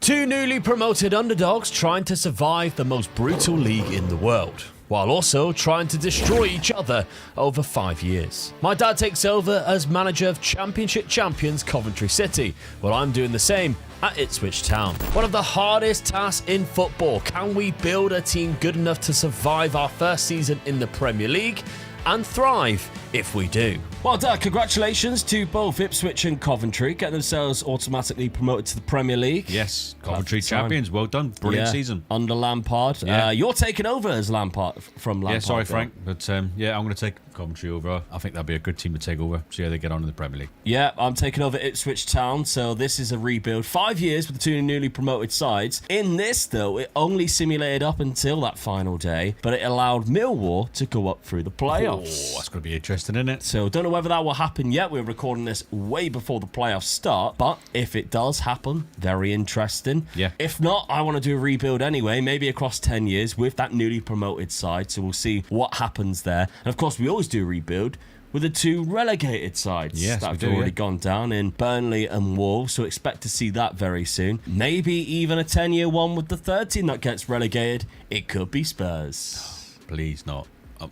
Two newly promoted underdogs trying to survive the most brutal league in the world, while also trying to destroy each other over 5 years. My dad takes over as manager of Championship champions Coventry City, while I'm doing the same at Ipswich Town. One of the hardest tasks in football. Can we build a team good enough to survive our first season in the Premier League and thrive if we do? Well, Dad, congratulations to both Ipswich and Coventry, getting themselves automatically promoted to the Premier League. Yes, Coventry champions. Well done. Brilliant season. Under Lampard. Yeah. You're taking over as Lampard from Lampard. Yeah, sorry, Frank. But I'm going to take Coventry over. I think that'll be a good team to take over. See how they get on in the Premier League. Yeah, I'm taking over Ipswich Town. So this is a rebuild. 5 years with the two newly promoted sides. In this, though, it only simulated up until that final day, but it allowed Millwall to go up through the playoffs. Oh, that's going to be interesting, isn't it? So don't know whether that will happen yet. We're recording this way before the playoffs start, but if it does happen, very interesting. Yeah. If not, I want to do a rebuild anyway, maybe across 10 years with that newly promoted side. So we'll see what happens there. And of course, we always do a rebuild with the two relegated sides that have already gone down in Burnley and Wolves, so expect to see that very soon. Maybe even a 10-year one with the third team that gets relegated. It could be Spurs. Please not.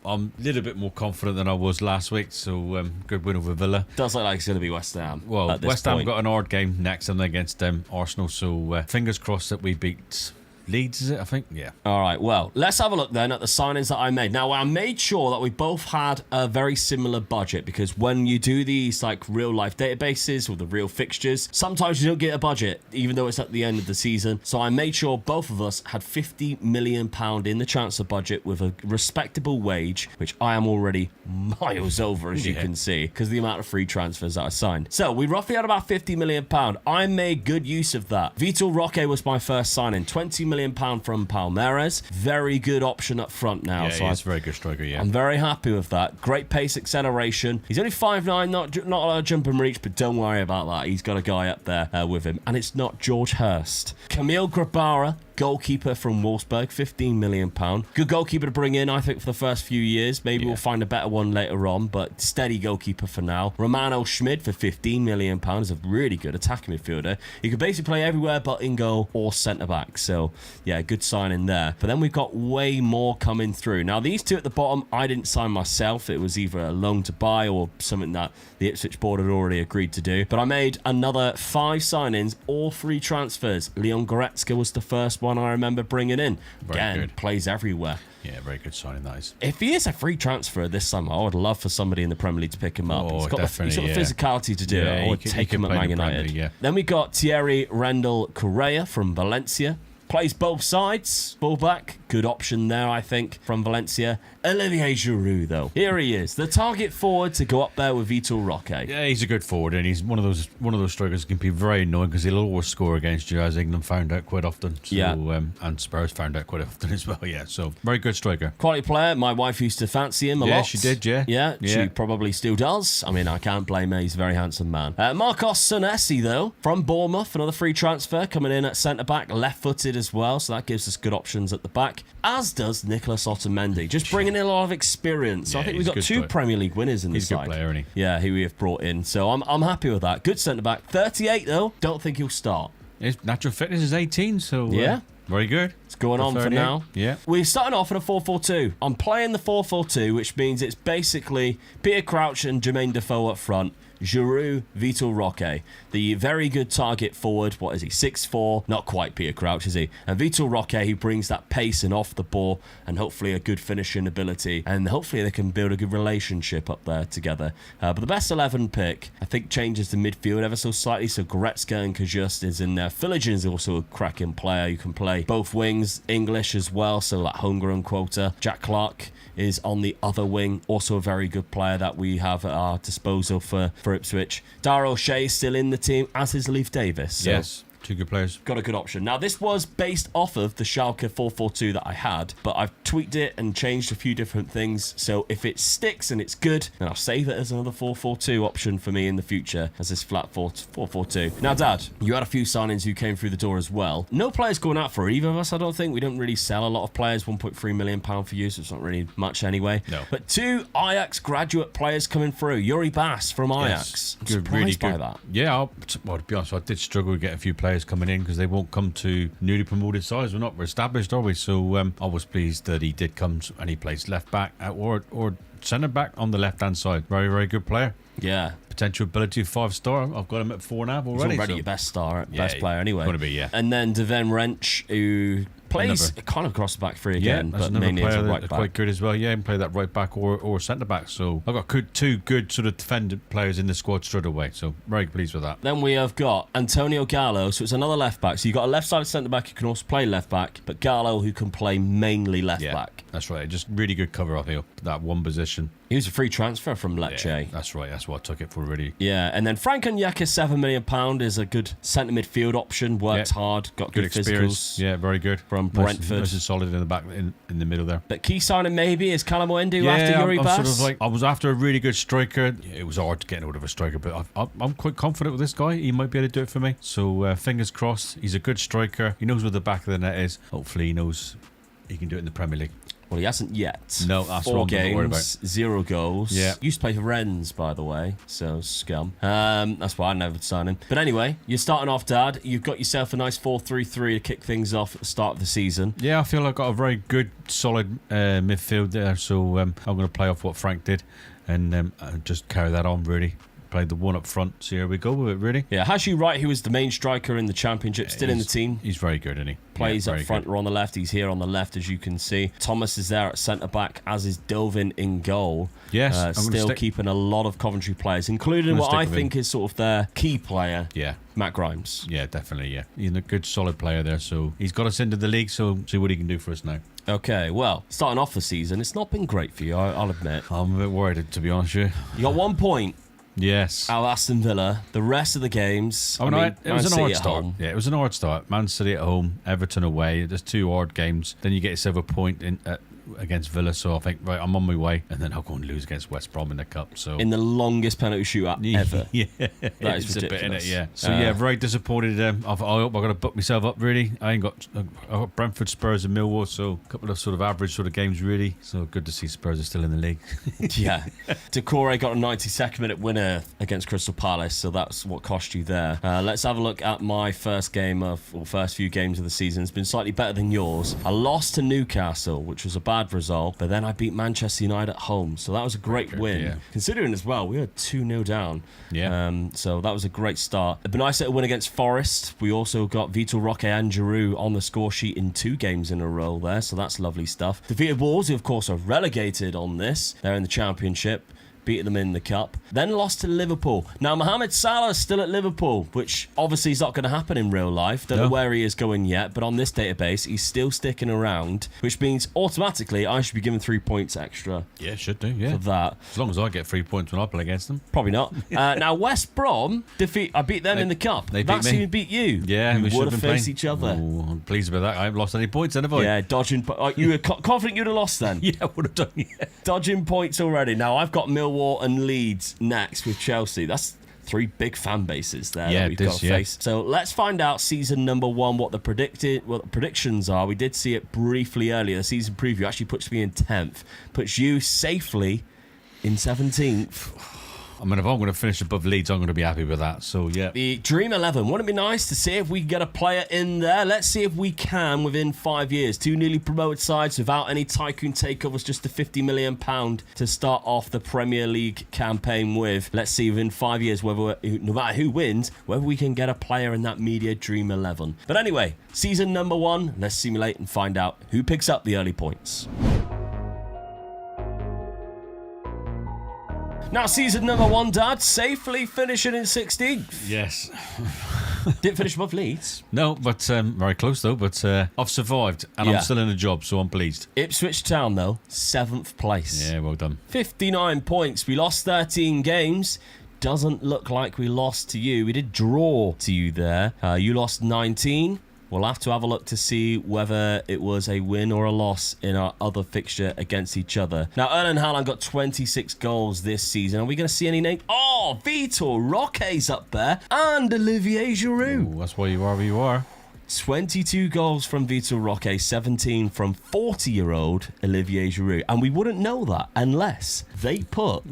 I'm a little bit more confident than I was last week, so good win over Villa. Does look like it's going to be West Ham. Well, West Ham got an hard game next and against Arsenal, so fingers crossed that we beat Leeds, is it? I think, yeah. All right, well, let's have a look then at the signings that I made. Now, I made sure that we both had a very similar budget, because when you do these like real-life databases or the real fixtures, sometimes you don't get a budget, even though it's at the end of the season. So I made sure both of us had £50 million in the transfer budget with a respectable wage, which I am already miles over, as you can see, because of the amount of free transfers that I signed. So we roughly had about £50 million. I made good use of that. Vitor Roque was my first signing, £20 million from Palmeiras. Very good option up front now. Yeah, so he's a very good striker, yeah. I'm very happy with that. Great pace acceleration. He's only 5'9", not a lot of jump and reach, but don't worry about that. He's got a guy up there with him. And it's not George Hurst. Camille Grabara, goalkeeper from Wolfsburg, £15 million. Good goalkeeper to bring in, I think, for the first few years. Maybe we'll find a better one later on, but steady goalkeeper for now. Romano Schmid for £15 million is a really good attacking midfielder. He could basically play everywhere but in goal or centre-back. So, yeah, good signing there. But then we've got way more coming through. Now, these two at the bottom, I didn't sign myself. It was either a loan to buy or something that the Ipswich board had already agreed to do. But I made another 5 signings, all 3 transfers. Leon Goretzka was the first one I remember bringing in. Again, good. Plays everywhere. Yeah, very good signing, that is. If he is a free transfer this summer, I would love for somebody in the Premier League to pick him up. Oh, he's got definitely, the physicality to do it. I would take him at Man United. Yeah. Then we got Thierry Rendell Correa from Valencia. Plays both sides, fullback. Good option there, I think, from Valencia. Olivier Giroud, though. Here he is, the target forward to go up there with Vitor Roque. Yeah, he's a good forward, and he's one of those strikers who can be very annoying because he'll always score against you, as England found out quite often. So, and Spurs found out quite often as well. Yeah, so very good striker. Quality player. My wife used to fancy him a lot. Yeah, she did. Yeah, she probably still does. I mean, I can't blame her. He's a very handsome man. Marcos Senesi, though, from Bournemouth, another free transfer coming in at centre back, left-footed as well. So that gives us good options at the back, as does Nicolas Otamendi, just bringing in a lot of experience. So I think we've got 2 Premier League winners in the side. He's a good player, isn't he? Yeah, who we have brought in. So I'm happy with that. Good centre back. 38 though. Don't think he'll start. His natural fitness is 18, so yeah. Very good. It's going on for now. Yeah. We're starting off in a 4-4-2. I'm playing the 4-4-2, which means it's basically Peter Crouch and Jermaine Defoe up front. Giroud, Vitor Roque, the very good target forward. What is he? 6'4", not quite Peter Crouch, is he? And Vitor Roque, who brings that pace and off the ball and hopefully a good finishing ability, and hopefully they can build a good relationship up there together. But the best 11 pick, I think, changes the midfield ever so slightly. So Goretzka and Kajust is in there. Filligen is also a cracking player. You can play both wings, English as well, so like homegrown quota. Jack Clark is on the other wing, also a very good player that we have at our disposal for Ipswich. Dara O'Shea is still in the team, as is Leif Davis. So yes. 2 good players. Got a good option. Now, this was based off of the Schalke 4-4-2 that I had, but I've tweaked it and changed a few different things. So if it sticks and it's good, then I'll save it as another 4-4-2 option for me in the future as this flat 4-4-2. Now, Dad, you had a few signings who came through the door as well. No players going out for either of us, I don't think. We don't really sell a lot of players. £1.3 million for you, so it's not really much anyway. No. But 2 Ajax graduate players coming through. Yuri Bass from Ajax. I'm surprised by that. Yeah, well, to be honest, I did struggle to get a few players players coming in because they won't come to newly promoted sides. We're established, are we? So I was pleased that he did come and he plays left back or centre back on the left hand side. Very, very good player. Yeah. Potential ability of 5-star. I've got him at 4.5 already. He's already your best star, best player anyway. Going to be, yeah. And then Devin Wrench, who plays kind of across the back three again, but mainly as a right back. Quite good as well. Yeah, he can play that right back or centre back. So I've got two good sort of defended players in the squad straight away. So very pleased with that. Then we have got Antonio Gallo, so it's another left back. So you've got a left-sided centre back who can also play left back, but Gallo who can play mainly left back. That's right. Just really good cover up here. That one position. He was a free transfer from Lecce. Yeah, that's right. That's what I took it for, really. Yeah, and then Frank Onyeka, £7 million, is a good centre midfield option. Works hard, got good experience. Physicals. Yeah, very good. From Brentford. Nice and solid in the back, in the middle there. But key signing maybe is Callum Wendu after Yuri Bass. I was after a really good striker. It was hard getting hold of a striker, but I'm quite confident with this guy. He might be able to do it for me. So fingers crossed. He's a good striker. He knows where the back of the net is. Hopefully he knows he can do it in the Premier League. Well, he hasn't yet. No, that's 4 what I'm worried games, about. 0 goals. Yeah. Used to play for Rennes, by the way, so scum. That's why I never signed him. But anyway, you're starting off, Dad. You've got yourself a nice 4-3-3 to kick things off at the start of the season. Yeah, I feel I've got a very good, solid midfield there. So I'm going to play off what Frank did and just carry that on, really. Played the one up front, so here we go with it, really. Yeah, Hashi Wright, who was the main striker in the Championship, still in the team. He's very good, isn't he? Plays up front or on the left. He's here on the left, as you can see. Thomas is there at centre-back, as is Dovin in goal. Yes. Still keeping a lot of Coventry players, including what I think is sort of their key player, Matt Grimes. Yeah, definitely, yeah. He's a good, solid player there, so he's got us into the league, so see what he can do for us now. Okay, well, starting off the season, it's not been great for you, I'll admit. I'm a bit worried, to be honest with you. You got 1 point. Yes. Out of Aston Villa. The rest of the games. It was an hard start. Yeah, it was an hard start. Man City at home, Everton away. There's 2 hard games. Then you get yourself a point against Villa. So I think, right, I'm on my way. And then I'll go and lose against West Brom in the Cup. So in the longest penalty shootout ever. Yeah. That is ridiculous. A bit in it, yeah. So yeah, very disappointed. I hope I've got to book myself up, really. I've got Brentford, Spurs and Millwall. So a couple of sort of average sort of games, really. So good to see Spurs are still in the league. Yeah. Decore got a 92nd minute winner against Crystal Palace. So that's what cost you there. Let's have a look at my first few games of the season. It's been slightly better than yours. I lost to Newcastle, which was a bad result, but then I beat Manchester United at home, so that was a great win. Yeah. Considering as well, we were 2-0 down. Yeah. So that was a great start. A nice little win against Forest. We also got Vitor Roque and Giroud on the score sheet in 2 games in a row there, so that's lovely stuff. Defeated Wolves, who of course are relegated on this. They're in the Championship. Beat them in the Cup. Then lost to Liverpool. Now, Mohamed Salah is still at Liverpool, which obviously is not going to happen in real life. Don't know where he is going yet, but on this database, he's still sticking around, which means automatically I should be given 3 points extra. Yeah, should do, yeah. For that. As long as I get 3 points when I play against them. Probably not. Now, West Brom, I beat them in the Cup. That's who beat you. Yeah, we would have faced each other. Oh, I'm pleased about that. I haven't lost any points then, have I? Yeah, dodging. You were confident you'd have lost then? Yeah, I would have done, yeah. Dodging points already. Now, I've got Millwall and Leeds next with Chelsea. That's 3 big fan bases there that we've got to face. So let's find out season number 1, what the predictions are. We did see it briefly earlier. The season preview actually puts me in 10th. Puts you safely in 17th. I mean, if I'm going to finish above Leeds, I'm going to be happy with that. So, yeah. The Dream 11. Wouldn't it be nice to see if we can get a player in there? Let's see if we can within 5 years. 2 newly promoted sides without any tycoon takeovers, just a £50 million to start off the Premier League campaign with. Let's see within 5 years, no matter who wins, whether we can get a player in that media Dream 11. But anyway, season number 1, let's simulate and find out who picks up the early points. Now, season number 1, Dad, safely finishing in 16th. Yes. Didn't finish above Leeds. No, but very close, though. But I've survived, and I'm still in a job, so I'm pleased. Ipswich Town, though, 7th place. Yeah, well done. 59 points. We lost 13 games. Doesn't look like we lost to you. We did draw to you there. You lost 19. We'll have to have a look to see whether it was a win or a loss in our other fixture against each other. Now, Erling Haaland got 26 goals this season. Are we going to see any names? Vitor Roque's up there and Olivier Giroud. Ooh, that's why you are where you are. 22 goals from Vitor Roque, 17 from 40-year-old Olivier Giroud. And we wouldn't know that unless they put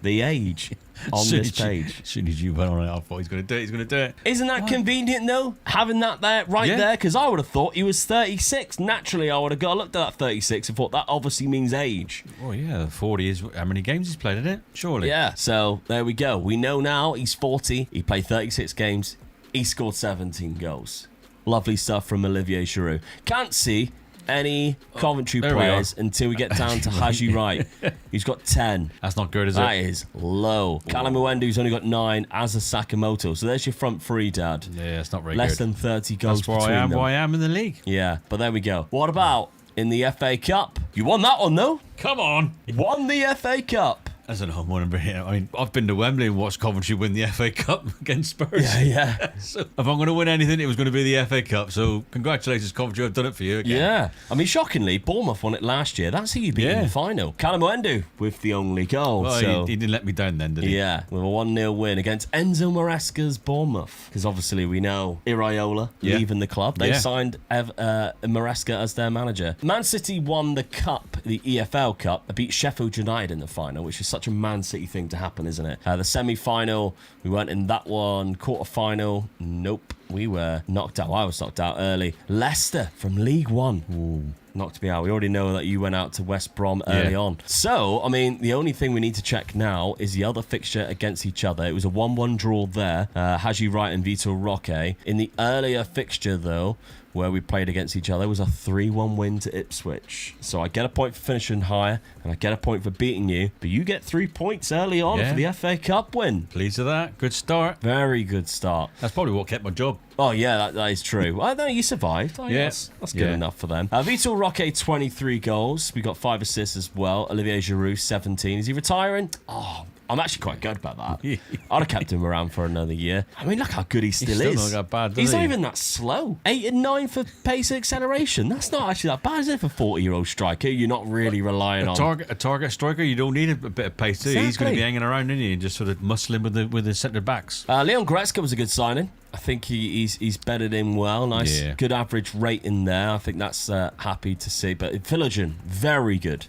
the age on this page. As soon as you went on it, I thought he's going to do it. Isn't that convenient, though? Having that there, there? Because I would have thought he was 36. Naturally, I would have looked at that 36 and thought that obviously means age. Oh, yeah, 40 is how many games he's played, isn't it? Surely. Yeah, so there we go. We know now he's 40. He played 36 games. He scored 17 goals. Lovely stuff from Olivier Giroud. Can't see any Coventry players until we get down to Haji Wright. He's got 10. That's not good, is it? That is low. Callum Mwendu's only got 9, as a Sakamoto. So there's your front three, Dad. Yeah, it's not very Less good. than 30 goals That's where between them. I am in the league. Yeah, but there we go. What about in the FA Cup? You won that one, though. Come on. Won the FA Cup. As an home one, I mean, I've been to Wembley and watched Coventry win the FA Cup against Spurs. Yeah. So if I'm going to win anything, it was going to be the FA Cup. So congratulations, Coventry. I've done it for you again. Yeah. I mean, shockingly, Bournemouth won it last year. That's who you beat in the final. Callum Mwendu with the only goal. Well, so he didn't let me down then, did he? Yeah, with a 1-0 win against Enzo Maresca's Bournemouth. Because obviously we know Iraola leaving the club. They signed Maresca as their manager. Man City won the cup, the EFL Cup. They beat Sheffield United in the final, which is such a Man City thing to happen, isn't it? The semi-final, we weren't in that one. Quarter-final, nope. We were knocked out. I was knocked out early. Leicester from League One. Ooh. Knocked me out. We already know that you went out to West Brom early on. So, I mean, the only thing we need to check now is the other fixture against each other. It was a 1-1 draw there. Haji Wright and Vitor Roque. In the earlier fixture, though, where we played against each other, was a 3-1 win to Ipswich. So I get a point for finishing higher, and I get a point for beating you. But you get 3 points early on for the FA Cup win. Pleased with that. Good start. Very good start. That's probably what kept my job. Oh, yeah, that is true. I know you survived. Oh, yes. That's good enough for them. Vitor Roque, 23 goals. We got 5 assists as well. Olivier Giroud, 17. Is he retiring? Oh, I'm actually quite good about that. I'd have kept him around for another year. I mean, look how good he still is. Not that bad, He's not even that slow. 8 and 9 for pace and acceleration. That's not actually that bad, is it, for a 40-year-old striker? You're not really relying on... A target striker, you don't need a bit of pace, do you? He's going to be hanging around, isn't he? And just sort of muscling with the centre-backs. Leon Goretzka was a good signing. I think he's bedded in well. Nice, good average rate in there. I think that's happy to see. But Philogene, very good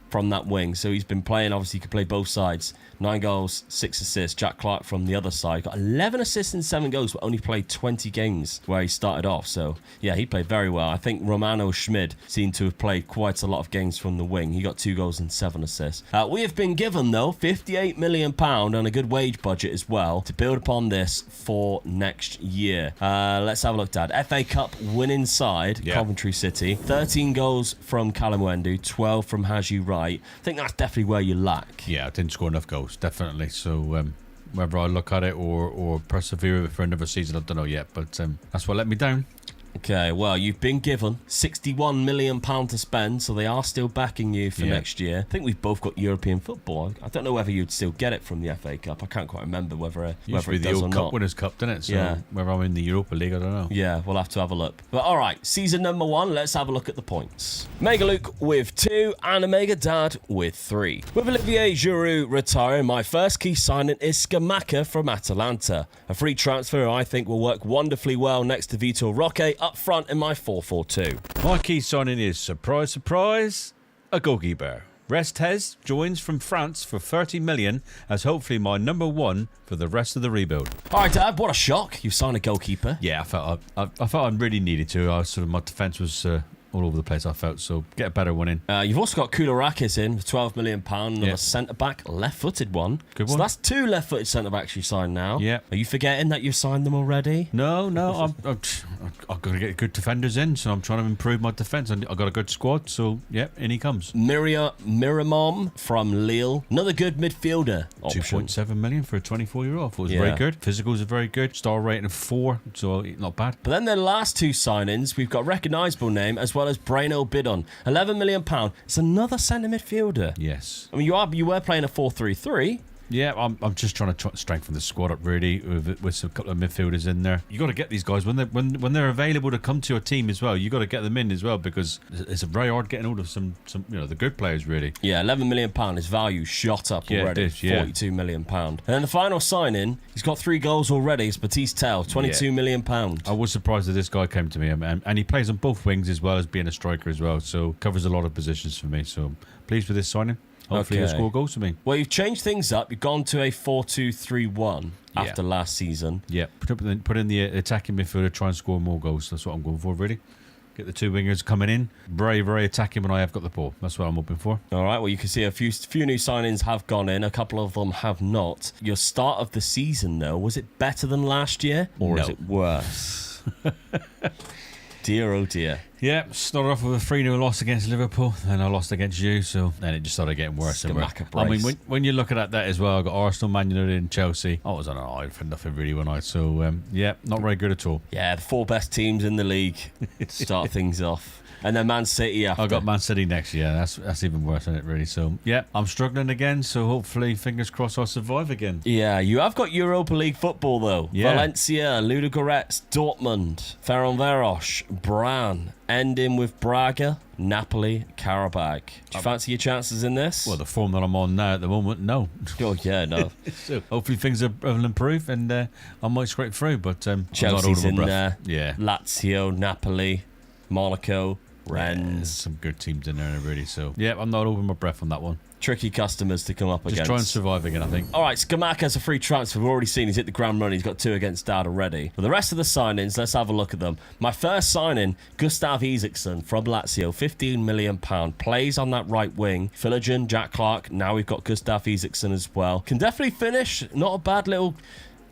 from that wing. So he's been playing, obviously he could play both sides. 9 goals, 6 assists. Jack Clark from the other side got 11 assists and 7 goals, but only played 20 games where he started off. So, yeah, he played very well. I think Romano Schmid seemed to have played quite a lot of games from the wing. He got 2 goals and 7 assists. We have been given, though, £58 million and a good wage budget as well to build upon this for next year. Let's have a look, Dad. FA Cup winning side, Coventry City. 13 goals from Callum Mwendu, 12 from Haji Wright. I think that's definitely where you lack. Yeah, I didn't score enough goals, definitely. So whether I look at it or persevere with it for another season, I don't know yet. But that's what let me down. Okay, well, you've been given £61 million to spend, so they are still backing you for next year. I think we've both got European football. I don't know whether you'd still get it from the FA Cup. I can't quite remember whether it does or not. the old Cup Winners' Cup, didn't it? So whether I'm in the Europa League, I don't know. Yeah, we'll have to have a look. But all right, season number 1, let's have a look at the points. Mega Luke with 2 and a Mega Dad with 3. With Olivier Giroud retiring, my first key signing is Scamacca from Atalanta. A free transfer I think will work wonderfully well next to Vitor Roque up front in my 4-4-2. My key signing is, surprise, surprise, a goalkeeper. Restes joins from France for 30 million as hopefully my number 1 for the rest of the rebuild. All right, Dad, what a shock. You signed a goalkeeper. Yeah, I felt I really needed to. My defence was all over the place, I felt, so get a better one in. You've also got Koulourakis in for £12 million, another centre-back, left-footed one. Good so one. that's 2 left-footed centre-backs you signed now. Yeah. Are you forgetting that you've signed them already? No, I've got to get good defenders in, so I'm trying to improve my defence. I've got a good squad, so in he comes. Miramom from Lille, another good midfielder option. 2.7 million for a 24-year-old. It was very good. Physicals are very good. Star rating of 4, so not bad. But then the last 2 signings, we've got a recognisable name as well as Breno Bidon. £11 million. It's another centre midfielder. Yes. I mean, you were playing a 4-3-3. Yeah, I'm just trying to strengthen the squad up really with a couple of midfielders in there. You got to get these guys when they're available to come to your team as well. You got to get them in as well because it's very hard getting hold of some the good players really. Yeah, £11 million. His value shot up already. £42 million. And then the final signing, he's got 3 goals already. It's Baptiste Tell, £22 million. I was surprised that this guy came to me, and he plays on both wings as well as being a striker as well. So covers a lot of positions for me. So pleased with this signing. Hopefully he'll score goals for me. Well, you've changed things up. You've gone to a 4-2-3-1 after last season. Yeah, put in the attacking midfielder, try and score more goals. That's what I'm going for, really. Get the 2 wingers coming in. Very, very attacking when I have got the ball. That's what I'm hoping for. All right, well, you can see a few new signings have gone in. A couple of them have not. Your start of the season, though, was it better than last year? Or is it worse? Dear, oh dear. Yeah, started off with a 3-0 loss against Liverpool, and I lost against you, so then it just started getting worse and worse. I mean, when you're looking at that as well, I got Arsenal, Man United, and Chelsea. I was on an eye for nothing really one night, so not very good at all. Yeah, the 4 best teams in the league start things off. And then Man City after. I got Man City next year. That's even worse, isn't it, really? So, yeah, I'm struggling again. So, hopefully, fingers crossed, I'll survive again. Yeah, you have got Europa League football, though. Yeah. Valencia, Ludogorets, Dortmund, Ferencváros, Bran, ending with Braga, Napoli, Karabakh. Do you fancy your chances in this? Well, the form that I'm on now at the moment, no. Oh, yeah, no. So, hopefully, things will improve and I might scrape through. But Chelsea's in there. Yeah. Lazio, Napoli, Monaco, Rennes. Some good teams in there already. So, yeah, I'm not holding my breath on that one. Tricky customers to come up against. Just try and survive again, I think. All right, Scamacca's a free transfer. We've already seen he's hit the ground running. He's got 2 against Dad already. For the rest of the signings, let's have a look at them. My first signing, Gustav Isaksson from Lazio, £15 million. Plays on that right wing. Philigen, Jack Clark. Now we've got Gustav Isaksson as well. Can definitely finish. Not a bad little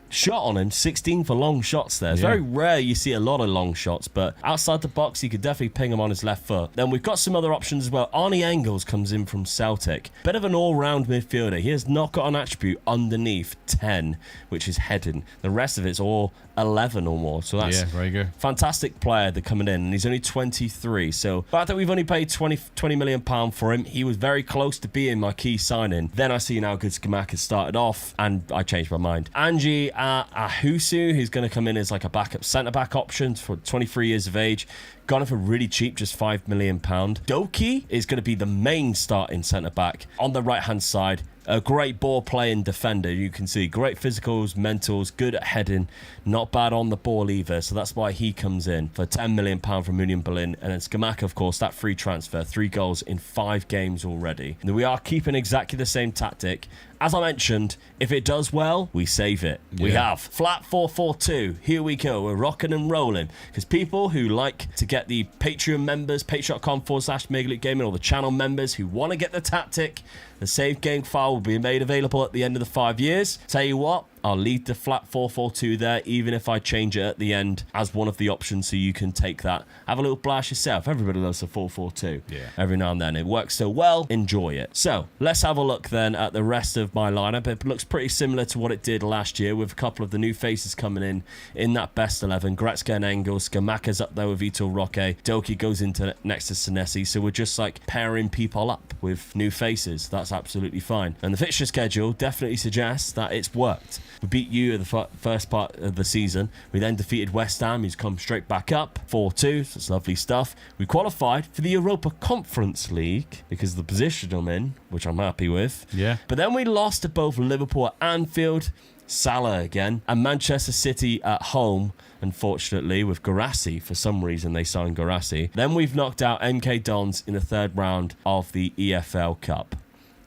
shot on him. 16 for long shots there. It's very rare you see a lot of long shots, but outside the box, you could definitely ping him on his left foot. Then we've got some other options as well. Arnie Engels comes in from Celtic. Bit of an all-round midfielder. He has not got an attribute underneath 10, which is heading. The rest of it's all 11 or more. So that's very good. Fantastic player that coming in, and he's only 23. So the fact that we've only paid £20 million for him, he was very close to being my key signing. Then I see how good Scamacca has started off, and I changed my mind. Angie Ahusu, who's going to come in as like a backup centre-back option for 23 years of age. Got him for really cheap, just £5 million. Doki is going to be the main starting centre-back on the right-hand side. A great ball-playing defender, you can see. Great physicals, mentals, good at heading. Not bad on the ball either, so that's why he comes in for £10 million from Union Berlin. And then Scamacca, of course, that free transfer. 3 goals in 5 games already. And we are keeping exactly the same tactic. As I mentioned, if it does well, we save it. Yeah. We have flat 4-4-2. Here we go. We're rocking and rolling. Because people who like to get the Patreon members, patreon.com/Mega League Gaming, or the channel members who want to get the tactic, the save game file will be made available at the end of the 5 years. Tell you what, I'll leave the flat 4-4-2 there, even if I change it at the end as one of the options, so you can take that. Have a little blast yourself. Everybody loves a 4-4-2. Yeah. Every now and then. It works so well. Enjoy it. So, let's have a look then at the rest of my lineup. It looks pretty similar to what it did last year, with a couple of the new faces coming in that best 11. Gretzky and Engels. Scamacca's up there with Vitor Roque. Doki goes into next to Senesi. So we're just like pairing people up with new faces. That's absolutely fine. And the fixture schedule definitely suggests that it's worked. We beat you at the first part of the season. We then defeated West Ham, who's come straight back up, 4-2. So that's lovely stuff. We qualified for the Europa Conference League because of the position I'm in, which I'm happy with. Yeah. But then we lost to both Liverpool at Anfield, Salah again, and Manchester City at home, unfortunately, with Guirassy. For some reason, they signed Guirassy. Then we've knocked out MK Dons in the 3rd round of the EFL Cup.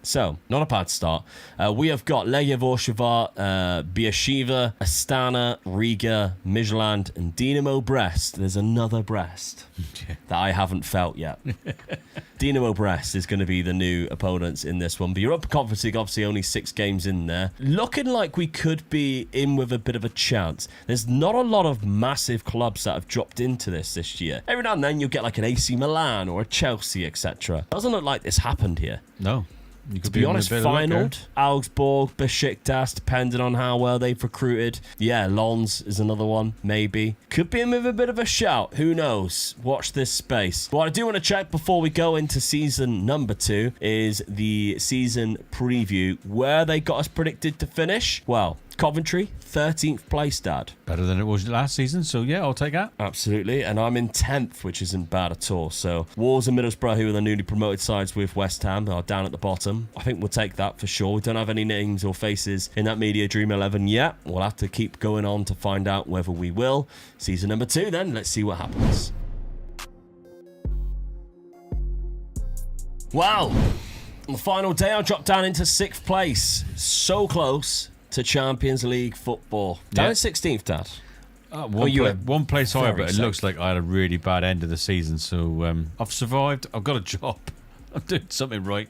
So, not a bad start. We have got Legia Warszawa, Beersheva, Astana, Riga, Midtjylland, and Dynamo Brest. There's another Brest that I haven't felt yet. Dynamo Brest is going to be the new opponents in this one. The Europa Conference League, obviously only 6 games in there. Looking like we could be in with a bit of a chance. There's not a lot of massive clubs that have dropped into this year. Every now and then you'll get like an AC Milan or a Chelsea, etc. Doesn't look like this happened here. No. You To could be honest, in a bit of luck Feyenoord, Augsburg, Besiktas, depending on how well they've recruited. Yeah, Lons is another one, maybe. Could be with a bit of a shout. Who knows? Watch this space. What I do want to check before we go into season number 2 is the season preview. Where they got us predicted to finish? Well, Coventry, 13th place, Dad. Better than it was last season, so yeah, I'll take that. Absolutely, and I'm in 10th, which isn't bad at all. So Wolves and Middlesbrough, who are the newly promoted sides with West Ham, are down at the bottom. I think we'll take that for sure. We don't have any names or faces in that Media Dream 11 yet. We'll have to keep going on to find out whether we will. Season number 2 then, let's see what happens. Wow, on the final day I dropped down into 6th place. So close to Champions League football. Down in 16th, Dad. One place higher, but it safe. looks like I had a really bad end of the season. So I've survived. I've got a job. I'm doing something right.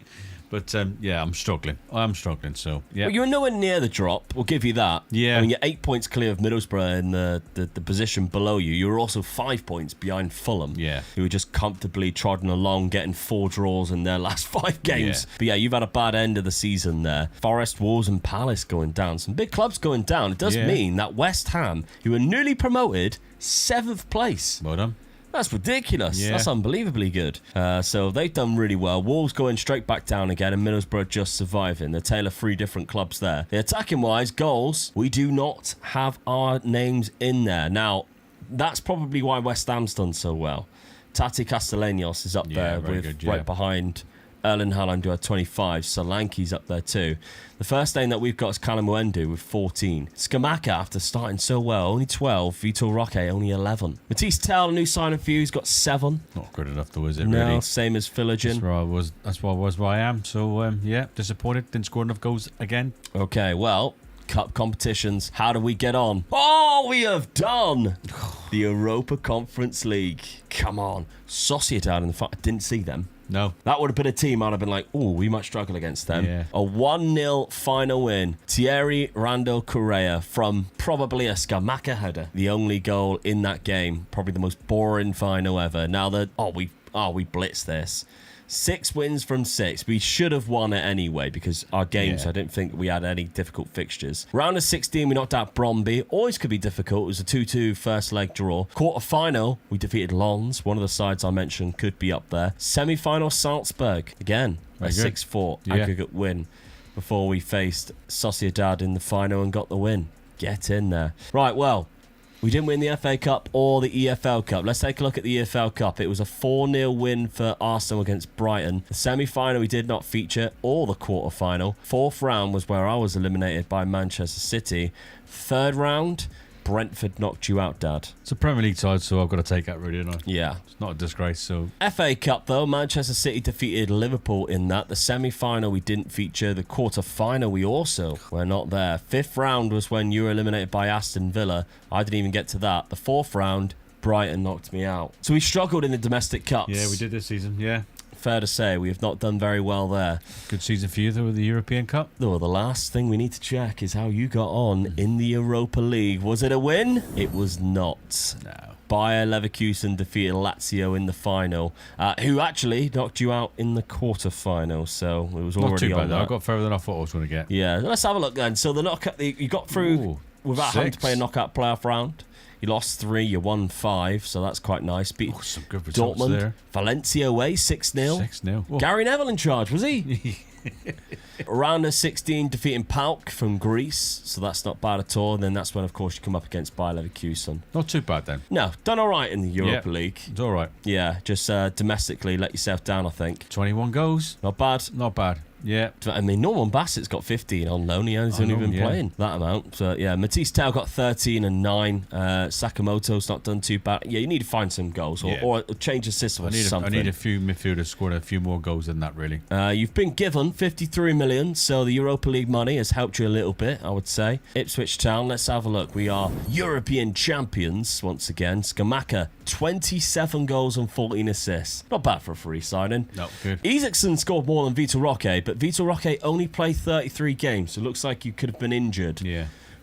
But yeah, I'm struggling. I'm struggling. So yeah, Well, you're nowhere near the drop. We'll give you that. Yeah. I mean, you're 8 points clear of Middlesbrough in the position below you. You were also 5 points behind Fulham. Yeah. Who were just comfortably trotting along, getting 4 draws in their last 5 games. Yeah. But yeah, you've had a bad end of the season there. Forest, Wolves, and Palace going down. Some big clubs going down. It does mean that West Ham, who were newly promoted, 7th place. well done. That's ridiculous. Yeah. That's unbelievably good. So they've done really well. Wolves going straight back down again, and Middlesbrough just surviving. The tale of 3 different clubs there. The attacking-wise, goals, we do not have our names in there. Now, that's probably why West Ham's done so well. Tati Castellanos is up there very with good, yeah. right behind Erling Haaland, who had 25. Solanke's up there too. The first name that we've got is Callum Wendu with 14. Skamaka, after starting so well, only 12. Vitor Roque, only 11. Matisse Tell, a new signing for you, he's got 7. Not good enough though, is it? No, Really? same as Philogin. That's why I was where I am. So yeah, disappointed. Didn't score enough goals again. Okay, well, cup competitions. How do we get on? Oh, we have done the Europa Conference League. Come on. Sociedad in the I didn't see them. No. That would have been a team I'd have been like, oh, we might struggle against them. Yeah. A 1-0 final win. Thierry Rando Correa from probably a Skamaka header. The only goal in that game. Probably the most boring final ever. Now that we blitzed this. 6 wins from 6. We should have won it anyway because our games, I didn't think we had any difficult fixtures. Round of 16, we knocked out Bromby. Always could be difficult. It was a 2-2 first leg draw. Quarter-final, we defeated Lons. One of the sides I mentioned could be up there. Semi-final, Salzburg. Again, a 6-4 aggregate win before we faced Sociedad in the final and got the win. Get in there. Right, well, we didn't win the FA Cup or the EFL Cup. Let's take a look at the EFL Cup. It was a 4-0 win for Arsenal against Brighton. The semi-final we did not feature, or the quarter-final. 4th round was where I was eliminated by Manchester City. 3rd round, Brentford knocked you out, Dad. It's a Premier League side, so I've got to take that really, don't I? Yeah. It's not a disgrace, so... FA Cup, though, Manchester City defeated Liverpool in that. The semi-final we didn't feature. The quarter-final we also were not there. 5th round was when you were eliminated by Aston Villa. I didn't even get to that. The 4th round, Brighton knocked me out. So we struggled in the domestic cups. Yeah, we did this season, yeah. Fair to say, we have not done very well there. Good season for you, though, with the European Cup. Though the last thing we need to check is how you got on in the Europa League. Was it a win? It was not. No. Bayer Leverkusen defeated Lazio in the final, who actually knocked you out in the quarter-final, so it was already Not too on bad, though. that. I got further than I thought I was going to get. Yeah, let's have a look then. So the knockout, you got through without having to 6. play a knockout playoff round. You lost 3, you won 5, so that's quite nice. Beat Some good results Dortmund, there. Valencia away, 6-0. 6-0. Gary Neville in charge, was he? Round of 16, defeating PAOK from Greece, so that's not bad at all. And then that's when, of course, you come up against Bayer Leverkusen. Not too bad, then. No, done all right in the Europa League. It's all right. Yeah, just domestically let yourself down, I think. 21 goals. Not bad. Not bad. Yeah. I mean, Norman Bassett's got 15 on loan. He's only been playing that amount. So, yeah, Matisse Tell got 13 and 9. Sakamoto's not done too bad. Yeah, you need to find some goals or change the system or something. I need a few midfielders scoring a few more goals than that, really. You've been given 53 million, so the Europa League money has helped you a little bit, I would say. Ipswich Town, let's have a look. We are European champions once again. Skamaka, 27 goals and 14 assists. Not bad for a free signing. No, good. Isaacson scored more than Vitor Roque, but Vitor Roque only played 33 games, so it looks like you could have been injured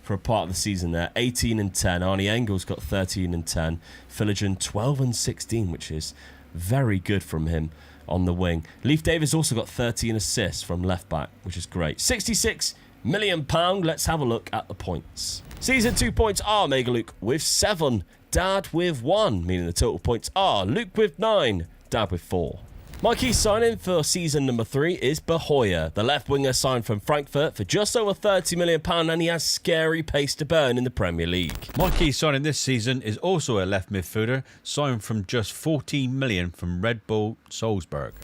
for a part of the season there. 18 and 10. Arnie Engels got 13 and 10. Philogin 12 and 16, which is very good from him. on the wing. Leif Davis also got 13 assists from left back, which is great. £66 million. Let's have a look at the points. Season 2 points are Mega Luke with 7, Dad with 1, meaning the total points are Luke with 9, Dad with 4. My key signing for season number 3 is Bahoya. The left winger signed from Frankfurt for just over £30 million, and he has scary pace to burn in the Premier League. My key signing this season is also a left midfielder, signed from just 14 million from Red Bull Salzburg.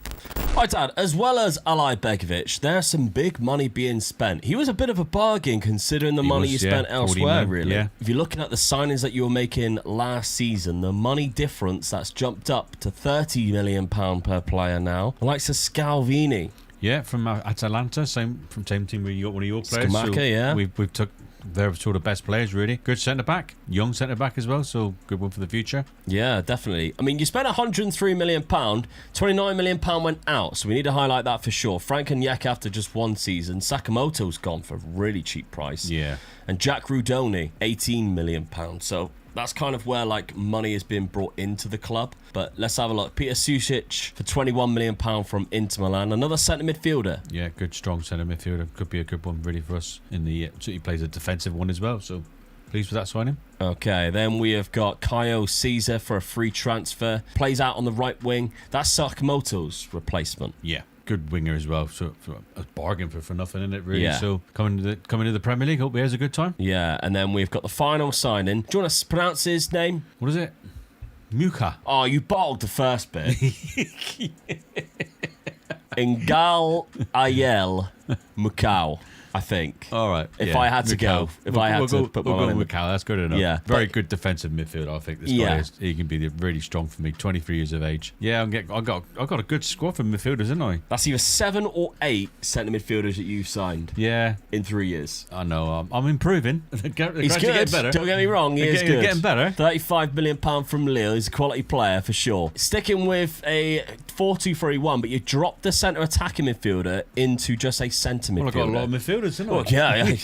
Right, Dad, as well as Ali Begovic, there's some big money being spent. He was a bit of a bargain considering the money you spent elsewhere, really. Yeah. If you're looking at the signings that you were making last season, the money difference that's jumped up to £30 million per player now. The likes of Scalvini. Yeah, from Atalanta, same team where you got one of your players. Scamacca, so yeah. We've took their sort of best players, really. Good centre-back, young centre-back as well, so good one for the future. Yeah, definitely. I mean, you spent £103 million, £29 million went out, so we need to highlight that for sure. Frank and Yek after just one season. Sakamoto's gone for a really cheap price. Yeah. And Jack Rudoni, £18 million. So that's kind of where like money has been brought into the club. But let's have a look. Peter Susic for £21 million from Inter Milan. Another centre midfielder. Yeah, good, strong centre midfielder. Could be a good one, really, for us in the... So he plays a defensive one as well, so pleased with that signing. Okay, then we have got Kaio Caesar for a free transfer. Plays out on the right wing. That's Sakamoto's replacement. Yeah. Good winger as well, so a bargain for nothing in it, really. Yeah. So coming to the Premier League, hope he has a good time. Yeah, and then we've got the final signing. Do you want to pronounce his name? What is it? Muka. Oh, you bottled the first bit. Ngal Ayel Mukau, I think. All right. If I had to go, put my money with Cal, that's good enough. Yeah, very good defensive midfielder. I think this guy is. He can be really strong for me. 23 years of age. Yeah, I got a good squad for midfielders, didn't I? That's either 7 or 8 centre midfielders that you've signed. Yeah, in 3 years. I know. I'm improving. He's good. Better. Don't get me wrong. He is good. Getting better. £35 million from Lille. He's a quality player for sure. Sticking with a 4-2-3-1, but you dropped the centre attacking midfielder into just a centre midfielder. Well, I've got a lot of midfielders, didn't I? Well, yeah.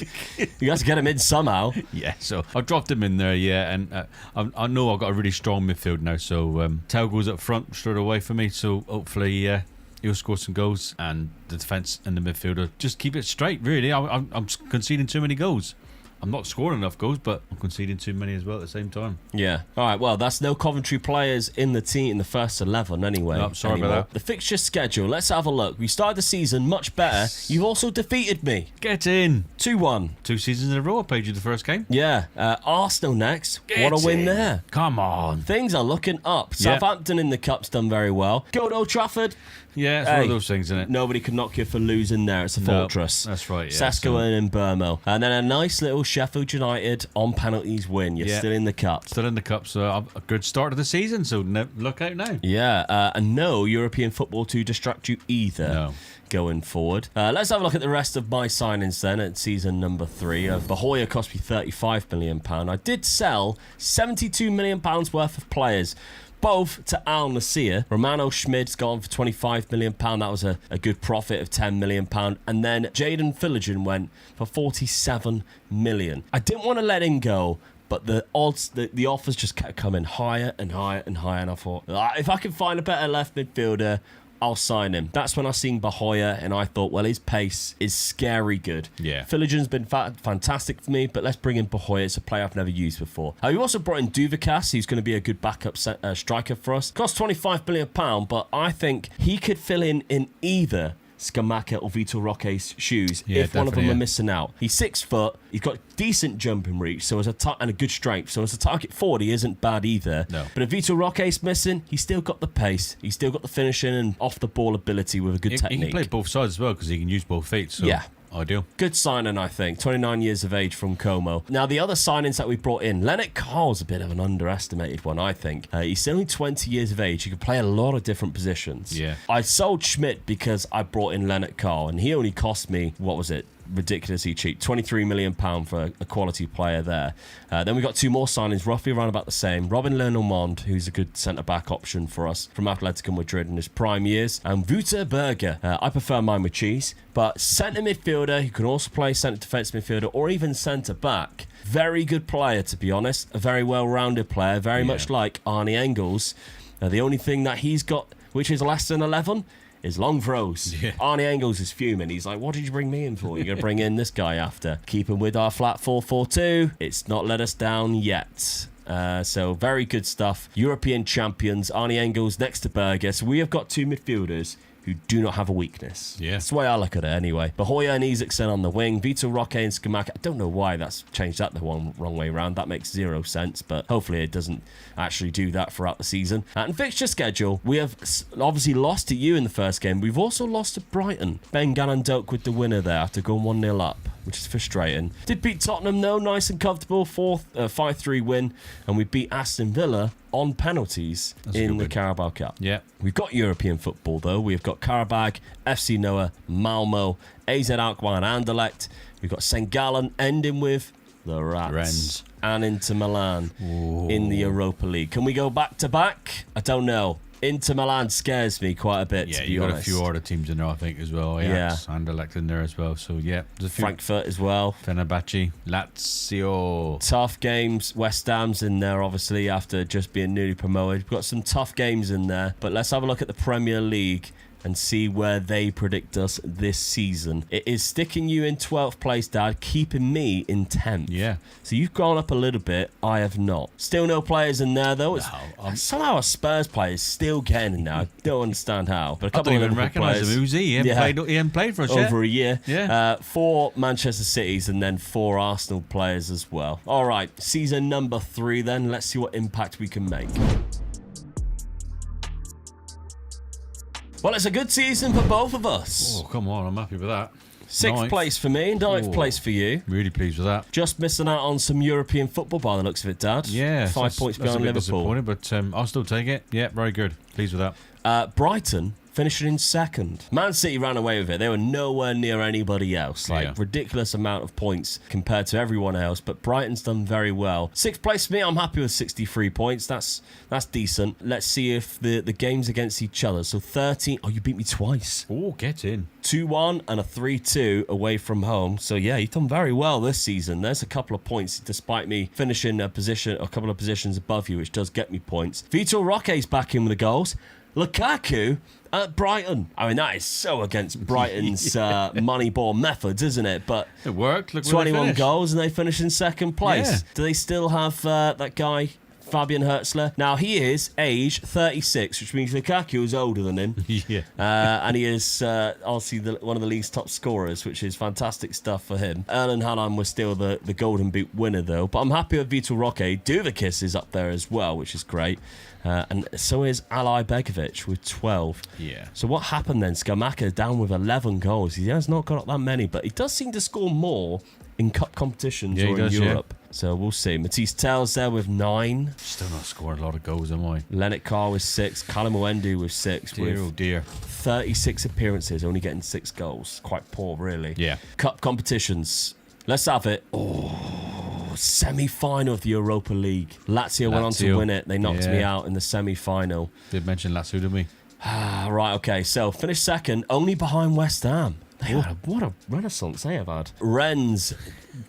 You have to get him in somehow. Yeah, so I dropped him in there, yeah, and I know I've got a really strong midfield now, so Tao goes up front straight away for me, so hopefully he'll score some goals, and the defence and the midfielder just keep it straight, really. I'm conceding too many goals. I'm not scoring enough goals, but I'm conceding too many as well at the same time. Yeah. All right, well, that's no Coventry players in the team in the first 11 anyway. No, sorry about that. The fixture schedule, let's have a look. We started the season much better. You've also defeated me. Get in. 2-1. 2 seasons in a row I played you the first game. Yeah. Arsenal next. What a win there. Come on. Things are looking up. Southampton in the Cup's done very well. Go to Old Trafford. Yeah, it's one of those things, isn't it? Nobody can knock you for losing there. It's a fortress. That's right, yeah. Sasko and Burmo. And then a nice little Sheffield United on penalties win. You're still in the Cup. Still in the Cup, so a good start to the season, so look out now. Yeah, and no European football to distract you either. No. Going forward. Let's have a look at the rest of my signings then at season number 3. Bahoya cost me £35 million. I did sell £72 million worth of players. Both to Al Nassr. Romano Schmid's gone for £25 million. That was a good profit of £10 million. And then Jaden Philogene went for £47 million. I didn't want to let him go, but the odds, the offers just kept coming higher and higher and higher. And I thought, if I can find a better left midfielder, I'll sign him. That's when I seen Bahoya, and I thought, well, his pace is scary good. Yeah. Philogene's been fantastic for me, but let's bring in Bahoya. It's a player I've never used before. We also brought in Duvakas, who's going to be a good backup striker for us. Cost £25 million, but I think he could fill in either Scamacca or Vitor Roque's shoes if one of them are missing out. He's 6 foot. He's got decent jumping reach, so as and a good strength. So as a target forward, he isn't bad either. No. But if Vitor Roque's missing, he's still got the pace. He's still got the finishing and off the ball ability with a good technique. He can play both sides as well because he can use both feet. So. Yeah. Ideal. Good signing, I think. 29 years of age from Como. Now, the other signings that we brought in, Leonard Carl's a bit of an underestimated one, I think. He's only 20 years of age. He can play a lot of different positions. Yeah. I sold Schmidt because I brought in Leonard Carl, and he only cost me, what was it? Ridiculously cheap. £23 million for a quality player there. Then we got 2 more signings, roughly around about the same. Robin Lenormand, who's a good centre-back option for us from Atletico Madrid in his prime years. And Wouter Berger. I prefer mine with cheese, but centre midfielder who can also play centre defence midfielder or even centre-back. Very good player, to be honest. A very well-rounded player, very much like Arnie Engels. Now, the only thing that he's got, which is less than 11, is long throws. Yeah. Arnie Engels is fuming. He's like, what did you bring me in for? You're going to bring in this guy after. Keeping with our flat 4-4-2. It's not let us down yet. So very good stuff. European champions, Arnie Engels next to Berger. So we have got 2 midfielders who do not have a weakness. Yeah. That's the way I look at it anyway. Bahoya and Isaacson on the wing. Vitor Roque and Skamaka. I don't know why that's changed that the wrong way around. That makes 0 sense, but hopefully it doesn't actually do that throughout the season. And fixture schedule, we have obviously lost to you in the first game. We've also lost to Brighton. Ben Gannon-Doak with the winner there after going 1-0 up, which is frustrating. Did beat Tottenham though, nice and comfortable, 5-3 win. And we beat Aston Villa on penalties in the Carabao Cup. Yeah. We've got European football though. We've got Karabag, FC Noah, Malmo, AZ Alkmaar and Anderlecht. We've got St. Gallen ending with the Rats. And Inter Milan in the Europa League. Can we go back to back? I don't know. Inter Milan scares me quite a bit, to be you got honest. a few other teams in there, I think, as well. Ajax, Anderlecht in there as well. So, yeah. There's a few. Frankfurt as well. Fenerbahce, Lazio. Tough games. West Ham's in there, obviously, after just being newly promoted. We've got some tough games in there. But let's have a look at the Premier League and see where they predict us this season. It is sticking you in 12th place, Dad, keeping me in 10th. Yeah. So you've gone up a little bit. I have not. Still no players in there, though. Somehow a Spurs player is still getting in there. I don't understand how. But a couple I of don't even recognise him. Who's he? He hadn't played for us yet. Over a year. Yeah. 4 Manchester Cities and then 4 Arsenal players as well. All right, season number 3 then. Let's see what impact we can make. Well, it's a good season for both of us. Oh, come on. I'm happy with that. 6th place for me, 9th place for you. Really pleased with that. Just missing out on some European football by the looks of it, Dad. Yeah. 5 points behind Liverpool. But I'll still take it. Yeah, very good. Pleased with that. Brighton finishing in 2nd. Man City ran away with it. They were nowhere near anybody else. Ridiculous amount of points compared to everyone else. But Brighton's done very well. 6th place for me. I'm happy with 63 points. That's decent. Let's see if the games against each other. So 13. Oh, you beat me twice. Oh, get in. 2-1 and a 3-2 away from home. So yeah, you've done very well this season. There's a couple of points despite me finishing a couple of positions above you, which does get me points. Vitor Roque's back in with the goals. Lukaku at Brighton. I mean, that is so against Brighton's Moneyball methods, isn't it? But it worked. Look, 21 goals and they finish in 2nd place. Yeah. Do they still have that guy, Fabian Hertzler? Now, he is age 36, which means Lukaku is older than him. Yeah. And he is obviously one of the league's top scorers, which is fantastic stuff for him. Erling Haaland was still the Golden Boot winner, though. But I'm happy with Vitor Roque. Duvakis is up there as well, which is great. And so is Ali Begovic with 12. Yeah. So what happened then? Skamaka down with 11 goals. He has not got that many, but he does seem to score more in cup competitions or in Europe. Yeah. So we'll see. Matisse Tell's there with 9. Still not scoring a lot of goals, am I? Leonard Carr with 6. Callum Owendu with 6. Dear. 36 appearances, only getting 6 goals. Quite poor, really. Yeah. Cup competitions. Let's have it. Semi-final of the Europa League. Lazio went on to win it. They knocked me out in the semi-final. Did mention Lazio, didn't we? Right, okay. So finished 2nd, only behind West Ham. What a renaissance they have had. Rennes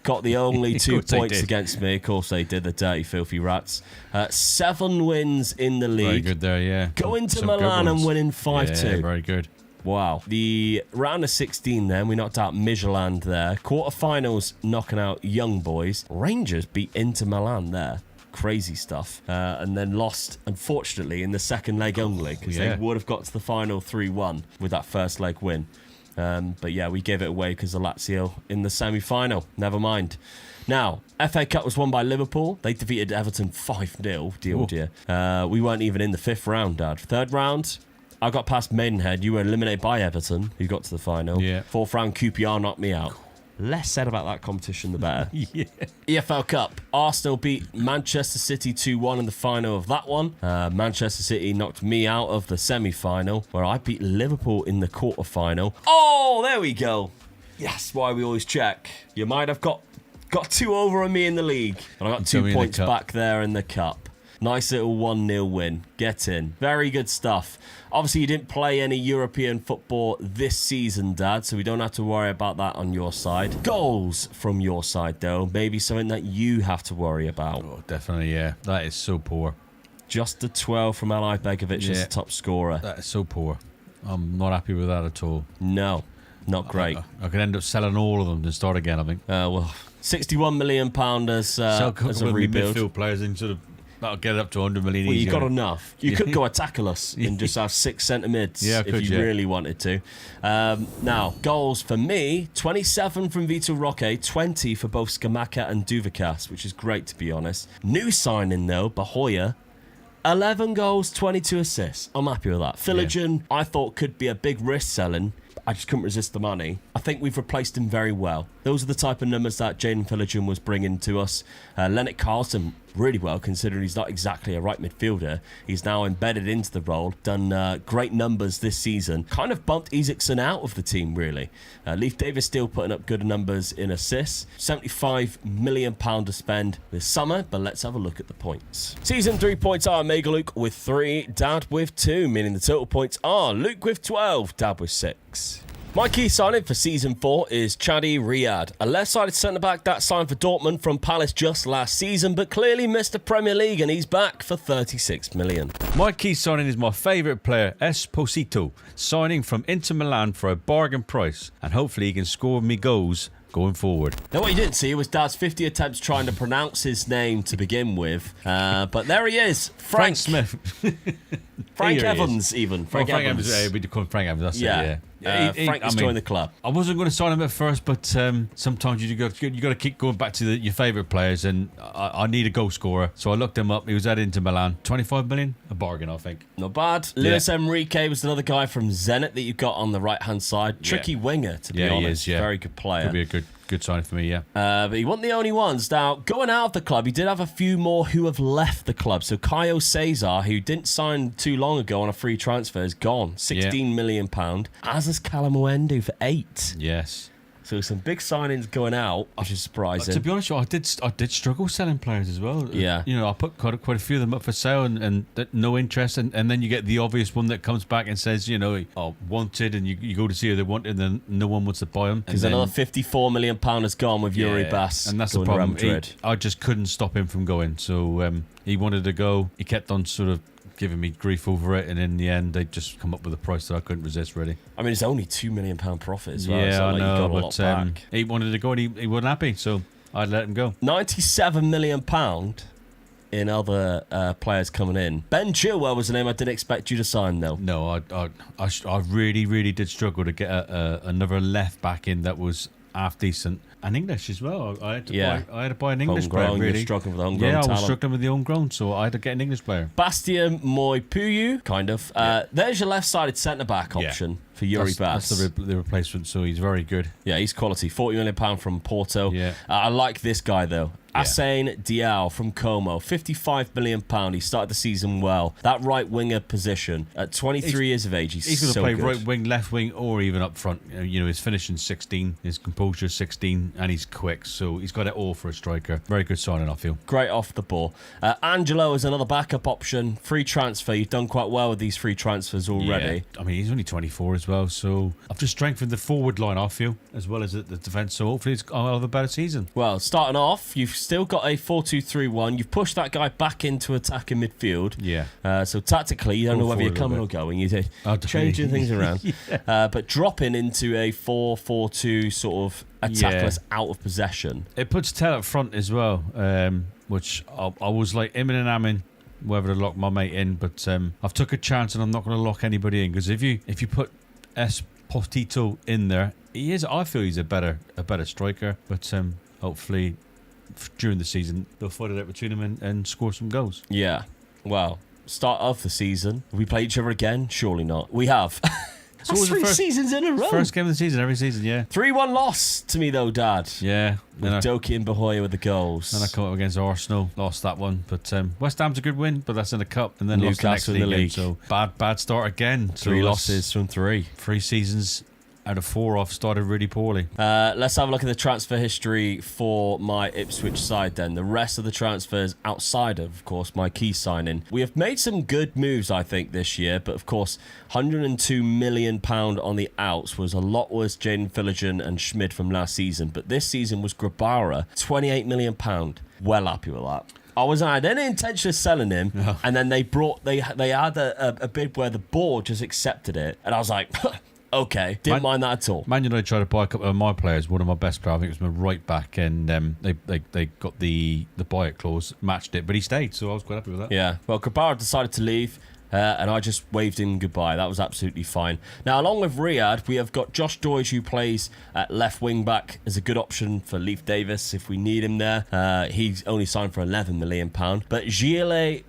got the only 2 points against me. Of course they did, the dirty, filthy rats. 7 wins in the league. Very good there, yeah. Going to Milan and winning 5-2. Yeah, very good. Wow. The round of 16 then, we knocked out Midtjylland there. Quarterfinals knocking out Young Boys. Rangers beat Inter Milan there. Crazy stuff. And then lost, unfortunately, in the second leg only, because they would have got to the final 3-1 with that first leg win. But yeah, we gave it away because of Lazio in the semi-final. Never mind. Now, FA Cup was won by Liverpool. They defeated Everton 5-0. Dear. We weren't even in the 5th round, Dad. 3rd round, I got past Maidenhead. You were eliminated by Everton, who got to the final. Yeah. 4th round, QPR knocked me out. Less said about that competition, the better. Yeah. EFL Cup. Arsenal beat Manchester City 2-1 in the final of that one. Manchester City knocked me out of the semi-final, where I beat Liverpool in the quarter-final. Oh, there we go. Yes, why we always check. You might have got 2 over on me in the league. And I got 2 points back there in the cup. Nice little 1-0 win. Get in. Very good stuff. Obviously, you didn't play any European football this season, Dad, so we don't have to worry about that on your side. Goals from your side, though. Maybe something that you have to worry about. Oh, definitely, yeah. That is so poor. Just a 12 from Ali Begovic as the top scorer. That is so poor. I'm not happy with that at all. No, not great. I could end up selling all of them to start again, I think. Well, £61 million as a rebuild. Midfield players and sort of that'll get it up to 100 million. Well, you easier. got enough. You could go attackerless and just have 6 centre mids if you really wanted to. Now, goals for me, 27 from Vitor Roque, 20 for both Scamacca and Duvicas, which is great, to be honest. New signing, though, Bahoya. 11 goals, 22 assists. I'm happy with that. Philigen, I thought could be a big risk selling. I just couldn't resist the money. I think we've replaced him very well. Those are the type of numbers that Jaden Philigen was bringing to us. Lennart Carlson, really well, considering he's not exactly a right midfielder. He's now embedded into the role, done great numbers this season. Kind of bumped Isaacson out of the team, really. Leif Davis still putting up good numbers in assists. £75 million to spend this summer, but let's have a look at the points. Season 3 points are Mega Luke with 3, Dad with 2, meaning the total points are Luke with 12, Dad with 6. My key signing for Season 4 is Chadi Riyad, a left-sided centre-back that signed for Dortmund from Palace just last season, but clearly missed the Premier League, and he's back for £36 million. My key signing is my favourite player, Esposito, signing from Inter Milan for a bargain price, and hopefully he can score me goals going forward. Now, what you didn't see was Dad's 50 attempts trying to pronounce his name to begin with, but there he is, Frank Smith. Frank Evans, even. Frank Evans. We call him Frank Evans, that's it, Frank has joined the club. I wasn't going to sign him at first, but sometimes you got to keep going back to your favourite players, and I need a goal scorer. So I looked him up. He was at Inter Milan. 25 million? A bargain, I think. Not bad. Luis Enrique was another guy from Zenit that you've got on the right-hand side. Tricky winger, to be honest. He is, Very good player. Could be a good sign for me, but he wasn't the only ones. Now, going out of the club, he did have a few more who have left the club. So Caio Cesar, who didn't sign too long ago on a free transfer, is gone. £16 million. As is Callum Oendu for 8. Yes. So some big signings going out, which is surprising. To be honest, I did struggle selling players as well. Yeah. I put quite a few of them up for sale and no interest, and then you get the obvious one that comes back and says, wanted, and you go to see who they want, and then no one wants to buy them. Because another £54 million has gone with Yuri Bass. And that's the problem. I just couldn't stop him from going. So he wanted to go. He kept on sort of giving me grief over it, and in the end they just come up with a price that I couldn't resist, really. I mean, it's only £2 million profit as well. Yeah, I know, but he wanted to go and he wasn't happy, so I'd let him go. £97 million in other players coming in. Ben Chilwell was a name I didn't expect you to sign, though. No, I really, really did struggle to get another left back in that was half decent. And English as well. I had to buy an English player, really. You're struggling with homegrown talent. I was struggling with the homegrown, so I had to get an English player. Bastien Moipuyu, kind of. There's your left-sided centre-back option for Yuri Bass. That's the replacement, so he's very good. Yeah, he's quality. £40 million from Porto. Yeah. I like this guy, though. Assane Diao from Como, £55 million. He started the season well. That right winger position at 23 years of age, he's going to play good. right wing, left wing, or even up front. His finishing 16, his composure 16, and he's quick. So he's got it all for a striker. Very good signing, I feel. Great off the ball. Angelo is another backup option. Free transfer. You've done quite well with these free transfers already. Yeah. I mean, he's only 24 as well. So I've just strengthened the forward line, I feel, as well as the defence. So hopefully I'll have a better season. Well, starting off, you've still got a 4-2-3-1. You've pushed that guy back into attacking midfield. Yeah. So tactically, you don't know whether you're coming or going. You're changing things around. But dropping into a 4-4-2 sort of attackless out of possession. It puts Tell up front as well, which I was like imming and amming whether to lock my mate in, but I've took a chance and I'm not going to lock anybody in, because if you put Esposito in there, I feel he's a better striker, but hopefully during the season they'll fight it out between them and score some goals. Yeah. Well, start of the season, have we played each other again? Surely not. We have. That's 3 seasons in a row. First game of the season, every season, yeah. 3-1 loss to me, though, Dad. Yeah. With Doki and Bahoya with the goals. Then I come up against Arsenal, lost that one. But West Ham's a good win, but that's in the cup. And then Newcastle lost the in the league. So bad start again. 3 losses from 3. 3 seasons out of 4 I've started really poorly. Let's have a look at the transfer history for my Ipswich side then. The rest of the transfers outside of course, my key signing. We have made some good moves, I think, this year, but of course, £102 million on the outs was a lot worse Jaden Philigen and Schmid from last season, but this season was Grabara, £28 million. Well happy with that. I wasn't had any intention of selling him, and then they had a bid where the board just accepted it, and I was like, okay, didn't mind that at all. Man United tried to buy a couple of my players, one of my best players, I think it was my right back, and they got the buy it clause, matched it, but he stayed, so I was quite happy with that. Yeah, well, Grabara decided to leave. And I just waved him goodbye. That was absolutely fine. Now, along with Riyadh, we have got Josh Doige, who plays at left wing back as a good option for Leif Davis if we need him there. He's only signed for £11 million. But Juela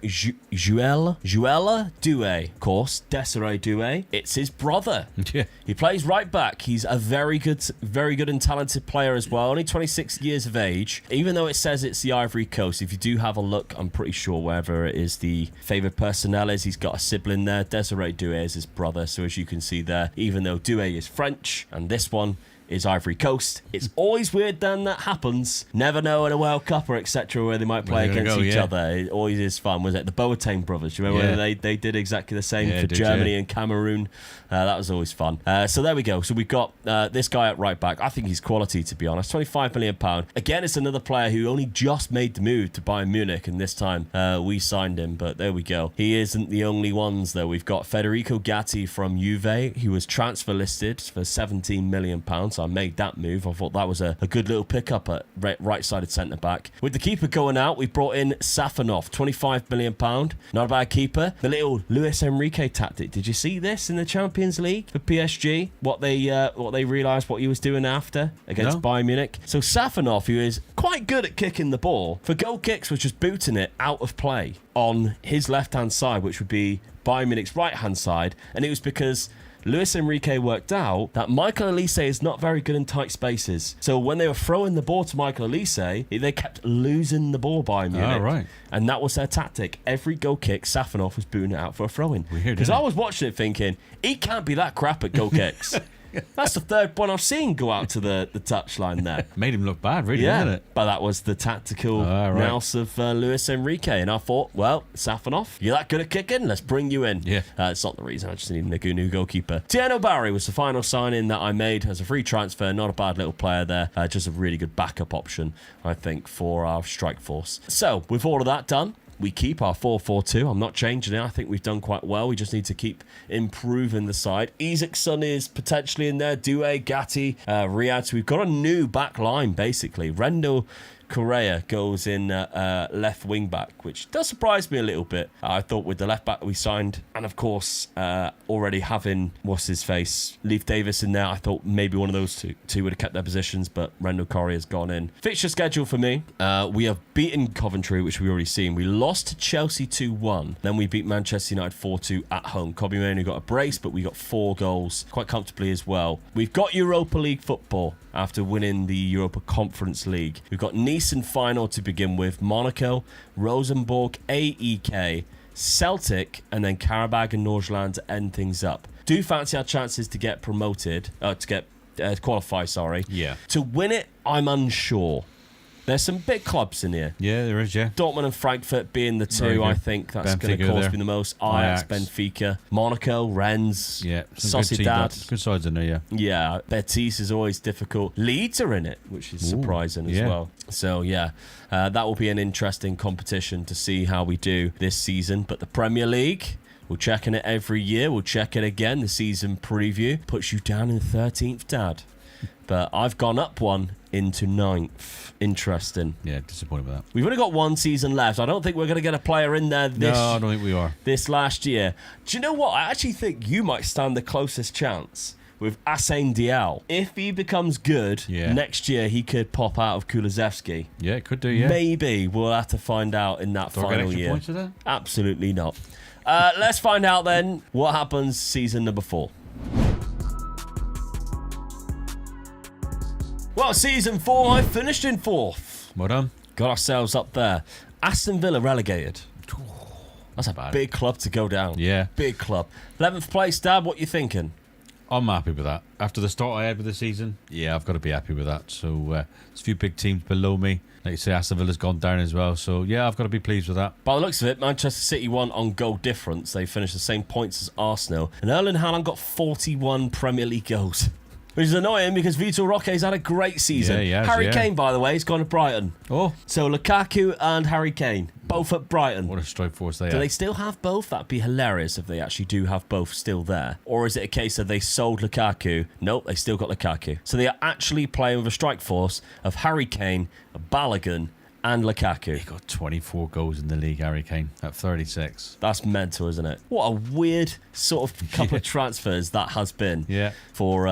Doué, of course, Desiree Doué, it's his brother. Yeah. He plays right back. He's a very good and talented player as well. Only 26 years of age. Even though it says it's the Ivory Coast, if you do have a look, I'm pretty sure wherever it is the favoured personnel is, he's got a sibling there. Desiree Doué is his brother, so as you can see there, even though Doué is French and this one is Ivory Coast, it's always weird then that happens. Never know in a World Cup or etc. where they might play against each other. It always is fun. Was it the Boateng brothers? Do you remember when they did exactly the same for Germany and Cameroon? That was always fun. So there we go. So we've got this guy at right back. I think he's quality, to be honest. £25 million. Again, it's another player who only just made the move to Bayern Munich, and this time we signed him, but there we go. He isn't the only ones though. We've got Federico Gatti from Juve. He was transfer listed for £17 million. So I made that move. I thought that was a good little pickup at right-sided centre-back. With the keeper going out, we brought in Safanov, £25 million. Not a bad keeper. The little Luis Enrique tactic. Did you see this in the Champions League for PSG? What they realised what he was doing after against Bayern Munich. So Safanov, who is quite good at kicking the ball, for goal kicks was just booting it out of play on his left-hand side, which would be Bayern Munich's right-hand side. And it was because Luis Enrique worked out that Michael Olise is not very good in tight spaces. So when they were throwing the ball to Michael Olise, they kept losing the ball by Munich. Oh, right. And that was their tactic. Every goal kick, Safanov was booting it out for a throw-in. Because I was watching it thinking, he can't be that crap at goal kicks. That's the third one I've seen go out to the touchline there. Made him look bad, really, didn't it? But that was the tactical nous of Luis Enrique. And I thought, well, Safanov, you're that good at kicking, let's bring you in. Yeah. It's not the reason, I just need a new goalkeeper. Tieno Barry was the final signing that I made as a free transfer. Not a bad little player there. Just a really good backup option, I think, for our strike force. So, with all of that done, we keep our 4-4-2. I'm not changing it. I think we've done quite well. We just need to keep improving the side. Isaacson is potentially in there. Doué, Gatti, Riyadh. So we've got a new back line, basically. Rendo Correa goes in left wing back, which does surprise me a little bit. I thought with the left back we signed, and of course already having Leif Davis in there, I thought maybe one of those two would have kept their positions, but Rendo Correa's gone in. Fixture schedule for me, we have beaten Coventry, which we've already seen. We lost to Chelsea 2-1, then we beat Manchester United 4-2 at home. Kobbie Mainoo got a brace, but we got 4 goals quite comfortably as well. We've got Europa League football after winning the Europa Conference League. We've got Nice in final to begin with, Monaco, Rosenborg, AEK, Celtic, and then Karabag and Nordsjælland to end things up. Do fancy our chances to get promoted, qualify, sorry. Yeah. To win it, I'm unsure. There's some big clubs in here. Yeah, there is, yeah. Dortmund and Frankfurt being the two, I think that's going to cost me the most. Ajax, Benfica, Monaco, Rennes, Sociedad. Good sides in there, yeah. Yeah, Betis is always difficult. Leeds are in it, which is surprising as well. So, yeah, that will be an interesting competition to see how we do this season. But the Premier League, we're checking it every year. We'll check it again. The season preview puts you down in 13th, Dad. But I've gone up one into 9th. Interesting. Yeah, disappointed with that. We've only got one season left. I don't think we're going to get a player in there No, I don't think we are. This last year. Do you know what? I actually think you might stand the closest chance with Assane Diao. If he becomes good, next year he could pop out of Kulusevski. Yeah, it could do, yeah. Maybe. We'll have to find out in that final year. Points of that? Absolutely not. Let's find out then what happens season number 4. Well, season 4, I finished in 4th. Well done. Got ourselves up there. Aston Villa relegated. That's a big club to go down. Yeah. Big club. 11th place, Dad, what you thinking? I'm happy with that. After the start I had with the season, I've got to be happy with that. So, there's a few big teams below me. Like you say, Aston Villa's gone down as well. So, I've got to be pleased with that. By the looks of it, Manchester City won on goal difference. They finished the same points as Arsenal. And Erling Haaland got 41 Premier League goals. Which is annoying because Vitor Roque's had a great season. Yeah, he has, Harry Kane, by the way, has gone to Brighton. Oh. So Lukaku and Harry Kane. Both at Brighton. What a strike force they Do have. they still have both? That'd be hilarious if they actually do have both still there. Or is it a case of they sold Lukaku? Nope, they still got Lukaku. So they are actually playing with a strike force of Harry Kane, Balogun, and Lukaku. He got 24 goals in the league, Harry Kane, at 36. That's mental, isn't it? What a weird sort of couple of transfers that has been for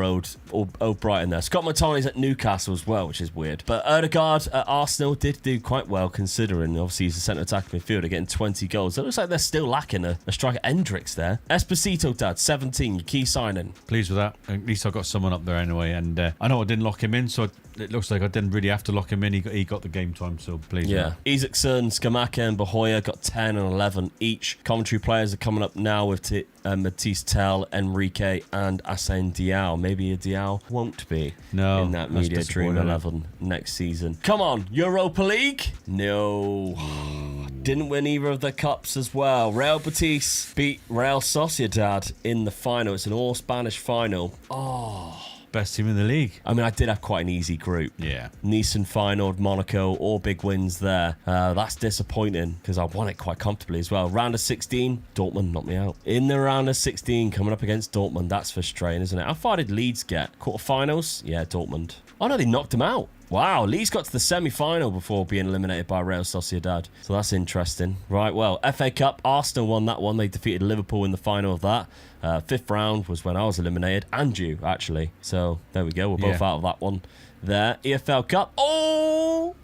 old Brighton there. Scott McTominay's at Newcastle as well, which is weird. But Odegaard at Arsenal did do quite well, considering obviously he's a centre attacking midfielder getting 20 goals. It looks like they're still lacking a striker. Hendricks there. Esposito, Dad, 17, your key signing. Pleased with that. At least I got someone up there anyway. And I know I didn't lock him in, so it looks like I didn't really have to lock him in. He got the game time, so pleased with that. Isaacson, Skamaka and Bahoya got 10 and 11 each. Commentary players are coming up now with Matisse Tell, Enrique and Asen Diao. Maybe a Diao won't be in that Media Dream 11 next season. Come on, Europa League? No. Didn't win either of the cups as well. Real Betis beat Real Sociedad in the final. It's an all-Spanish final. Best team in the league. I mean, I did have quite an easy group. Yeah. Nice and Feyenoord, Monaco, all big wins there. That's disappointing because I won it quite comfortably as well. Round of 16, Dortmund knocked me out. In the round of 16, coming up against Dortmund, that's frustrating, isn't it? How far did Leeds get? Quarterfinals? Yeah, Dortmund. Oh no, they knocked them out. Wow, Leeds got to the semi-final before being eliminated by Real Sociedad. So that's interesting. Right, well, FA Cup, Arsenal won that one. They defeated Liverpool in the final of that. Fifth round was when I was eliminated, and you, actually. So there we go. We're both out of that one there. EFL Cup. Oh,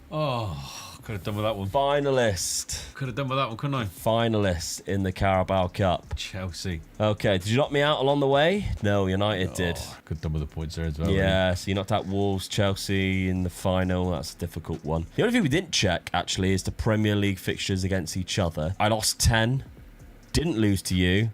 could have done with that one. Finalist. Could have done with that one, couldn't I? Finalist in the Carabao Cup. Chelsea. Okay, did you knock me out along the way? No, United did. Could have done with the points there as well. Yeah, so you knocked out Wolves, Chelsea in the final. That's a difficult one. The only thing we didn't check, actually, is the Premier League fixtures against each other. I lost 10. Didn't lose to you.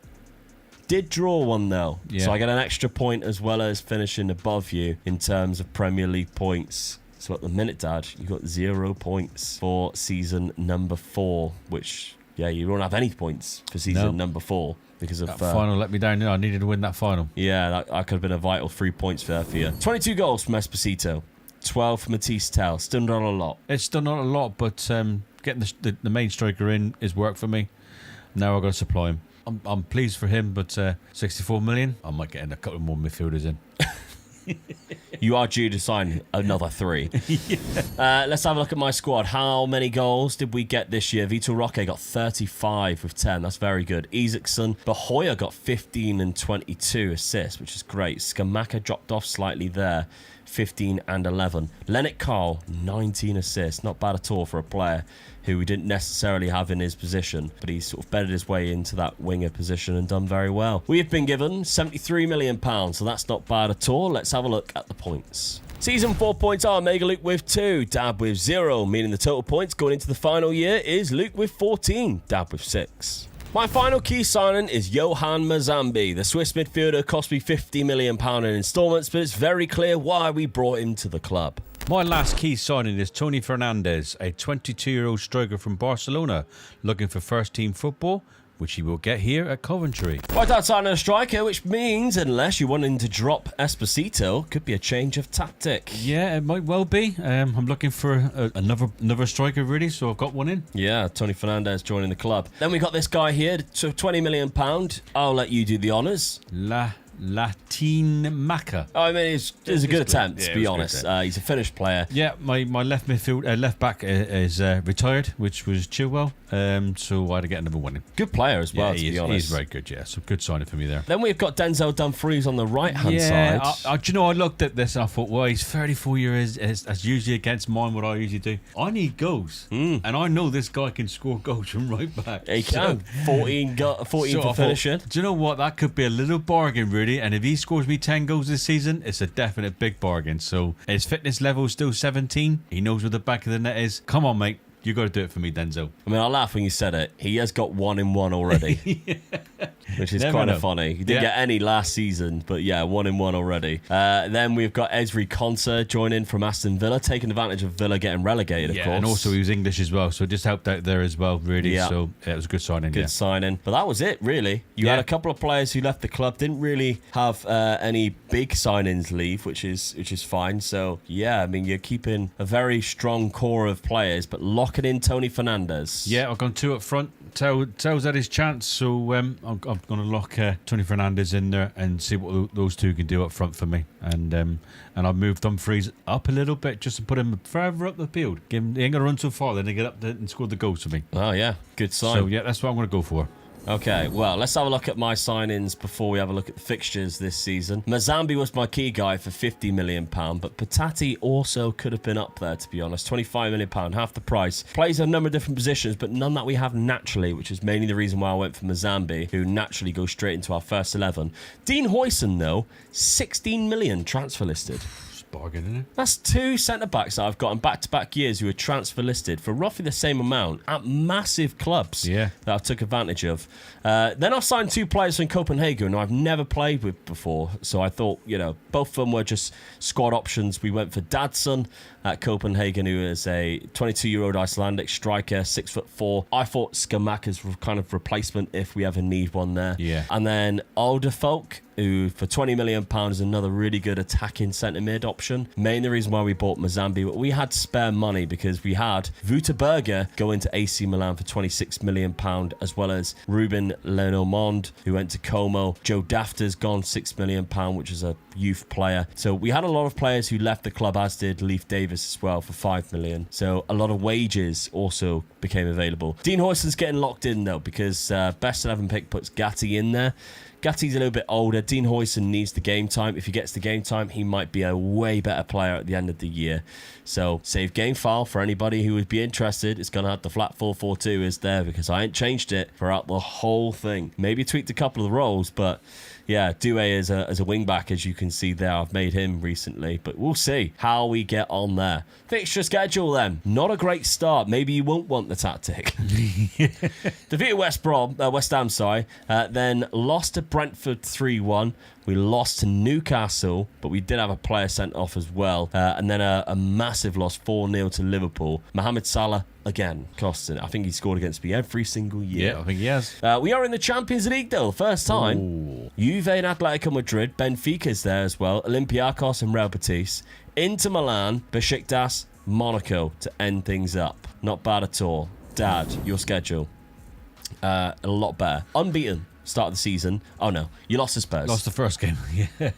Did draw one, though. Yeah. So I get an extra point as well as finishing above you in terms of Premier League points. So at the minute, Dad, you got 0 points for season number 4, which, you don't have any points for season number 4 because of... That final let me down. I needed to win that final. Yeah, that could have been a vital 3 points there for you. 22 goals from Esposito. 12 from Matisse Tell. Still not a lot. It's still not a lot, but getting the main striker in is work for me. Now I've got to supply him. I'm pleased for him, but 64 million, I might get in a couple more midfielders in. You are due to sign another 3. Let's have a look at my squad. How many goals did we get this year? Vitor Roque got 35 with 10. That's very good. Isaacson, Bahoya got 15 and 22 assists, which is great. Skamaka dropped off slightly there. 15 and 11. Lennart Carl, 19 assists. Not bad at all for a player who we didn't necessarily have in his position, but he's sort of bettered his way into that winger position and done very well. We have been given £73 million, so that's not bad at all. Let's have a look at the points. Season 4 points are Mega Luke with 2, Dab with 0, meaning the total points going into the final year is Luke with 14, Dab with 6. My final key signing is Johan Mazambi. The Swiss midfielder cost me £50 million in instalments, but it's very clear why we brought him to the club. My last key signing is Tony Fernandes, a 22-year-old striker from Barcelona, looking for first-team football, which he will get here at Coventry. Right outside a striker, which means, unless you're wanting to drop Esposito, could be a change of tactic. Yeah, it might well be. I'm looking for another striker, really, so I've got one in. Yeah, Tony Fernandes joining the club. Then we got this guy here, so £20 million. I'll let you do the honours. Latin Maka. I mean, it's a good attempt, to be honest. He's a finished player. Yeah, my left back is retired, which was Chilwell. So I had to get another one in. Good player as well, to be honest. He's very good, yeah. So good signing for me there. Then we've got Denzel Dumfries on the right-hand side. Do you know, I looked at this and I thought, well, he's 34 years. That's usually against mine, what I usually do. I need goals. And I know this guy can score goals from right back. He can. 14 for finishing. Do you know what? That could be a little bargain, really. And if he scores me 10 goals this season, it's a definite big bargain. So his fitness level is still 17. He knows where the back of the net is. Come on, mate. You got to do it for me, Denzel. I mean, I laugh when you said it. He has got 1 in 1 already, which is kind of funny. He didn't get any last season, but 1 in 1 already. Then we've got Ezri Konsa joining from Aston Villa, taking advantage of Villa getting relegated, of course. And also he was English as well, so it just helped out there as well, really. Yeah. So it was a good signing. Good signing. But that was it, really. You had a couple of players who left the club, didn't really have any big signings leave, which is fine. So, I mean, you're keeping a very strong core of players, but locking locking in Tony Fernandez. Yeah, I've gone 2 up front. Tel's had his chance, so I'm going to lock Tony Fernandez in there and see what those two can do up front for me. And I've moved Dumfries up a little bit just to put him further up the field. He ain't going to run so far, then they get up there and score the goals for me. Oh, yeah. Good sign. So, yeah, that's what I'm going to go for. Okay, well, let's have a look at my signings before we have a look at the fixtures this season. Mazambi was my key guy for £50 million, but Patati also could have been up there, to be honest. £25 million, half the price. Plays a number of different positions, but none that we have naturally, which is mainly the reason why I went for Mazambi, who naturally goes straight into our first 11. Dean Huijsen, though, £16 million transfer listed. Bargain, isn't it? That's 2 centre-backs that I've got in back-to-back years who are transfer listed for roughly the same amount at massive clubs that I took advantage of. Then I signed 2 players from Copenhagen who I've never played with before. So I thought, both of them were just squad options. We went for Dadson at Copenhagen, who is a 22-year-old Icelandic striker, 6'4". I thought Skamaka's kind of replacement if we ever need one there. Yeah. And then Alderfolk, who for £20 million is another really good attacking centre mid option. Mainly the reason why we bought Mazambi, but we had spare money because we had Wouterberger go into AC Milan for £26 million, as well as Ruben Lenormand, who went to Como. Joe Dafter's gone £6 million, which is a youth player. So we had a lot of players who left the club, as did Leif Davis as well for £5 million. So a lot of wages also became available. Dean Huijsen's getting locked in though, because best 11 pick puts Gatti in there. Gatti's a little bit older. Dean Huijsen needs the game time. If he gets the game time, he might be a way better player at the end of the year. So save game file for anybody who would be interested. It's going to have the flat 4-4-2 is there because I ain't changed it throughout the whole thing. Maybe tweaked a couple of the roles, but yeah, Due as a wing back, as you can see there. I've made him recently, but we'll see how we get on there. Fixture schedule then. Not a great start. Maybe you won't want the tactic. Defeated West Ham, then lost to Brentford 3-1. We lost to Newcastle, but we did have a player sent off as well. And then a massive loss, 4-0 to Liverpool. Mohamed Salah, again, costing. I think he scored against me every single year. Yeah, I think he has. We are in the Champions League, though, first time. Ooh. Juve and Atletico Madrid. Benfica's there as well. Olympiacos and Real Betis. Inter Milan, Besiktas, Monaco to end things up. Not bad at all. Dad, your schedule. A lot better. Unbeaten. Start of the season. Oh no, you lost to Spurs. Lost the first game. Yeah,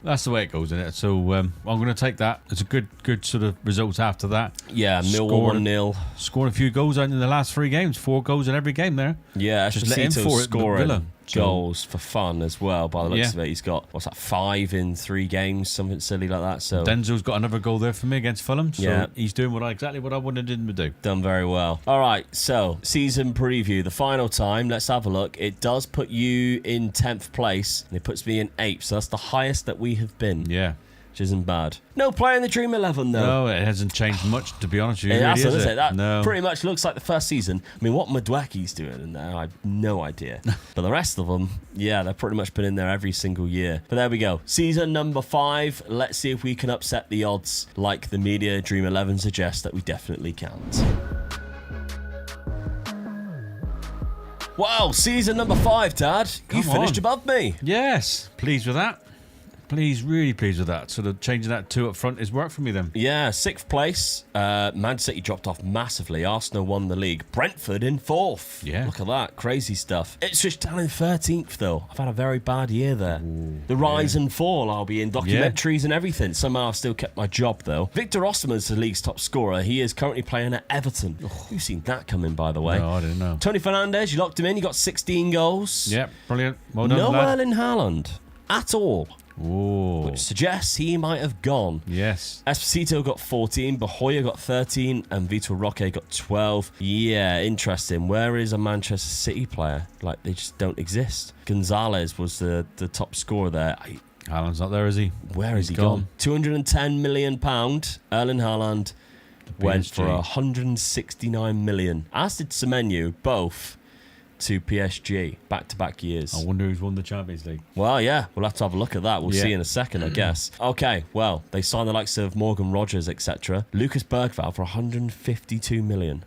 that's the way it goes, isn't it? So I'm going to take that. It's a good sort of results after that. Yeah, Millwall 1-0. Scoring a few goals in the last 3 games. 4 goals in every game there. Yeah, just let him scoring goals for fun as well. By the looks of it, he's got 5 in 3 games, something silly like that. So Denzel's got another goal there for me against Fulham. So he's doing exactly what I wanted him to do. Done very well. All right, so season preview, the final time. Let's have a look. It does put you in 10th place, and it puts me in 8th. So that's the highest that we have been. Yeah. Which isn't bad. No player in the Dream 11, though. No, it hasn't changed much, to be honest with you. It hasn't, really, is it? That no. pretty much looks like the first season. I mean, what Madwaki's doing in there, I have no idea. But the rest of them, yeah, they've pretty much been in there every single year. But there we go. Season number 5. Let's see if we can upset the odds like the media Dream 11 suggests that we definitely can't. Wow, season number 5, Dad. You finished above me. Yes, pleased with that. Really pleased with that. Sort of changing that 2 up front is work for me then. Yeah, 6th place. Man City dropped off massively. Arsenal won the league. Brentford in 4th. Yeah. Look at that. Crazy stuff. Ipswich down in 13th, though. I've had a very bad year there. Ooh, the rise and fall. I'll be in documentaries and everything. Somehow I've still kept my job, though. Victor Osimhen's the league's top scorer. He is currently playing at Everton. Who's seen that coming, by the way? No, I didn't know. Tony Fernandez, you locked him in. You got 16 goals. Yeah, brilliant. Well done, no lad. Erling Haaland at all. Ooh. Which suggests he might have gone. Yes. Esposito got 14, Bahoya got 13, and Vitor Roque got 12. Yeah, interesting. Where is a Manchester City player? Like, they just don't exist. Gonzalez was the top scorer there. Haaland's not there, is he? Where is he gone? £210 million. Erling Haaland went for 169 million. As did Semenyo, both to PSG, back-to-back years. I wonder who's won the Champions League. Well, yeah, we'll have to have a look at that. We'll see in a second, I guess. Okay, well, they signed the likes of Morgan Rogers, etc. Lucas Bergvall for 152 million.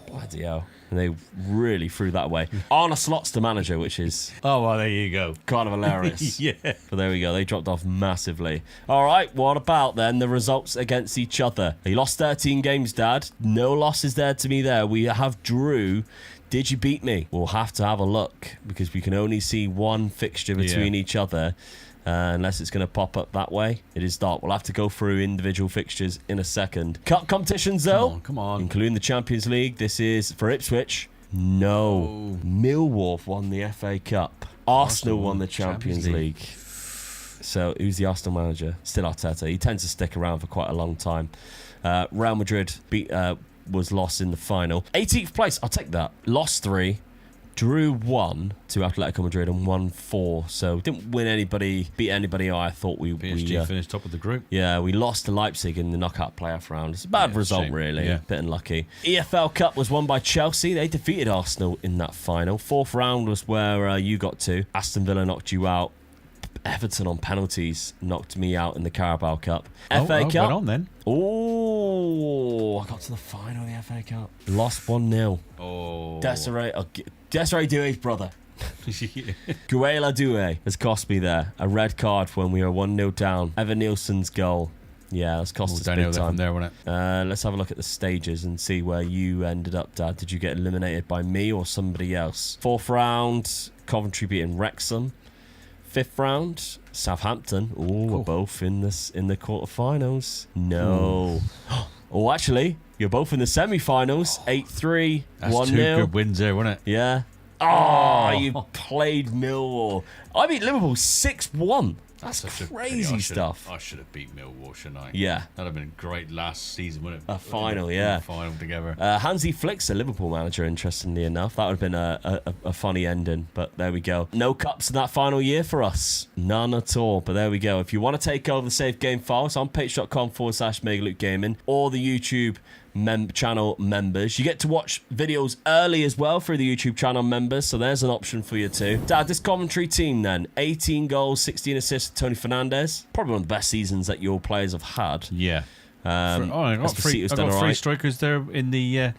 Bloody hell. and they really threw that away. Arne Slot's the manager, which is Oh, well, there you go. kind of hilarious. Yeah. But there we go. They dropped off massively. All right, what about then the results against each other? He lost 13 games, Dad. No losses there to me there. We have drew. Did you beat me? We'll have to have a look because we can only see one fixture between each other. Unless it's going to pop up that way. It is dark. We'll have to go through individual fixtures in a second. Cup competitions, though. Come on. Including the Champions League. This is for Ipswich. No. Millwall won the FA Cup. Arsenal won the Champions League. So, who's the Arsenal manager? Still Arteta. He tends to stick around for quite a long time. Real Madrid was lost in the final. 18th place. I'll take that. Lost 3. Drew 1 to Atletico Madrid and won 4. So didn't beat anybody I thought we finished top of the group. Yeah, we lost to Leipzig in the knockout playoff round. It's a bad result, really. Yeah. Bit unlucky. EFL Cup was won by Chelsea. They defeated Arsenal in that final. 4th round was where you got to. Aston Villa knocked you out. Everton on penalties knocked me out in the Carabao Cup. FA Cup. Went on then. Oh, I got to the final of the FA Cup. Lost 1-0. Oh. Desiree Doué's brother. Guela Doué has cost me there. A red card when we were 1-0 down. Evan Nielsen's goal. Yeah, that's cost us big time. There, wasn't it? Let's have a look at the stages and see where you ended up, Dad. Did you get eliminated by me or somebody else? 4th round, Coventry beating Wrexham. 5th round, Southampton. We're both in the quarterfinals. No. Oh, actually, you're both in the semi-finals. 8-3, 1-0. That's 2 good wins there, wasn't it? Yeah. Oh, you played Millwall. I beat Liverpool 6-1. That's crazy stuff. I should have beat Millwall, shouldn't I? Yeah. That'd have been great last season, wouldn't it? A final, yeah. A final together. Hansi Flick's the Liverpool manager, interestingly enough. That would have been a funny ending, but there we go. No cups in that final year for us. None at all, but there we go. If you want to take over the Save Game files on patreon.com/MegaLukeGaming or the YouTube channel members, you get to watch videos early as well through the YouTube channel members, so there's an option for you too. Dad, this Coventry team then, 18 goals, 16 assists, Tony Fernandez, probably one of the best seasons that your players have had. Yeah. I got 3 strikers there in the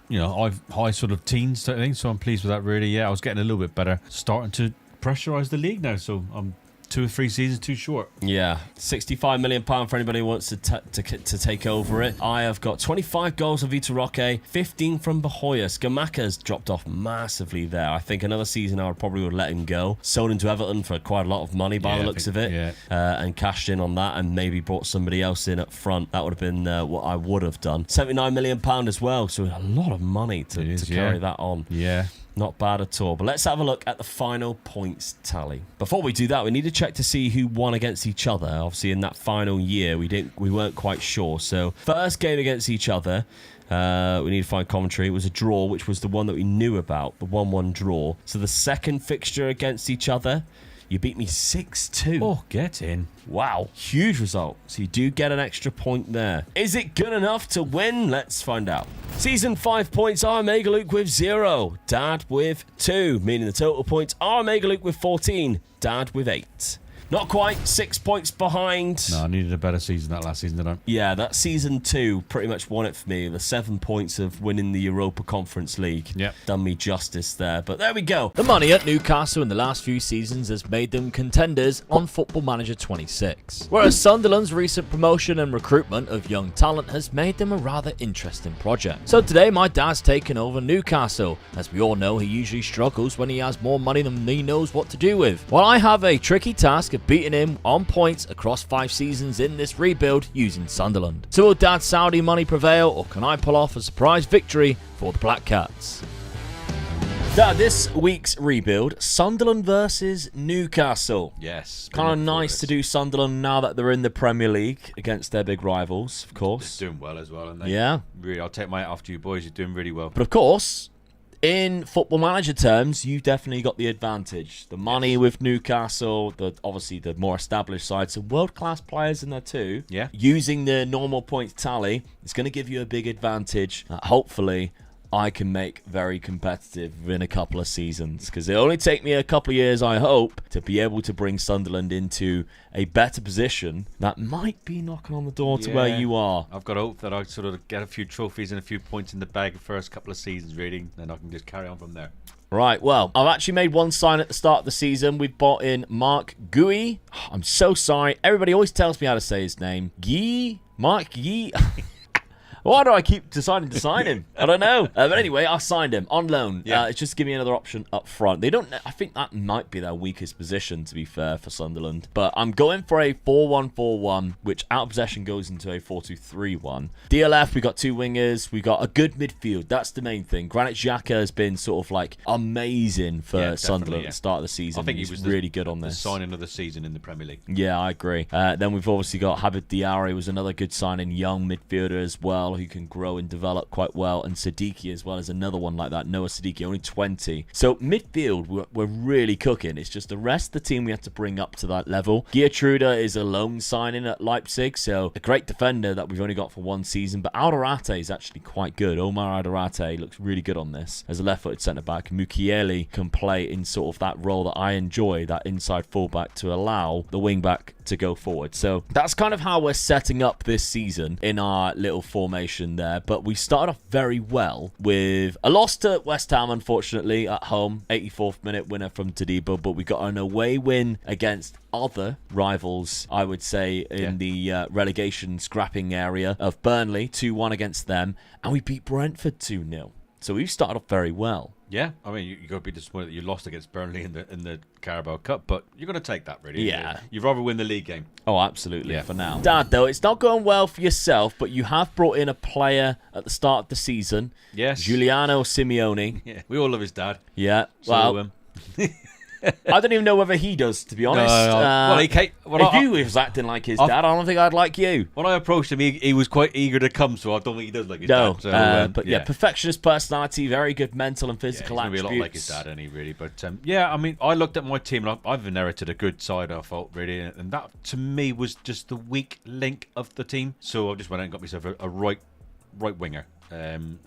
high sort of teens type thing, so I'm pleased with that really. Yeah, I was getting a little bit better, starting to pressurise the league now, so I'm 2 or 3 seasons too short. Yeah, £65 million for anybody who wants to take over it. I have got 25 goals of Vitor Roque, 15 from Bahoya. Scamacca's dropped off massively there. I think another season I probably would let him go. Sold him to Everton for quite a lot of money by the looks of it. Yeah. And cashed in on that and maybe brought somebody else in up front. That would have been what I would have done. £79 million as well, so a lot of money to carry that on. Yeah. Not bad at all. But let's have a look at the final points tally. Before we do that, we need to check to see who won against each other. Obviously, in that final year, we weren't quite sure. So, first game against each other, we need to find Coventry. It was a draw, which was the one that we knew about, the 1-1 draw. So, the second fixture against each other, you beat me 6-2. Oh, get in. Wow. Huge result. So you do get an extra point there. Is it good enough to win? Let's find out. Season 5 points are Mega Luke with 0. Dad with 2. Meaning the total points are Mega Luke with 14. Dad with 8. Not quite. 6 points behind. No, I needed a better season that last season, didn't I? Yeah, that season 2 pretty much won it for me. The 7 points of winning the Europa Conference League. Yep. Done me justice there. But there we go. The money at Newcastle in the last few seasons has made them contenders on Football Manager 26. Whereas Sunderland's recent promotion and recruitment of young talent has made them a rather interesting project. So today my dad's taken over Newcastle. As we all know, he usually struggles when he has more money than he knows what to do with. While I have a tricky task of beating him on points across 5 seasons in this rebuild using Sunderland. So will Dad's Saudi money prevail, or can I pull off a surprise victory for the Black Cats? Dad, this week's rebuild, Sunderland versus Newcastle. Yes. Kind of nice to do Sunderland now that they're in the Premier League against their big rivals, of course. They're doing well as well, aren't they? Yeah. Really, I'll take my hat off to you boys. You're doing really well. But of course, in Football Manager terms, you definitely got the advantage. The money with Newcastle, obviously the more established side, some world-class players in there too. Yeah. Using the normal points tally, it's going to give you a big advantage, hopefully, I can make very competitive in a couple of seasons, because it'll only take me a couple of years, I hope, to be able to bring Sunderland into a better position that might be knocking on the door to where you are. I've got hope that I sort of get a few trophies and a few points in the bag the first couple of seasons, really, then I can just carry on from there. Right, well, I've actually made one sign at the start of the season. We've bought in Mark Gui. I'm so sorry. Everybody always tells me how to say his name. Mark Guy. Why do I keep deciding to sign him? I don't know. But anyway, I signed him on loan. Yeah. It's just to give me another option up front. They don't. I think that might be their weakest position, to be fair, for Sunderland. But I'm going for a 4-1-4-1, which out of possession goes into a 4-2-3-1. DLF, we got 2 wingers. We got a good midfield. That's the main thing. Granit Xhaka has been sort of like amazing for Sunderland at the start of the season. I think he was really good on this. The signing of the season in the Premier League. Yeah, I agree. Then we've obviously got Habib Diarra, was another good signing, young midfielder as well, who can grow and develop quite well, and Siddiqui as well as another one like that. Noah Siddiqui, only 20. So midfield, we're really cooking. It's just the rest of the team we have to bring up to that level. Geertruida is a loan signing at Leipzig, so a great defender that we've only got for one season, but Alderate is actually quite good. Omar Alderate looks really good on this as a left-footed centre-back. Mukiele can play in sort of that role that I enjoy, that inside fullback, to allow the wing-back to go forward. So that's kind of how we're setting up this season in our little formation there. But we started off very well with a loss to West Ham, unfortunately, at home. 84th minute winner from Tadibo, but we got an away win against other rivals, I would say, in the relegation scrapping area of Burnley. 2-1 against them, and we beat Brentford 2-0. So we've started off very well. Yeah, I mean, you got to be disappointed that you lost against Burnley in the Carabao Cup, but you're going to take that, really. Yeah. You'd rather win the league game. Oh, absolutely, for now. Dad, though, it's not going well for yourself, but you have brought in a player at the start of the season. Yes. Giuliano Simeone. Yeah, we all love his dad. Yeah, So, well, I don't even know whether he does, to be honest. well, he came, if you was acting like his dad, I don't think I'd like you. When I approached him, he was quite eager to come, so I don't think he does like his No, dad. So, but yeah, perfectionist personality, very good mental and physical he's gonna attributes. be a lot like his dad, any really. But yeah, I mean, I looked at my team and I've inherited a good side, I felt, really, and that to me was just the weak link of the team. So I just went out and got myself a right winger, and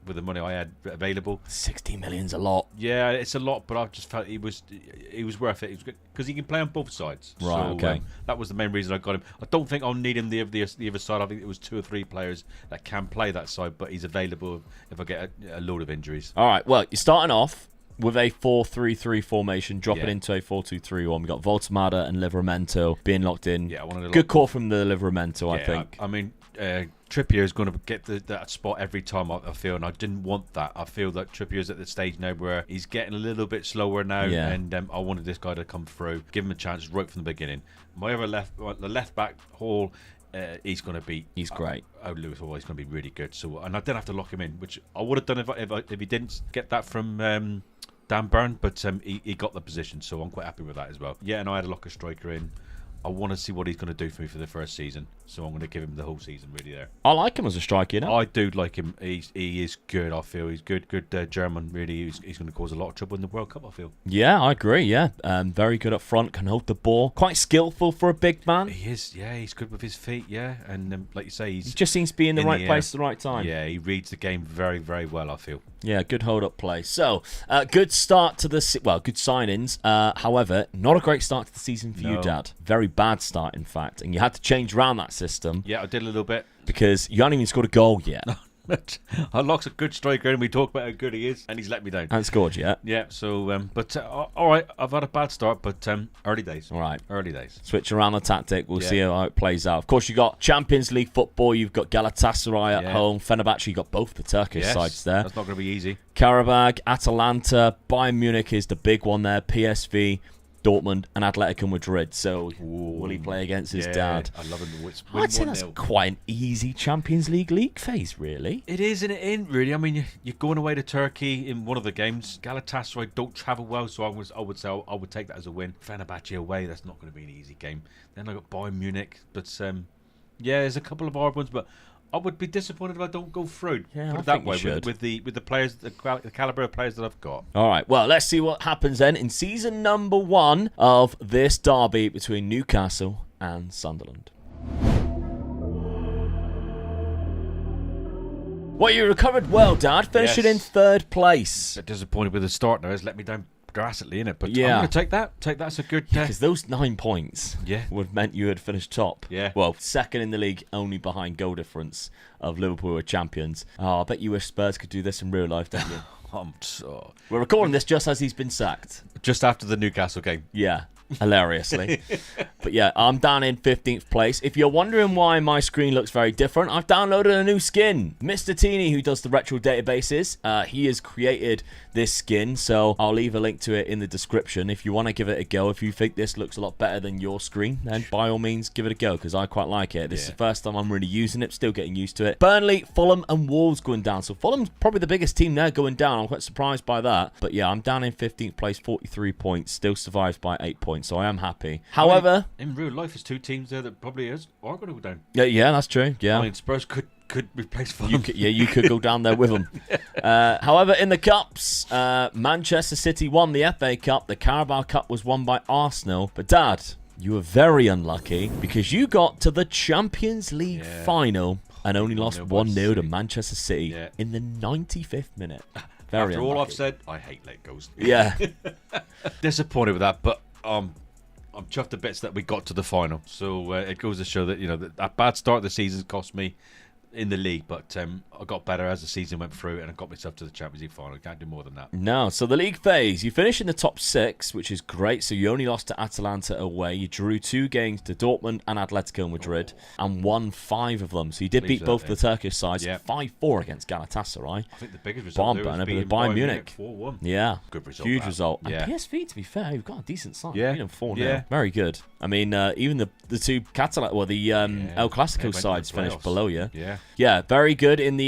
with the money I had available, 60 million's a lot. Yeah, it's a lot, but I just felt he was worth it. He was good because he can play on both sides. Right. So, Okay. That was the main reason I got him. I don't think I'll need him the other side. I think it was 2 or 3 players that can play that side, but he's available if I get a load of injuries. All right, well, you're starting off with a 4-3-3 formation, dropping into a 4-2-3-1. We've got Voltemada and Livramento being locked in. Yeah, one of the good call from the Livramento, I think. I mean, Trippier is going to get that spot every time, I feel, and I didn't want that. I feel that Trippier's at the stage now where he's getting a little bit slower now, and I wanted this guy to come through, give him a chance right from the beginning. My other the left back, Hall, he's going to be... He's great. Lewis Hall, he's going to be really good. So, and I didn't have to lock him in, which I would have done if he didn't get that from Dan Burn, but he got the position, so I'm quite happy with that as well. Yeah, and I had a lock a striker in. I want to see what he's going to do for me for the first season, so I'm going to give him the whole season really there. I like him as a striker, you know? I do like him. He is good, I feel. He's good German, really. He's going to cause a lot of trouble in the World Cup, I feel. Yeah, I agree, yeah. Very good up front, can hold the ball. Quite skillful for a big man. He is, yeah. He's good with his feet, yeah. And like you say, he just seems to be in the right place at the right time. Yeah, he reads the game very, very well, I feel. Yeah, good hold-up play. So, good start to the... Well, good signings. However, not a great start to the season for you, Dad. Very bad start, in fact. And you had to change around that system. Yeah, I did a little bit. Because you haven't even scored a goal yet. I locked a good striker and we talk about how good he is, and he's let me down. Hasn't scored yet. Yeah, so, but all right, I've had a bad start, but early days. All right. Early days. Switch around the tactic. We'll see how it plays out. Of course, you've got Champions League football. You've got Galatasaray at home. Fenerbahce, you've got both the Turkish sides there. That's not going to be easy. Karabag, Atalanta, Bayern Munich is the big one there. PSV, Dortmund, and Atletico Madrid. So, will he play against his dad? I love him. I'd say that's quite an easy Champions League phase, really. It is and it ain't, really. I mean, you're going away to Turkey in one of the games. Galatasaray don't travel well, so I would say I would take that as a win. Fenerbahce away, that's not going to be an easy game. Then I got Bayern Munich, but yeah, there's a couple of hard ones, but I would be disappointed if I don't go through. Yeah, put I it that think you way should. with the players, the caliber of players that I've got. All right, well, let's see what happens then in season number 1 of this derby between Newcastle and Sunderland. Well, you recovered well, Dad, finishing in 3rd place. A bit disappointed with the start now. It's let me down drastically, innit? But Yeah. I'm going to take that. Take that as a good... Because those 9 points would have meant you had finished top. Yeah. Well, 2nd in the league, only behind goal difference of Liverpool, who are champions. Oh, I bet you wish Spurs could do this in real life, don't you? We're recording this just as he's been sacked. Just after the Newcastle game. Yeah. Hilariously. But yeah, I'm down in 15th place. If you're wondering why my screen looks very different, I've downloaded a new skin. Mr. Teeny, who does the retro databases, he has created this skin, so I'll leave a link to it in the description. If you want to give it a go, if you think this looks a lot better than your screen, then by all means give it a go, because I quite like it. This is the first time I'm really using it, still getting used to it. Burnley, Fulham and Wolves going down. So Fulham's probably the biggest team there going down. I'm quite surprised by that. But yeah, I'm down in 15th place, 43 points, still survived by 8 points. So I am happy. However, in real life, there's 2 teams there that probably are going to go down. Yeah, that's true. Yeah, I mean, Spurs could replace Fulham. You could go down there with them. However, in the cups, Manchester City won the FA Cup. The Carabao Cup was won by Arsenal. But Dad, you were very unlucky because you got to the Champions League final and only lost 1-0 to Manchester City in the 95th minute. Very After unlucky. all I've said, I hate late goals. Yeah. Disappointed with that, but I'm chuffed to bits that we got to the final. So it goes to show that that bad start of the season cost me in the league, but I got better as the season went through, and I got myself to the Champions League final. Can't do more than that. No, so the league phase, you finished in the top 6, which is great. So you only lost to Atalanta away. You drew 2 games to Dortmund and Atletico Madrid and won 5 of them. So you did beat both the Turkish sides 5-4 against Galatasaray. I think the biggest result there was beating Bayern Munich 4-1. Yeah, good result. Huge result. Yeah. And PSV, to be fair, you've got a decent side. Yeah, beat them 4-0. Yeah. Very good. I mean, even the 2 El Clasico sides finished below you. Yeah, very good in the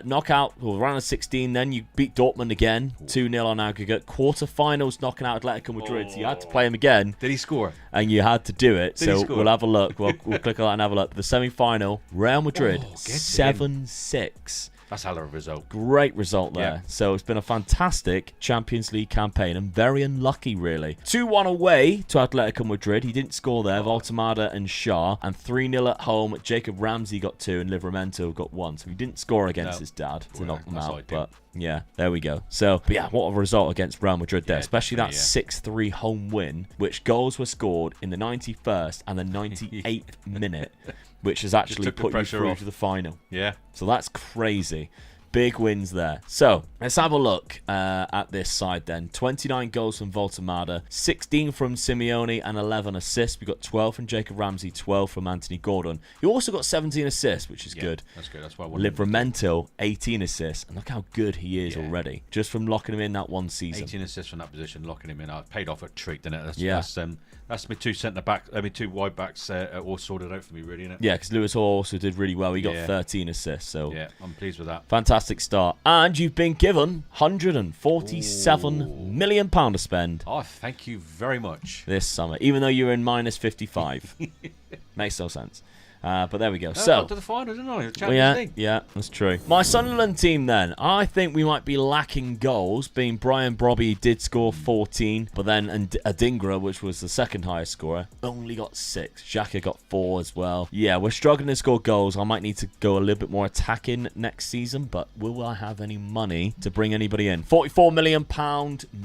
knockout, or round of 16. Then you beat Dortmund again, 2-0 on aggregate. Quarterfinals, knocking out Atletico Madrid. So you had to play him again. Did he score? And you had to do it. Did he so score? We'll have a look. We'll click on that and have a look. The semi-final, Real Madrid, 7-6. That's a hell of a result. Great result there. Yeah. So it's been a fantastic Champions League campaign and very unlucky, really. 2-1 away to Atletico Madrid. He didn't score there. Voltemada and Shaw. And 3-0 at home. Jacob Ramsey got 2 and Livramento got 1. So he didn't score against his dad to knock them out. But yeah, there we go. So, but yeah, what a result against Real Madrid there. Especially that 6-3 home win, which goals were scored in the 91st and the 98th minute. Which has actually put you through to the final. Yeah. So that's crazy. Big wins there. So let's have a look at this side then. 29 goals from Voltemada, 16 from Simeone and 11 assists. We got 12 from Jacob Ramsey, 12 from Anthony Gordon. You also got 17 assists, which is good. That's good. That's why I wanted Livramento, 18 assists. And look how good he is already. Just from locking him in that one season. 18 assists from that position, locking him in. I paid off a treat, didn't it? That's my 2 centre back. I mean, 2 wide backs all sorted out for me, really, isn't it? Yeah, because Lewis Hall also did really well. He got 13 assists. So yeah, I'm pleased with that. Fantastic start. And you've been given £147 million to spend. Oh, thank you very much. This summer, even though you're in minus 55. Makes no sense. But there we go. So got to the final, didn't I? Champions League. Yeah, that's true. My Sunderland team then. I think we might be lacking goals, being Brian Brobby did score 14, but then Adingra, which was the second highest scorer, only got 6. Xhaka got 4 as well. Yeah, we're struggling to score goals. I might need to go a little bit more attacking next season, but will I have any money to bring anybody in? £44 million,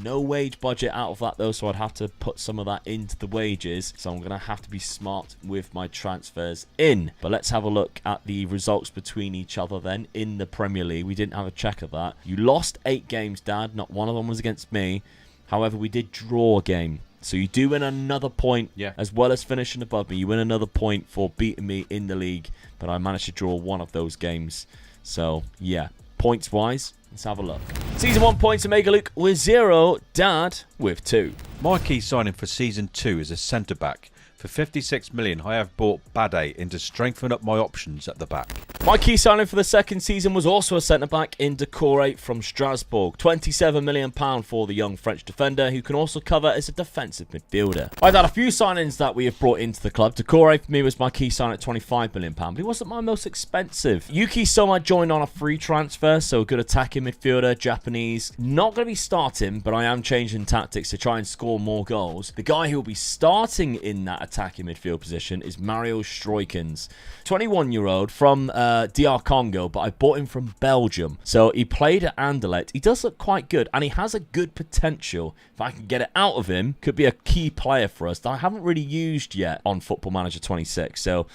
no wage budget out of that though, so I'd have to put some of that into the wages. So I'm going to have to be smart with my transfers in. But let's have a look at the results between each other then in the Premier League. We didn't have a check of that. You lost 8 games, Dad. Not one of them was against me. However, we did draw a game. So you do win another point as well as finishing above me. You win another point for beating me in the league. But I managed to draw one of those games. So, yeah. Points-wise, let's have a look. Season 1 points to Luke with 0. Dad with 2. My key signing for Season 2 is a centre-back. For 56 million, I have bought Bade in to strengthen up my options at the back. My key signing for the second season was also a centre-back in Decore from Strasbourg. £27 million for the young French defender, who can also cover as a defensive midfielder. I've had a few signings that we have brought into the club. Decore for me was my key sign at £25 million, but he wasn't my most expensive. Yuki Soma joined on a free transfer, so a good attacking midfielder, Japanese. Not going to be starting, but I am changing tactics to try and score more goals. The guy who will be starting in that attacking midfield position is Mario Stroikens. 21-year-old from DR Congo, but I bought him from Belgium. So he played at Anderlecht. He does look quite good, and he has a good potential. If I can get it out of him, could be a key player for us that I haven't really used yet on Football Manager 26. So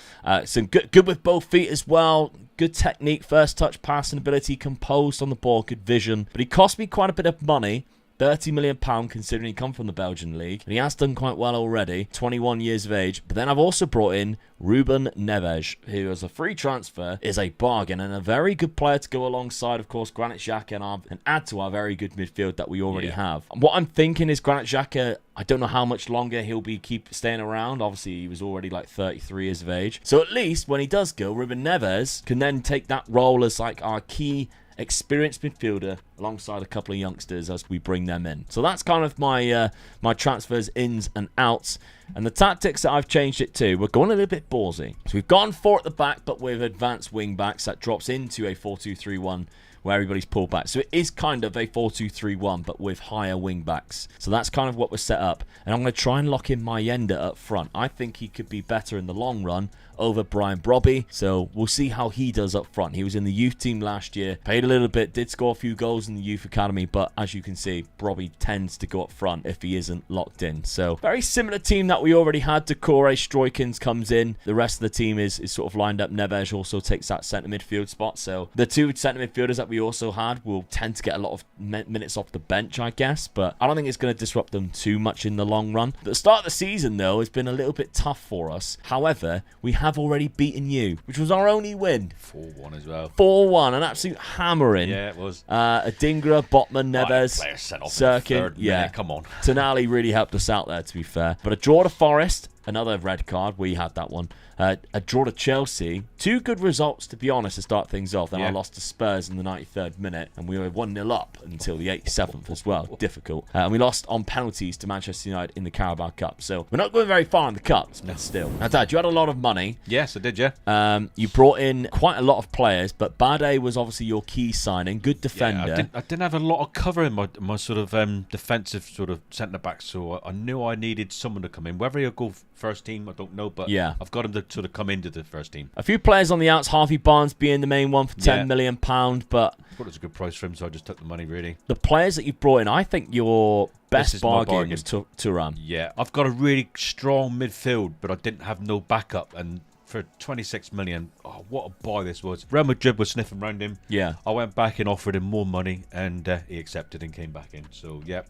some good with both feet as well. Good technique, first touch passing ability, composed on the ball, good vision. But he cost me quite a bit of money. £30 million considering he come from the Belgian league. And he has done quite well already, 21 years of age. But then I've also brought in Ruben Neves, who as a free transfer is a bargain and a very good player to go alongside, of course, Granit Xhaka and add to our very good midfield that we already have. What I'm thinking is Granit Xhaka, I don't know how much longer he'll be staying around. Obviously, he was already like 33 years of age. So at least when he does go, Ruben Neves can then take that role as like our key experienced midfielder alongside a couple of youngsters as we bring them in. So that's kind of my my transfers ins and outs. And the tactics that I've changed it to, we're going a little bit ballsy. So we've gone 4 at the back, but with advanced wing backs. That drops into a 4-2-3-1 where everybody's pulled back. So it is kind of a 4-2-3-1, but with higher wing backs. So that's kind of what we're set up. And I'm going to try and lock in Mayenda up front. I think he could be better in the long run over Brian Brobby. So we'll see how he does up front. He was in the youth team last year, played a little bit, did score a few goals in the youth academy, but as you can see, Brobby tends to go up front if he isn't locked in. So very similar team that we already had. Decore Stroikens comes in. The rest of the team is sort of lined up. Neves also takes that centre midfield spot. So the 2 centre midfielders that we also had will tend to get a lot of minutes off the bench, I guess, but I don't think it's going to disrupt them too much in the long run. The start of the season, though, has been a little bit tough for us. However, we have already beaten you, which was our only win. 4-1 as well. 4-1, an absolute hammering. Yeah, it was. Adingra, Botman, Neves, Sirkin. Yeah, come on. Tonali really helped us out there, to be fair. But a draw to Forest, another red card. We had that one. A draw to Chelsea. 2 good results, to be honest, to start things off. Then I lost to Spurs in the 93rd minute, and we were 1-0 up until the 87th as well. Difficult. And we lost on penalties to Manchester United in the Carabao Cup. So we're not going very far in the Cups, but still. Now, Dad, you had a lot of money. Yes, I did, yeah. You brought in quite a lot of players, but Bade was obviously your key signing. Good defender. Yeah, I didn't have a lot of cover in my sort of defensive sort of centre-back, so I knew I needed someone to come in. Whether he'll go first team, I don't know, but I've got him to sort of come into the first team. A few players on the outs, Harvey Barnes being the main one for £10 million, but I thought it was a good price for him, so I just took the money, really. The players that you brought in, I think your best bargain was Thuram. Yeah, I've got a really strong midfield, but I didn't have no backup, and for 26 million, oh, what a buy this was. Real Madrid was sniffing around him. Yeah. I went back and offered him more money, and he accepted and came back in. So, yeah.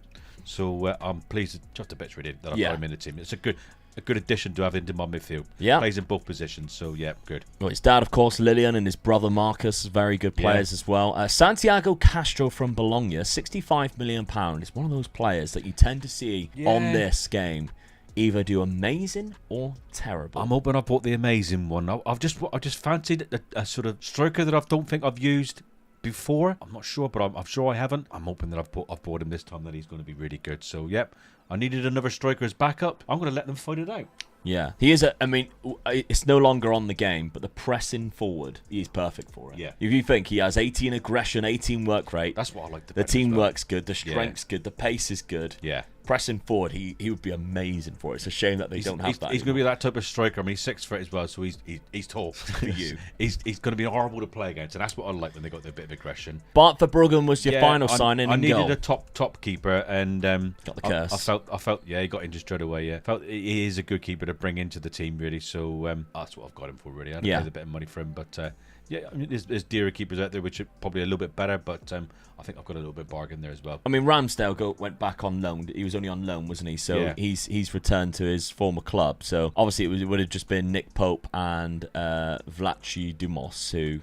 So, I'm pleased, just a bit really, that I've got him in the team. It's a good addition to have into my midfield. Yeah. Plays in both positions, so yeah, good. Well, his dad, of course, Lillian, and his brother Marcus, very good players as well. Santiago Castro from Bologna, £65 million. It's one of those players that you tend to see on this game either do amazing or terrible. I'm hoping I bought the amazing one. I just fancied a sort of striker that I don't think I've used before. I'm not sure, but I'm sure I haven't. I'm hoping that I've bought him this time, that he's going to be really good. So, yep. I needed another striker as backup. I'm going to let them fight it out. Yeah, he is. I mean, it's no longer on the game, but the pressing forward, he's perfect for it. Yeah. If you think he has 18 aggression, 18 work rate, that's what I like. The teamwork's good, the strength's good, the pace is good. Yeah. Pressing forward, he would be amazing for it. It's a shame that they don't have that. He's going to be that type of striker. I mean, he's 6 foot as well, so he's tall for you. He's going to be horrible to play against, and that's what I like when they got their bit of aggression. Bart Verbruggen was your final signing. I needed a top keeper, and got the curse. I felt he got injured straight away. Yeah, felt he is a good keeper to bring into the team, really. So that's what I've got him for, really. I had to pay a bit of money for him, but. Yeah, I mean, there's dearer keepers out there which are probably a little bit better, but I think I've got a little bit of bargain there as well. I mean, Ramsdale went back on loan. He was only on loan, wasn't he? So he's returned to his former club. So obviously it would have just been Nick Pope and Vlachi Dumos, who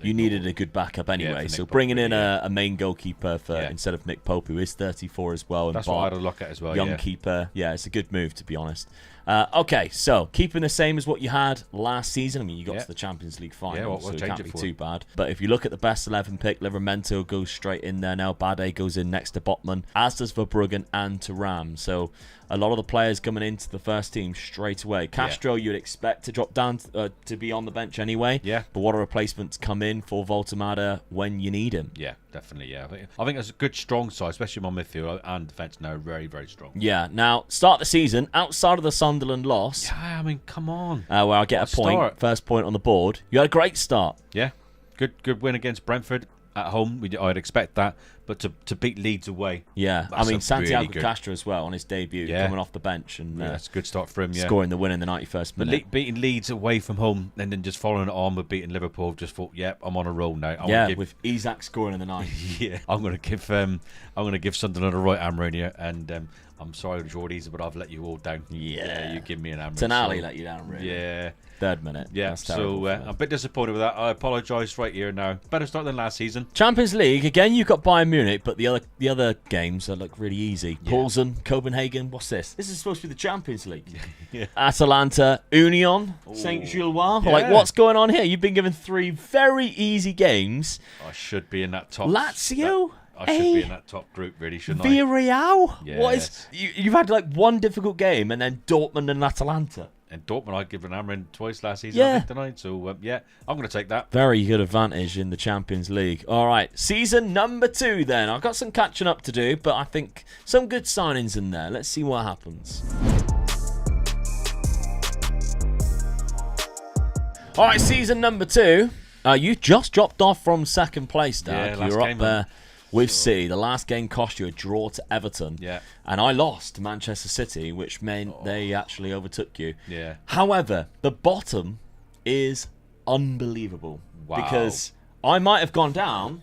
you needed a good backup anyway. So bringing in a main goalkeeper instead of Nick Pope, who is 34 as well. And that's what I had to look at as well. Young keeper. Yeah, it's a good move, to be honest. Okay, so keeping the same as what you had last season. I mean, you got to the Champions League final, so it can't be too bad. But if you look at the best 11 pick, Livramento goes straight in there now. Bade goes in next to Botman, as does Verbruggen and Thuram. So a lot of the players coming into the first team straight away. Castro, you'd expect to drop down to be on the bench anyway. Yeah. But what a replacement to come in for Voltemada when you need him. Yeah. definitely. Yeah, I think it's a good, strong side, especially my midfield and defence now. Very, very strong. Yeah. Now, start the season outside of the Sunderland loss. Yeah, I mean, come on. Where I get a point, start. first point on the board. You had a great start. Yeah, good win against Brentford at home. I'd expect that, but to beat Leeds away. Yeah, I That's mean a Santiago really good- Castro as well on his debut, coming off the bench and Yeah, that's a good start for him. Yeah, scoring the win in the 91st but minute. beating Leeds away from home and then just following it on with beating Liverpool, just thought, yep, I'm on a roll now. With Isak scoring in the 90th. Yeah, I'm going to give Sunderland a right hammer here, and I'm sorry, Geordies, but I've let you all down. Yeah. You give me an hammer. Tonali let you down, really. Yeah. Third minute. Yeah, That's terrible so for them. I'm a bit disappointed with that. I apologise right here now. Better start than last season. Champions League, again, you've got Bayern Munich, but the other games that look really easy. Yeah. Paulsen, Copenhagen, what's this? This is supposed to be the Champions League. Yeah. Atalanta, Union, Saint Gilloise. Yeah. Like, what's going on here? You've been given 3 very easy games. I should be in that top. Lazio? I should be in that top group, really, shouldn't I? Villarreal? Yes. What is... You've had, like, one difficult game, and then Dortmund and Atalanta. And Dortmund, I'd given an hammer in twice last season, Yeah. I think, tonight. So, yeah, I'm going to take that. Very good advantage in the Champions League. All right, season number 2 then. I've got some catching up to do, but I think some good signings in there. Let's see what happens. All right, season number 2. You just dropped off from second place, Dad. Yeah, last You're up game, there man. with City. The last game cost you a draw to Everton. Yeah. And I lost to Manchester City, which meant they actually overtook you. Yeah. However, the bottom is unbelievable. Wow. Because I might have gone down,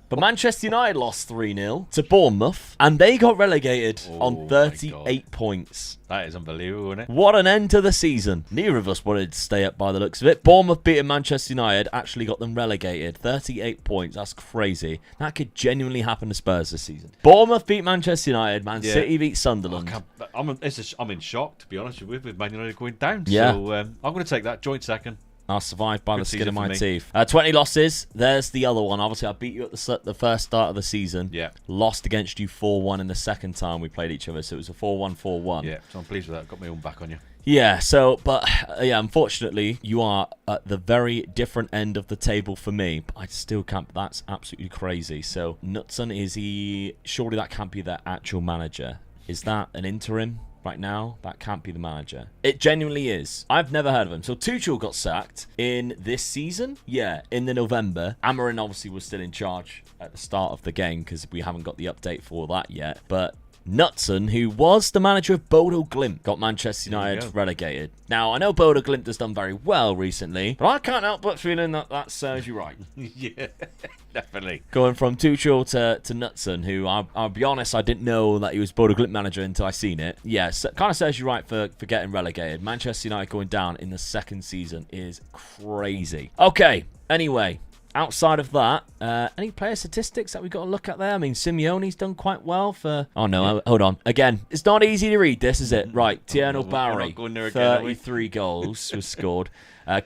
but Manchester United lost 3-0 to Bournemouth, and they got relegated on my 38 points. That is unbelievable, isn't it? What an end to the season. Neither of us wanted to stay up by the looks of it. Bournemouth beating Manchester United actually got them relegated. 38 points. That's crazy. That could genuinely happen to Spurs this season. Bournemouth beat Manchester United. Man City beat Sunderland. I'm in shock, to be honest with Man United going down. Yeah. So, I'm going to take that joint second. I'll survive by Good the skin season of my for me. teeth. 20 losses. There's the other one. Obviously, I beat you at the first start of the season. Yeah. Lost against you 4-1 in the second time we played each other. So it was a 4-1-4-1. Yeah, so I'm pleased with that. Got my own back on you. Yeah, so, but, yeah, unfortunately, you are at the very different end of the table for me. But I still can't, that's absolutely crazy. So, Knutson, surely that can't be their actual manager. Is that an interim right now? That can't be the manager. It genuinely is. I've never heard of him. So, Tuchel got sacked in this season? Yeah, in the November. Amarin obviously was still in charge at the start of the game because we haven't got the update for that yet. But Knutson, who was the manager of Bodo Glimt, got Manchester United relegated. Now, I know Bodo Glimt has done very well recently, but I can't help but feeling that serves you right. Yeah, definitely. Going from Tuchel to Knutson, who I'll be honest, I didn't know that he was Bodo Glimt manager until I seen it. Yes, kind of serves you right for getting relegated. Manchester United going down in the second season is crazy. Okay, anyway. Outside of that, any player statistics that we've got to look at there? I mean, Simeone's done quite well for... Oh, no, hold on. Again, it's not easy to read this, is it? Right, Tierno Barry, 33 goals was scored.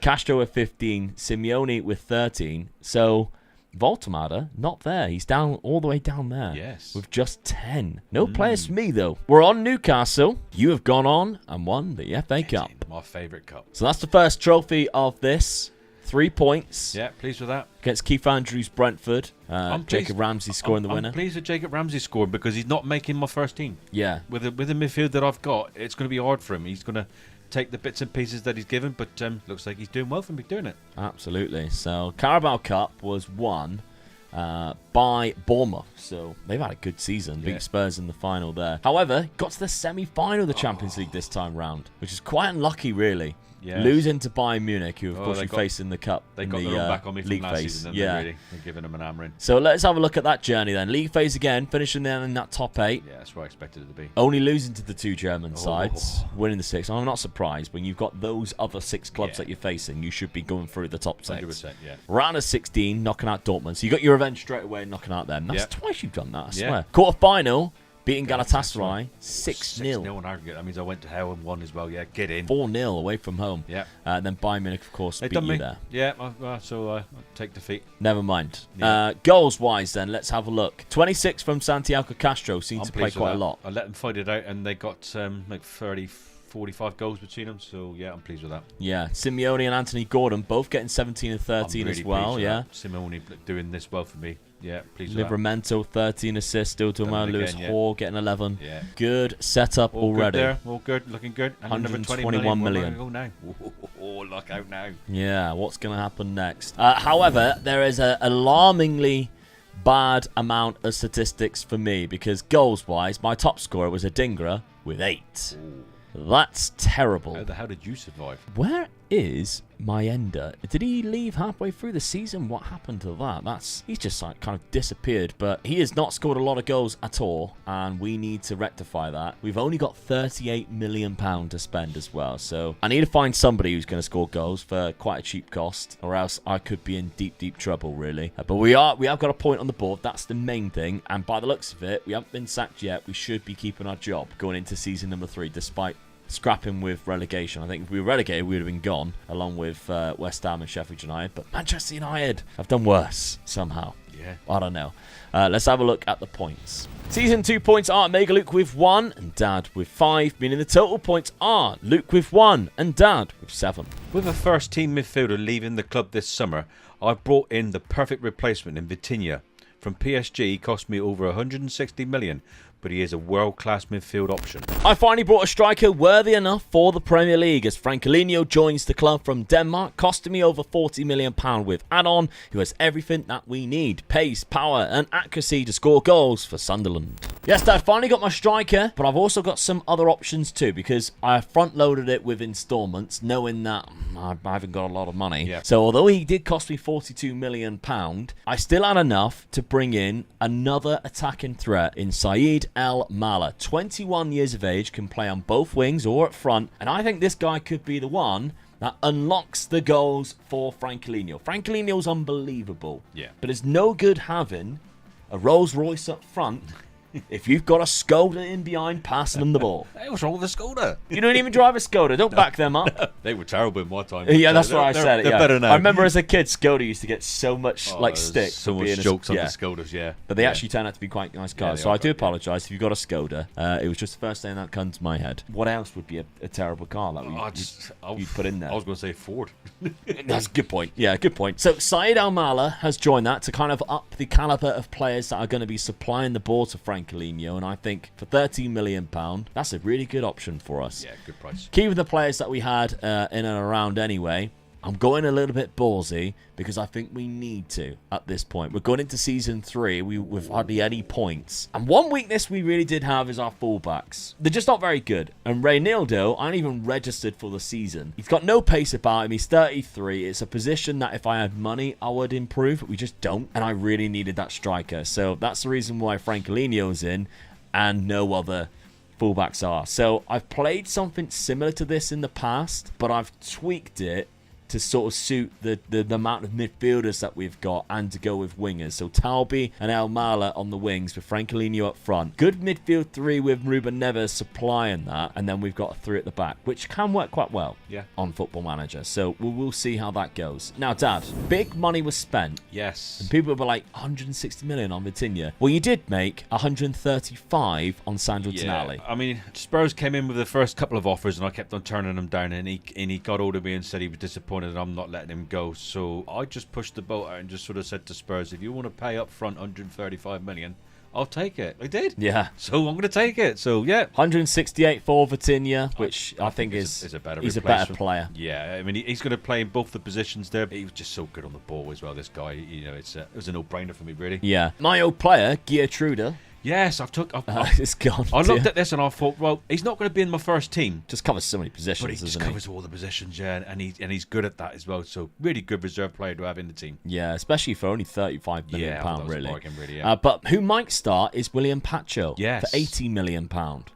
Castro with 15, Simeone with 13. So, Voltemada, not there. He's down all the way down there. Yes. With just 10. No players for me, though. We're on Newcastle. You have gone on and won the FA Cup. My favourite cup. So that's the first trophy of this. 3 points. Yeah, pleased with that. Against Keith Andrews' Brentford. I'm pleased. Jacob Ramsey scoring the winner. I'm pleased with Jacob Ramsey scoring because he's not making my first team. Yeah. With the midfield that I've got, it's going to be hard for him. He's going to take the bits and pieces that he's given, but looks like he's doing well for me doing it. Absolutely. So, Carabao Cup was won by Bournemouth. So, they've had a good season. Beat Spurs in the final there. However, got to the semi-final of the Champions League this time round, which is quite unlucky, really. Yes. Losing to Bayern Munich, who of course they we got- faced in the cup. They in got the their own back on me from league last phase. season. Yeah. They're giving him an hammering. So let's have a look at that journey then. League phase again, finishing there in that top 8. Yeah, that's where I expected it to be. Only losing to the 2 German sides, winning the 6. I'm not surprised when you've got those other 6 clubs that you're facing. You should be going through the top 6. 100%, yeah. Round of 16, knocking out Dortmund. So you got your revenge straight away, knocking out them. That's Yep. twice you've done that, I Yeah. swear. Quarter final, beating Galatasaray 6-0. 6-0 in aggregate. That means I went to hell and won as well. Yeah, get in. 4-0 away from home. Yeah. And then Bayern Munich, of course, They beat done you me. there. Yeah, so I take defeat. Never mind. Yeah. Goals-wise, then, let's have a look. 26 from Santiago Castro. Seemed to play pleased with quite a that. lot. I let them fight it out, and they got like 45 goals between them. So yeah, I'm pleased with that. Yeah, Simeone and Anthony Gordon both getting 17 and 13 I'm really as well. pleased with Yeah, that. Simeone doing this well for me. Yeah, pleased with that. Livramento 13 assists, still to Done it Lewis again, yeah. Hall getting 11. Yeah. Good setup All already. good there. All good. Looking good. And another 121 million. Go now. Oh, look out now. Yeah, what's going to happen next? However, there is an alarmingly bad amount of statistics for me because goals-wise, my top scorer was a Dingra with 8. Ooh. That's terrible. How the hell did you survive? Where is Mayenda? Did he leave halfway through the season? What happened to that? He's just like kind of disappeared, but he has not scored a lot of goals at all, and we need to rectify that. We've only got £38 million to spend as well, so I need to find somebody who's going to score goals for quite a cheap cost, or else I could be in deep trouble, really. But we have got a point on the board. That's the main thing, and by the looks of it, we haven't been sacked yet. We should be keeping our job going into season number 3, despite scrapping with relegation. I think if we were relegated, we would have been gone, along with West Ham and Sheffield United. But Manchester United have done worse somehow. Yeah. I don't know. Let's have a look at the points. Season 2 points are Mega Luke with 1 and Dad with 5, meaning the total points are Luke with 1 and Dad with 7. With a first-team midfielder leaving the club this summer, I've brought in the perfect replacement in Vitinha. From PSG, he cost me over 160 million, but he is a world-class midfield option. I finally brought a striker worthy enough for the Premier League as Francolino joins the club from Denmark, costing me over £40 million with add-on, who has everything that we need: pace, power and accuracy to score goals for Sunderland. Yes, Dad, finally got my striker, but I've also got some other options too, because I front-loaded it with installments, knowing that I haven't got a lot of money. Yeah. So although he did cost me £42 million, I still had enough to bring in another attacking threat in Saeed El Mala. 21 years of age, can play on both wings or up front, and I think this guy could be the one that unlocks the goals for Francolino. Francolino's unbelievable. Yeah. But it's no good having a Rolls Royce up front if you've got a Skoda in behind passing them the ball. Hey, what's wrong with the Skoda? You don't even drive a Skoda. Don't back them up. They were terrible in my time. Yeah, that's why I said it. They're Yeah. better now. I remember as a kid, Skoda used to get so much stick. So for much being jokes on yeah. the Skodas, yeah. But they Yeah. actually turned out to be quite nice cars. they So are I do quite, yeah. apologise if you've got a Skoda. It was just the first thing that comes to my head. What else would be a terrible car that you'd put in there? I was going to say Ford. That's a good point. Yeah, good point. So Saeed Al-Mala has joined that to kind of up the calibre of players that are going to be supplying the ball to Francolino, and I think for £13 million, that's a really good option for us. Yeah, good price. Keeping the players that we had in and around anyway, I'm going a little bit ballsy because I think we need to at this point. We're going into season 3 with hardly any points. And one weakness we really did have is our fullbacks. They're just not very good. And Reynaldo, I ain't even registered for the season. He's got no pace about him. He's 33. It's a position that if I had money, I would improve, but we just don't. And I really needed that striker. So that's the reason why Francolino's in and no other fullbacks are. So I've played something similar to this in the past, but I've tweaked it to sort of suit the amount of midfielders that we've got and to go with wingers. So Talby and El Mala on the wings with Francolino up front. Good midfield 3 with Ruben Neves supplying that, and then we've got a 3 at the back, which can work quite well on Football Manager. So we'll see how that goes. Now, Dad, big money was spent. Yes. And people were like, 160 million on Vitinha. Well, you did make 135 on Sandro Tonali. I mean, Spurs came in with the first couple of offers, and I kept on turning them down, and he got hold of me and said he was disappointed that I'm not letting him go. So I just pushed the boat out and just sort of said to Spurs, if you want to pay up front 135 million, I'll take it. I did. Yeah. So I'm going to take it. So yeah. 168 for Vitinha, which I think is a better he's a replacement. better player. Yeah, I mean he's going to play in both the positions there. He was just so good on the ball as well. This guy, you know, it was a no-brainer for me, really. Yeah. My old player, Geertruida. Yes, It's gone. I looked at this and I thought, well, he's not going to be in my first team. Just covers so many positions, But he just covers all the positions, yeah, and he's good at that as well. So really good reserve player to have in the team. Yeah, especially for only £35 million, that was a really. bargain, really, yeah. But who might start is William Pacho Yes. for £80 million.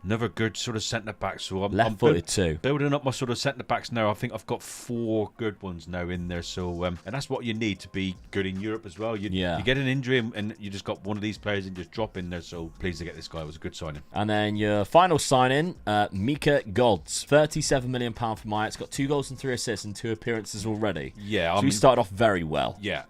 Another good sort of centre back. So I'm Left-footed too. building up my sort of centre backs now. I think I've got 4 good ones now in there. So and that's what you need to be good in Europe as well. You get an injury and you just got one of these players and just drop in there. So So pleased to get this guy. It was a good signing. And then your final sign-in, Mika Gods, £37 million for Ajax. Got 2 goals and 3 assists and 2 appearances already. Yeah, so we started off very well. Yeah,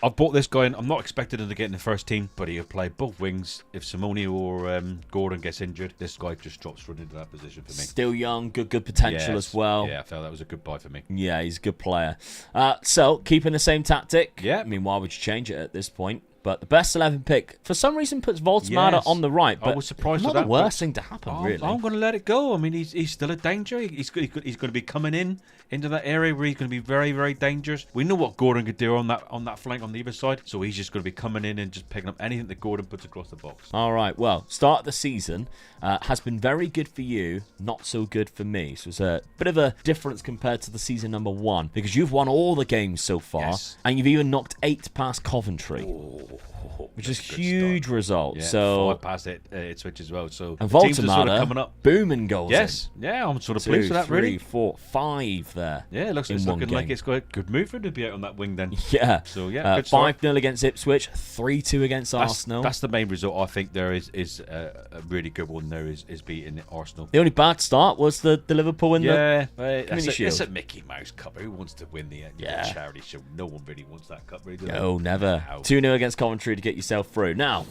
I've bought this guy in. I'm not expecting him to get in the first team, but he'll play both wings. If Simone or Gordon gets injured, this guy just drops right into that position for me. Still young, good potential as well. Yeah, I felt that was a good buy for me. Yeah, he's a good player. So, keeping the same tactic. Yeah. I mean, why would you change it at this point? But the best 11 pick, for some reason, puts Voltemada on the right. But I was surprised not with that. the worst thing to happen, really. I'm going to let it go. I mean, he's still a danger. He's going to be coming into that area where he's going to be very, very dangerous. We know what Gordon could do on that flank on the other side, so he's just going to be coming in and just picking up anything that Gordon puts across the box. All right, well, start of the season has been very good for you, not so good for me. So it's a bit of a difference compared to the season number 1, because you've won all the games so far, and you've even knocked 8 past Coventry. Which is huge result. Yeah, so 5 past Ipswich as well. So and the teams are sort of Voltemada, coming up. Booming goals. Yes, yeah, I'm sort of pleased with that. 3, 4, 5 there. Yeah, it's looking like it's got a good move for him to be out on that wing then. Yeah. So yeah, 5-0 against Ipswich, 3-2 against Arsenal. That's the main result. I think there is a really good one there is beating Arsenal. The only bad start was the Liverpool in the Community Shield. It's a Mickey Mouse Cup. Who wants to win the charity show? No one really wants that cup, really. No, never. 2-0 against Coventry to get yourself through. Now,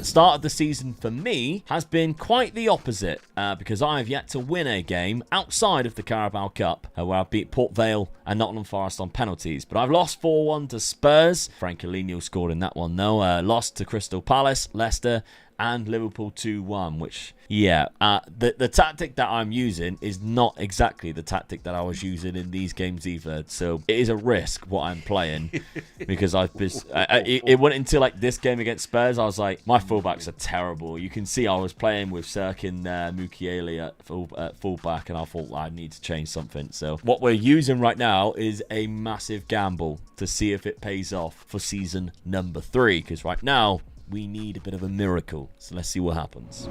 start of the season for me has been quite the opposite because I have yet to win a game outside of the Carabao Cup where I beat Port Vale and Nottingham Forest on penalties. But I've lost 4-1 to Spurs. Francolino scored in that one, though. Lost to Crystal Palace, Leicester, and Liverpool 2-1, which, the tactic that I'm using is not exactly the tactic that I was using in these games either. So it is a risk what I'm playing because it went into like this game against Spurs. I was like, my fullbacks are terrible. You can see I was playing with Sirkin Mukiele at fullback, and I thought I need to change something. So what we're using right now is a massive gamble to see if it pays off for season number 3, because right now we need a bit of a miracle. So let's see what happens.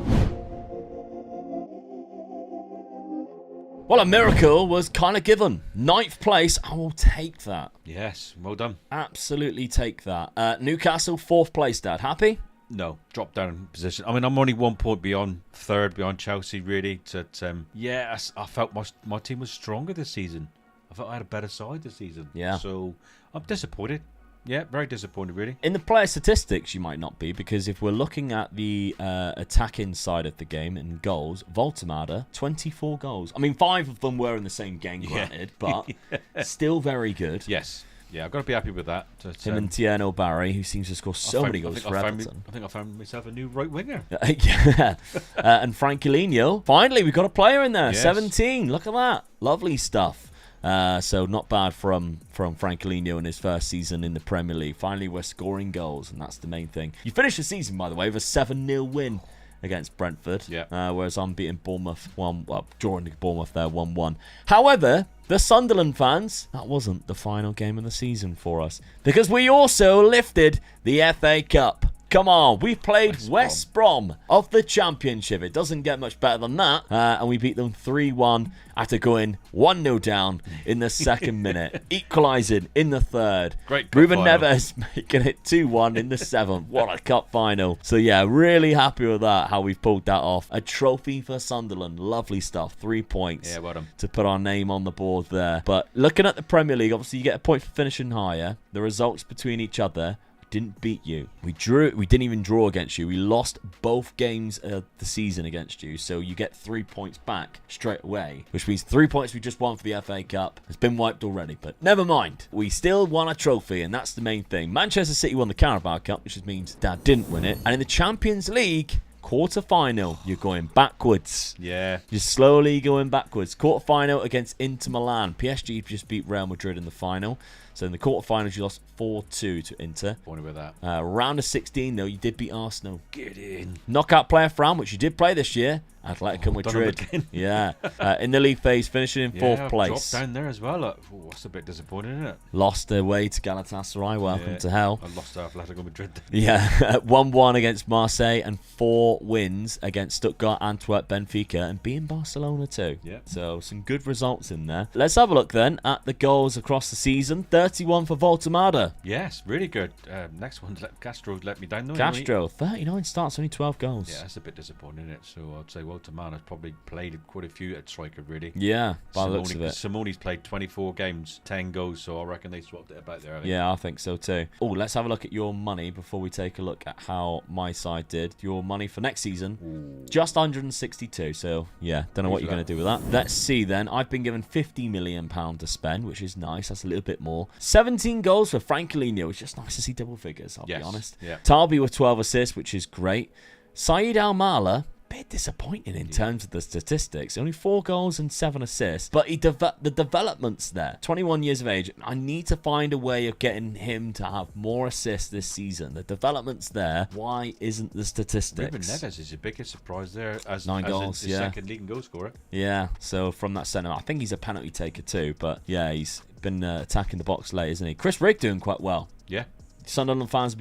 Well, a miracle was kind of given. 9th place. I will take that. Yes, well done. Absolutely take that. Newcastle, 4th place, Dad. Happy? No, drop down in position. I mean, I'm only 1 point beyond Chelsea, really. I felt my team was stronger this season. I felt I had a better side this season. Yeah. So I'm disappointed. Yeah, very disappointed, really. In the player statistics, you might not be, because if we're looking at the attacking side of the game and goals, Voltemada, 24 goals. I mean, 5 of them were in the same game, granted, but still very good. Yes. Yeah, I've got to be happy with that. Him and Tierno Barry, who seems to score so many goals for Everton. I think I found myself a new right winger. Yeah. And Francolino. Finally, we've got a player in there. Yes. 17. Look at that. Lovely stuff. So not bad from Francolino in his first season in the Premier League. Finally, we're scoring goals, and that's the main thing. You finished the season, by the way, with a 7-0 win against Brentford. Yeah. Whereas I'm beating Bournemouth drawing Bournemouth there 1-1. However, the Sunderland fans, that wasn't the final game of the season for us, because we also lifted the FA Cup. Come on, we've played West Brom of the Championship. It doesn't get much better than that. And we beat them 3-1 after going 1-0 down in the 2nd minute, equalising in the 3rd. Great cup Ruben final. Neves making it 2-1 in the 7th. What a cup final. So yeah, really happy with that, how we've pulled that off. A trophy for Sunderland. Lovely stuff. 3 points Yeah, well done. to put our name on the board there. But looking at the Premier League, obviously you get a point for finishing higher. The results between each other didn't beat you. We didn't even draw against you. We lost both games of the season against you, so you get 3 points back straight away, which means 3 points we just won for the FA Cup has been wiped already. But never mind, we still won a trophy, and that's the main thing. Manchester City won the Carabao Cup, which just means Dad didn't win it. And in the Champions League quarter-final, you're going backwards. Yeah. You're slowly going backwards. Quarter-final against Inter Milan. PSG just beat Real Madrid in the final. So in the quarterfinals, you lost 4-2 to Inter. Funny with that. Round of 16, though, you did beat Arsenal. Get in. Knockout player Fran, which you did play this year. Atletico Madrid. Yeah. In the league phase, finishing in 4th place. Dropped down there as well. That's a bit disappointing, isn't it? Lost their way to Galatasaray. Welcome to hell. I lost to Atletico Madrid. Yeah. 1-1 against Marseille and 4 wins against Stuttgart, Antwerp, Benfica, and beating Barcelona too. Yeah. So some good results in there. Let's have a look then at the goals across the season. 31 for Voltemada. Yes, really good. Next one, Castro let me down. Castro, 39 starts, only 12 goals. Yeah, that's a bit disappointing, isn't it? So I'd say Voltemada's probably played quite a few at striker, really. Yeah, by the looks of it. Simone's played 24 games, 10 goals, so I reckon they swapped it about there. Yeah, I think so too. Oh, let's have a look at your money before we take a look at how my side did. Your money for next season, just 162. So yeah, don't know what you're going to do with that. Let's see then. I've been given £50 million to spend, which is nice. That's a little bit more. 17 goals for Francolino. It's just nice to see double figures, I'll be honest. Yeah. Tarby with 12 assists, which is great. Saeed Al-Mala, bit disappointing in terms of the statistics. Only 4 goals and 7 assists, but the development's there. 21 years of age. I need to find a way of getting him to have more assists this season. The development's there. Why isn't the statistics? Ruben Neves is your biggest surprise there as 9 goals, his second league and goal scorer. Yeah, so from that centre, I think he's a penalty taker too, but yeah, he's been attacking the box late, isn't he? Chris Rigg doing quite well. Yeah. Sunderland fans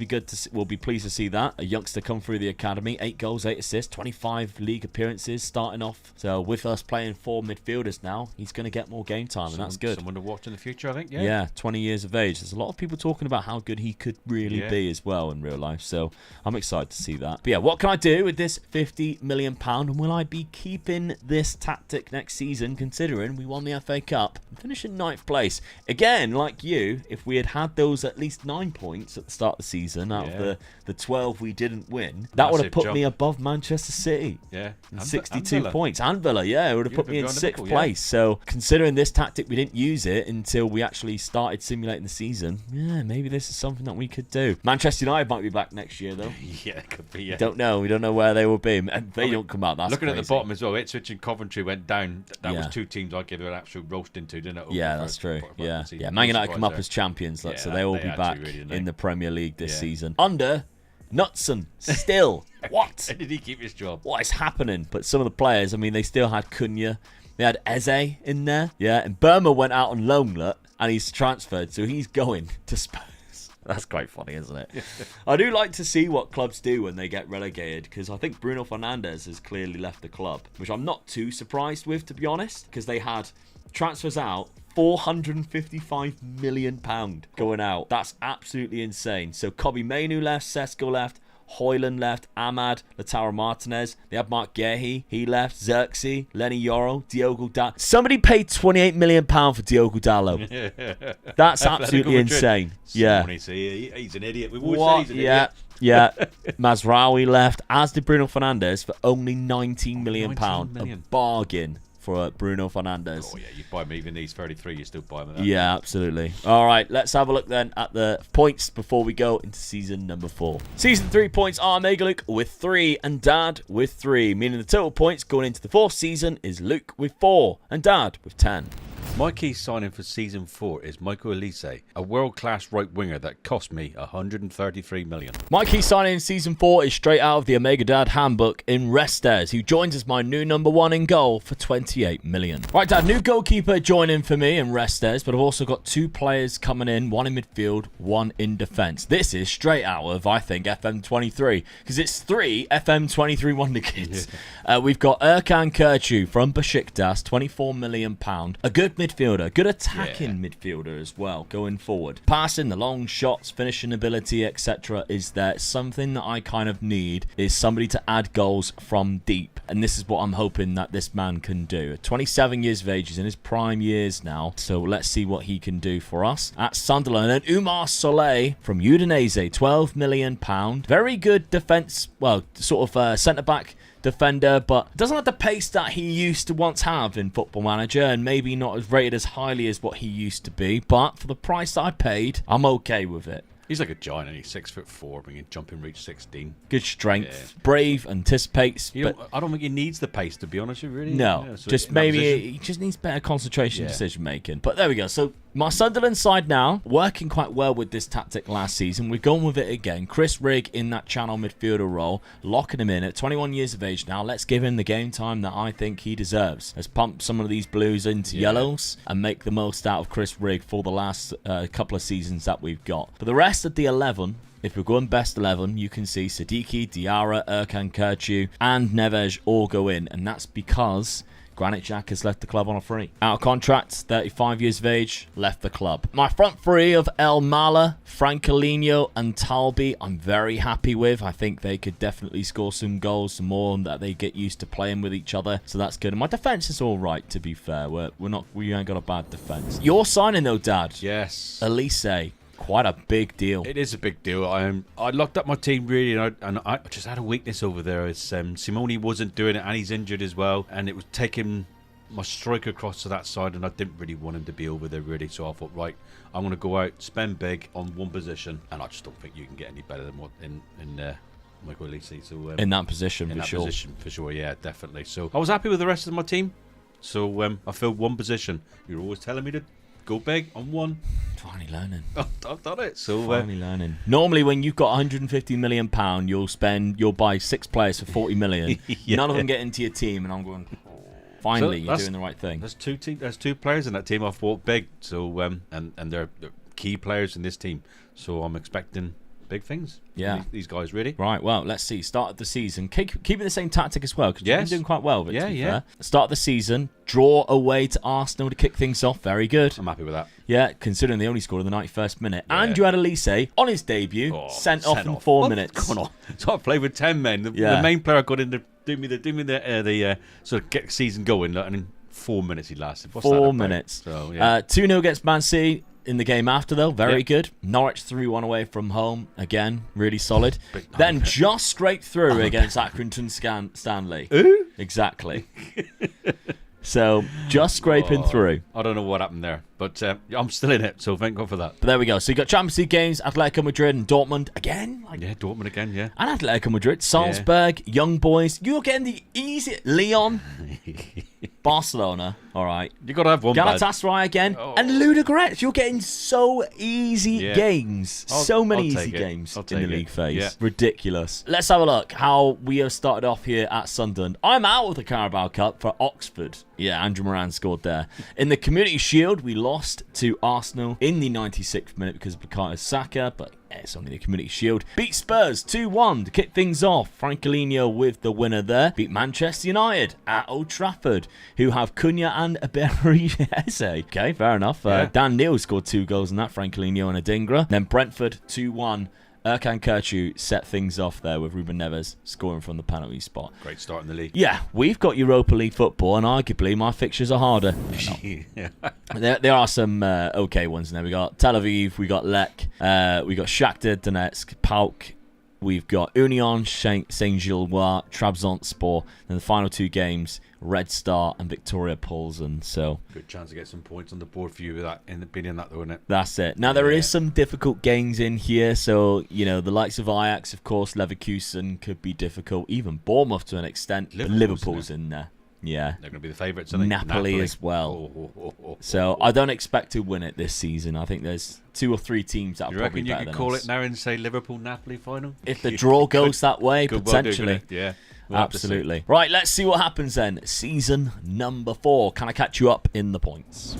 will be pleased to see that. A youngster come through the academy, 8 goals, 8 assists, 25 league appearances starting off. So with us playing 4 midfielders now, he's going to get more game time, and that's good. Someone to watch in the future, I think. Yeah, 20 years of age. There's a lot of people talking about how good he could really be as well in real life. So I'm excited to see that. But yeah, what can I do with this £50 million? And will I be keeping this tactic next season, considering we won the FA Cup and finished in 9th place? Again, like you, if we had those at least 9 points at the start of the season out of the 12 we didn't win, that would have put me above Manchester City. Yeah. 62 points. And Villa, it would have put me in 6th place. So considering this tactic, we didn't use it until we actually started simulating the season. Yeah, maybe this is something that we could do. Manchester United might be back next year, though. Yeah, it could be, yeah. Don't know. We don't know where they will be. And they don't come out. That's looking crazy. at the bottom as well, Ipswich and Coventry went down. That was 2 teams I'd give it an absolute roast into, didn't it? Yeah, that's true. Yeah. Man United come up as champions, so they will be back in the Premier League this season. Under Knutson, still. What? Did he keep his job? What is happening? But some of the players, I mean, they still had Cunha. They had Eze in there. Yeah, and Burma went out on loan, and he's transferred, so he's going to Spurs. That's quite funny, isn't it? I do like to see what clubs do when they get relegated, because I think Bruno Fernandes has clearly left the club, which I'm not too surprised with, to be honest, because they had transfers out, £455 million going out. That's absolutely insane. So Kobe Mainu left, Sesko left, Hoyland left, Ahmad, Lautaro Martinez. They had Mark Gehi. He left. Xerxes, Lenny Yoro, Diogo Dallo. Somebody paid £28 million for Diogo Dallo. That's absolutely insane. Yeah. He's an idiot. We've always said he's an idiot. Yeah. Mazraoui left, as did Bruno Fernandes, for only £19 million. A bargain for Bruno Fernandes. Oh, yeah, you buy him even though he's 33, you still buy him at that. Yeah, absolutely. All right, let's have a look then at the points before we go into season number 4. Season 3 points are Mega Luke with 3 and Dad with 3, meaning the total points going into the 4th season is Luke with 4 and Dad with 10. My key signing for season 4 is Michael Elise, a world-class right winger that cost me $133 million. My key signing in season 4 is straight out of the Omega Dad handbook in Restes, who joins as my new number 1 in goal for $28 million. Right, Dad, new goalkeeper joining for me in Restes, but I've also got 2 players coming in, 1 in midfield, 1 in defence. This is straight out of, I think, FM23, because it's 3 FM23 Wonder Kids. We've got Erkan Kürçü from Besiktas, £24 million. A good midfielder, good attacking midfielder as well going forward. Passing, the long shots, finishing ability, etc. is there. Something that I kind of need is somebody to add goals from deep, and this is what I'm hoping that this man can do. 27 years of age, he's in his prime years now, so let's see what he can do for us at Sunderland. And Umar Soleil from Udinese, £12 million. Very good defence, well, sort of centre-back defender, but doesn't have the pace that he used to once have in Football Manager, and maybe not as rated as highly as what he used to be, but for the price that I paid, I'm okay with it. He's like a giant, and he's 6'4", bringing jumping reach 16. Good strength, brave, anticipates. But I don't think he needs the pace, to be honest with you, really. No, so just maybe he just needs better concentration, decision making. But there we go. So my Sunderland side now, working quite well with this tactic last season. We're going with it again. Chris Rigg in that channel midfielder role, locking him in at 21 years of age now. Let's give him the game time that I think he deserves. Let's pump some of these blues into yellows and make the most out of Chris Rigg for the last couple of seasons that we've got. For the rest of the 11, if we're going best 11, you can see Siddiqui, Diarra, Erkan Kürçü and Neves all go in, and that's because Granit Xhaka has left the club on a free. Out of contract, 35 years of age, left the club. My front three of El Mala, Francolinho and Talbi, I'm very happy with. I think they could definitely score some goals, some more, and that they get used to playing with each other. So that's good. And my defence is all right, to be fair. We ain't got a bad defence. Your signing though, Dad. Yes. Elise. Quite a big deal. It is a big deal. I locked up my team really, and I just had a weakness over there. It's Simone wasn't doing it, and he's injured as well, and it was taking my striker across to that side, and I didn't really want him to be over there really. So I thought, right, I'm going to go out, spend big on one position, and I just don't think you can get any better than what in Michael Elise. So in that position, for sure, yeah, definitely. So I was happy with the rest of my team. So I filled one position. You're always telling me to go big on one. Finally learning. I've done it. So finally learning. Normally, when you've got 150 million pound, you'll buy 6 players for 40 million. Yeah. None of them get into your team, and I'm going. Finally, you're doing the right thing. There's two players in that team I've bought big. So and they're key players in this team. So I'm expecting big things. Yeah, these guys really. Right. Well, let's see. Start of the season, keeping the same tactic as well, because you've been doing quite well with it. Yeah. Start of the season, draw away to Arsenal to kick things off. Very good. I'm happy with that. Yeah, considering they only scored in the 91st minute, and you had Elise on his debut, sent off in 4 minutes. Come on. So I played with 10 men. The main player got in to do me the sort of get the season going, and in 4 minutes he lasted. 4 minutes. So 2-0 against Man City. In the game after, though, very good. Norwich 3-1 away from home. Again, really solid. Then just scraped through against Accrington Stanley. Ooh? Exactly. So, just scraping through. I don't know what happened there, but I'm still in it, so thank God for that. But there we go. So, you got Champions League games, Atletico Madrid and Dortmund again. Dortmund again, yeah. And Atletico Madrid, Salzburg, Young Boys. You're getting the easy... Lyon, Barcelona, all right. You got to have one Galatasaray again, and Ludogorets. You're getting so easy games. So many easy games in the league phase. Yeah. Ridiculous. Let's have a look how we have started off here at Sunderland. I'm out of the Carabao Cup for Oxford. Yeah, Andrew Moran scored there. In the Community Shield, we lost to Arsenal in the 96th minute because of Bukayo Saka, but it's only the Community Shield. Beat Spurs 2-1 to kick things off. Francolinho with the winner there. Beat Manchester United at Old Trafford, who have Cunha and Eberechi. Okay, fair enough. Dan Neal scored 2 goals in that, Francolinho and Adingra. Then Brentford 2-1. Erkan Kurcu set things off there with Ruben Neves scoring from the penalty spot. Great start in the league. Yeah, we've got Europa League football, and arguably my fixtures are harder. There are some okay ones in there. We got Tel Aviv, we got Lech, we got Shakhtar Donetsk, PAOK. We've got Union Saint-Gilloise, Trabzonspor, and the final 2 games, Red Star and Victoria Pilsen. So good chance to get some points on the board for you with that, in that, though, isn't it? That's it. Now there is some difficult games in here. So the likes of Ajax, of course, Leverkusen could be difficult. Even Bournemouth to an extent. Liverpool's in there. Yeah, they're going to be the favourites. Napoli as well. So I don't expect to win it this season. I think there's 2 or 3 teams that are probably better than us. You could call it now and say Liverpool-Napoli final? If the draw goes that way, potentially. Yeah. We'll absolutely. Right, let's see what happens then. Season number 4. Can I catch you up in the points?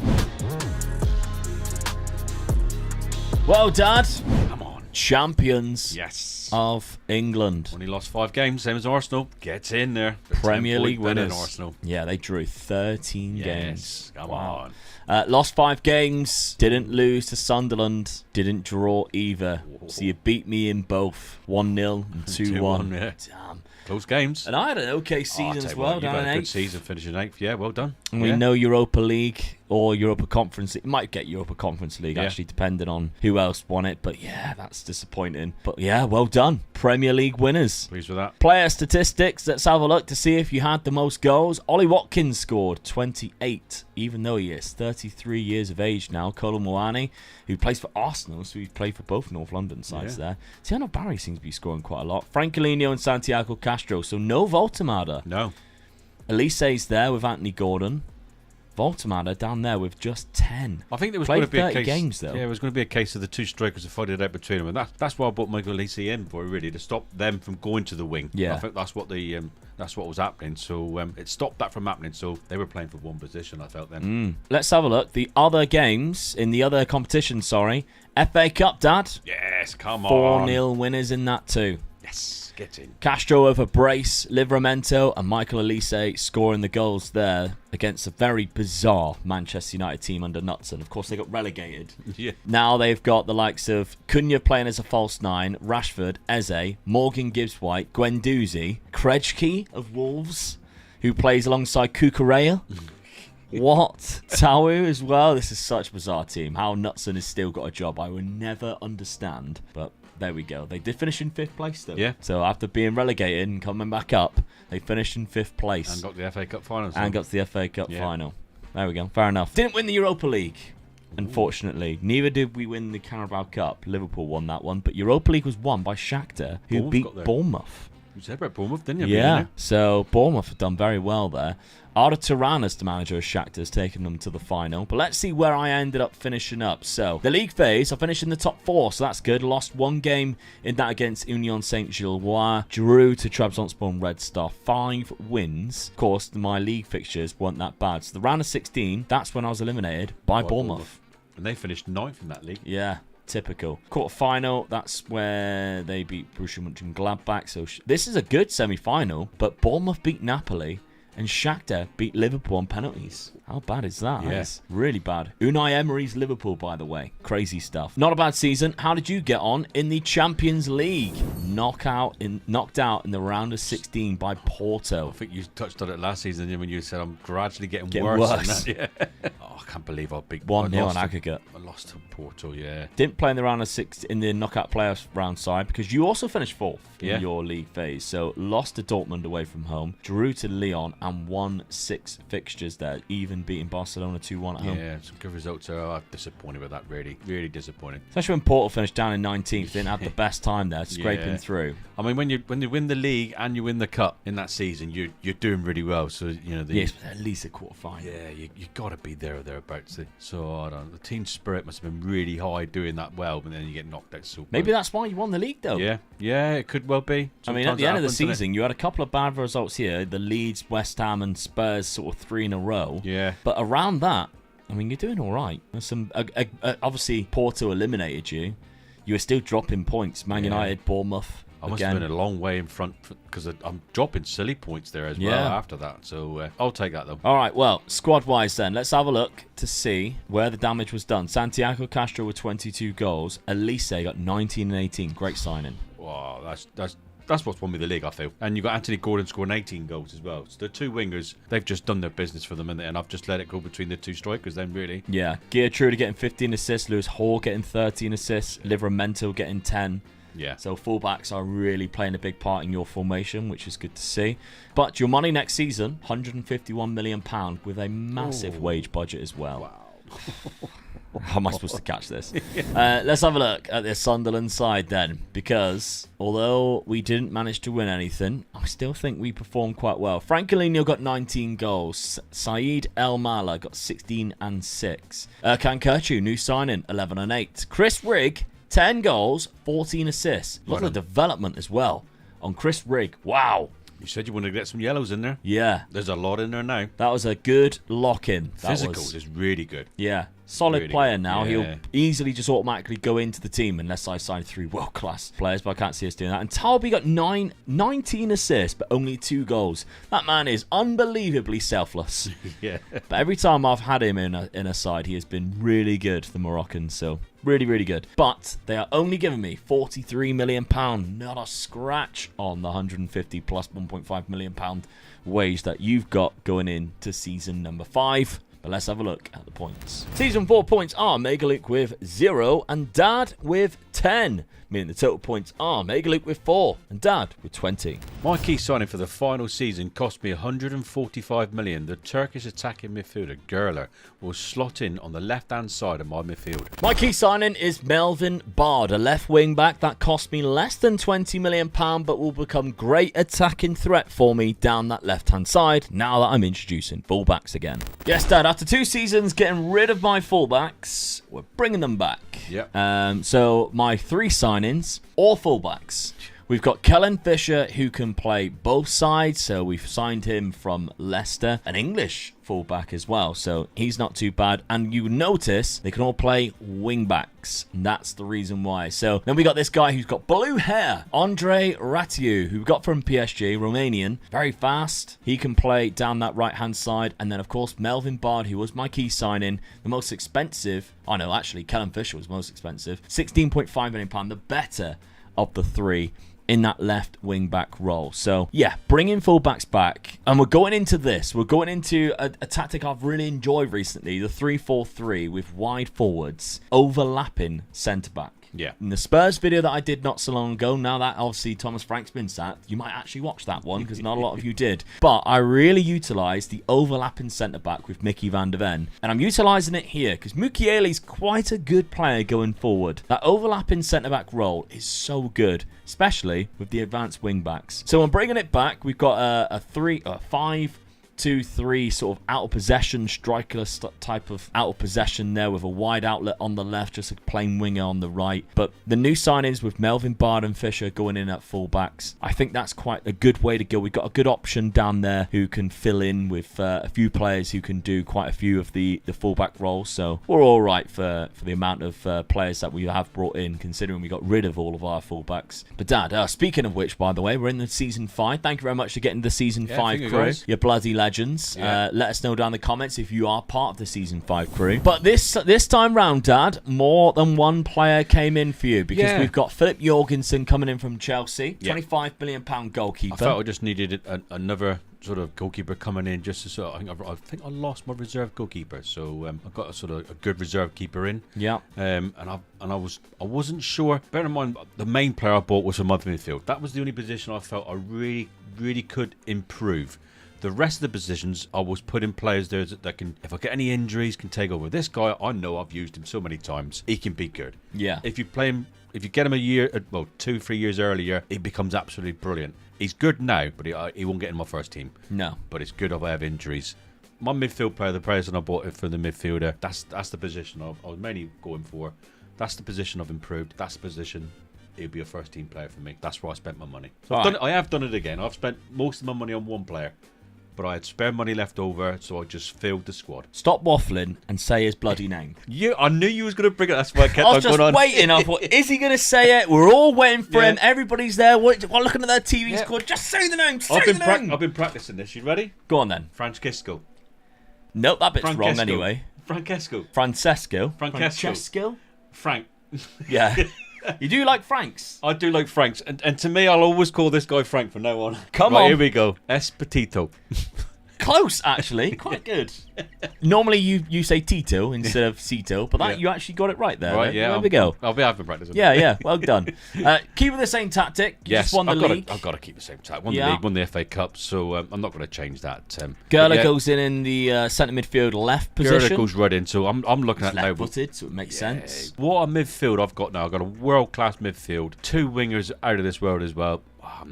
Well, Dad. Come on. Champions of England. Only lost 5 games, same as Arsenal. Gets in there. Premier League winners. Arsenal. Yeah, they drew 13 games. Come on. Lost 5 games. Didn't lose to Sunderland. Didn't draw either. So you beat me in both. 1-0 and 2-1. Yeah. Damn. Close games. And I had an okay season as well. You had a good season, finishing 8th. Yeah, well done. And we know Europa League or Europa Conference. It might get Europa Conference League, actually, depending on who else won it. But yeah, that's disappointing. But yeah, well done. Premier League winners. Pleased with that. Player statistics. Let's have a look to see if you had the most goals. Ollie Watkins scored 28, even though he is 33 years of age now. Kolo Muani, who plays for Arsenal, so he's played for both North London sides there. Tiano Barry seems to be scoring quite a lot. Francolinho and Santiago Castro. So no Voltemada. No. Elise's there with Anthony Gordon. Voltemada down there with just 10. I think there was going to be a case. Games, though. Yeah, it was going to be a case of the 2 strikers to fight it out between them, and that's why I brought Michael Elise in for, really, to stop them from going to the wing. Yeah, I think that's what was happening. So it stopped that from happening. So they were playing for one position, I felt then. Let's have a look. The other games in the other competition. FA Cup, Dad. Yes, come on. 4-0 winners in that too. Yes, get in. Castro over Brace, Livramento, and Michael Elise scoring the goals there against a very bizarre Manchester United team under Knutson. Of course, they got relegated. Yeah. Now they've got the likes of Cunha playing as a false nine, Rashford, Eze, Morgan Gibbs-White, Guendouzi, Krejci of Wolves, who plays alongside Cucurella. What? Tau as well? This is such a bizarre team. How Knutson has still got a job, I will never understand. But there we go. They did finish in 5th place, though. Yeah. So after being relegated and coming back up, they finished in 5th place. And got the FA Cup final. And got to the FA Cup final. There we go. Fair enough. Didn't win the Europa League, unfortunately. Neither did we win the Carabao Cup. Liverpool won that one. But Europa League was won by Shakhtar, who beat Bournemouth. You said about Bournemouth, didn't you? Yeah. So Bournemouth have done very well there. Arda Turan as the manager of Shakhtar has taken them to the final. But let's see where I ended up finishing up. So the league phase, I finished in the top 4, so that's good. Lost 1 game in that against Union Saint-Gilloise. Drew to Trabzonspor and Red Star. 5 wins. Of course, my league fixtures weren't that bad. So the round of 16, that's when I was eliminated by Bournemouth. And they finished 9th in that league. Yeah. Typical. Quarter-final, that's where they beat Borussia Mönchengladbach. So this is a good semi-final, but Bournemouth beat Napoli and Shakhtar beat Liverpool on penalties. How bad is that? Yeah. It's really bad. Unai Emery's Liverpool, by the way. Crazy stuff. Not a bad season. How did you get on in the Champions League? Knocked out in the round of 16 by Porto. I think you touched on it last season when you said I'm gradually getting worse. worse. Than that. Yeah. Oh, I can't believe how big 1-0 on aggregate. I lost to Porto, yeah. Didn't play in the round of 6 in the knockout playoffs round side because you also finished 4th in your league phase. So lost to Dortmund away from home, drew to Lyon, and won 6 fixtures there, even beating Barcelona 2-1 at home. Yeah, some good results there. I'm disappointed with that, really. Really disappointed. Especially when Porto finished down in 19th, didn't have the best time there, scraping through. I mean, when you win the league and you win the cup in that season, you're doing really well. So you know, yes, at least a quarter final. Yeah, you got to be there or thereabouts. So I don't know, the team spirit must have been really high doing that well, but then you get knocked out. So maybe that's why you won the league, though. Yeah, it could well be. I mean, at the end of the season, you had a couple of bad results here. The Leeds, West Ham, and Spurs sort of 3 in a row. Yeah, but around that, I mean, you're doing all right. There's some obviously Porto eliminated you. You were still dropping points. Man United, Bournemouth. I must have been a long way in front because I'm dropping silly points there as well after that. So I'll take that, though. All right, well, squad-wise then, let's have a look to see where the damage was done. Santiago Castro with 22 goals. Elise got 19 and 18. Great signing. Wow, that's what's won me the league, I feel. And you've got Anthony Gordon scoring 18 goals as well. So the 2 wingers, they've just done their business for them, and I've just let it go between the 2 strikers then, really. Yeah, Geertrude getting 15 assists, Lewis Hall getting 13 assists, Livramento getting 10. Yeah. So fullbacks are really playing a big part in your formation, which is good to see. But your money next season, £151 million with a massive wage budget as well. Wow. How am I supposed to catch this? Let's have a look at the Sunderland side then, because although we didn't manage to win anything, I still think we performed quite well. Francolino got 19 goals. Saeed El Mala got 16 and 6. Kankirchu, new signing, 11 and 8. Chris Rigg, 10 goals, 14 assists. Look at the development as well on Chris Rigg. Wow. You said you wanted to get some yellows in there. Yeah. There's a lot in there now. That was a good lock-in. Physical is really good. Yeah. Solid really player good. now. Yeah. He'll easily just automatically go into the team unless I sign 3 world-class players, but I can't see us doing that. And Talby got 19 assists, but only 2 goals. That man is unbelievably selfless. Yeah. But every time I've had him in a side, he has been really good, the Moroccan. So really, really good. But they are only giving me £43 million. Not a scratch on the 150 plus £1.5 million wage that you've got going into season number 5. But let's have a look at the points. Season 4 points are Megalik with 0 and Dad with 10. Meaning the total points are Megalik with 4 and Dad with 20. My key signing for the final season cost me $145 million. The Turkish attacking midfielder Gerler will slot in on the left-hand side of my midfield. My key signing is Melvin Bard, a left wing back that cost me less than £20 million, but will become great attacking threat for me down that left-hand side now that I'm introducing fullbacks again. Yes, Dad, after 2 seasons getting rid of my fullbacks, we're bringing them back. Yep. So my 3 signings, all fullbacks. We've got Kellen Fisher, who can play both sides, so we've signed him from Leicester, an English fullback as well, so he's not too bad. And you notice they can all play wing backs, and that's the reason why. So then we got this guy who's got blue hair, Andre Ratiu, who we got from PSG, Romanian, very fast. He can play down that right hand side. And then of course Melvin Bard, who was my key signing, the most expensive. Oh no, actually Kellen Fisher was most expensive, £16.5 million, the better of the three in that left wing back role. So yeah, bringing fullbacks back, and we're going into a tactic I've really enjoyed recently, the 3-4-3 with wide forwards overlapping centre back. Yeah. In the Spurs video that I did not so long ago, now that obviously Thomas Frank's been sacked, you might actually watch that one because not a lot of you did. But I really utilised the overlapping centre-back with Mickey van der Ven. And I'm utilising it here because Mukiele's quite a good player going forward. That overlapping centre-back role is so good, especially with the advanced wing-backs. So I'm bringing it back. We've got a 5-2-3 sort of out of possession striker type of out of possession there with a wide outlet on the left, just a plain winger on the right. But the new signings with Melvin Bard and Fisher going in at fullbacks, I think that's quite a good way to go. We've got a good option down there who can fill in with a few players who can do quite a few of the fullback roles. So we're all right for the amount of players that we have brought in, considering we got rid of all of our fullbacks. But Dad, speaking of which, by the way, we're in the season 5. Thank you very much for getting the season 5 crew. You're bloody legends. Yeah. Let us know down in the comments if you are part of the season 5 crew. But this time round, Dad, more than one player came in for you, because we've got Philip Jorgensen coming in from Chelsea, £25 million goalkeeper. I felt I just needed another sort of goalkeeper coming in, just to sort of, I think I lost my reserve goalkeeper, so I've got a sort of a good reserve keeper in. Yeah. And I wasn't sure. Bear in mind, the main player I bought was from midfield. That was the only position I felt I really could improve. The rest of the positions, I was putting players there that can, if I get any injuries, can take over. This guy, I know I've used him so many times. He can be good. Yeah. If you play him, if you get him 2-3 years earlier, he becomes absolutely brilliant. He's good now, but he won't get in my first team. No. But it's good if I have injuries. My midfield player, the person I bought it for the midfielder, that's the position I was mainly going for. That's the position I've improved. That's the position. He'll be a first team player for me. That's where I spent my money. So I have done it again. I've spent most of my money on one player, but I had spare money left over, so I just filled the squad. Stop waffling and say his bloody name. I knew you was going to bring it. That's why I kept I on was going just on. waiting. I thought, is he going to say it? We're all waiting for him. Everybody's there. We're looking at their TV squad. Just say the name. Say the name. I've been practicing this. You ready? Go on then. Francesco. Nope, that bit's wrong anyway. Francesco. Frank. Yeah. You do like Franks? I do like Franks. And to me, I'll always call this guy Frank from now on. Come on. Here we go. Espetito. Close, actually. Quite good. Normally you say Tito instead of Cito, but you actually got it right there. Right, yeah. There we go. I've been practicing. Yeah. Well done. Keep with the same tactic. You Yes, just won the league. I've got to keep the same tactic. Won the league, won the FA Cup, so I'm not going to change that. Gerler goes in the centre midfield left position. Gerler goes right in, so I'm looking He's at now. left-footed, so it makes sense. What a midfield I've got now. I've got a world-class midfield. 2 wingers out of this world as well.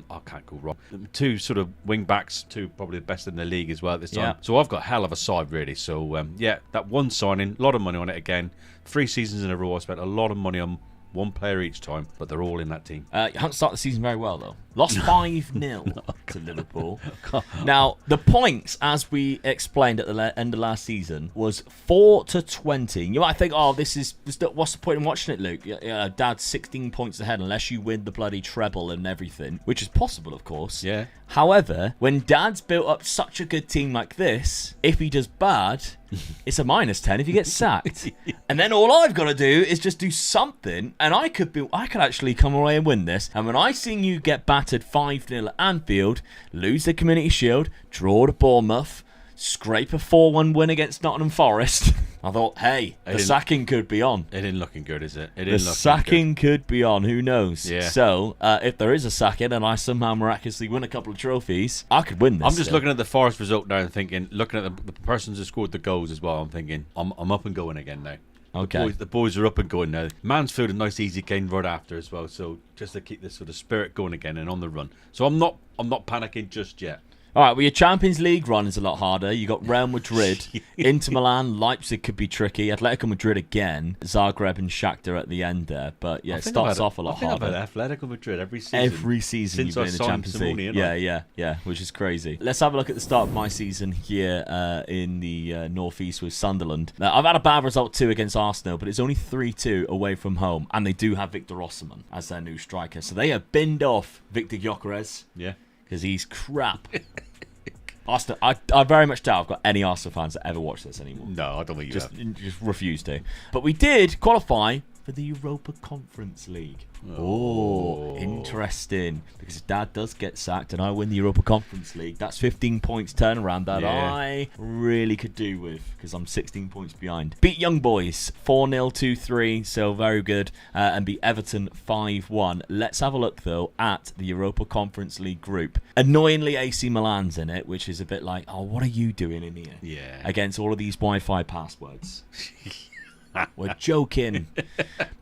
I can't go wrong. 2 sort of wing backs, 2 probably the best in the league as well at this time. So I've got a hell of a side really. So that one signing, a lot of money on it again. 3 seasons in a row, I spent a lot of money on one player each time, but they're all in that team. You haven't started the season very well though. Lost 5-0 to Liverpool. Now the points, as we explained at the end of last season, was 4-20. You might think, what's the point in watching it, Luke? Dad's 16 points ahead unless you win the bloody treble and everything, which is possible, of course. Yeah. However, when Dad's built up such a good team like this, if he does bad, it's a -10 if he gets sacked. And then all I've got to do is just do something, and I could actually come away and win this. And when I seen you get battered 5-0 at Anfield, lose the Community Shield, draw to Bournemouth, scrape a 4-1 win against Nottingham Forest, I thought, hey, the sacking could be on. It ain't looking good, is it? The sacking could be on. Who knows? Yeah. So, if there is a sacking and I somehow miraculously win a couple of trophies, I could win this. I'm just looking at the Forest result now and thinking, looking at the persons who scored the goals as well, I'm thinking, I'm up and going again now. Okay. The boys are up and going now. Mansfield a nice easy game right after as well, so just to keep this sort of spirit going again and on the run. So I'm not panicking just yet. All right, well, your Champions League run is a lot harder. You got Real Madrid, Inter Milan, Leipzig could be tricky, Atletico Madrid again, Zagreb and Shakhtar at the end there. But yeah, it starts off a lot harder. I've had Atletico Madrid every season. Every season you've been in the Champions League. Yeah, which is crazy. Let's have a look at the start of my season here in the northeast with Sunderland. Now, I've had a bad result too against Arsenal, but it's only 3-2 away from home, and they do have Victor Osimhen as their new striker. So they have binned off Victor Gyökeres. Yeah. Because he's crap. Arsenal, I very much doubt I've got any Arsenal fans that ever watch this anymore. No, I don't think you have. Just refuse to. But we did qualify for the Europa Conference League. Oh, interesting. Because Dad does get sacked and I win the Europa Conference League. That's 15 points turnaround that I really could do with, because I'm 16 points behind. Beat Young Boys 4-0, 2-3, so very good. And beat Everton 5-1. Let's have a look, though, at the Europa Conference League group. Annoyingly, AC Milan's in it, which is a bit like, oh, what are you doing in here? Yeah. Against all of these Wi-Fi passwords. We're joking.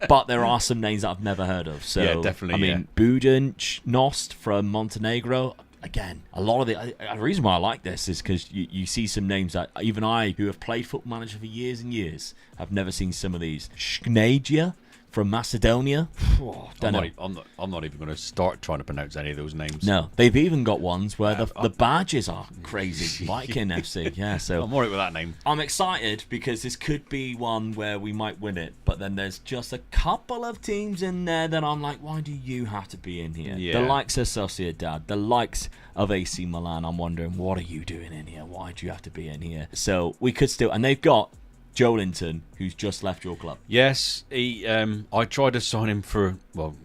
But there are some names that I've never heard of. So, yeah, definitely. I mean, Budenc Nost from Montenegro. Again, a lot of the reason why I like this is because you see some names that even I, who have played Football Manager for years and years, have never seen some of these. Shknagia from Macedonia. I'm not even going to start trying to pronounce any of those names. No, they've even got ones where the badges are crazy. Viking FC, yeah. So I'm alright with that name. I'm excited because this could be one where we might win it, but then there's just a couple of teams in there that I'm like, why do you have to be in here? Yeah. The likes of Sociedad, the likes of AC Milan. I'm wondering, what are you doing in here? Why do you have to be in here? So we could still, and they've got Joe Linton, who's just left your club. Yes, he. I tried to sign him for,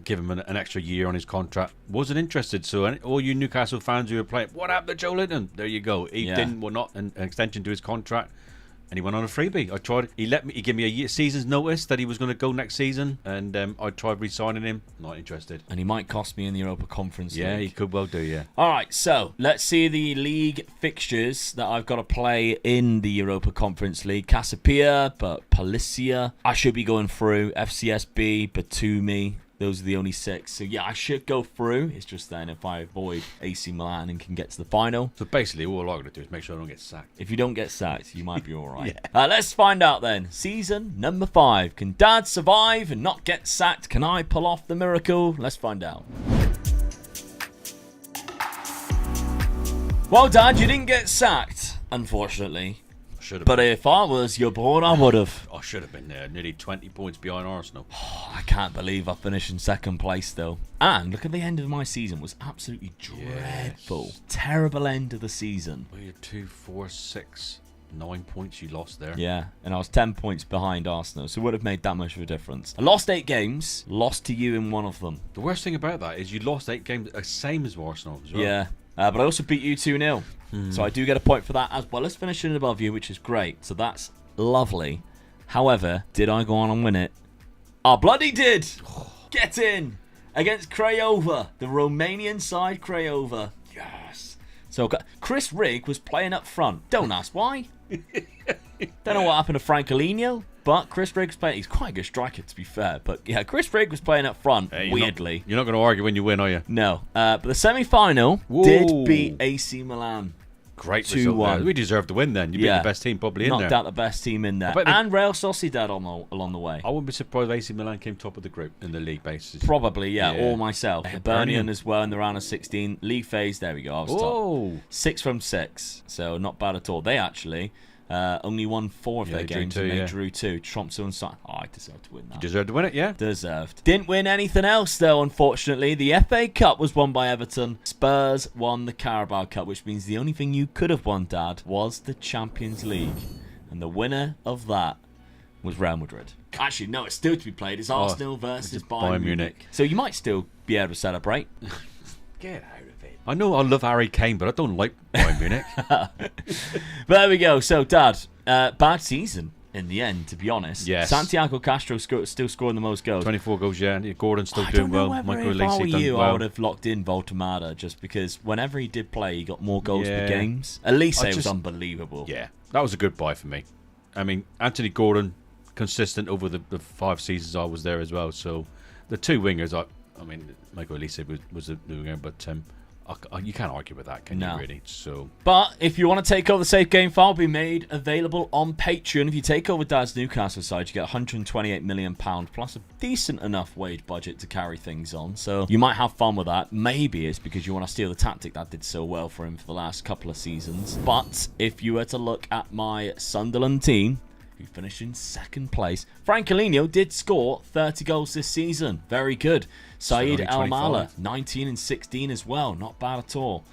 give him an extra year on his contract. Wasn't interested. So all you Newcastle fans who are playing, what happened to Joe Linton? There you go. He didn't want not an extension to his contract, and he went on a freebie. I tried. He gave me a season's notice that he was going to go next season, and I tried re-signing him. Not interested. And he might cost me in the Europa Conference League. Yeah, he could well do. Yeah. All right, so let's see the league fixtures that I've got to play in the Europa Conference League. Casapia, but Policia. I should be going through. FCSB, Batumi. Those are the only 6. So, yeah, I should go through. It's just then if I avoid AC Milan and can get to the final. So, basically, all I'm going to do is make sure I don't get sacked. If you don't get sacked, you might be all right. Let's find out then. Season number 5. Can Dad survive and not get sacked? Can I pull off the miracle? Let's find out. Well, Dad, you didn't get sacked, unfortunately. But if I was your boy, I would have. I should have been there, nearly 20 points behind Arsenal. I can't believe I finished in second place, though. And look at the end of my season. Was absolutely dreadful. Yes. Terrible end of the season. Well, you're 2, 4, 6, 9 points you lost there. Yeah, and I was 10 points behind Arsenal, so it would have made that much of a difference. I lost 8 games, lost to you in one of them. The worst thing about that is you lost 8 games, same as Arsenal as well. Yeah. But I also beat you 2-0. So I do get a point for that, as well as finishing above you, which is great. So that's lovely. However, did I go on and win it? I bloody did! Get in! Against Craiova. The Romanian side Craiova. Yes. So Chris Rigg was playing up front. Don't ask why. Don't know what happened to Francolinho, but Chris Rigg was playing. He's quite a good striker, to be fair. But yeah, Chris Rigg was playing up front, weirdly. You're not going to argue when you win, are you? No. But the semi-final did beat AC Milan. Great result there. We deserved to win then. You beat the best team probably in there. Knocked out the best team in there. And Real Sociedad along the way. I wouldn't be surprised if AC Milan came top of the group in the league basis. Probably, yeah. Or myself. Hibernian as well in the round of 16. League phase, there we go. I was top. 6 from 6. So not bad at all. They actually only won 4 of their games and they drew 2. Tromsø and Sutton. Oh, I deserved to win that. You deserved to win it, yeah? Deserved. Didn't win anything else, though, unfortunately. The FA Cup was won by Everton. Spurs won the Carabao Cup, which means the only thing you could have won, Dad, was the Champions League. And the winner of that was Real Madrid. Actually, no, it's still to be played. It's Arsenal versus Bayern Munich. So you might still be able to celebrate. Get out. I know I love Harry Kane, but I don't like Bayern Munich. But there we go. So, Dad, bad season in the end, to be honest. Yes. Santiago Castro still scoring the most goals. 24 goals, yeah. Gordon's still doing well. Michael Olise done well. I would have locked in Voltemada just because whenever he did play, he got more goals per games. Olise was unbelievable. Yeah, that was a good buy for me. I mean, Anthony Gordon, consistent over the 5 seasons I was there as well. So, the 2 wingers, I mean, Michael Olise was the winger, but You can't argue with that, can No. you, really? So, But if you want to take over the Safe Game file, it'll be made available on Patreon. If you take over Dad's Newcastle side, you get £128 million plus a decent enough wage budget to carry things on. So you might have fun with that. Maybe it's because you want to steal the tactic that did so well for him for the last couple of seasons. But if you were to look at my Sunderland team, who finished in second place, Frank Alino did score 30 goals this season. Very good. Saeed only El Mala, 25. 19 and 16 as well. Not bad at all.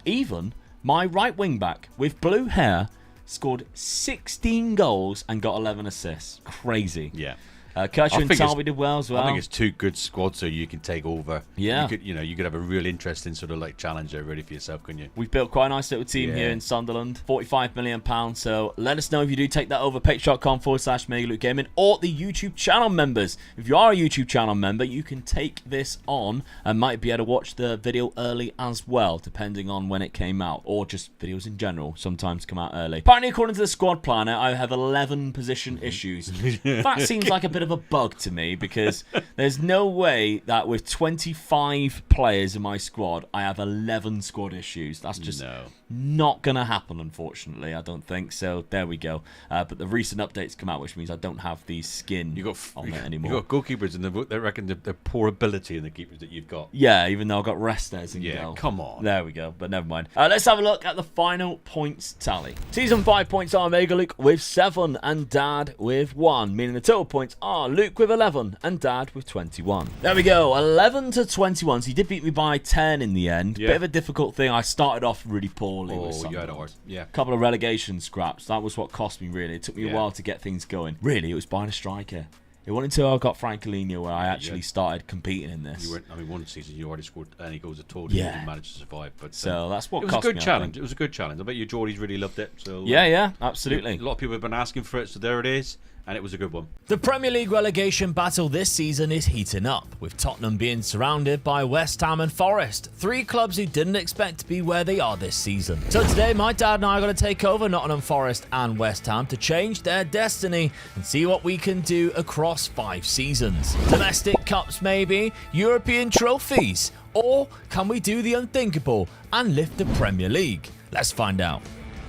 Even my right wing back with blue hair scored 16 goals and got 11 assists. Crazy. yeah. Kircher and think it's- Talby did well as well. I think it's two good squads, so you can take over. Yeah. You could have a real interesting sort of like challenger ready for yourself, couldn't you? We've built quite a nice little team Yeah. here in Sunderland. £45 million. So let us know if you do take that over. Patreon.com/MegaLukeGaming or the YouTube channel members. If you are a YouTube channel member, you can take this on and might be able to watch the video early as well, depending on when it came out. Or just videos in general sometimes come out early. Apparently, according to the squad planner, I have 11 position issues. That seems like a bit of a bug to me because there's no way that with 25 players in my squad, I have 11 squad issues. That's just not going to happen, unfortunately. I don't think so. There we go. But the recent updates come out, which means I don't have the skin on it anymore. You got goalkeepers, and they reckon the poor ability in the keepers that you've got. Yeah, even though I've got Restes in goal. Come on. There we go, but never mind. Let's have a look at the final points tally. Season 5 points are Mega Luke with 7 and Dad with 1, meaning the total points are Luke with 11 and Dad with 21. There we go, 11 to 21. So he did beat me by 10 in the end. Yeah. Bit of a difficult thing. I started off really poorly. with Oh, you had a Sunderland. horse. Yeah. Couple of relegation scraps. That was what cost me, really. It took me a Yeah. while to get things going. Really, it was buying a striker. It wasn't until I got Frank Alino where I actually started competing in this. One season you already scored any goals at all. Yeah. You didn't manage to survive. But So that's what it was cost a good me, I challenge. think. It was a good challenge. I bet you Geordie's really loved it. So Yeah, absolutely. A lot of people have been asking for it, so there it is, and it was a good one. The Premier League relegation battle this season is heating up, with Tottenham being surrounded by West Ham and Forest, 3 clubs who didn't expect to be where they are this season. So today, my dad and I are going to take over Nottingham Forest and West Ham to change their destiny and see what we can do across 5 seasons. Domestic cups maybe, European trophies, or can we do the unthinkable and lift the Premier League? Let's find out.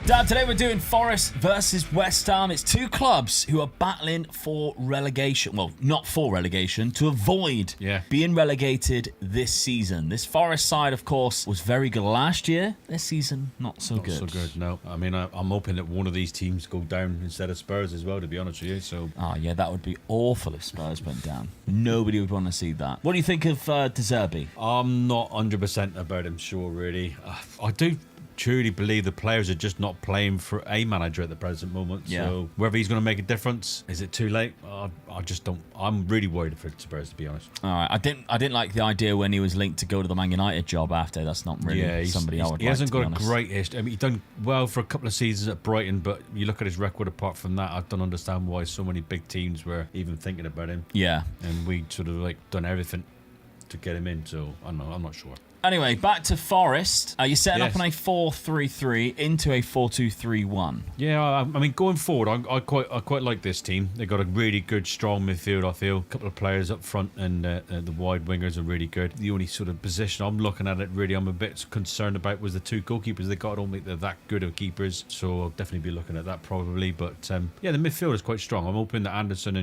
Dad, today we're doing Forest versus West Ham. It's 2 clubs who are battling for relegation. Well, not for relegation, to avoid being relegated this season. This Forest side, of course, was very good last year. This season, not so good. Not so good, no. I mean, I'm hoping that one of these teams go down instead of Spurs as well, to be honest with you. So, oh, yeah, that would be awful if Spurs went down. Nobody would want to see that. What do you think of De Zerbi? I'm not 100% about him, sure, really. I do truly believe the players are just not playing for a manager at the present moment. Yeah. So whether he's going to make a difference, is it too late? I just don't. I'm really worried for Spurs, to be honest. All right, I didn't like the idea when he was linked to go to the Man United job after. That's not really somebody I would he like, hasn't to be got a honest. great history. I mean, he's done well for a couple of seasons at Brighton, but you look at his record apart from that, I don't understand why so many big teams were even thinking about him. Yeah. And we sort of like done everything to get him in, so I don't know, I'm not sure. Anyway, back to Forest. You're setting up Yes. on a 4-3-3 into a 4-2-3-1. Yeah, I mean, going forward, I quite like this team. They got a really good, strong midfield. I feel a couple of players up front and the wide wingers are really good. The only sort of position I'm looking at it really, I'm a bit concerned about was the 2 goalkeepers they got. I don't think they're that good of keepers, so I'll definitely be looking at that probably. But yeah, the midfield is quite strong. I'm hoping that Anderson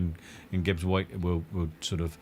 and Gibbs White will sort of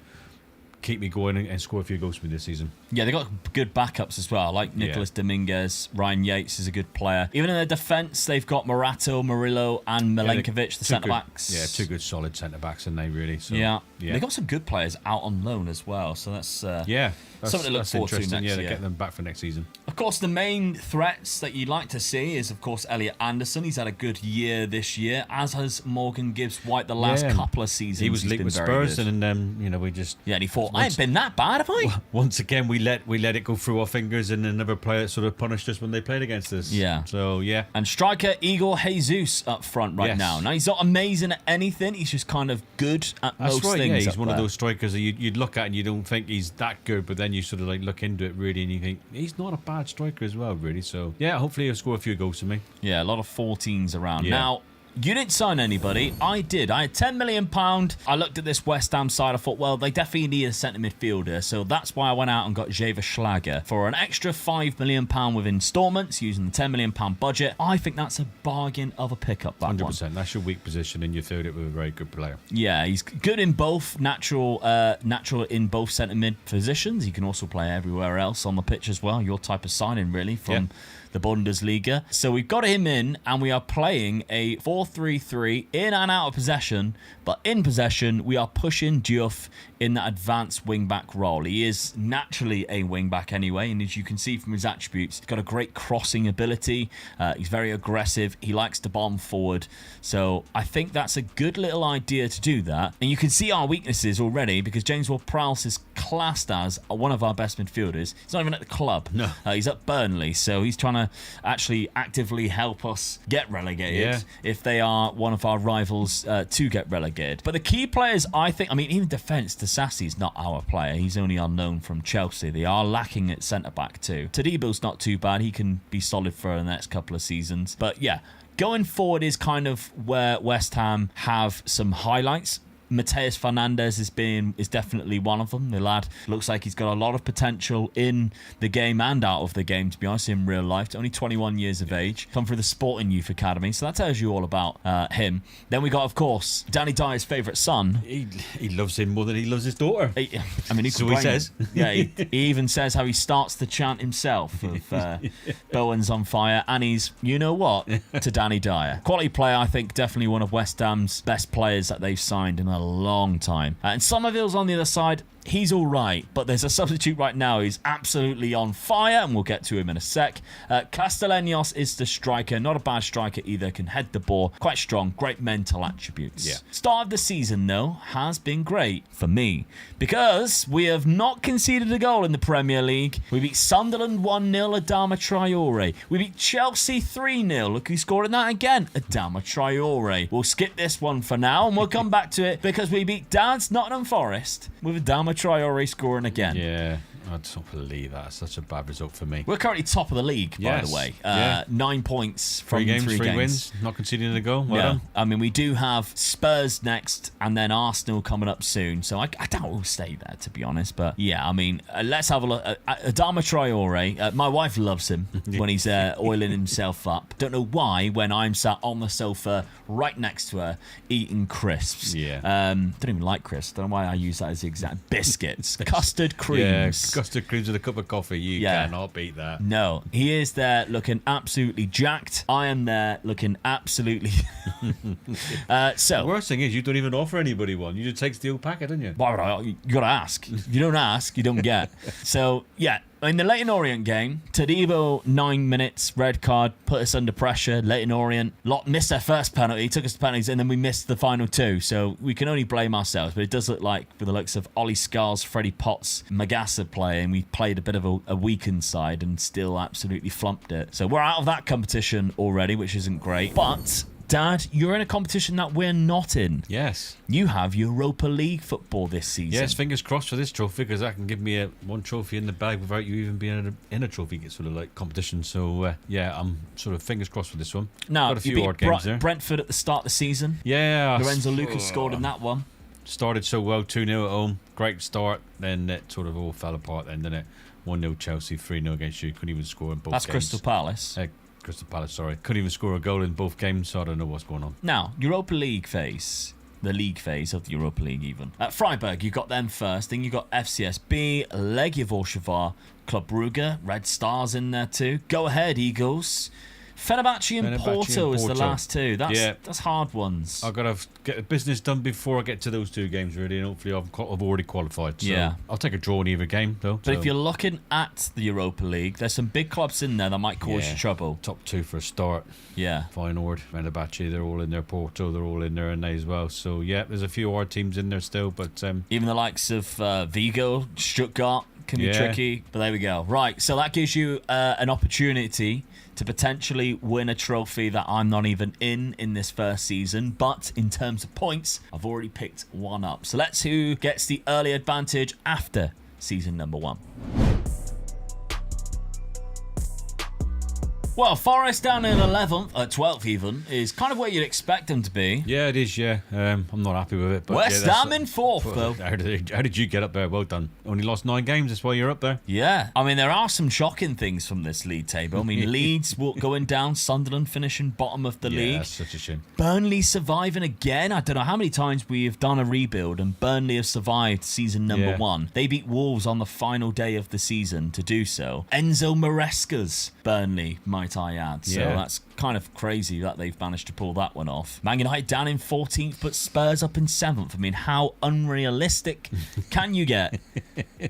keep me going and score a few goals for me this season. Yeah, they got good backups as well, like Nicholas Dominguez. Ryan Yates is a good player. Even in their defence, they've got Morato, Murillo, and Milenkovic, the centre-backs. Yeah, 2 good solid centre-backs, and they really. So, yeah. They got some good players out on loan as well, so that's something to look forward to next Yeah, year. they're getting them back for next season. Of course, the main threats that you'd like to see is, of course, Elliot Anderson. He's had a good year this year, as has Morgan Gibbs-White the last couple of seasons. He was linked with Spurs, and we just... Yeah, and he thought, I ain't been that bad, have I? Once again, we let it go through our fingers, and another player sort of punished us when they played against us. Yeah. So, yeah. And striker Igor Jesus up front now. Now, he's not amazing at anything. He's just kind of good at most things. Yeah, he's one there. of those strikers that you'd look at and you don't think he's that good, but then you sort of like look into it really and you think, he's not a bad striker as well, really. So, yeah, hopefully he'll score a few goals for me. Yeah, a lot of 14s around. Yeah. Now, you didn't sign anybody. I did. I had £10 million. I looked at this West Ham side. I thought, well, they definitely need a centre midfielder. So that's why I went out and got Javier Schlager for an extra £5 million with instalments using the £10 million budget. I think that's a bargain of a pickup, that 100%. one. That's your weak position, and you filled it with a very good player. Yeah, he's good in both natural in both centre mid positions. He can also play everywhere else on the pitch as well. Your type of signing, really, from the Bundesliga. So we've got him in, and we are playing a 4-3-3 in and out of possession. But in possession, we are pushing Diouf in that advanced wing-back role. He is naturally a wing-back anyway, and as you can see from his attributes, he's got a great crossing ability. He's very aggressive. He likes to bomb forward. So I think that's a good little idea to do that. And you can see our weaknesses already, because James Ward-Prowse is classed as one of our best midfielders. He's not even at the club. No. He's at Burnley, so he's trying to actually actively help us get relegated if they are one of our rivals to get relegated. But the key players, I think, I mean, even defence, Disasi is not our player. He's only unknown from Chelsea. They are lacking at centre-back too. Tadibel's not too bad. He can be solid for the next couple of seasons. But yeah, going forward is kind of where West Ham have some highlights. Mateus Fernandes is definitely one of them. The lad looks like he's got a lot of potential in the game and out of the game, to be honest, in real life. Only 21 years of age. Come through the Sporting Youth Academy, so that tells you all about him. Then we got, of course, Danny Dyer's favourite son. He loves him more than he loves his daughter. I mean, So he says. Yeah, he even says how he starts the chant himself of Bowen's on fire, and he's, you know what, to Danny Dyer. Quality player, I think, definitely one of West Ham's best players that they've signed in a long time. And Somerville's on the other side. He's all right, but there's a substitute right now who's absolutely on fire, and we'll get to him in a sec. Castellanos is the striker. Not a bad striker either. Can head the ball. Quite strong. Great mental attributes. Yeah. Start of the season, though, has been great for me, because we have not conceded a goal in the Premier League. We beat Sunderland 1-0, Adama Traore. We beat Chelsea 3-0. Look who scored in that again. Adama Traore. We'll skip this one for now, and we'll come back to it, because we beat Dad's Nottingham Forest with Adama Traore scoring again. Yeah, I don't believe that. It's such a bad result for me. We're currently top of the league, by the way. 9 points from 3 games. Wins, not conceding a goal. Well done. I mean, we do have Spurs next, and then Arsenal coming up soon. So I doubt we'll stay there, to be honest. But yeah, I mean, let's have a look. Adama Traore, my wife loves him when he's oiling himself up. Don't know why when I'm sat on the sofa right next to her eating crisps. Yeah. Don't even like crisps. Don't know why I use that as the exact biscuits. Custard creams. Yeah, custard creams with a cup of coffee. You cannot beat that. No, he is there looking absolutely jacked. I am there looking absolutely. So the worst thing is you don't even offer anybody one. You just take the whole packet, don't you? Why would I? You gotta ask. If you don't ask, you don't get. So yeah. In the Leyton Orient game, Tadibo, 9 minutes, red card, put us under pressure. Leyton Orient missed their first penalty, took us to penalties, and then we missed the final 2. So we can only blame ourselves. But it does look like, with the looks of Ollie Scars, Freddie Potts, Magassa playing, we played a bit of a weakened side and still absolutely flumped it. So we're out of that competition already, which isn't great. But Dad, you're in a competition that we're not in. Yes. You have Europa League football this season. Yes, fingers crossed for this trophy, because that can give me one trophy in the bag without you even being in a trophy sort of like competition. So yeah, I'm sort of fingers crossed for this one. Now, got a few hard games there. Brentford at the start of the season. Yeah. Lorenzo Lucas scored in that one. Started so well, 2-0 at home. Great start. Then it sort of all fell apart then, didn't it? 1-0 Chelsea, 3-0 against you. Couldn't even score in both games. That's Crystal Palace. Crystal Palace, sorry. Couldn't even score a goal in both games, so I don't know what's going on. Now, Europa League phase. The league phase of the Europa League even. At Freiburg, you got them first. Then you got FCSB, Legia Warszawa, Club Brugge, Red Stars in there too. Go ahead, Eagles. Fenerbahce and Porto is the last 2. That's hard ones. I've got to get the business done before I get to those 2 games, really, and hopefully I've already qualified. So I'll take a draw in either game, though. But if you're looking at the Europa League, there's some big clubs in there that might cause you trouble. Top 2 for a start. Yeah. Feyenoord, Fenerbahce, they're all in there. Porto, they're all in there, and they as well. So yeah, there's a few hard teams in there still, but even the likes of Vigo, Stuttgart can be tricky. But there we go. Right, so that gives you an opportunity to potentially win a trophy that I'm not even in this first season. But in terms of points, I've already picked one up. So let's see who gets the early advantage after season number 1. Well, Forest down in 11th, 12th even, is kind of where you'd expect them to be. Yeah, it is, yeah. I'm not happy with it. But West yeah, Ham in 4th, though. How did you get up there? Well done. Only lost 9 games, that's why you're up there. Yeah. I mean, there are some shocking things from this league table. I mean, Leeds going down, Sunderland finishing bottom of the league. That's such a shame. Burnley surviving again. I don't know how many times we have done a rebuild and Burnley have survived season number 1. They beat Wolves on the final day of the season to do so. Enzo Maresca's Burnley, might I add. So that's kind of crazy that they've managed to pull that one off. Man United down in 14th, but Spurs up in 7th. I mean, how unrealistic can you get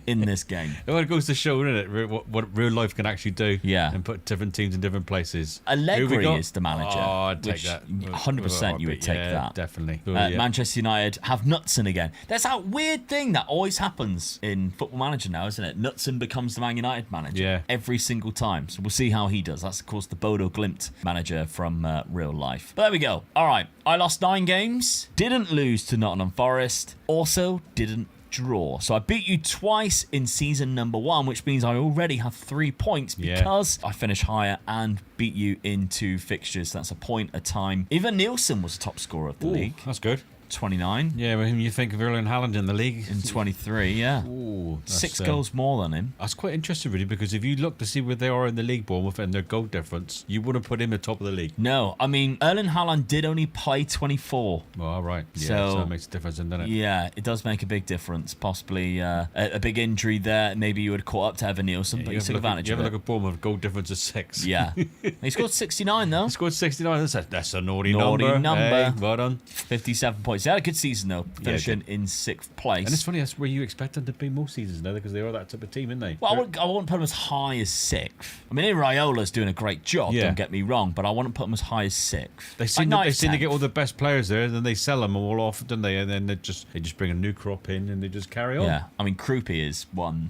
in this game? Well, it goes to show, doesn't it, what real life can actually do. Yeah. And put different teams in different places. Allegri is the manager. Oh, I'd take which that. 100% you would take that. Definitely. Manchester United have Knutson again. There's that weird thing that always happens in Football Manager now, isn't it? Knutson becomes the Man United manager every single time. So we'll see how he does. That's, of course, the Bodo Glimt manager from real life. But there we go. All right. I lost 9 games. Didn't lose to Nottingham Forest. Also didn't draw. So I beat you twice in season number 1, which means I already have 3 points because I finished higher and beat you in 2 fixtures. That's a point a time. Even Nielsen was top scorer of the league. That's good. 29. Yeah, when you think of Erling Haaland in the league. In 23, yeah. Ooh, 6 goals more than him. That's quite interesting, really, because if you look to see where they are in the league, Bournemouth, and their goal difference, you wouldn't put him at top of the league. No, I mean, Erling Haaland did only play 24. Well, all right. Yeah, So that makes a difference, doesn't it? Yeah, it does make a big difference. Possibly a big injury there. Maybe you would have caught up to Evan Nielsen, but you took advantage of You it. have a look at Bournemouth, goal difference is 6. Yeah. He scored 69, though. He scored 69. That's a naughty Naughty number. Hey, well done. 57 points. He had a good season, though, finishing in 6th place. And it's funny, that's where you expect them to be most seasons now, because they are that type of team, aren't they? Well, I wouldn't put him as high as 6th. I mean, Iraola's doing a great job, don't get me wrong, but I wouldn't put him as high as 6th. They seem to get all the best players there, and then they sell them all off, don't they? And then they just bring a new crop in, and they just carry on. Yeah, I mean, Krupi is one.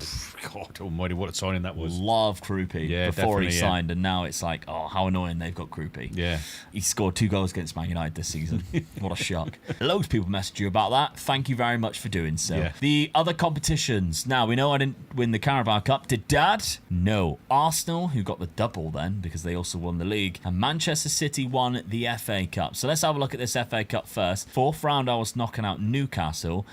God almighty, what a signing that was. Love Krupi before he signed, and now it's like, oh, how annoying they've got Krupi. Yeah. He scored 2 goals against Man United this season. What a shock. Loads of people messaged you about that. Thank you very much for doing so. Yeah. The other competitions. Now, we know I didn't win the Carabao Cup. Did Dad? No. Arsenal, who got the double then, because they also won the league, and Manchester City won the FA Cup. So let's have a look at this FA Cup first. 4th round, I was knocking out Newcastle.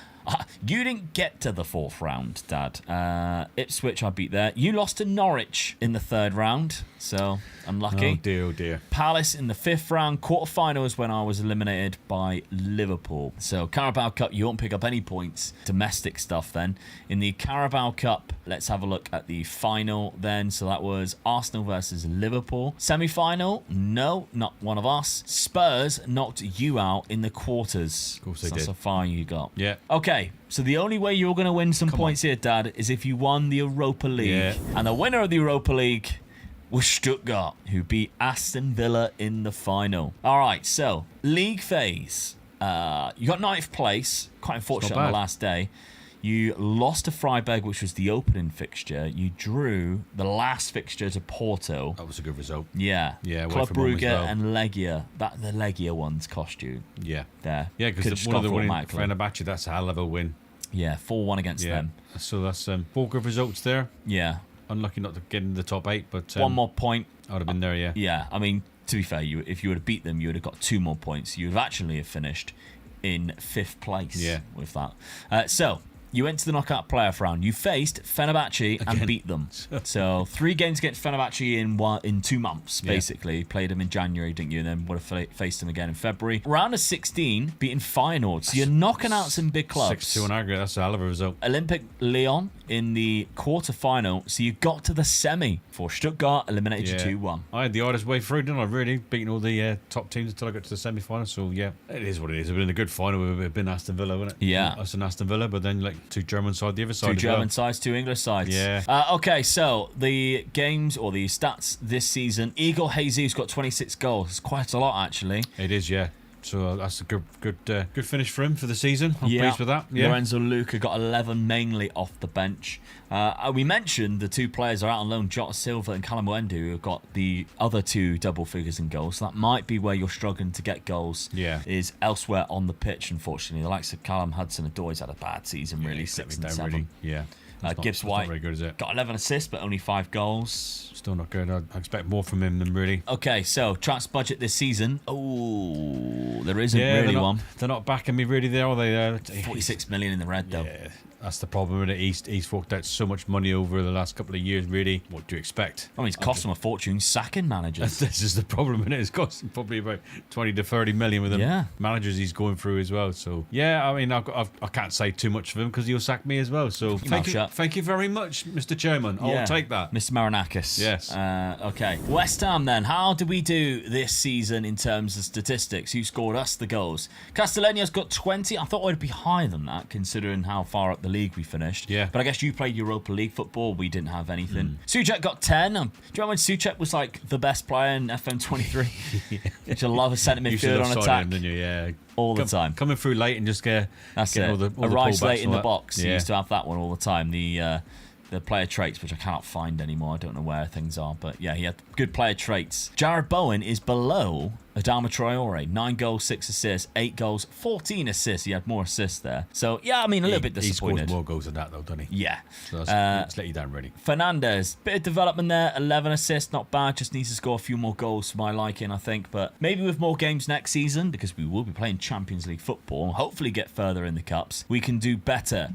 You didn't get to the 4th round, Dad. Ipswich, I beat there. You lost to Norwich in the 3rd round, so unlucky. Oh, dear, oh, dear. Palace in the 5th round. Quarterfinals when I was eliminated by Liverpool. So Carabao Cup, you won't pick up any points. Domestic stuff then. In the Carabao Cup, let's have a look at the final then. So that was Arsenal versus Liverpool. Semi-final, no, not one of us. Spurs knocked you out in the quarters. Of course they So did. that's how far you got. Yeah. Okay, so the only way you're going to win some points here, Dad, is if you won the Europa League. Yeah. And the winner of the Europa League was Stuttgart, who beat Aston Villa in the final. All right, so league phase. You got 9th place. Quite unfortunate on the last day. You lost to Freiburg, which was the opening fixture. You drew the last fixture to Porto. That was a good result. Yeah. Yeah, away Club from home as Brugge well. and Legia. The Legia ones cost you Yeah. there. Yeah, Could've because one of the scoffed winning automatically. Fenerbahce, that's a hell of a win. Yeah, 4-1 against them. So that's 4 good results there. Yeah. Unlucky not to get in the top 8, but One more point. I would have been there, yeah. Yeah, I mean, to be fair, if you would have beat them, you would have got 2 more points. You would have actually have finished in 5th place with that. So, you went to the knockout playoff round. You faced Fenerbahce and beat them. So 3 games against Fenerbahce in 2 months, basically. Played them in January, didn't you? And then would have faced them again in February. Round of 16, beating Feyenoord. So you're knocking out some big clubs. 6-2 on aggregate, that's a hell of a result. Olympic Lyon in the quarter-final. So you got to the semi for Stuttgart, eliminated you 2-1. I had the hardest way through, didn't I? Really beating all the top teams until I got to the semi-final. So yeah, it is what it is. It's been a good final. We've been Aston Villa, wasn't it? Yeah. Us and Aston Villa, but then like 2 German side, the other side. 2 as well. German sides, 2 English sides. Yeah. Okay, so the games or the stats this season. Igor Jesus got 26 goals. It's quite a lot, actually. It is, yeah. So that's a good finish for him for the season. I'm pleased with that. Yeah. Lorenzo Luca got 11, mainly off the bench. We mentioned the 2 players are out on loan, Jota Silva and Callum Wendu, who have got the other 2 double figures in goals. So that might be where you're struggling to get goals. Yeah. Is elsewhere on the pitch, unfortunately. The likes of Callum Hudson-Odoi has had a bad season, really, 6 and 7. Really. Yeah. Gibbs That's White not very good, is it? got 11 assists, but only 5 goals. Still not good. I expect more from him than really. Okay, so transfer budget this season. Oh, there isn't Yeah, really they're not, one. They're not backing me really there, are they? 46 million in the red, though. Yeah, that's the problem with it. He's forked out so much money over the last couple of years, really. What do you expect? I mean, it's cost him a fortune sacking managers. This is the problem, and it's costing probably about 20 to 30 million with the Yeah. managers he's going through as well. So yeah, I mean, I can't say too much of him because he'll sack me as well. So thank you very much, Mr. Chairman. Yeah. I'll take that. Mr. Marinakis. Yes. Okay. West Ham then. How did we do this season in terms of statistics? Who scored us the goals? Castellano's got 20. I thought we'd be higher than that considering how far up the league we finished. Yeah. But I guess you played Europa League football. We didn't have anything. Souček got 10. Do you remember when Souček was like the best player in FM23? Which I love a centre You should midfielder have on signed attack. him, didn't you? Yeah. All the time. Coming through late and just get That's getting it. all the Arrives pullbacks late in and the all that. box. He Yeah. used to have that one all the time. The player traits, which I can't find anymore. I don't know where things are, but yeah, he had good player traits. Jared Bowen is below Adama Traore. 9 goals, 6 assists, 8 goals, 14 assists. He had more assists there. So yeah, I mean, a little bit disappointed. He scores more goals than that, though, doesn't he? Yeah. So that's let you down, really. Fernandez, bit of development there, 11 assists, not bad. Just needs to score a few more goals for my liking, I think. But maybe with more games next season, because we will be playing Champions League football, hopefully get further in the cups, we can do better.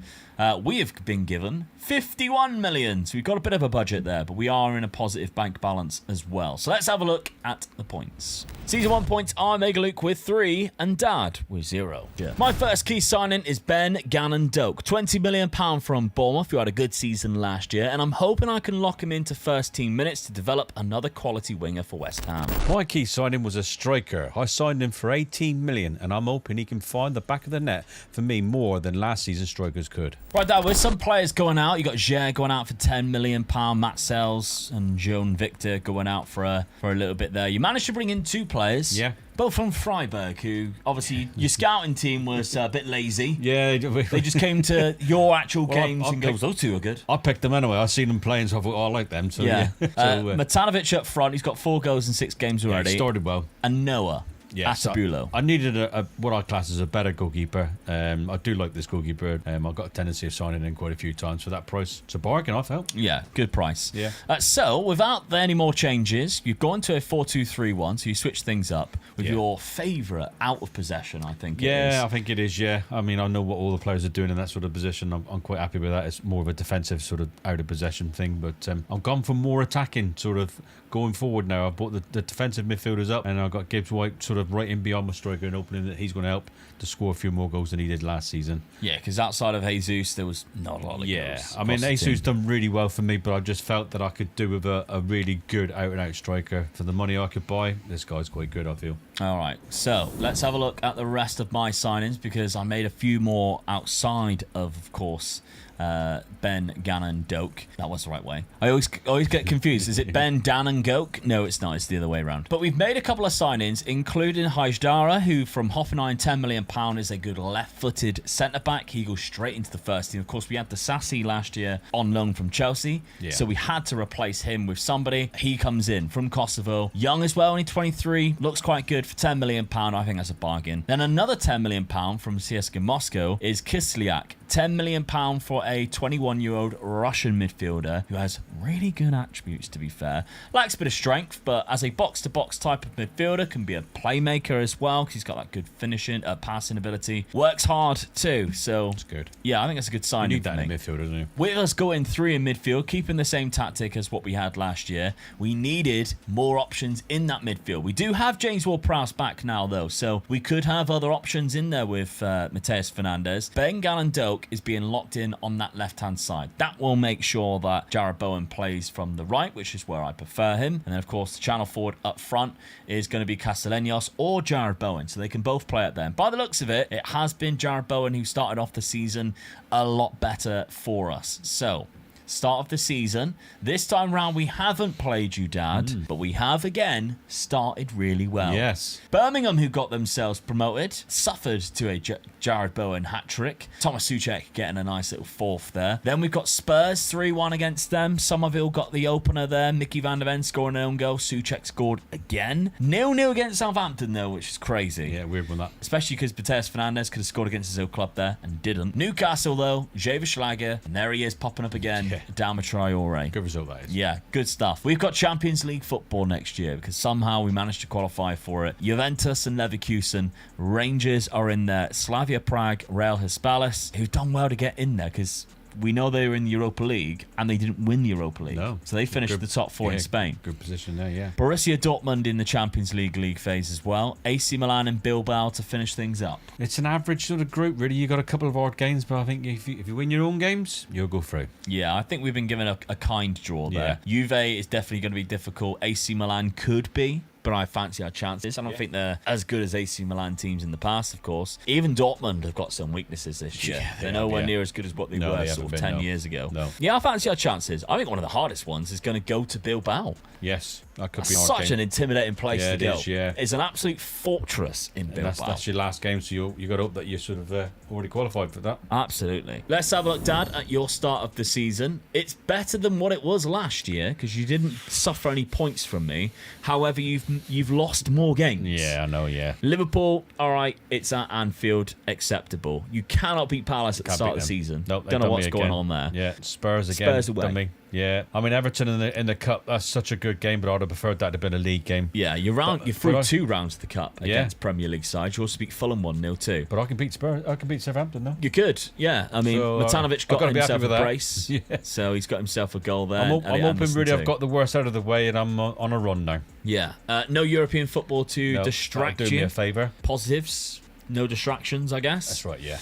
We have been given 51 million, so we've got a bit of a budget there, but we are in a positive bank balance as well. So let's have a look at the points. Season 1 points are Mega Luke with 3 and Dad with 0. Yeah. My first key signing is Ben Gannon-Doak, £20 million from Bournemouth, who had a good season last year, and I'm hoping I can lock him into first team minutes to develop another quality winger for West Ham. My key signing was a striker. I signed him for 18 million, and I'm hoping he can find the back of the net for me more than last season's strikers could. Right, Dad, with some players going out, you got Ger going out for £10 million, Matt Sells and Joan Victor going out for a little bit there. You managed to bring in 2 players. Yeah. Both from Freiburg, who obviously your scouting team was a bit lazy. Yeah, They just came to your actual games and goes, those 2 are good. I picked them anyway. I seen them playing, so I thought, oh, I like them. So Yeah. so, Matanovic up front, he's got 4 goals in 6 games yeah, already. it started well. And Noah. Yeah, so Atabulo. I needed what I class as a better goalkeeper. I do like this goalkeeper. I've got a tendency of signing in quite a few times for that price. It's a bargain, I felt. Yeah, good price. Yeah. So, without any more changes, you've gone to a 4-2-3-1, so you switch things up with your favourite out of possession, I think it is. Yeah, I think it is, yeah. I mean, I know what all the players are doing in that sort of position. I'm quite happy with that. It's more of a defensive sort of out of possession thing, but I've gone for more attacking sort of going forward now. I've brought the defensive midfielders up, and I've got Gibbs White sort of right in beyond my striker and opening that he's going to help to score a few more goals than he did last season. Yeah, because outside of Jesus, there was not a lot of goals. I mean, across the Jesus team. done really well for me, but I just felt that I could do with a really good out-and-out striker. For the money I could buy, this guy's quite good, I feel. All right, so let's have a look at the rest of my signings, because I made a few more outside of course, Ben Gannon-Doak. That was the right way. I always get confused. Is it Ben Gannon-Doak? No, it's not. It's the other way around. But we've made a couple of signings, including Hajdara, who from Hoffenheim, £10 million, is a good left-footed centre-back. He goes straight into the first team. Of course, we had the Sassy last year on loan from Chelsea, so we had to replace him with somebody. He comes in from Kosovo. Young as well, only 23. Looks quite good for £10 million. I think that's a bargain. Then another £10 million from CSKA Moscow is Kislyak. £10 million for a 21-year-old Russian midfielder who has really good attributes, to be fair. Lacks a bit of strength, but as a box-to-box type of midfielder, can be a playmaker as well, because he's got that good finishing, passing ability. Works hard too, so It's good. yeah, I think that's a good signing. You need that for in me. the midfield, doesn't you? With us going 3 in midfield, keeping the same tactic as what we had last year, we needed more options in that midfield. We do have James Ward-Prowse back now, though, so we could have other options in there with Mateus Fernandez. Ben Gannon-Doak is being locked in on that left-hand side. That will make sure that Jared Bowen plays from the right, which is where I prefer him. And then, of course, the channel forward up front is going to be Castellanos or Jared Bowen, so they can both play up there. And by the looks of it, it has been Jared Bowen who started off the season a lot better for us. So start of the season. This time round, we haven't played you, Dad, but we have again started really well. Yes. Birmingham, who got themselves promoted, suffered to a Jared Bowen hat-trick. Thomas Souček getting a nice little fourth there. Then we've got Spurs 3-1 against them. Somerville got the opener there. Mickey van der Ven scoring an own goal. Souček scored again. 0-0 against Southampton, though, which is crazy. Yeah, weird one that. Especially because Mateus Fernandes could have scored against his old club there and didn't. Newcastle, though, Javier Schlager, and there he is popping up again. Yeah. Dama Traore. Good result, that is. Yeah, good stuff. We've got Champions League football next year because somehow we managed to qualify for it. Juventus and Leverkusen, Rangers are in there. Slavia Prague, Real Hispalis, who've done well to get in there because we know they were in the Europa League and they didn't win the Europa League. No. So they finished Good. the top four in Spain. Good position there, yeah. Borussia Dortmund in the Champions League phase as well. AC Milan and Bilbao to finish things up. It's an average sort of group, really. You got a couple of odd games, but I think if you win your own games, you'll go through. Yeah, I think we've been given a kind draw there. Juve is definitely going to be difficult. AC Milan could be, but I fancy our chances. I don't think they're as good as AC Milan teams in the past, of course. Even Dortmund have got some weaknesses this year. Yeah, they're nowhere near as good as what they were sort of 10 years ago. No. Yeah, I fancy our chances. I think one of the hardest ones is going to go to Bilbao. Yes, that could be Such an intimidating place to go. Is, yeah. It's an absolute fortress in Bilbao. That's your last game, so you got to hope that you're sort of already qualified for that. Absolutely. Let's have a look, Dad, at your start of the season. It's better than what it was last year because you didn't suffer any points from me. However, you've lost more games. Yeah, I know, yeah. Liverpool, all right, it's at Anfield, acceptable. You cannot beat Palace at the start of the season. Nope, Don't know what's going on there. Yeah, Spurs again. Spurs away. Done me. Yeah, I mean Everton in the cup. That's such a good game, but I'd have preferred that to have been a league game. Yeah, you're through 2 rounds of the cup against Premier League sides. You also beat Fulham 1-0 too. But I can beat Spurs. I can beat Southampton, though. You could, yeah. I mean, So, Matanovic got himself a brace, Yeah. so he's got himself a goal there. I'm Elliot hoping Anderson really too. I've got the worst out of the way and I'm on a run now. Yeah, no European football to No, distract that'll do me you. a favour. Positives, no distractions, I guess. That's right, yeah.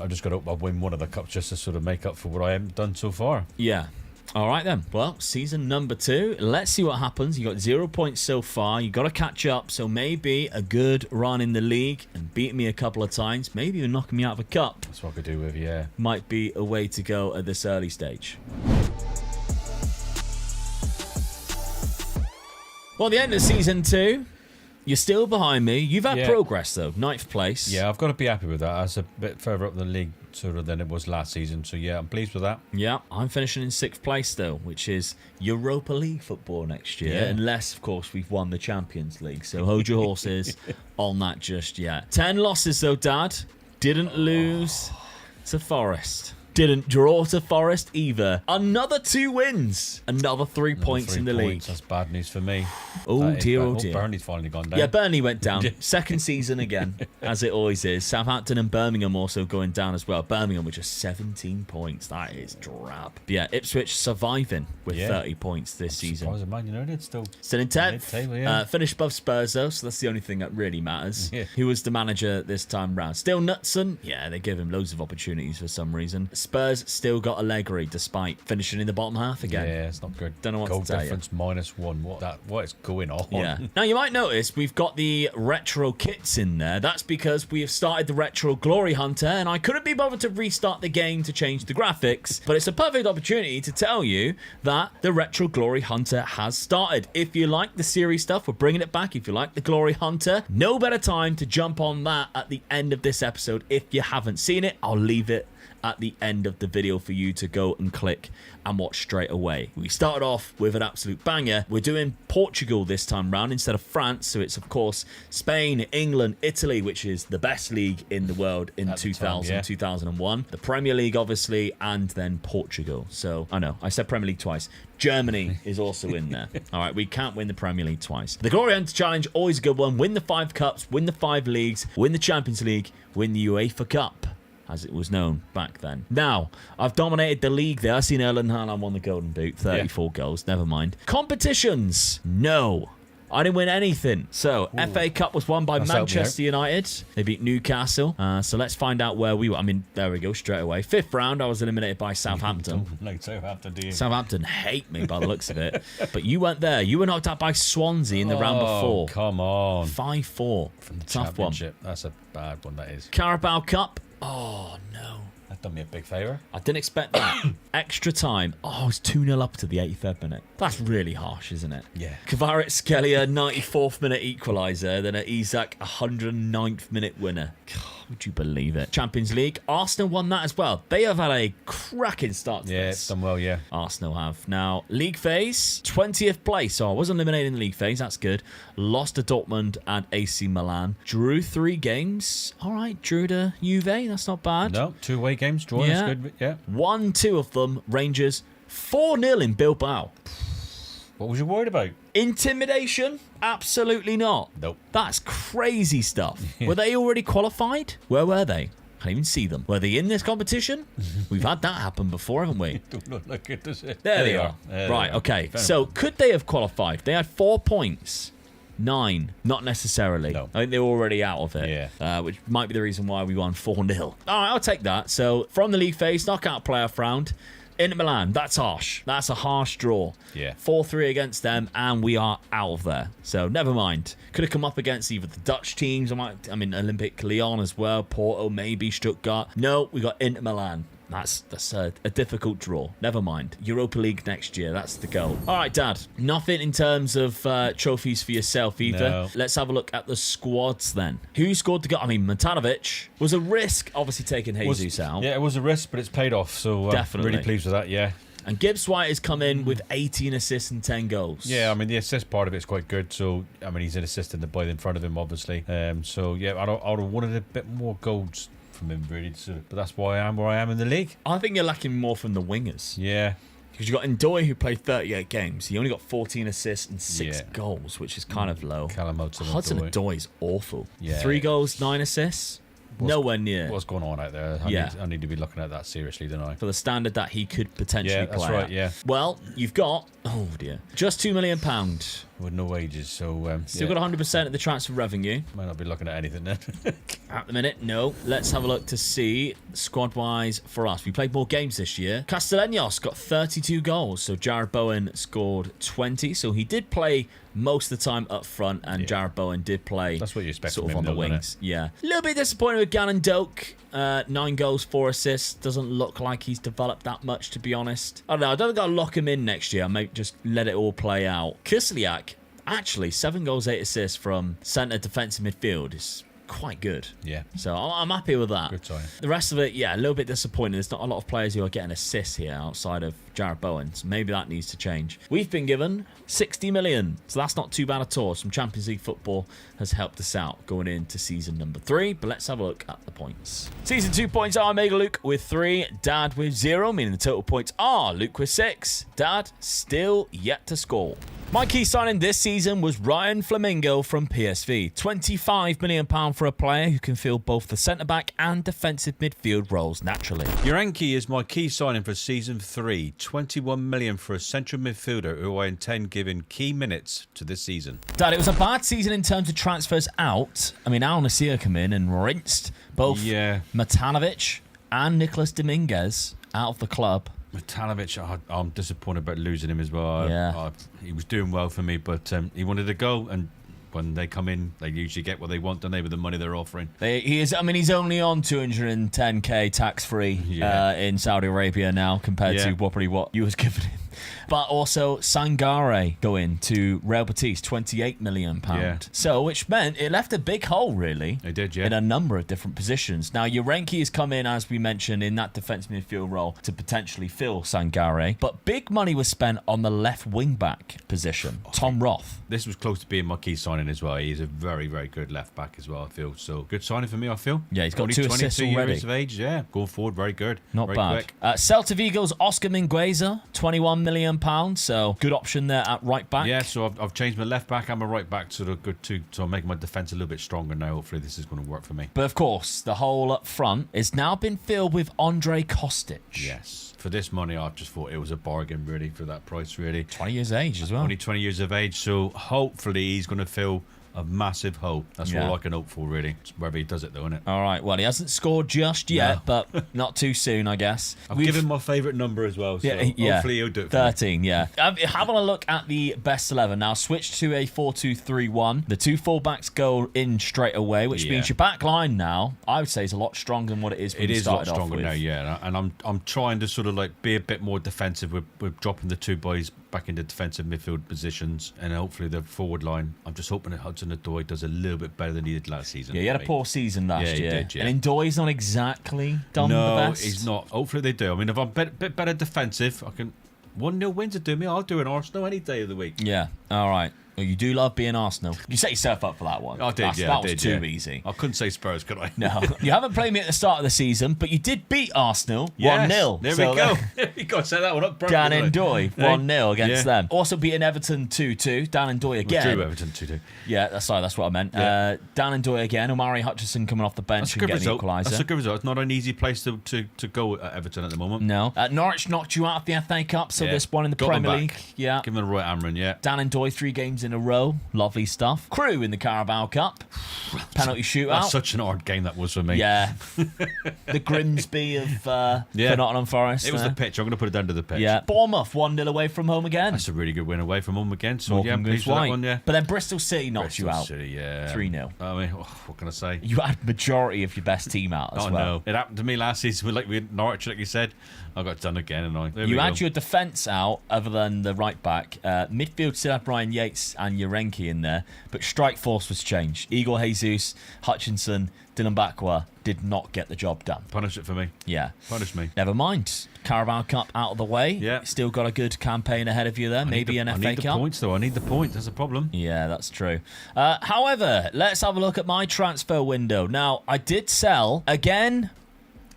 I just got to hope I win one of the cups just to sort of make up for what I haven't done so far. Yeah. All right then. Well, season number 2. Let's see what happens. You got 0 points so far. You got to catch up. So maybe a good run in the league and beat me a couple of times. Maybe even knocking me out of a cup That's what I could do with, yeah. might be a way to go at this early stage. Well, the end of season 2. You're still behind me. You've had progress though. 9th place. Yeah, I've got to be happy with that. That's a bit further up the league sort of than it was last season. So yeah, I'm pleased with that. Yeah, I'm finishing in 6th place though, which is Europa League football next year, Yeah. unless of course we've won the Champions League. So hold your horses on that just yet. 10 losses though, Dad. Didn't lose to Forest. Didn't draw to Forest either. Another 2 wins. Another 3 points in the league. That's bad news for me. Oh That is dear, bad. oh dear. Burnley's finally gone down. Yeah, Burnley went down. Second season again, as it always is. Southampton and Birmingham also going down as well. Birmingham with just 17 points. That is drab. But yeah, Ipswich surviving with 30 points this season. Surprised Man United still in 10th. mid-table, yeah. Finished above Spurs though, so that's the only thing that really matters. Yeah. Who was the manager this time round? Still Knutson. Yeah, they gave him loads of opportunities for some reason. Spurs still got Allegri despite finishing in the bottom half again. Yeah, it's not good. Don't know what Goal to tell you. difference -1. What is going on? Yeah. Now you might notice we've got the retro kits in there. That's because we have started the retro Glory Hunter, and I couldn't be bothered to restart the game to change the graphics. But it's a perfect opportunity to tell you that the retro Glory Hunter has started. If you like the series stuff, we're bringing it back. If you like the Glory Hunter, no better time to jump on that at the end of this episode. If you haven't seen it, I'll leave it at the end of the video for you to go and click and watch straight away. We started off with an absolute banger. We're doing Portugal this time round instead of France, so it's of course Spain, England, Italy, which is the best league in the world in 2001. The Premier League obviously, and then Portugal. So I know I said Premier League twice. Germany is also in there. All right, we can't win the Premier League twice. The Glory Hunter Challenge, always a good one. Win the 5 cups, win the 5 leagues, win the Champions League, win the UEFA Cup, as it was known back then. Now, I've dominated the league there. I've seen Erling Haaland won the Golden Boot, 34 goals, never mind. Competitions, no. I didn't win anything. So, FA Cup was won by Manchester United. They beat Newcastle. So let's find out where we were. I mean, there we go, straight away. 5th round, I was eliminated by Southampton. Like Southampton, do you? Southampton hate me by the looks of it. But you weren't there. You were knocked out by Swansea in the round before. Come on. 5-4. From the Tough one. Championship. That's a bad one, that is. Carabao Cup. Oh, no. That done me a big favour. I didn't expect that. Extra time. Oh, it's 2-0 up to the 83rd minute. That's really harsh, isn't it? Yeah. Kvaratskhelia, 94th minute equaliser, then at Isak, 109th minute winner. God, would you believe it? Champions League, Arsenal won that as well. They have had a cracking start to Yeah, this. it's done well, yeah. Arsenal have. Now, league phase, 20th place. So I was eliminated in the league phase. That's good. Lost to Dortmund and AC Milan. Drew 3 games. All right, drew to Juve. That's not bad. No, 2 away games, drawing is good. Yeah. Won 2 of them, Rangers. 4-0 in Bilbao. What was you worried about? Intimidation? Absolutely not. Nope. That's crazy stuff. Were they already qualified? Where were they? Can't even see them. Were they in this competition? We've had that happen before, haven't we? Don't look like it, does it? There they are. Right, okay. So could they have qualified? They had 4 points. 9, not necessarily. No. I think they were already out of it. Yeah. Which might be the reason why we won 4-0. All right, I'll take that. So from the league phase, knockout playoff round, Inter Milan. That's harsh. That's a harsh draw. Yeah. 4-3 against them, and we are out of there. So never mind. Could have come up against either the Dutch teams, Olympic Lyon as well, Porto, maybe Stuttgart. No, we got Inter Milan. That's a difficult draw. Never mind. Europa League next year. That's the goal. All right, Dad. Nothing in terms of trophies for yourself either. No. Let's have a look at the squads then. Who scored the goal? Matanovic was a risk, obviously taking Jesus out. Yeah, it was a risk, but it's paid off. So Definitely. really pleased with that, yeah. And Gibbs White has come in with 18 assists and 10 goals. Yeah, the assist part of it's quite good. So, he's an assist in the boy in front of him, obviously. So, yeah, I'd have wanted a bit more goals from him, really. But that's why I am where I am in the league. I think you're lacking more from the wingers. Yeah. Because you got Ndoye, who played 38 games. He only got 14 assists and 6 goals, which is kind of low. Hudson Ndoye is awful. Yeah. 3 goals, 9 assists. Nowhere near. What's going on out there? I need to be looking at that seriously, don't I? For the standard that he could potentially play. That's right, yeah. Well, you've got, oh dear, just £2 million. With no wages, so... Still got 100% of the transfer revenue. Might not be looking at anything then. At the minute, no. Let's have a look to see, squad-wise, for us. We played more games this year. Castellanos got 32 goals, so Jared Bowen scored 20. So he did play most of the time up front, and Jared Bowen did play... That's what you expect sort from of him, on the wings. Yeah. A little bit disappointed with Gannon Doak. 9 goals, 4 assists. Doesn't look like he's developed that much, to be honest. I don't know. I don't think I'll lock him in next year. I may just let it all play out. Kisliak, actually, 7 goals, 8 assists from centre defensive midfield is quite good. Yeah. So I'm happy with that. Good sign. The rest of it, yeah, a little bit disappointing. There's not a lot of players who are getting assists here outside of Jared Bowen. So maybe that needs to change. We've been given 60 million. So that's not too bad at all. Some Champions League football has helped us out going into season number 3. But let's have a look at the points. Season 2 points are Mega Luke with 3, Dad with 0, meaning the total points are Luke with 6, Dad still yet to score. My key signing this season was Ryan Flamingo from PSV. £25 million for a player who can fill both the centre-back and defensive midfield roles naturally. Uranki is my key signing for season 3. 21 million for a central midfielder who I intend giving key minutes to this season. Dad, it was a bad season in terms of transfers out. Al Nassr come in and rinsed both Matanovic and Nicolas Dominguez out of the club. Matanovic, I'm disappointed about losing him as well. Yeah. He was doing well for me, but he wanted to go, and when they come in, they usually get what they want, don't they, with the money they're offering. He's only on 210k tax-free in Saudi Arabia now compared to probably what you was giving him. But also Sangare going to Real Betis, £28 million. Yeah. So, which meant it left a big hole, really. It did, yeah. In a number of different positions. Now, Urenki has come in, as we mentioned, in that defensive midfield role to potentially fill Sangare. But big money was spent on the left wing-back position, Tom Roth. This was close to being my key signing as well. He's a very, very good left-back as well, I feel. So, good signing for me, I feel. Yeah, he's got only 2 assists 22 already. years of age, yeah. Going forward, very good. Not very bad. Quick. Celta Vigo's Oscar Mingueza, £21 million. So good option there at right back. Yeah, so I've changed my left back and my right back to the good too. So I'm making my defence a little bit stronger now. Hopefully this is going to work for me. But of course, the hole up front has now been filled with Andre Kostic. Yes. For this money, I just thought it was a bargain, really, for that price, really. 20 years of age as well. Only 20 years of age, so hopefully he's going to fill a massive hope. That's Yeah. all I can hope for, really. It's whether he does it, though, isn't it? All right. Well, he hasn't scored just yet, but not too soon, I guess. I've given him my favourite number as well, so hopefully he'll do it for me. 13, yeah. Having a look at the best 11 now. Switch to a 4-2-3-1. The two fullbacks go in straight away, which means your back line now, I would say, is a lot stronger than what it is when It you is a lot started off stronger with. now, yeah. And I'm trying to sort of like be a bit more defensive with dropping the two boys back into defensive midfield positions, and hopefully the forward line. I'm just hoping that Hudson-Odoi does a little bit better than he did last season. Yeah, he had a poor season last he year. did, yeah. And Ndoye's not exactly done the No, best. he's not. Hopefully they do. I mean, if I'm a bit better defensive, I can 1-0 wins to do me. I'll do an Arsenal any day of the week. Yeah, all right. Well, you do love being Arsenal. You set yourself up for that one. I did, That was too easy. I couldn't say Spurs, could I? No, you haven't played me at the start of the season, but you did beat Arsenal 1-0. There So we go. You got to set that one up. Dan Ndoye 1-0 against Yeah. them. Also beating Everton 2-2. Dan Ndoye again. Drew Everton 2-2. Yeah, that's what I meant. Yeah. Dan Ndoye again. Omari Hutchinson coming off the bench That's a and good getting an result. equaliser. That's a good result. It's not an easy place to go at Everton at the moment. No. Norwich knocked you out of the FA Cup, so Yeah. this one in the Got them Premier back. League. Yeah. Give him the right hammering, yeah. Dan Ndoye 3 games in a row. Lovely stuff. Crew in the Carabao Cup. Penalty shootout. That's such an hard game that was for me. Yeah. The Grimsby of for Nottingham Forest. It was there. the pitch. I'm going to put it down to the pitch. Yeah. Bournemouth 1-0 away from home again. That's a really good win away from home again. So, yeah, I'm Morecambe goes pleased with that white. one, yeah. But then Bristol City knocked you Bristol out. City, yeah. 3-0. I mean, what can I say? You had majority of your best team out as Oh, well. no. It happened to me last season with Norwich, like you said. I got done again, and You had your defence out, other than the right back. Midfield still had Brian Yates and Yarenki in there, but strike force was changed. Igor Jesus, Hutchinson, Dylan Bakwa did not get the job done. Punish it for me. Yeah. Punish me. Never mind. Carabao Cup out of the way. Yeah. Still got a good campaign ahead of you there. Maybe an FA I need the Cup. points, though. I need the points. That's a problem. Yeah, that's true. However, let's have a look at my transfer window. Now, I did sell, again,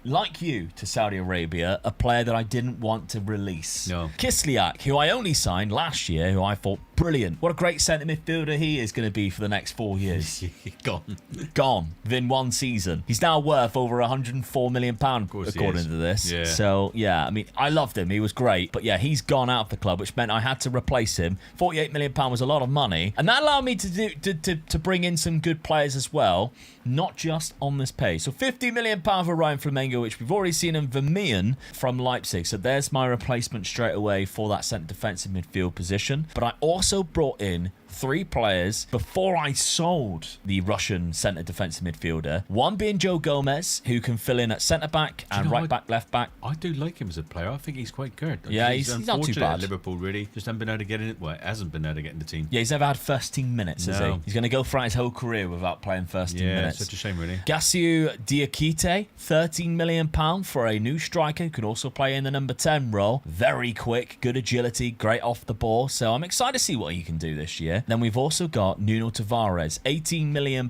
like you, to Saudi Arabia, a player that I didn't want to release. No. Kislyak, who I only signed last year, who I thought, brilliant. What a great centre midfielder he is going to be for the next 4 years. Gone. Gone within one season. He's now worth over £104 million, course he according is. to this. Yeah. So, yeah, I mean, I loved him. He was great. But, yeah, he's gone out of the club, which meant I had to replace him. £48 million was a lot of money. And that allowed me to bring in some good players as well, not just on this page. So, £50 million for Ryan Flamengo, which we've already seen in Vermeeren from Leipzig. So, there's my replacement straight away for that centre defensive midfield position. But I also brought in 3 players before I sold the Russian centre defensive midfielder. One being Joe Gomez, who can fill in at centre back and know right what? back, left back. I do like him as a player. I think he's quite good. Yeah, he's not too unfortunate bad. at Liverpool, really. Just hasn't been able to get in it. Well, hasn't been able to get in the team. Yeah, he's never had first team minutes, has he? No. He's going to go throughout his whole career without playing first team Yeah, minutes. such a shame, really. Gassiu Diakite, £13 million for a new striker who can also play in the number 10 role. Very quick, good agility, great off the ball. So I'm excited to see what he can do this year. Then we've also got Nuno Tavares, £18 million,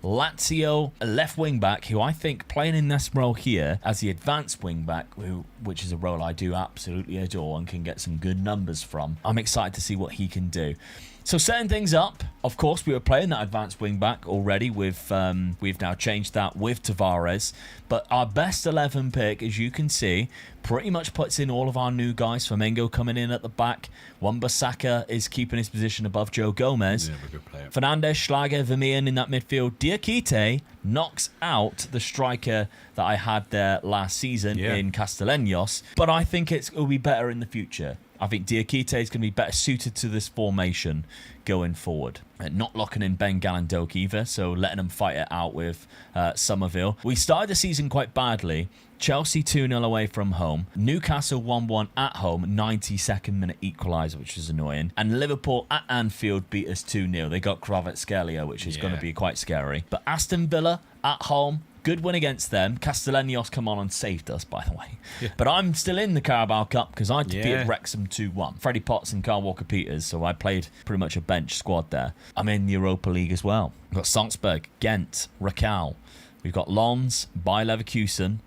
Lazio left wing back, who I think playing in this role here as the advanced wing back, which is a role I do absolutely adore and can get some good numbers from. I'm excited to see what he can do. So setting things up, of course, we were playing that advanced wing back already. We've now changed that with Tavares. But our best 11 pick, as you can see, pretty much puts in all of our new guys. Flamengo coming in at the back. Wan-Bissaka is keeping his position above Joe Gomez. Yeah, we're a good player. Fernandes, Schlager, Vermeeren in that midfield. Diakite knocks out the striker that I had there last season in Castellanos. But I think it will be better in the future. I think Diakite is going to be better suited to this formation going forward. Not locking in Ben Galandoke either, so letting them fight it out with Somerville. We started the season quite badly. Chelsea 2-0 away from home. Newcastle 1-1 at home, 92nd minute equaliser, which is annoying. And Liverpool at Anfield beat us 2-0. They got Kvaratskhelia, which is going to be quite scary. But Aston Villa at home, good win against them. Castellanos come on and saved us, by the way. Yeah. But I'm still in the Carabao Cup because I defeated Wrexham 2-1. Freddie Potts and Carl Walker-Peters, so I played pretty much a bench squad there. I'm in the Europa League as well. We've got Salzburg, Ghent, Racal. We've got Lons, Bayer Leverkusen,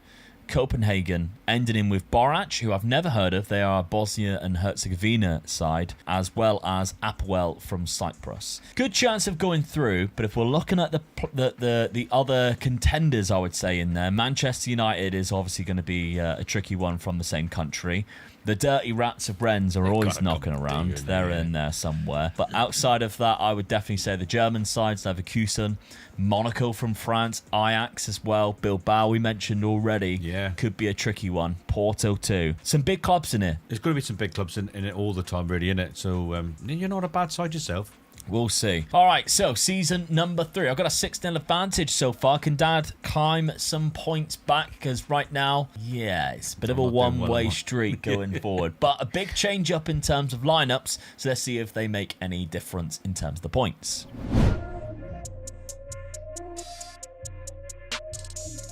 Copenhagen, ending in with Borac, who I've never heard of. They are a Bosnia and Herzegovina side, as well as Apoel from Cyprus. Good chance of going through, but if we're looking at the other contenders, I would say in there, Manchester United is obviously going to be a tricky one from the same country. The dirty rats of Rennes are always knocking around. They're in there somewhere. But outside of that, I would definitely say the German sides, Leverkusen, Monaco from France, Ajax as well, Bilbao we mentioned already. Yeah. Could be a tricky one. Porto too. Some big clubs in here. There's going to be some big clubs in it all the time, really, isn't it? So you're not a bad side yourself. We'll see. All right, so season number 3. I've got a 6-0 advantage so far. Can Dad climb some points back? Because right now, yeah, it's a bit of a one-way street going forward. But a big change up in terms of lineups. So let's see if they make any difference in terms of the points.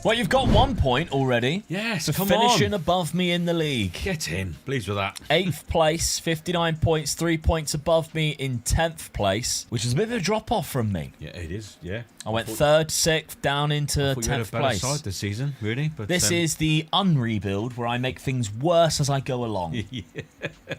Well, you've got 1 point already. Yes, for come finishing on. above me in the league. Get in. Pleased with that. 8th place, 59 points, 3 points above me in 10th place, which is a bit of a drop-off from me. Yeah, it is. Yeah. I went 3rd, 6th, down into I thought you had a 10th better place. side this season, really. But This is the unrebuild where I make things worse as I go along.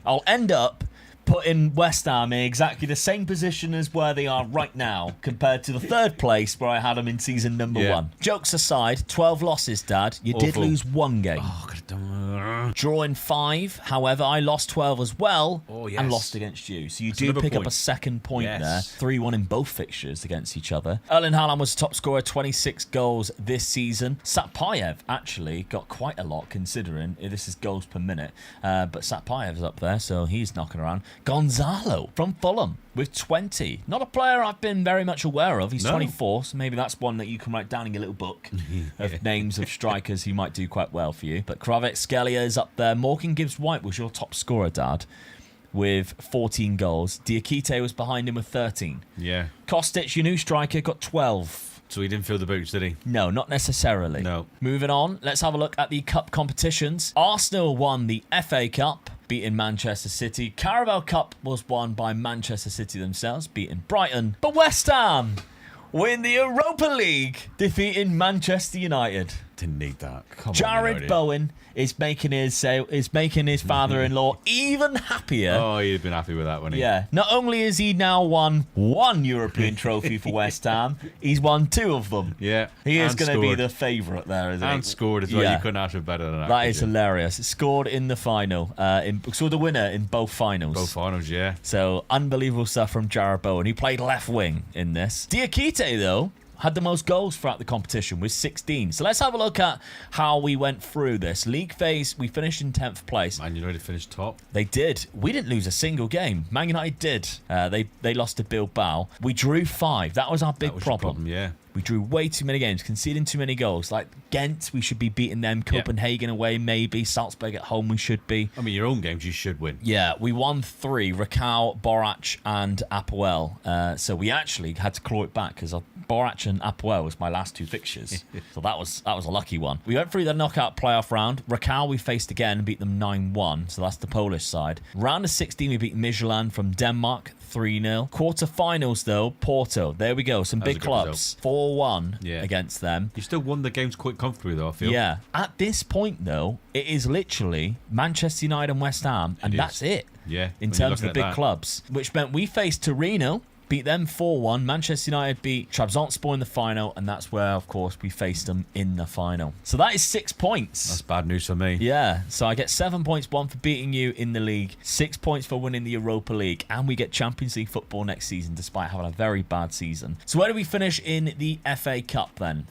I'll end up putting West Ham in exactly the same position as where they are right now compared to the 3rd place where I had them in season number 1. Jokes aside, 12 losses, Dad. You did lose 1 game. Oh, could have done. Drawing 5. However, I lost 12 as well yes. and lost against you. So you That's do another pick up point. a second point Yes. there. 3-1 in both fixtures against each other. Erling Haaland was top scorer, 26 goals this season. Satpayev actually got quite a lot considering this is goals per minute. But Satpayev's up there, so he's knocking around. Gonzalo from Fulham with 20. Not a player I've been very much aware of. He's 24, so maybe that's one that you can write down in your little book of names of strikers who might do quite well for you. But Kravetskelia is up there. Morgan Gibbs-White was your top scorer, Dad, with 14 goals. Diakite was behind him with 13. Yeah. Kostic, your new striker, got 12. So he didn't feel the boots, did he? No, not necessarily. No. Moving on, let's have a look at the cup competitions. Arsenal won the FA Cup, beating Manchester City. Carabao Cup was won by Manchester City themselves, beating Brighton. But West Ham win the Europa League, defeating Manchester United. Didn't need that. Come on, Jared United. Bowen is making his father-in-law even happier. Oh, he'd been happy with that, wouldn't he? Yeah. Not only has he now won 1 European trophy for West Ham, he's won 2 of them. Yeah. He is And going to be scored. the favourite there, isn't he? And scored as well. Yeah. You couldn't ask for better than that. That could is you? hilarious. It scored in the final. Scored the winner in both finals. Both finals, yeah. So, unbelievable stuff from Jared Bowen. He played left wing in this. Diakite, though, had the most goals throughout the competition with 16. So let's have a look at how we went through this. League phase, we finished in 10th place. Man United finished top. They did. We didn't lose a single game. Man United did. They lost to Bilbao. We drew 5. That was our big That was your problem, yeah. We drew way too many games, conceding too many goals. Like Ghent, we should be beating them. Copenhagen away, maybe. Salzburg at home, we should be. I mean, your own games, you should win. Yeah, we won 3. Rakow, Borac, and Apoel. So we actually had to claw it back because Borac and Apoel was my last 2 fixtures. So that was a lucky one. We went through the knockout playoff round. Rakow we faced again and beat them 9-1. So that's the Polish side. Round of 16, we beat Midtjylland from Denmark 3-0. Quarterfinals, though, Porto. There we go. Some That was big a good clubs. 4-1 Yeah. against them. You still won the games quite comfortably, though, I feel. Yeah. At this point, though, it is literally Manchester United and West Ham, and It is. that's it. Yeah. In when you're terms of looking the at big that. clubs, which meant we faced Torino, beat them 4-1. Manchester United beat Trabzonspor in the final, and that's where, of course, we faced them in the final. So that is 6 points. That's bad news for me. Yeah, so I get 7 points, 1 for beating you in the league, 6 points for winning the Europa League, and we get Champions League football next season, despite having a very bad season. So where do we finish in the FA Cup then?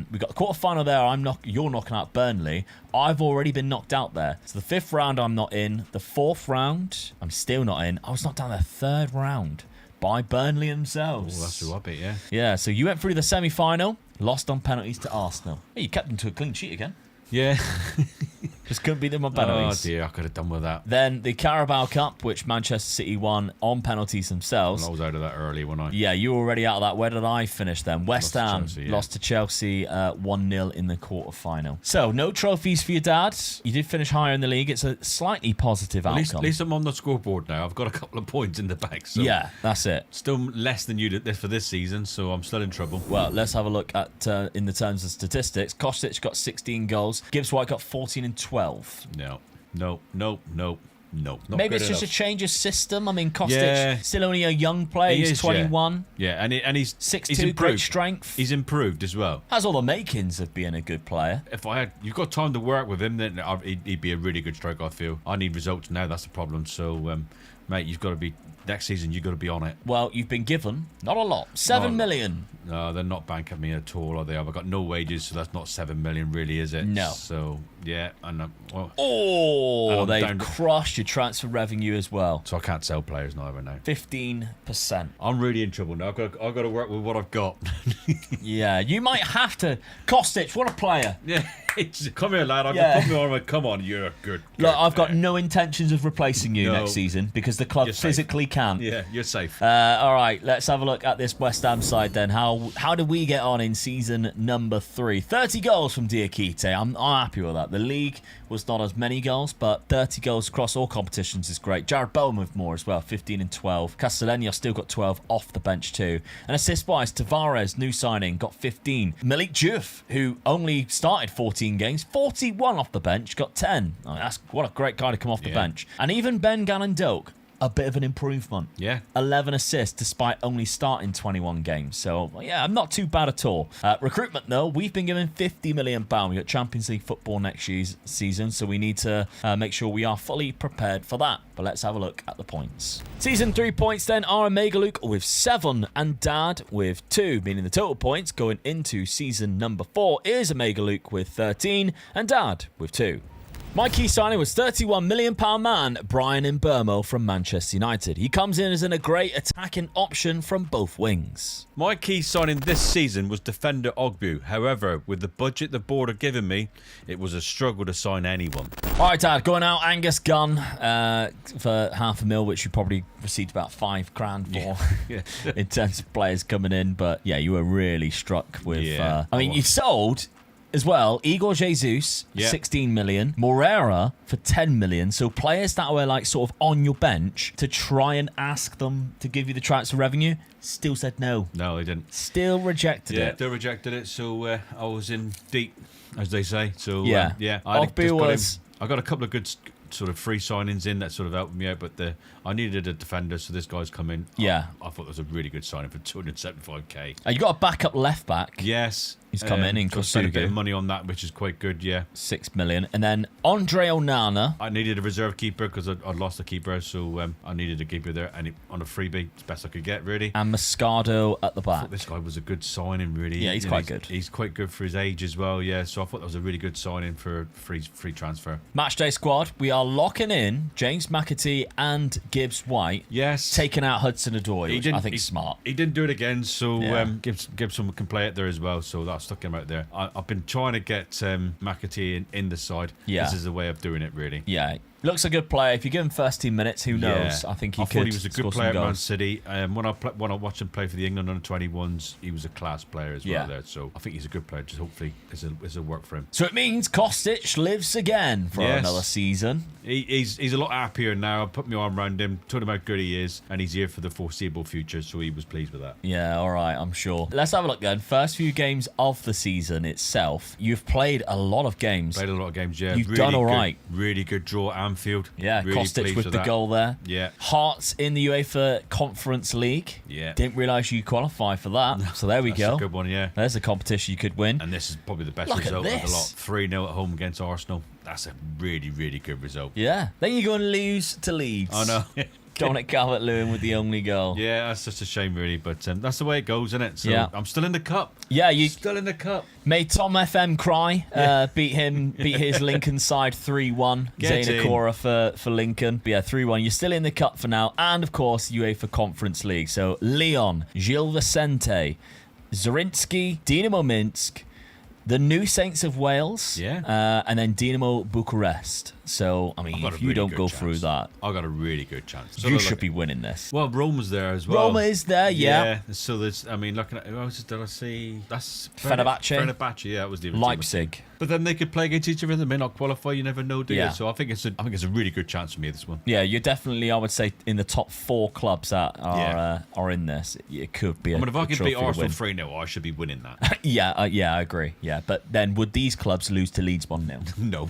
We've got the quarterfinal there. You're knocking out Burnley. I've already been knocked out there. So the 5th round, I'm not in. The 4th round, I'm still not in. I was knocked down the 3rd round by Burnley themselves. Oh, that's who I beat, yeah. Yeah, so you went through the semi-final, lost on penalties to Arsenal. Hey, you kept them to a clean sheet again. Yeah. Just couldn't beat them on Oh penalties. dear, I could have done with that. Then the Carabao Cup, which Manchester City won on penalties themselves. I was out of that early when I. Yeah, you were already out of that. Where did I finish then? West Lost to Ham Chelsea, yeah. lost to Chelsea 1-0 in the quarter-final. So, no trophies for your dad. You did finish higher in the league. It's a slightly positive At outcome. least I'm on the scoreboard now. I've got a couple of points in the bag. So Yeah, that's it. Still less than you did for this season, so I'm still in trouble. Well, let's have a look at in the terms of statistics. Kostic got 16 goals. Gibbs White got 14 and 12. No. Not Maybe good it's just a enough. change of system. I mean, Kostic, Yeah. still only a young player. He He's is, 21. Yeah, and he's 6'2", he's great improved. strength. He's improved as well. Has all the makings of being a good player. If you've got time to work with him, then he'd be a really good striker. I feel. I need results now. That's the problem. So, mate, you've got to be next season. You've got to be on it. Well, you've been given not a lot, 7 million. No, they're not banking me at all, are they? I've got no wages, so that's not 7 million, really, is it? No. So yeah, and well, Oh, I'm they've down to- crushed your transfer revenue as well. so I can't sell players neither now. 15%. I'm really in trouble now. I've got to work with what I've got. Yeah, you might have to. Kostic, what a player. Yeah, come here, lad. I Yeah. can put me on. Like, come on, you're good. Look, I've got no intentions of replacing you No. next season because the club You're safe. physically can't. Yeah, you're safe. All right, let's have a look at this West Ham side then. How did we get on in season number 3? 30 goals from Diakite. I'm happy with that. The league was not as many goals, but 30 goals across all competitions is great. Jared Bowen with more as well, 15 and 12. Castellano still got 12 off the bench too. And assist-wise, Tavares, new signing, got 15. Malik Diouf, who only started 14 games, 41 off the bench, got 10. Oh, that's what a great guy to come off the Yeah. bench. And even Ben Gallen-Doak, a bit of an improvement. Yeah. 11 assists despite only starting 21 games. So, yeah, I'm not too bad at all. Recruitment, though, we've been given £50 million. We've got Champions League football next year's season, so we need to make sure we are fully prepared for that. But let's have a look at the points. Season 3 points then are Megaluk with 7 and Dad with 2, meaning the total points going into season number 4 is Megaluk with 13 and Dad with 2. My key signing was £31 million man, Brian Mbermo from Manchester United. He comes in as a great attacking option from both wings. My key signing this season was defender Ogbu. However, with the budget the board had given me, it was a struggle to sign anyone. All right, Dad, going out Angus Gunn for £500,000, which you probably received about $5,000 for Yeah. in terms of players coming in. But yeah, you were really struck with. Yeah, I mean, I you sold as well Igor Jesus, Yeah. 16 million, Moreira for 10 million. So players that were like sort of on your bench to try and ask them to give you the transfer revenue, still said no. No, they didn't. Still rejected Yeah, it. they rejected it, so I was in deep, as they say. So Yeah. yeah. Ogbu was- I got a couple of good sort of free signings in that sort of helped me out, but I needed a defender, so this guy's come in. Yeah. I thought it was a really good signing for 275k. You got a backup left back. Yes, He's come in so I spent a bit Kosugu. of money on that, which is quite good. Yeah, 6 million. And then Andre Onana. I needed a reserve keeper because I'd lost a keeper, so I needed a keeper there, and on a freebie, it's the best I could get, really. And Moscardo at the I back. thought this guy was a good signing, really. Yeah, he's You know, quite good. He's quite good for his age as well, yeah. So I thought that was a really good signing for free transfer. Matchday squad, we are locking in James McAtee and Gibbs White. Yes. Taking out Hudson-Odoi, which I think is smart. He didn't do it again, so Yeah. Gibson can play it there as well, so that stuck him out there. I've been trying to get McAtee in the side. Yeah. This is the way of doing it, really. Yeah, looks a good player. If you give him first team minutes, who knows? Yeah. I think he I could thought he was a good score some player at Man goals. City. When I watched him play for the England under-21s, he was a class player as well Yeah. there. So I think he's a good player. Just hopefully it's a work for him. So it means Kostic lives again for Yes. another season. He's a lot happier now. I put my arm around him, told him how good he is, and he's here for the foreseeable future. So he was pleased with that. Yeah, all right, I'm sure. Let's have a look then. First few games of the season itself. You've played a lot of games. Played a lot of games. Yeah, You've really done all good, right. Really good draw at Anfield. Yeah, really Kostic pleased with the that. goal there. Yeah. Hearts in the UEFA Conference League. Yeah. Didn't realise you qualify for that. So there we That's go. a good one. Yeah. There's a competition you could win. And this is probably the best Look at result of the this. lot. 3-0 at home against Arsenal. That's a really, really good result. Yeah. Then you go and lose to Leeds. I know. Dominic Calvert-Lewin with the only goal. Yeah, that's just a shame, really. But that's the way it goes, isn't it? So Yeah. I'm still in the cup. Yeah, you Still in the cup. made Tom FM cry. Beat his Lincoln side 3-1. Get Zayn in. Akora for Lincoln. But yeah, 3-1. You're still in the cup for now. And of course, UEFA Conference League. So Leon, Gil Vicente, Zorinsky, Dinamo Minsk, the new Saints of Wales, Yeah. and then Dinamo Bucharest. So, I mean, got if a you really don't good go chance. through that, I got a really good chance. you should be winning this. Well, Roma's there as well. Roma is there, yeah. So there's, I mean, looking at who else did I see? That's Fenerbahce. Fenerbahce, yeah, that was the other team. Leipzig. But then they could play against each other. They may not qualify. You never know, do Yeah. you? So I think it's a really good chance for me, this one. Yeah, you're definitely, I would say, in the top 4 clubs that are in this. It could be I mean, if I could beat Arsenal win. 3-0, I should be winning that. Yeah, I agree. Yeah, but then would these clubs lose to Leeds 1-0? No.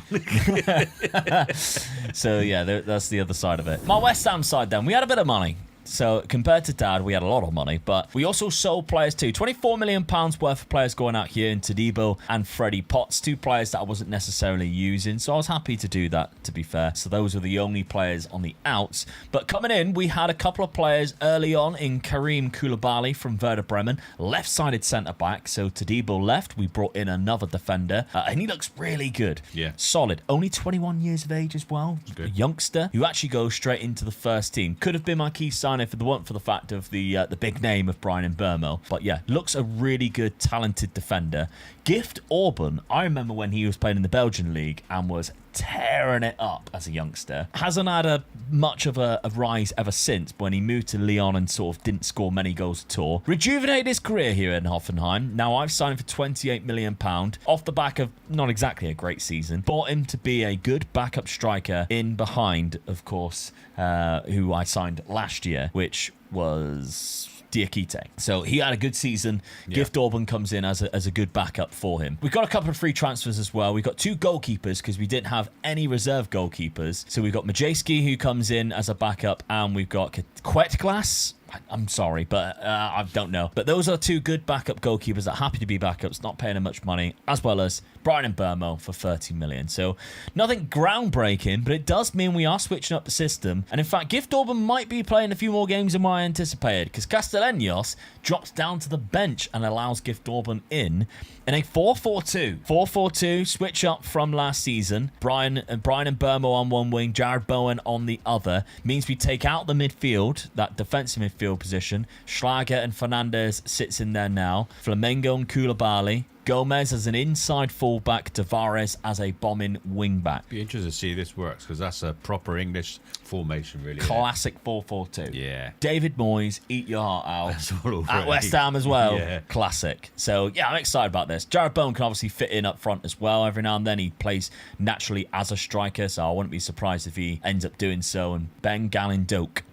So yeah, that's the other side of it. My West Ham side then, we had a bit of money. So compared to Dad, we had a lot of money, but we also sold players too. £24 million worth of players going out here in Todibo and Freddie Potts, 2 players that I wasn't necessarily using. So I was happy to do that, to be fair. So those were the only players on the outs. But coming in, we had a couple of players early on in Karim Koulibaly from Werder Bremen, left-sided centre-back. So Todibo left, we brought in another defender, and he looks really good. Yeah. Solid. Only 21 years of age as well. A youngster who actually goes straight into the first team. Could have been my key sign if it weren't for the fact of the big name of Brian Mbeumo. But yeah, looks a really good, talented defender. Gift Orban, I remember when he was playing in the Belgian league and was tearing it up as a youngster. Hasn't had much of a rise ever since, but when he moved to Lyon and sort of didn't score many goals at all. Rejuvenated his career here in Hoffenheim. Now I've signed him for £28 million off the back of not exactly a great season. Bought him to be a good backup striker in behind, of course, who I signed last year, which was Diakite. So he had a good season. Yeah. Gift Orban comes in as a good backup for him. We've got a couple of free transfers as well. We've got 2 goalkeepers because we didn't have any reserve goalkeepers. So we've got Majewski who comes in as a backup, and we've got Quetglas. I'm sorry, but I don't know. But those are 2 good backup goalkeepers that are happy to be backups, not paying them much money, as well as Brian Mbeumo for 30 million. So nothing groundbreaking, but it does mean we are switching up the system. And in fact, Gift Orban might be playing a few more games than what I anticipated, because Castellanos drops down to the bench and allows Gift Orban in a 4-4-2. 4-4-2, switch up from last season. Brian and Mbeumo on one wing, Jared Bowen on the other. Means we take out the midfield, that defensive midfield position. Schlager and Fernandez sits in there now. Flamengo and Koulibaly. Gomez as an inside fullback, Tavares as a bombing wingback. Be interested to see if this works, because that's a proper English formation, really. Classic 4-4-2. Yeah. David Moyes, eat your heart out. That's all over At it. West Ham as well. Yeah. Classic. So, yeah, I'm excited about this. Jared Bowen can obviously fit in up front as well. Every now and then he plays naturally as a striker, so I wouldn't be surprised if he ends up doing so. And Ben Gallen-Doak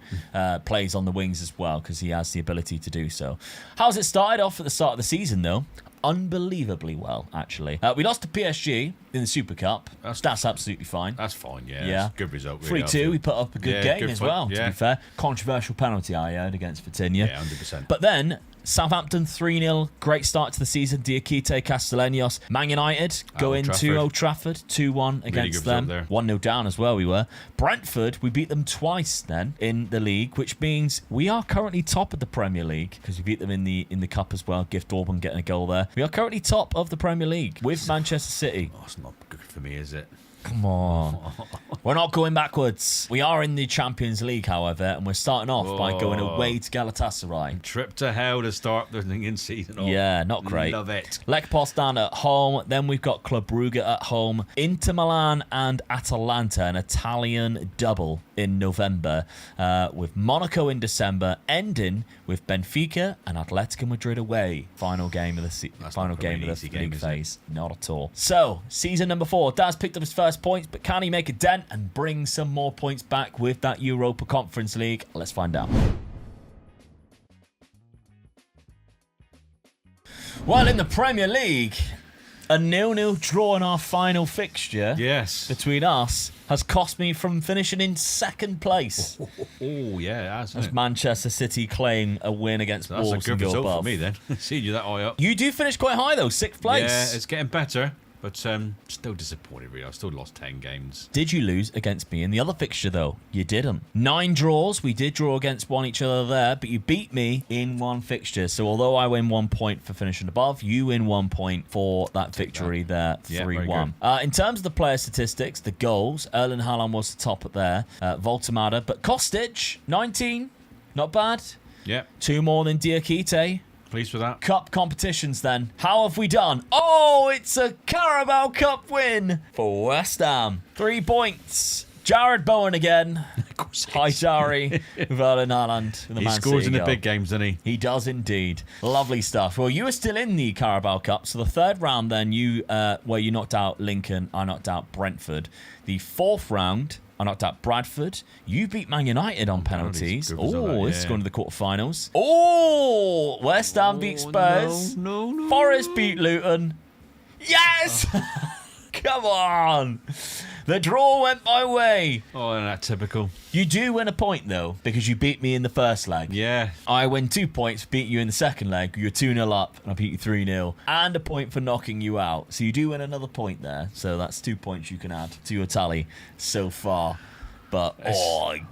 plays on the wings as well, because he has the ability to do so. How's it started off at the start of the season, though? Unbelievably well, actually. We lost to PSG in the Super Cup. That's absolutely fine. That's fine, yeah. Yeah. That's a good result, really. 3-2, we put up a good game good as fight, well, to yeah. be fair. Controversial penalty I heard against Vitinha. Yeah, 100%. But then, Southampton 3-0, great start to the season. Diakite, Castellanos. Man United go Old into Trafford. Old Trafford, 2-1 against good them. result there. 1-0 down as well we were. Brentford, we beat them twice then in the league, which means we are currently top of the Premier League, because we beat them in the Cup as well. Gift Orban getting a goal there. We are currently top of the Premier League with Manchester City. Oh, it's not good for me, is it? Come on. We're not going backwards. We are in the Champions League, however, and we're starting off by going away to Galatasaray. Trip to hell to start the in season off. Yeah, not great. Love it. Lech Poznan at home. Then we've got Club Brugge at home. Inter Milan and Atalanta, an Italian double in November, with Monaco in December, ending with Benfica and Atletico Madrid away. Final game of the final game of the league phase. Not at all. So, season number 4. Daz picked up his first points, but can he make a dent and bring some more points back with that Europa Conference League? Let's find out. Well, in the Premier League, a 0-0 draw in our final fixture Yes. between us has cost me from finishing in second place. Oh, yeah, that's As Manchester City claim a win against That's a Wolves good and go result above. for me then. Seeing you that high up. You do finish quite high though, 6th place. Yeah, it's getting better, but still disappointed really. I've still lost 10 games. Did you lose against me in the other fixture, though? You didn't. 9 draws. We did draw against each other there, but you beat me in one fixture. So although I win 1 point for finishing above, you win 1 point for that victory there, Yeah, very 3-1. In terms of the player statistics, the goals, Erling Haaland was the top there, Voltemada, but Kostic, 19, not bad. Yeah. 2 more than Diakite. Pleased with that. Cup competitions then. How have we done? Oh, it's a Carabao Cup win for West Ham. 3 points. Jared Bowen again. Hi, Jari. Verlin Haaland. He scores in the big games, doesn't he? He does indeed. Lovely stuff. Well, you were still in the Carabao Cup. So the third round then, you knocked out Lincoln. I knocked out Brentford. The fourth round, I knocked out Bradford. You beat Man United on penalties. Oh, this is going to the quarterfinals. Oh, West Ham beat Spurs. No. Forest beat Luton. Yes! Come on. The draw went my way. Oh, isn't that typical? You do win a point, though, because you beat me in the first leg. Yeah. I win 2 points, beat you in the second leg. You're 2-0 up, and I beat you 3-0. And a point for knocking you out. So you do win another point there. So that's 2 points you can add to your tally so far. But,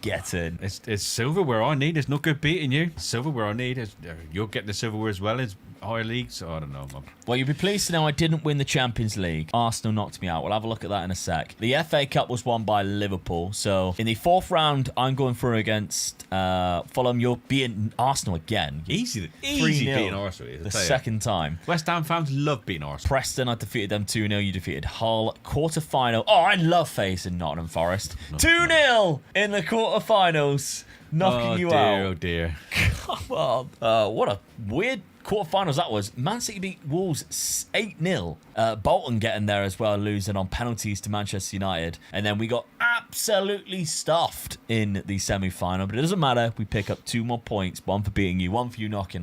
get in. It's silverware I need. It's not good beating you. Silverware I need. You'll get the silverware as well as higher leagues. So I don't know. Well, you'll be pleased to know I didn't win the Champions League. Arsenal knocked me out. We'll have a look at that in a sec. The FA Cup was won by Liverpool. So in the fourth round, I'm going through against Fulham. You're beating Arsenal again. Easy 3-0 beating Arsenal. the second time. West Ham fans love beating Arsenal. Preston, I defeated them 2-0. You defeated Hull. Quarter-final. Oh, I love facing Nottingham Forest. 2-0 in the quarter-finals. Knocking you out. Oh, dear. Come on. What a weird quarterfinals that was. Man City beat Wolves 8-0. Bolton getting there as well, losing on penalties to Manchester United. And then we got absolutely stuffed in the semi-final. But it doesn't matter. We pick up 2 more points. 1 for beating you, 1 for you knocking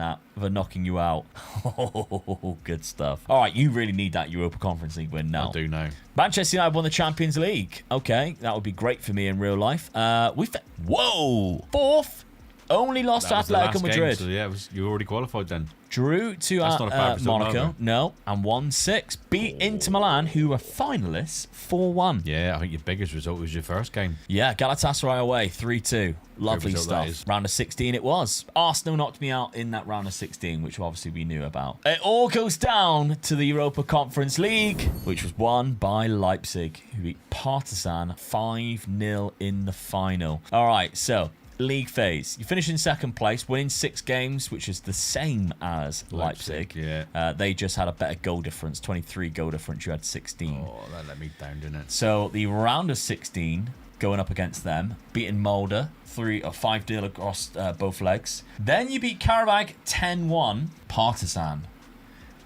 you out. Oh, good stuff. All right, you really need that Europa Conference League win now. I do now. Manchester United won the Champions League. Okay, that would be great for me in real life. Whoa! Fourth. Only lost to Atletico Madrid. Game, so yeah, you already qualified then. Drew to Monaco. No. And 1-6. Beat Inter Milan, who were finalists, 4-1. Yeah, I think your biggest result was your first game. Yeah, Galatasaray away, 3-2. Lovely stuff. Round of 16 it was. Arsenal knocked me out in that round of 16, which obviously we knew about. It all goes down to the Europa Conference League, which was won by Leipzig, who beat Partizan 5-0 in the final. All right, so league phase. You finish in second place, winning 6 games, which is the same as Leipzig. Yeah. They just had a better goal difference, 23 goal difference. You had 16. Oh, that let me down, didn't it? So the round of 16, going up against them, beating Mulder 5-0 across both legs. Then you beat Karabakh 10-1. Partizan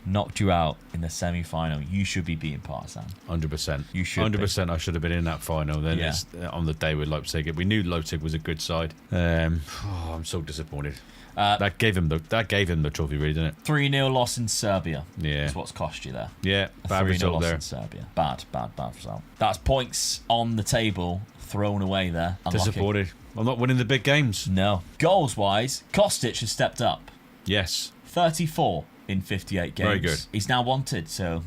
knocked you out in the semi-final. You should be beating Partizan. 100%. You should 100%. I should have been in that final. Then it's on the day with Leipzig. We knew Leipzig was a good side. I'm so disappointed. That gave him the trophy, really, didn't it? 3-0 loss in Serbia. Yeah, that's what's cost you there. Yeah, bad result there. In Serbia. Bad result. That's points on the table thrown away there. Unlucky. Disappointed. I'm not winning the big games. No. Goals wise, Kostic has stepped up. Yes. 34 in 58 games. Very good. He's now wanted, so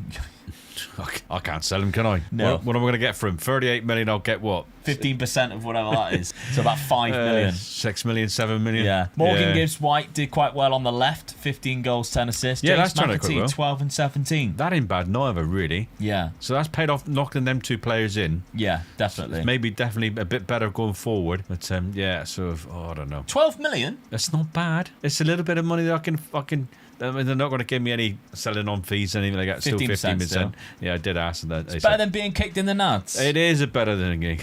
I can't sell him, can I? No. What am I going to get for him? 38 million. I'll get what? 15% of whatever that is. So about 5 million. 6 million, 7 million. Yeah. Morgan Gibbs White did quite well on the left. 15 goals, 10 assists. Yeah, James that's trying to go well. 12 and 17. That ain't bad neither, really. Yeah. So that's paid off knocking them 2 players in. Yeah, definitely. Maybe definitely a bit better going forward. But yeah, sort of, I don't know. 12 million? That's not bad. It's a little bit of money that I can fucking... I mean, they're not going to give me any selling on fees or anything like that. Still 15%. Still. Yeah, I did ask that. It's better than being kicked in the nuts. It is better than getting.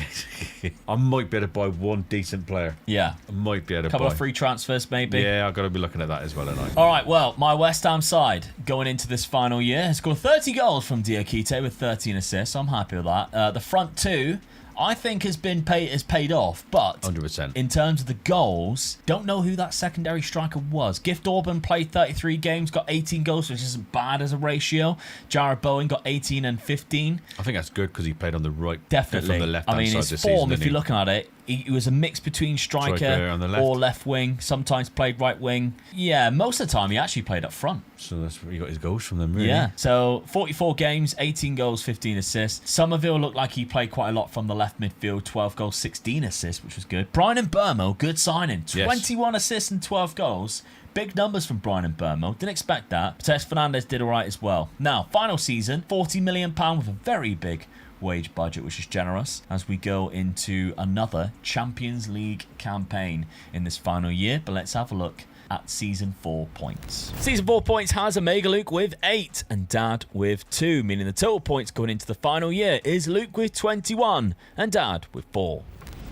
I might be able to buy 1 decent player. Yeah. I might be able to couple buy. of free transfers, maybe. Yeah, I've got to be looking at that as well tonight. All right, well, my West Ham side going into this final year has scored 30 goals from Diakite with 13 assists. I'm happy with that. The front 2, I think has paid off, but 100%. In terms of the goals, don't know who that secondary striker was. Gift Orban played 33 games, got 18 goals, which isn't bad as a ratio. Jared Bowen got 18 and 15. I think that's good because he played on the right, definitely from the left hand side his this form, season. if you're looking at it, he was a mix between striker on the left. or left wing. Sometimes played right wing. Yeah, most of the time he actually played up front. So that's where he got his goals from them, really. Yeah. So 44 games, 18 goals, 15 assists. Somerville looked like he played quite a lot from the left midfield. 12 goals, 16 assists, which was good. Brian and Burmo, good signing. 21 assists and 12 goals. Big numbers from Brian and Burmo. Didn't expect that. Tess Fernandez did all right as well. Now, final season, £40 million with a very big wage budget, which is generous, as we go into another Champions League campaign in this final year. But let's have a look at Season 4 points. Season 4 points has Omega Luke with 8 and Dad with 2, meaning the total points going into the final year is Luke with 21 and Dad with 4.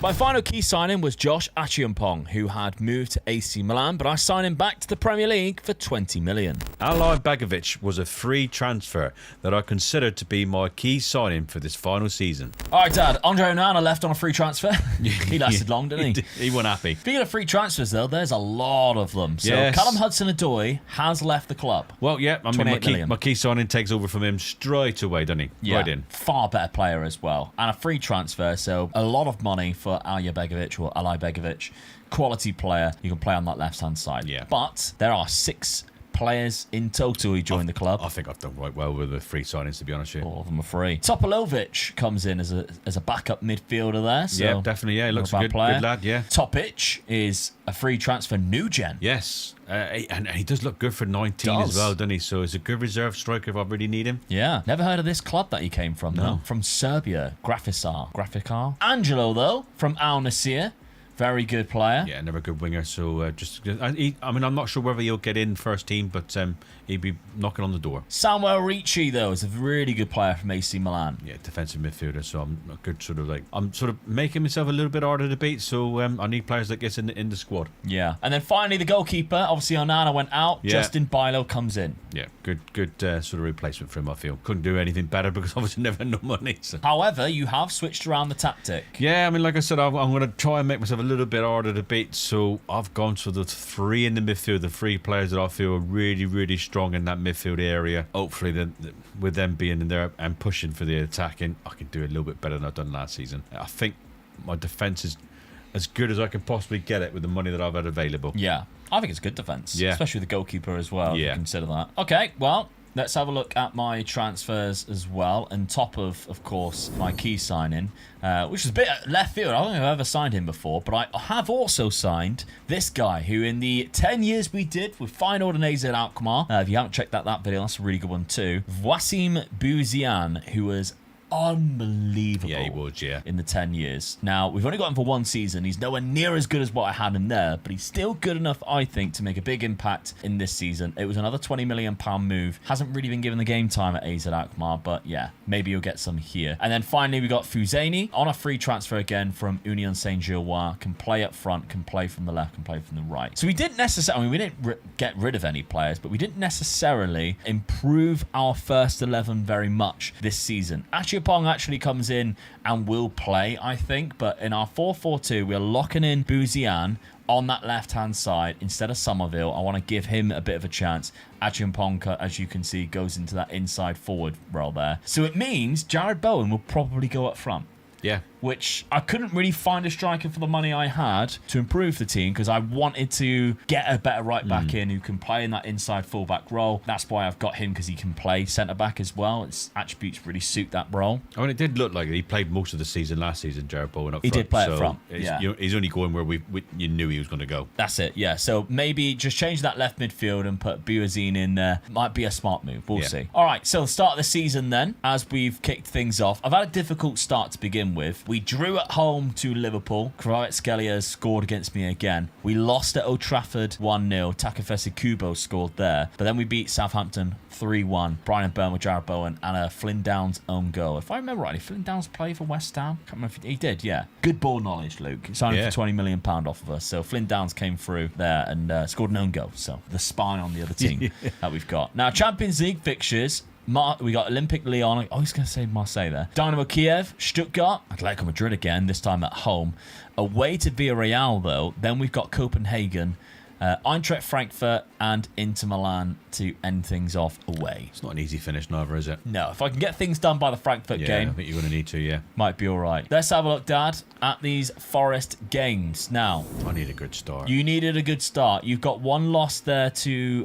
My final key signing was Josh Achiampong, who had moved to AC Milan, but I signed him back to the Premier League for 20 million. Ali Begovic was a free transfer that I considered to be my key signing for this final season. All right, Dad. Andre Onana left on a free transfer. He lasted long, didn't he? He wasn't happy. Speaking of free transfers, though, there's a lot of them. So Yes. Callum Hudson-Odoi has left the club. Well, yeah, I mean, 28 million. my key signing takes over from him straight away, doesn't he? Yeah, Right in. far better player as well. And a free transfer, so a lot of money for Alija Begovic or Ali Begovic. Quality player. You can play on that left-hand side. Yeah. But there are 6 players in total who joined the club. I think I've done right well with the free signings, to be honest with you. All of them are free. Topalovic comes in as a backup midfielder there. So Yeah, definitely. Yeah, he looks a not bad good player. lad. Yeah. Topic is a free transfer, new gen. Yes, and he does look good for 19 Does. as well, doesn't he? So he's a good reserve striker if I really need him. Yeah. Never heard of this club that he came from, though. From Serbia. Grafikar. Angelo, though, from Al Nassr. Very good player. Yeah, never a good winger. So I mean, I'm not sure whether he'll get in first team, but he'd be knocking on the door. Samuel Ricci, though, is a really good player from AC Milan. Yeah, defensive midfielder. So I'm a good I'm sort of making myself a little bit harder to beat. So I need players that gets in the squad. Yeah. And then finally, the goalkeeper. Obviously, Onana went out. Yeah. Justin Bilo comes in. Yeah, good sort of replacement for him. I feel couldn't do anything better because obviously never had no money. So. However, you have switched around the tactic. Yeah, I mean, like I said, I'm going to try and make myself a little bit harder to beat. So I've gone for the 3 in the midfield, the 3 players that I feel are really, really strong in that midfield area. Hopefully, then with them being in there and pushing for the attacking, I can do a little bit better than I've done last season. I think my defence is as good as I can possibly get it with the money that I've had available. Yeah. I think it's good defence. Yeah. Especially with the goalkeeper as well. Yeah. If you consider that. Okay, well, let's have a look at my transfers as well. On top of course, my key signing, which is a bit left field. I don't think I've ever signed him before, but I have also signed this guy who in the 10 years we did with Feyenoord and AZ Alkmaar, if you haven't checked that video, that's a really good one too. Wasim Bouzian, who was unbelievable. Yeah, he was, yeah. In the 10 years. Now, we've only got him for 1 season. He's nowhere near as good as what I had him there, but he's still good enough, I think, to make a big impact in this season. It was another £20 million move. Hasn't really been given the game time at AZ Alkmaar, but yeah, maybe you'll get some here. And then finally, we got Fuzeni on a free transfer again from Union Saint-Gilloise. Can play up front, can play from the left, can play from the right. So we didn't necessarily, we didn't get rid of any players, but we didn't necessarily improve our first 11 very much this season. Pong actually comes in and will play, I think, but in our 4-4-2, we're locking in Bouzian on that left-hand side instead of Somerville. I want to give him a bit of a chance. Pong, as you can see, goes into that inside forward role there. So it means Jared Bowen will probably go up front. Yeah. Which I couldn't really find a striker for the money I had to improve the team because I wanted to get a better right back in who can play in that inside fullback role. That's why I've got him, because he can play centre back as well. His attributes really suit that role. I mean, it did look like he played most of the season last season, Jared Bowen up front. He did play up so front, yeah. He's only going where you knew he was going to go. That's it, yeah. So maybe just change that left midfield and put Buazine in there. Might be a smart move. We'll see. All right, so start of the season then, as we've kicked things off. I've had a difficult start to begin with. We drew at home to Liverpool. Kvaratskhelia scored against me again. We lost at Old Trafford 1-0. Takafesi Kubo scored there. But then we beat Southampton 3-1. Brian Burn with Jared Bowen and a Flynn Downs own goal. If I remember rightly, Flynn Downs played for West Ham. Can't remember if he did, yeah. Good ball knowledge, Luke. He signed him for £20 million off of us. So Flynn Downs came through there and scored an own goal. So the spine on the other team that we've got. Now, Champions League fixtures. We got Olympic Lyon. I was going to say Marseille there. Dynamo Kiev, Stuttgart, Atletico Madrid again, this time at home. Away to Villarreal, though. Then we've got Copenhagen, Eintracht Frankfurt, and Inter Milan to end things off away. It's not an easy finish, neither, is it? No, if I can get things done by the Frankfurt game, I think you're going to need to, yeah. might be all right. Let's have a look, Dad, at these Forest games. Now, I need a good start. you needed a good start. You've got one loss there to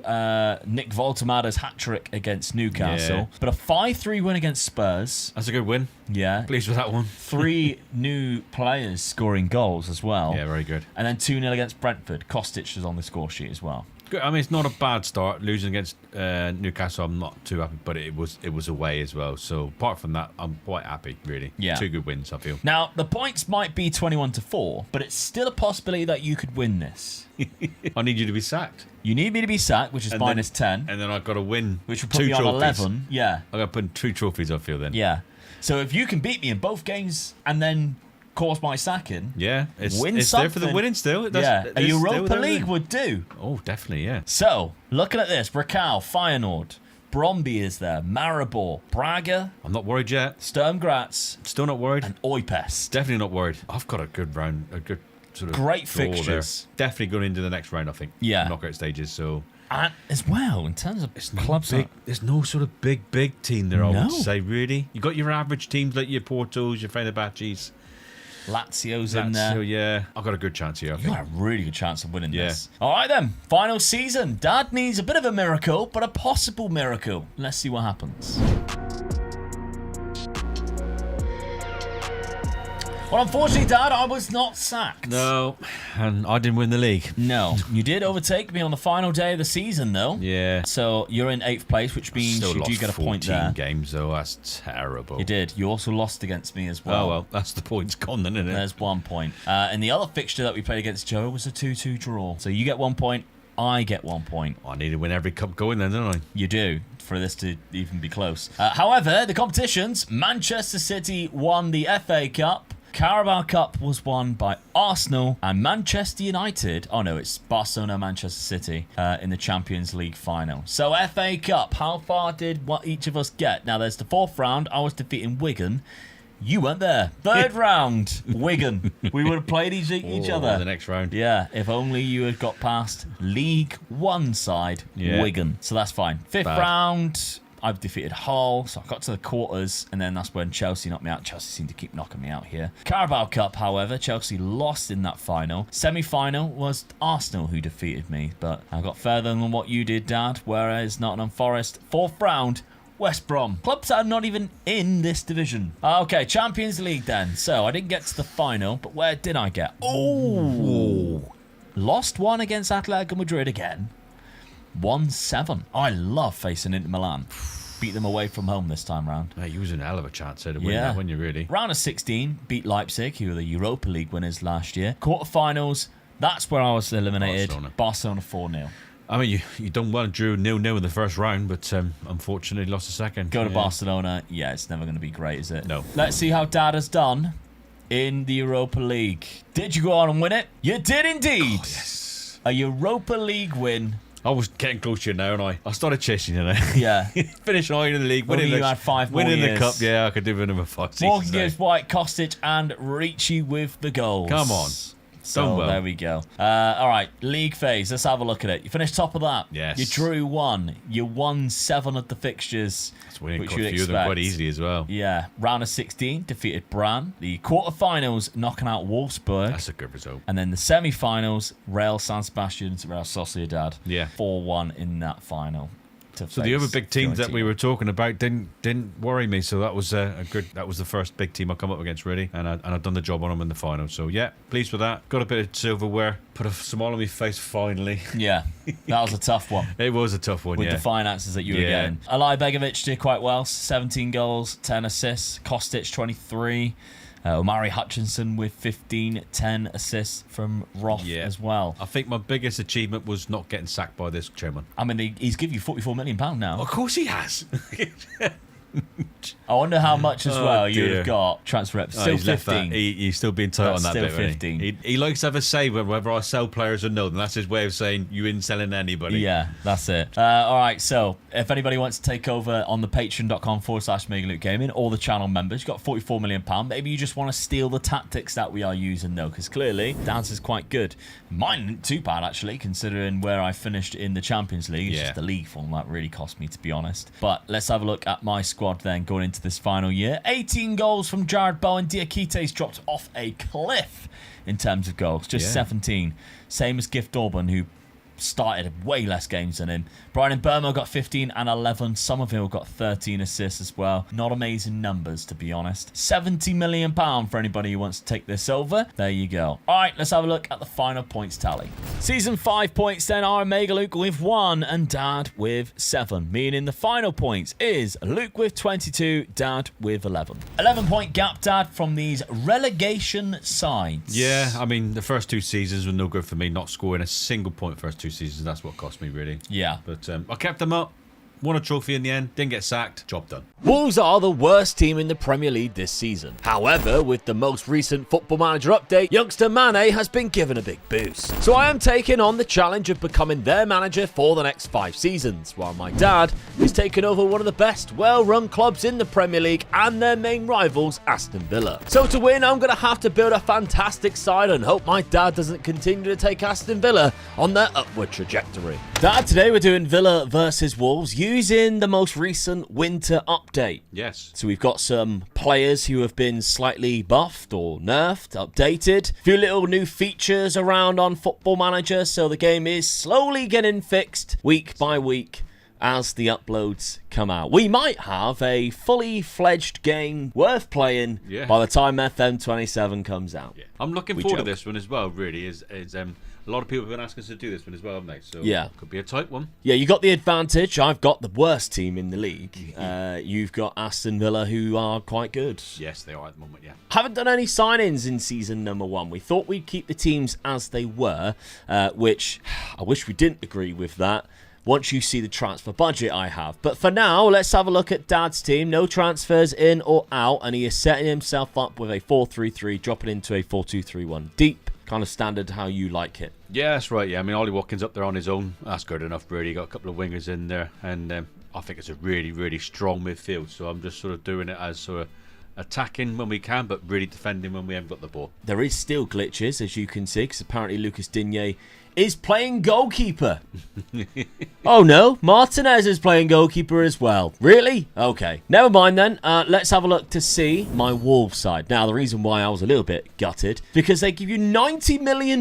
Nick Voltemada's hat-trick against Newcastle, Yeah. but a 5-3 win against Spurs. That's a good win. Yeah. Pleased with that one. 3 new players scoring goals as well. Yeah, very good. And then 2-0 against Brentford. Kostic is on the score sheet as well. Good. I mean, it's not a bad start. Losing against Newcastle, I'm not too happy, but it was away as well. So apart from that, I'm quite happy, really. Yeah. 2 good wins, I feel. Now, the points might be 21-4, but it's still a possibility that you could win this. I need you to be sacked. You need me to be sacked, which is And minus then, 10, And then I've got to win which will put 2 me on trophies. 11. Yeah, I've got to put 2 trophies, I feel, then. yeah. So if you can beat me in both games and then cause my sacking, Yeah, it's win there for the something. winning still. yeah, a It's still Europa there League then. would do. Oh, definitely, yeah. So, looking at this, Racal, Feyenoord, Bromby is there, Maribor, Braga, I'm not worried yet. Sturm Graz, Still not worried. and Oipest. Definitely not worried. I've got a good round, a good sort of Great draw fixtures. there. Definitely going into the next round, I think. Yeah. Knockout stages, so... And as well, in terms of clubs, big, there's no sort of big team there, I No. would say, really. You got your average teams like your Portos, your Fenerbahces. Lazio's in there. So, yeah, I've got a good chance here, I You think. got a really good chance of winning Yeah. this. All right, then. Final season. Dad needs a bit of a miracle, but a possible miracle. Let's see what happens. Well, unfortunately, Dad, I was not sacked. No, and I didn't win the league. No. You did overtake me on the final day of the season, though. Yeah. So you're in 8th place, which means Still you do lost get a 14 point there. games, though. That's terrible. You did. You also lost against me as well. Oh, well, that's the points gone then, isn't it? There's 1 point. And the other fixture that we played against Joe was a 2-2 draw. So you get 1 point, I get 1 point. I need to win every cup going then, don't I? You do, for this to even be close. However, the competitions, Manchester City won the FA Cup. Carabao Cup was won by Arsenal, and Manchester United, oh no, it's Barcelona, Manchester City in the Champions League final. So FA Cup, how far did what each of us get? Now there's the 4th round, I was defeating Wigan. You weren't there. 3rd round, Wigan. We would have played each other. The next round. Yeah, if only you had got past League One side, Yeah. Wigan. So that's fine. 5th Bad. round, I've defeated Hull, so I got to the quarters, and then that's when Chelsea knocked me out. Chelsea seem to keep knocking me out here. Carabao Cup, however, Chelsea lost in that final. Semi-final was Arsenal who defeated me, but I got further than what you did, Dad, whereas Nottingham Forest, 4th round, West Brom. Clubs that are not even in this division. Okay, Champions League then. So I didn't get to the final, but where did I get? Oh, lost 1 against Atletico Madrid again. 1-7. I love facing Inter Milan. Beat them away from home this time round. Hey, you was in a hell of a chance there to win Yeah. that, weren't you, really? Round of 16, beat Leipzig, who were the Europa League winners last year. Quarterfinals, that's where I was eliminated. Barcelona 4-0. I mean, you done well, drew 0-0 in the first round, but unfortunately lost the second. Go to Yeah. Barcelona, yeah, it's never going to be great, is it? No. Let's see how Dad has done in the Europa League. Did you go on and win it? You did indeed. Oh, yes. A Europa League win. I was getting close to you now, and I started chasing you now. Yeah. Finish high in the league, Only winning you had 5 more winning years. the cup. Yeah, I could do another 5 Morgan seasons. gives White, Kostic, and Ricci with the goals. Come on. So Done well. there we go. All right, league phase. Let's have a look at it. You finished top of that. Yes. You drew 1. You won 7 of the fixtures, That's winning which quite a you'd few of them expect. quite easily as well. Yeah. Round of 16, defeated Bran. The quarterfinals, knocking out Wolfsburg. That's a good result. And then the semi-finals, Real San Sebastian to Real Sociedad. Yeah. 4-1 in that final. So the other big teams that we were talking about didn't worry me. So that was a good. That was the first big team I come up against really, and I've done the job on them in the final. So yeah, pleased with that. Got a bit of silverware. Put a smile on my face finally. Yeah, that was a tough one. It was a tough one. With Yeah. the finances that you were Yeah. getting. Alai Begovic did quite well. 17 goals, 10 assists. Kostic, 23. Omari Hutchinson with 15, 10 assists from Roth Yeah. as well. I think my biggest achievement was not getting sacked by this chairman. I mean, he's give you £44 million now. Of course he has. I wonder how much as Oh, well you would dear. have got transfer rep. Oh, Still he's left that. 15. He's still being tight That's on that still bit. Really. 15. He likes to have a say whether I sell players or no. And that's his way of saying you ain't selling anybody. Yeah, that's it. All right, so if anybody wants to take over on the patreon.com/Mega Loot Gaming, all the channel members, you've got £44 million. Maybe you just want to steal the tactics that we are using, though, because clearly Dan's is quite good. Mine isn't too bad, actually, considering where I finished in the Champions League. It's Yeah. just the league form that really cost me, to be honest. But let's have a look at my squad then going into this final year. 18 goals from Jared Bowen. Diakites dropped off a cliff in terms of goals, just Yeah. 17. Same as Gift Orban, who started way less games than him. Brian Burma got 15 and 11. Somerville got 13 assists as well. Not amazing numbers, to be honest. £70 million for anybody who wants to take this over. There you go. All right, let's have a look at the final points tally. Season 5 points then are Omega Luke with 1 and Dad with 7, meaning the final points is Luke with 22, Dad with 11. 11-point gap, Dad, from these relegation sides. Yeah, I mean, the first 2 seasons were no good for me, not scoring a single point first 2 seasons. That's what cost me, really. Yeah. But I kept them up. Won a trophy in the end, didn't get sacked, job done. Wolves are the worst team in the Premier League this season. However, with the most recent Football Manager update, youngster Mane has been given a big boost. So I am taking on the challenge of becoming their manager for the next 5 seasons, while my dad is taking over one of the best well-run clubs in the Premier League and their main rivals, Aston Villa. So to win, I'm going to have to build a fantastic side and hope my dad doesn't continue to take Aston Villa on their upward trajectory. Dad, today we're doing Villa versus Wolves using the most recent winter update. Yes. So we've got some players who have been slightly buffed or nerfed, updated. A few little new features around on Football Manager, so the game is slowly getting fixed week by week as the uploads come out. We might have a fully fledged game worth playing by the time FM27 comes out. Yeah. I'm looking forward to this one as well, really. A lot of people have been asking us to do this one as well, haven't they? So yeah, could be a tight one. Yeah, you got the advantage. I've got the worst team in the league. You've got Aston Villa, who are quite good. Yes, they are at the moment, yeah. Haven't done any signings in season number 1. We thought we'd keep the teams as they were, which I wish we didn't agree with that. Once you see the transfer budget I have. But for now, let's have a look at Dad's team. No transfers in or out, and he is setting himself up with a 4-3-3, dropping into a 4-2-3-1. Deep, kind of standard how you like it. Yeah, that's right, yeah. I mean, Ollie Watkins up there on his own. That's good enough, really. Got a couple of wingers in there, and I think it's a really, really strong midfield. So I'm just sort of doing it as sort of attacking when we can, but really defending when we haven't got the ball. There is still glitches, as you can see, because apparently Lucas Digne is playing goalkeeper. Oh no, Martinez is playing goalkeeper as well. Really? Okay. Never mind then. Let's have a look to see my Wolves side. Now, the reason why I was a little bit gutted, because they give you £90 million.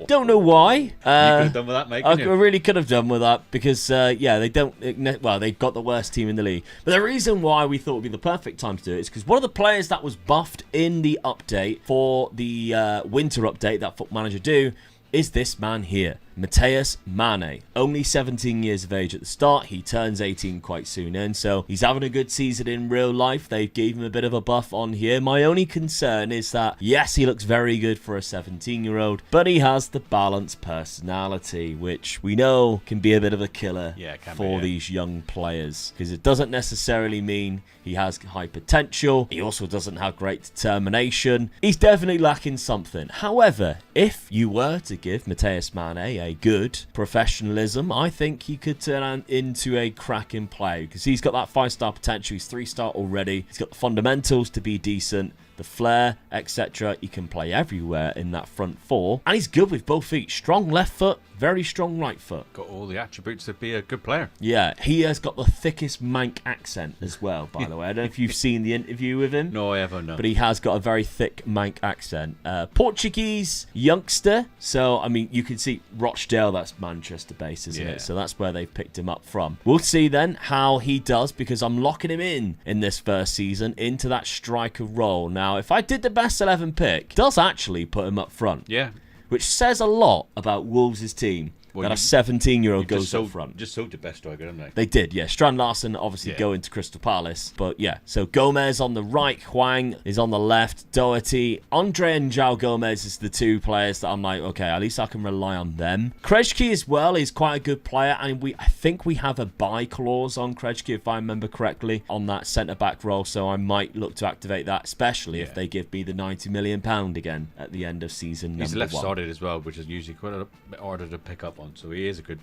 Don't know why. You could have done with that, mate. I really could have done with that because, yeah, they don't. Well, they've got the worst team in the league. But the reason why we thought would be the perfect time to do it is because one of the players that was buffed in the update for the winter update that Football Manager do is this man here, Mateus Mane. Only 17 years of age at the start. He turns 18 quite soon in, so he's having a good season in real life. They gave him a bit of a buff on here. My only concern is that, yes, he looks very good for a 17-year-old, but he has the balanced personality, which we know can be a bit of a killer for these young players, because it doesn't necessarily mean he has high potential. He also doesn't have great determination. He's definitely lacking something. However, if you were to give Mateus Mane a good professionalism, I think he could turn into a cracking player because he's got that 5-star potential. He's 3-star already. He's got the fundamentals to be decent, the flair, etc. He can play everywhere in that front 4, and he's good with both feet. Strong left foot, very strong right foot. Got all the attributes to be a good player. Yeah, he has got the thickest Manc accent as well, by the way. I don't know if you've seen the interview with him. No, I haven't, no. But he has got a very thick Manc accent. Portuguese youngster. So, I mean, you can see Rochdale, that's Manchester based, isn't it? So that's where they've picked him up from. We'll see then how he does, because I'm locking him in this first season into that striker role. Now, if I did the best 11 pick, it does actually put him up front. Yeah. Which says a lot about Wolves' team. That a 17-year-old goes up front. Just sold the best striker, didn't they? They did, yeah. Strand Larsen obviously going to Crystal Palace. But yeah, so Gomez on the right, Hwang is on the left, Doherty. Andre and João Gomez is the 2 players that I'm like, okay, at least I can rely on them. Krejci as well is quite a good player, and I think we have a buy clause on Krejci, if I remember correctly, on that centre-back role, so I might look to activate that, especially if they give me the £90 million again at the end of season number 1. He's left-sided as well, which is usually quite a bit harder to pick up on. So he is a good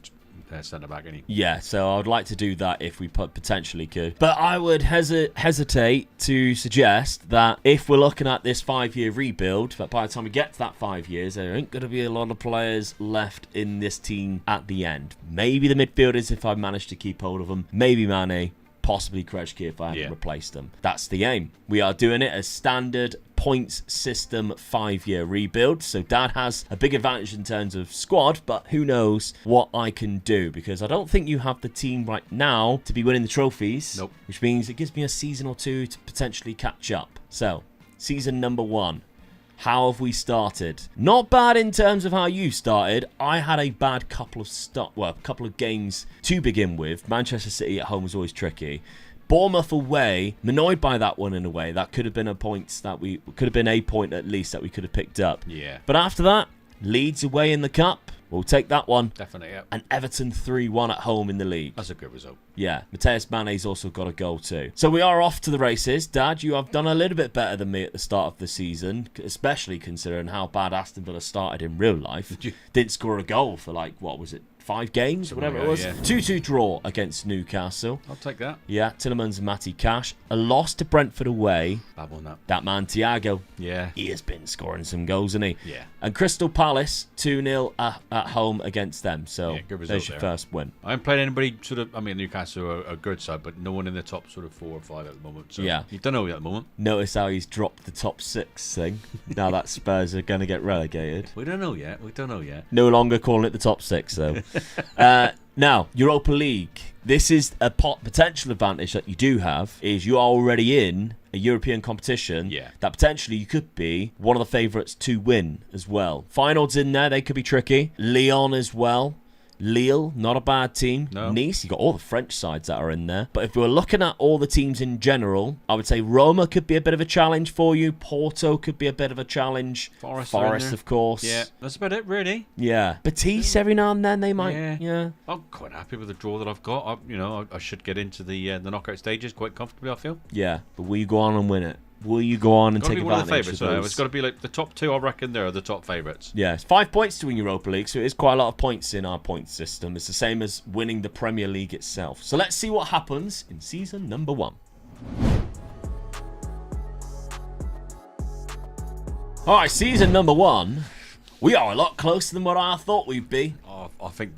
centre-back, isn't he? Yeah, so I would like to do that if we potentially could. But I would hesitate to suggest that if we're looking at this 5-year rebuild, that by the time we get to that 5 years, there ain't going to be a lot of players left in this team at the end. Maybe the midfielders, if I manage to keep hold of them. Maybe Mane. Possibly Krejci if I haven't replaced them. That's the aim. We are doing it as standard points system 5-year rebuild. So Dad has a big advantage in terms of squad, but who knows what I can do, because I don't think you have the team right now to be winning the trophies. Nope. Which means it gives me a season or two to potentially catch up. So, season number 1. How have we started? Not bad in terms of how you started. I had a bad couple of games to begin with. Manchester City at home was always tricky. Bournemouth away, I'm annoyed by that one in a way. That could have been a point at least that we could have picked up. Yeah. But after that, Leeds away in the cup. We'll take that one. Definitely, yeah. And Everton 3-1 at home in the league. That's a good result. Yeah, Mateus Mane's also got a goal too. So we are off to the races. Dad, you have done a little bit better than me at the start of the season, especially considering how bad Aston Villa started in real life. Didn't score a goal for 5 games, or whatever it was. 2-2 draw against Newcastle. I'll take that. Yeah, Tielemans and Matty Cash. A loss to Brentford away. Bad one, that. That man, Thiago. Yeah. He has been scoring some goals, hasn't he? Yeah. And Crystal Palace, 2-0 at home against them. So good result there's your there. first win. I haven't played anybody Newcastle are a good side, but no one in the top sort of 4 or 5 at the moment. So Yeah. you don't know at the moment. Notice how he's dropped the top 6 thing. Now that Spurs are going to get relegated. We don't know yet. No longer calling it the top 6, though. Now, Europa League. This is a potential advantage that you do have, is you are already in a European competition that potentially you could be one of the favourites to win as well. Feyenoord's in there. They could be tricky. Lyon as well. Lille, not a bad team. No. Nice, you got all the French sides that are in there. But if we were looking at all the teams in general, I would say Roma could be a bit of a challenge for you. Porto could be a bit of a challenge. Forest, of course. Yeah, that's about it, really. Yeah. Betis every now and then they might. Yeah. I'm quite happy with the draw that I've got. I should get into the knockout stages quite comfortably, I feel. Yeah, but will you go on and win it? Will you go on and take one of the advantage favourites, of though. those? It's got to be like the top 2, I reckon, they're the top favourites. Yeah, it's 5 points to win Europa League, so it is quite a lot of points in our points system. It's the same as winning the Premier League itself. So let's see what happens in season number 1. All right, season number 1. We are a lot closer than what I thought we'd be. Oh, I think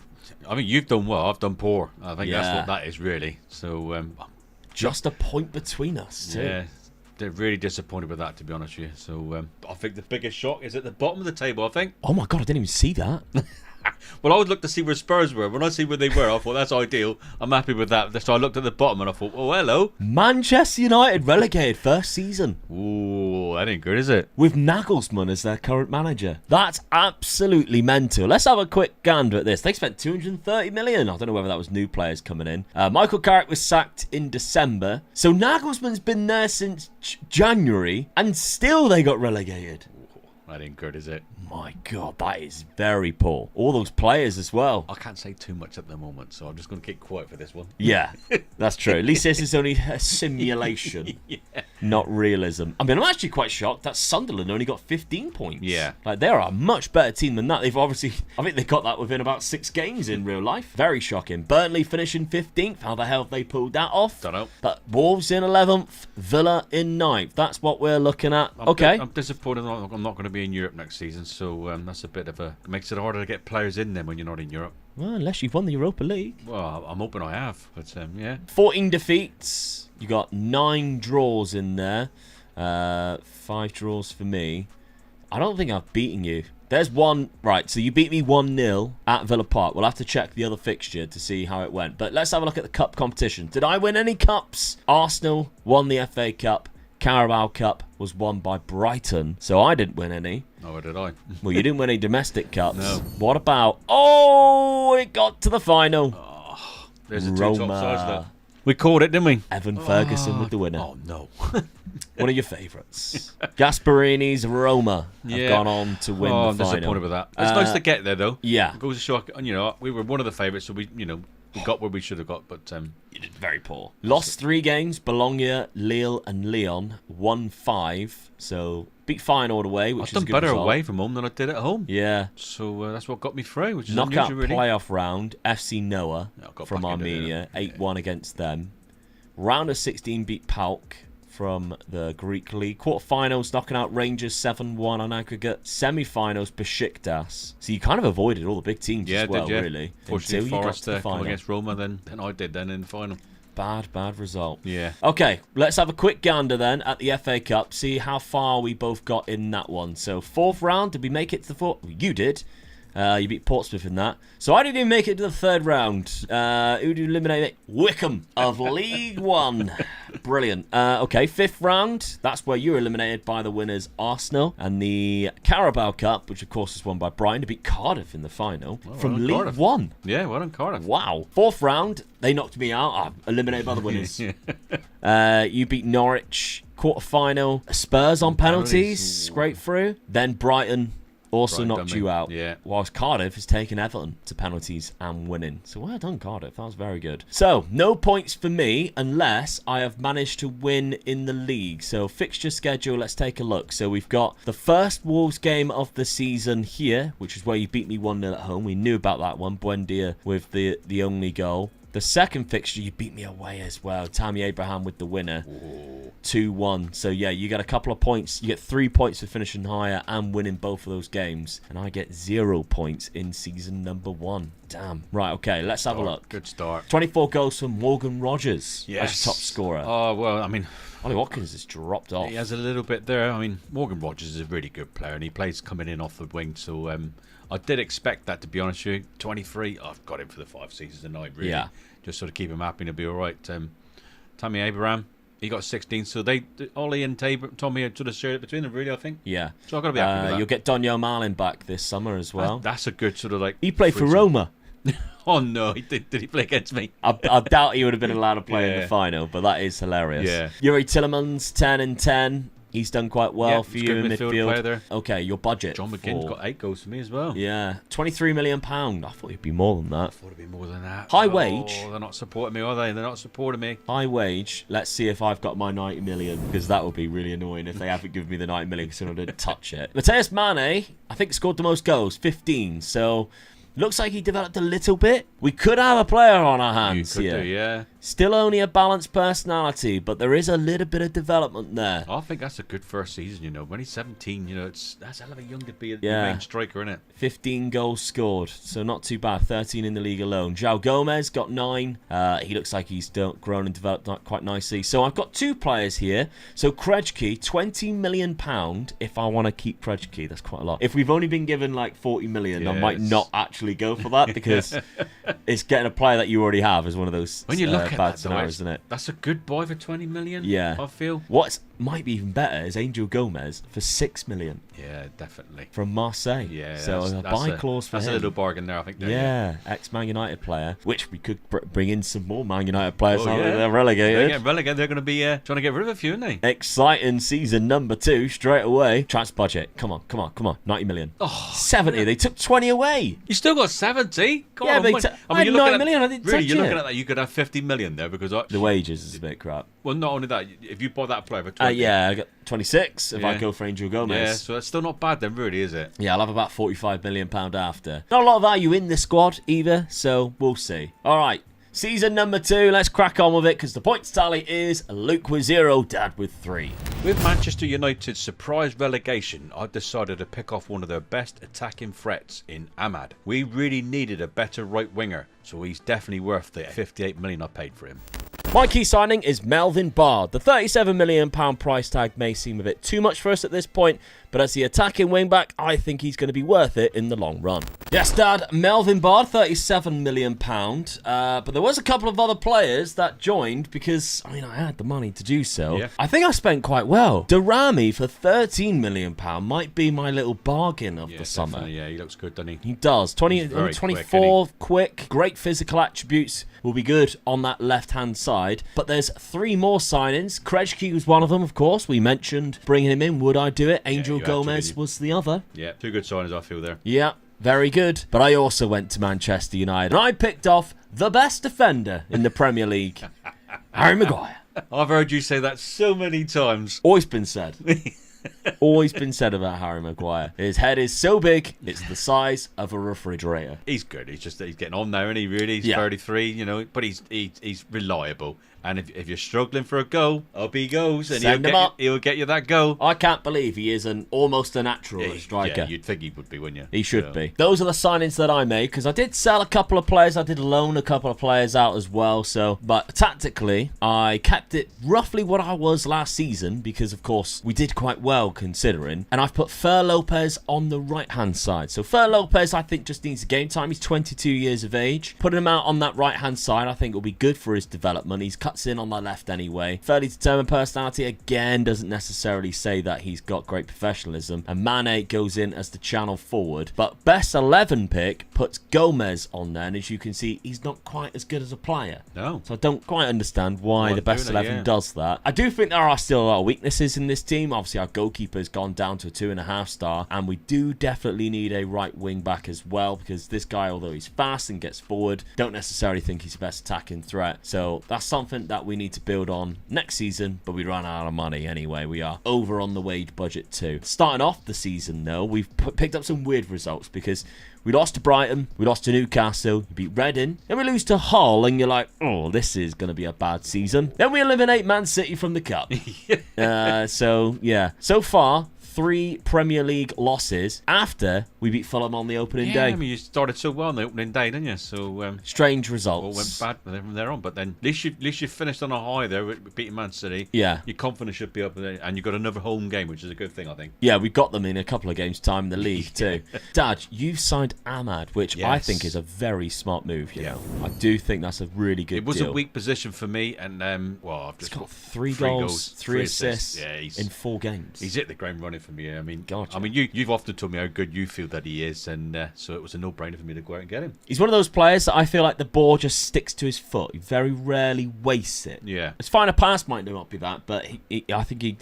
you've done well. I've done poor. I think that's what that is, really. So just a point between us, too. Yeah. They're really disappointed with that, to be honest with you. So I think the biggest shock is at the bottom of the table, I think. Oh my God, I didn't even see that. Well, I would look to see where Spurs were. When I see where they were, I thought, that's ideal. I'm happy with that. So I looked at the bottom and I thought, oh, hello. Manchester United relegated first season. Ooh, that ain't good, is it? With Nagelsmann as their current manager. That's absolutely mental. Let's have a quick gander at this. They spent 230 million. I don't know whether that was new players coming in. Michael Carrick was sacked in December. So Nagelsmann's been there since January and still they got relegated. That ain't good, is it? My God, that is very poor. All those players as well. I can't say too much at the moment, so I'm just going to keep quiet for this one. Yeah, that's true. At least this is only a simulation, not realism. I mean, I'm actually quite shocked that Sunderland only got 15 points. Yeah. Like, they're a much better team than that. They've obviously, I think they got that within about 6 games in real life. Very shocking. Burnley finishing 15th. How the hell have they pulled that off? Don't know. But Wolves in 11th, Villa in 9th. That's what we're looking at. I'm disappointed I'm not going to be in Europe next season, so that's a bit of a... It makes it harder to get players in then when you're not in Europe. Well, unless you've won the Europa League. Well, I'm hoping I have, but yeah. 14 defeats. You got 9 draws in there. 5 draws for me. I don't think I've beaten you. There's one. Right, so you beat me 1-0 at Villa Park. We'll have to check the other fixture to see how it went. But let's have a look at the cup competition. Did I win any cups? Arsenal won the FA Cup. Carabao Cup was won by Brighton, so I didn't win any. Oh, did I? Well, you didn't win any domestic cups. No. What about... Oh, it got to the final. Oh, there's the two Roma. top sides there. We called it, didn't we? Evan Ferguson with the winner. Oh, no. One of your favourites. Gasparini's Roma have gone on to win the I'm final. disappointed with that. It's nice to get there, though. Yeah. It goes to show, we were one of the favourites, so we got where we should have got, but... You did very poor. Lost 3 games, Bologna, Lille and Lyon. Won 5, so beat Feyenoord away, which I've is a done good better result. away from home than I did at home. Yeah. So that's what got me through, which is Knockout unusual, really. playoff round, FC Noah got from back into Armenia, it, 8-1 against them. Round of 16 beat PAOK from the Greek league. Quarterfinals knocking out Rangers 7-1 on aggregate. Semi-finals Besiktas. So you kind of avoided all the big teams as well, did you? really. Fortunately, until you got Forest to the come final. against Roma, then I did in the final. Bad result. Yeah. Okay, let's have a quick gander then at the FA Cup, see how far we both got in that one. So, 4th round, did we make it to the 4th? You did. You beat Portsmouth in that. So I didn't even make it to the 3rd round. Who did you eliminate? Wickham of League One. Brilliant. Okay, 5th round. That's where you were eliminated by the winners Arsenal. And the Carabao Cup, which of course was won by Brighton, to beat Cardiff in the final from League Cardiff. One. Yeah, well done, Cardiff. Wow. 4th round, they knocked me out. I'm eliminated by the winners. You beat Norwich, quarter-final. Spurs on penalties, scraped through. Then Brighton also knocked you out. Yeah. Whilst Cardiff has taken Everton to penalties and winning. So well done, Cardiff. That was very good. So, no points for me unless I have managed to win in the league. So, fixture schedule, let's take a look. So, we've got the first Wolves game of the season here, which is where you beat me 1-0 at home. We knew about that one. Buendia with the only goal. The second fixture, you beat me away as well. Tammy Abraham with the winner. 2-1. So, yeah, you get a couple of points. You get 3 points for finishing higher and winning both of those games. And I get 0 points in season number 1. Damn. Right, okay, let's have a look. Good start. 24 goals from Morgan Rogers as your top scorer. Oh, well, I mean, Ollie Watkins has dropped off. he has a little bit there. I mean, Morgan Rogers is a really good player, and he plays coming in off the wing. So I did expect that, to be honest with you. 23, I've got him for the 5 seasons tonight, really. Yeah. Just sort of keep him happy and he'll be all right. Tammy Abraham, he got 16. So Ollie and Tommy sort of shared it between them, really, I think. Yeah. So I've got to be happy with that. You'll get Donio Marlin back this summer as well. That's a good sort of like... He played for Roma. Oh, no. Did he play against me? I doubt he would have been allowed to play in the final, but that is hilarious. Yeah. Yuri Tillemans, 10 and 10. He's done quite well for you in midfield. Player there. Okay, your budget. John McGinn's got 8 goals for me as well. Yeah, £23 million. I thought it'd be more than that. I thought it'd be more than that. High wage. Oh, they're not supporting me, are they? They're not supporting me. High wage. Let's see if I've got my 90 million, because that would be really annoying if they haven't given me the 90 million because I didn't touch it. Mateus Mane, I think, scored the most goals, 15. So looks like he developed a little bit. We could have a player on our hands You could here. do, yeah. Still only a balanced personality, but there is a little bit of development there. I think that's a good first season, you know. When he's 17, you know, that's a hell of a young to be a Yeah. main striker, isn't it? 15 goals scored, so not too bad. 13 in the league alone. João Gomez got 9. He looks like he's grown and developed quite nicely. So I've got 2 players here. So Krejci, £20 million. If I want to keep Krejci, that's quite a lot. If we've only been given like 40 million, I might not actually go for that because it's getting a player that you already have is one of those When you look at bad that, scenarios, though, isn't it? that's a good buy for 20 million. Yeah. I feel. What might be even better is Angel Gomez for 6 million Yeah, definitely. from Marseille. Yeah, so a buy clause for that's him. a little bargain there, I think. Yeah, ex-Man United player, which we could bring in some more Man United players now that they're They're relegated. getting relegated. They're going to be trying to get rid of a few, aren't they? Exciting season number 2 straight away. Transfer budget. Come on. 90 million. 70. They took 20 away. You still got 70. Come Yeah, on, but what- I had you're looking 9 million, I didn't really, touch you're it. looking at that. You could have 50 million there because The wages is a bit crap. well, not only that, if you buy that player for 20, Yeah, I got 26 if I Yeah. go for Angel Gomez. yeah, so that's still not bad then, really, is it? Yeah, I'll have about £45 million after. Not a lot of value in the squad either, so we'll see. All right, season number 2. Let's crack on with it because the points tally is Luke with 0, Dad with 3. With Manchester United's surprise relegation, I've decided to pick off one of their best attacking threats in Ahmad. We really needed a better right winger, so he's definitely worth the 58 million I paid for him. My key signing is Melvin Bard. The £37 million price tag may seem a bit too much for us at this point, but as the attacking wing-back, I think he's going to be worth it in the long run. Yes, Dad, Melvin Bard, £37 million. But there was a couple of other players that joined because, I had the money to do so. Yeah. I think I spent quite well. Durrami for £13 million might be my little bargain of the summer. Definitely, yeah, he looks good, doesn't he? He does. He's very 24, quick, great physical attributes, will be good on that left-hand side. But there's 3 more signings. Krejci was one of them, of course. We mentioned bringing him in. Would I do it? Angel you had to, Gomez didn't you? was the other. Yeah, 2 good signings I feel there. Yeah, very good. But I also went to Manchester United. And I picked off the best defender in the Premier League, Harry Maguire. I've heard you say that so many times. Always been said. Always been said about Harry Maguire. His head is so big, it's the size of a refrigerator. He's good. He's getting on now, and he really he's Yeah. 33, you know, but he's reliable And if you're struggling for a goal, up he goes, and Send him up. he'll get you that goal. I can't believe he is almost a natural striker. Yeah, you'd think he would be, wouldn't you? He should be. Those are the signings that I made, because I did sell a couple of players. I did loan a couple of players out as well. But tactically, I kept it roughly what I was last season, because of course we did quite well considering. And I've put Fer Lopez on the right-hand side. So Fer Lopez, I think, just needs game time. He's 22 years of age. Putting him out on that right-hand side, I think will be good for his development. He's cuts in on the left anyway. Fairly determined personality, again, doesn't necessarily say that he's got great professionalism. And Mane goes in as the channel forward. But best 11 pick puts Gomez on there. And as you can see, he's not quite as good as a player. No. So I don't quite understand why the best 11 yeah. does that. I do think there are still a lot of weaknesses in this team. Obviously, our goalkeeper's gone down to a 2.5 star. And we do definitely need a right wing back as well, because this guy, although he's fast and gets forward, don't necessarily think he's the best attacking threat. So that's something that we need to build on next season, but we run out of money anyway. We are over on the wage budget too. Starting off the season though, we've picked up some weird results, because we lost to Brighton, we lost to Newcastle, we beat Reading, then we lose to Hull, and you're like, oh, this is going to be a bad season. Then we eliminate Man City from the Cup. So, yeah. So far, 3 Premier League losses after we beat Fulham on the opening day. I mean, you started so well on the opening day, didn't you? So strange all results. went bad from there on. But then at least you finished on a high there with beating Man City. Yeah. Your confidence should be up there, and you got another home game, which is a good thing, I think. Yeah, we got them in a couple of games' time in the league too. Dad, you've signed Ahmad, which I Yes. think is a very smart move. You know, I do think that's a really good It was deal. a weak position for me, and I've He's just got 3 goals, 3 assists Yeah, in 4 games. He's hit the ground running for me. I mean, Gotcha. you've often told me how good you feel that he is, and so it was a no-brainer for me to go out and get him. He's one of those players that I feel like the ball just sticks to his foot. He very rarely wastes it. Yeah. His final pass might not be that, but I think he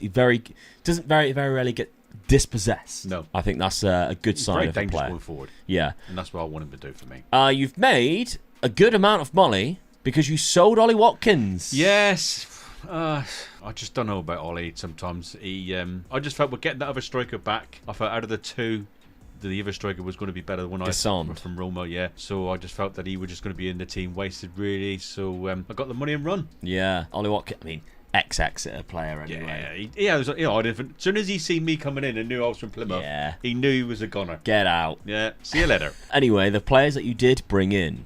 doesn't very rarely get dispossessed. No. I think that's a good sign Very of a dangerous player. going forward, Yeah. and that's what I want him to do for me. You've made a good amount of money because you sold Ollie Watkins. Yes. I just don't know about Ollie sometimes. I just felt we're getting that other striker back. I felt out of the two, the other striker was going to be better than one I Gassond. from Roma, yeah. So I just felt that he was just going to be in the team wasted, really. So I got the money and run. Yeah. Ollie Watkins, I mean, ex-Exeter player anyway. Yeah, it was, I didn't. As soon as he seen me coming in and knew I was from Plymouth, Yeah. he knew he was a goner. Get out. Yeah, see you later. Anyway, the players that you did bring in,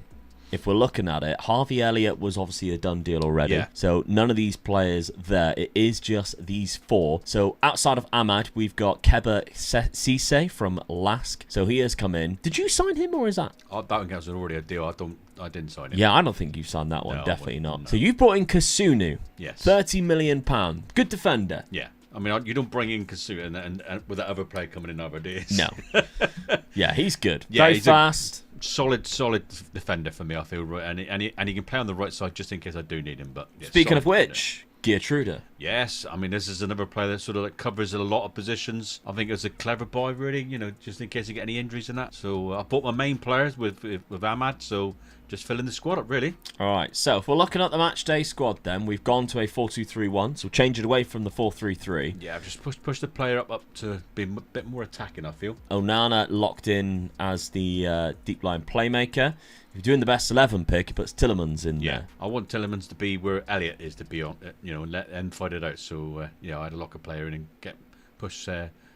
if we're looking at it, Harvey Elliott was obviously a done deal already. Yeah. So none of these players there. It is just these 4. So outside of Ahmad, we've got Keba Cisse from Lask. So he has come in. Did you sign him, or is that? That one was already a deal. I didn't sign him. Yeah, I don't think you've signed that one. No, I Definitely wouldn't, not. no. So you've brought in Kasunu. Yes. £30 million. Good defender. Yeah. I mean, you don't bring in Kasu and with that other player coming in nowadays. No. Yeah, he's good. Yeah, Very he's fast. Solid defender for me, I feel, right, and he can play on the right side just in case I do need him. But yeah, Speaking solid of defender. which, Geertruida. Yes, I mean, this is another player that sort of like covers a lot of positions. I think it's a clever boy, really, just in case you get any injuries and that. So I bought my main players with Ahmad, so just filling the squad up, really. All right, so if we're looking at the match day squad, then we've gone to a 4-2-3-1, so change it away from the 4-3-3. Yeah, I've just pushed the player up to be a bit more attacking, I feel. Onana locked in as the deep line playmaker. If you're doing the best 11 pick, he puts Tillemans in there. I want Tillemans to be where Elliot is to be on, and let them fight it out. So I had to lock a player in and push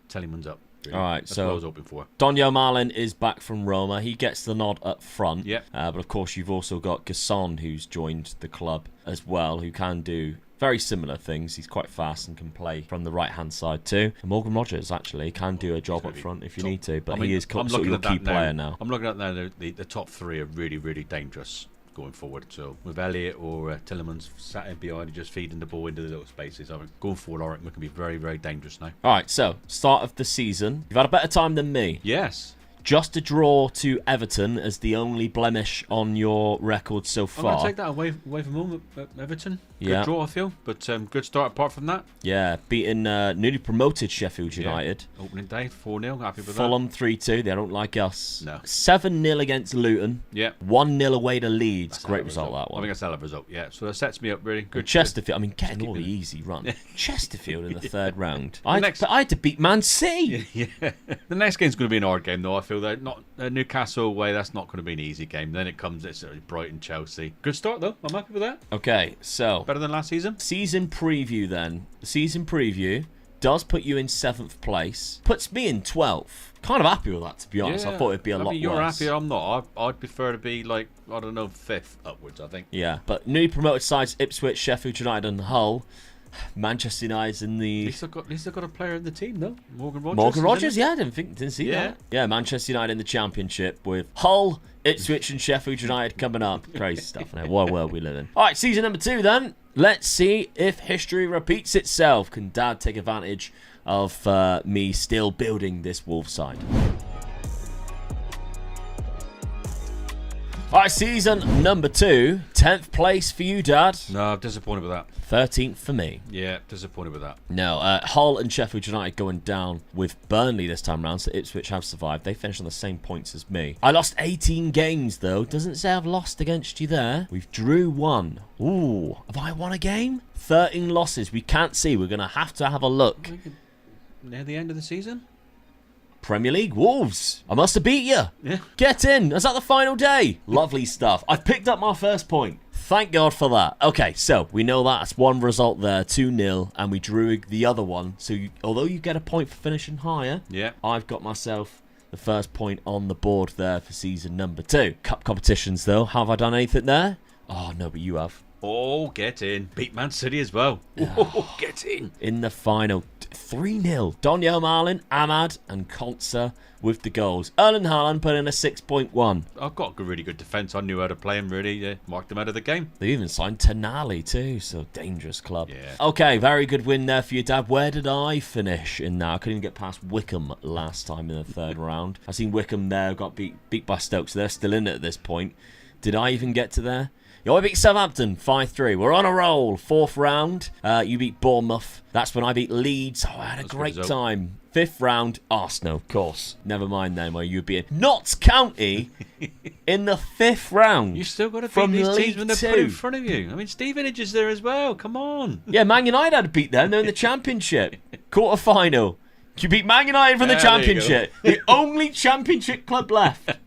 Tillemans up. Really. All right, That's so what I was hoping for. Donio Marlin is back from Roma. He gets the nod up front. Yep. But of course, you've also got Gassond, who's joined the club as well, who can do very similar things. He's quite fast and can play from the right-hand side too. And Morgan Rogers, actually, can do a job up front if you need to, but he is sort of your key player now. I'm looking at now, the top 3 are really, really dangerous going forward. So with Elliot or Tillemans sat in behind and just feeding the ball into the little spaces, I think going forward, I reckon we can be very, very dangerous now. All right, so start of the season. You've had a better time than me. Yes. Just a draw to Everton as the only blemish on your record so I'm far. going to take that away from home at Everton. Good draw, I feel. But good start apart from that. Yeah, beating newly promoted Sheffield United. Opening day, 4-0. Happy with Fulham 3-2. They don't like us. No. 7-0 against Luton. Yeah. 1-0 away to Leeds. Great result, that I one. think that's a hell of a result, yeah. So that sets me up really good. Chesterfield, I mean, getting all the easy run. Chesterfield in the third round. I had to beat Man City. Yeah. The next game's going to be an hard game, though, I feel. Sheffield. They're not Newcastle away. That's not going to be an easy game. Then it comes it's Brighton, Chelsea. Good start though. I'm happy with that. Okay, so Better than last season. season preview then. The season preview does put you in 7th place. Puts me in 12th. Kind of happy with that, to be honest. I thought it'd be a lot you're worse. happy. I'm not. I'd prefer to be like, I don't know, 5th upwards, I think. Yeah, but newly promoted sides Ipswich, Sheffield United and Hull. Manchester United's in the... At least I've got a player in the team, though. Morgan Rogers. Morgan Rogers, yeah, didn't see that. Yeah, Manchester United in the Championship with Hull, Ipswich and Sheffield United coming up. Crazy stuff, innit? What a world we live in. All right, season number 2 then. Let's see if history repeats itself. Can Dad take advantage of me still building this Wolves side? All right, season number 2. 10th place for you, Dad. No, I'm disappointed with that. 13th for me. Yeah, disappointed with that. No, Hull and Sheffield United going down with Burnley this time round, so Ipswich have survived. They finished on the same points as me. I lost 18 games, though. Doesn't say I've lost against you there. We've drew 1. Ooh, have I won a game? 13 losses. We can't see. We're going to have a look. Near the end of the season? Premier League, Wolves. I must have beat you. Yeah. Get in. Is that the final day? Lovely stuff. I've picked up my first point. Thank God for that. Okay, so we know that's one result there, 2-0, and we drew the other one. So although you get a point for finishing higher, Yeah. I've got myself the first point on the board there for season number 2. Cup competitions, though. Have I done anything there? Oh, no, but you have. Oh, get in. Beat Man City as well. Oh, get in. In the final, 3-0. Donyell Marlin, Ahmad, and Konsa with the goals. Erling Haaland put in a 6.1. I've got a really good defence. I knew how to play him, really. Marked him out of the game. They even signed Tonali too, so dangerous club. Yeah. Okay, very good win there for you, Dad. Where did I finish in that? I couldn't even get past Wickham last time in the 3rd round. I seen Wickham there, got beat by Stoke, so they're still in it at this point. Did I even get to there? I beat Southampton 5-3. We're on a roll. 4th round. You beat Bournemouth. That's when I beat Leeds. Oh, I had a great time. 5th round, Arsenal, of course. Never mind then where you beat Notts County in the 5th round. You still got to beat from these League teams when they're Two. put in front of you. I mean, Stevenage is there as well. Come on. Yeah, Man United had to beat them. They're in the Championship. Quarter-final. You beat Man United from the Yeah, there you Championship. The only Championship club left.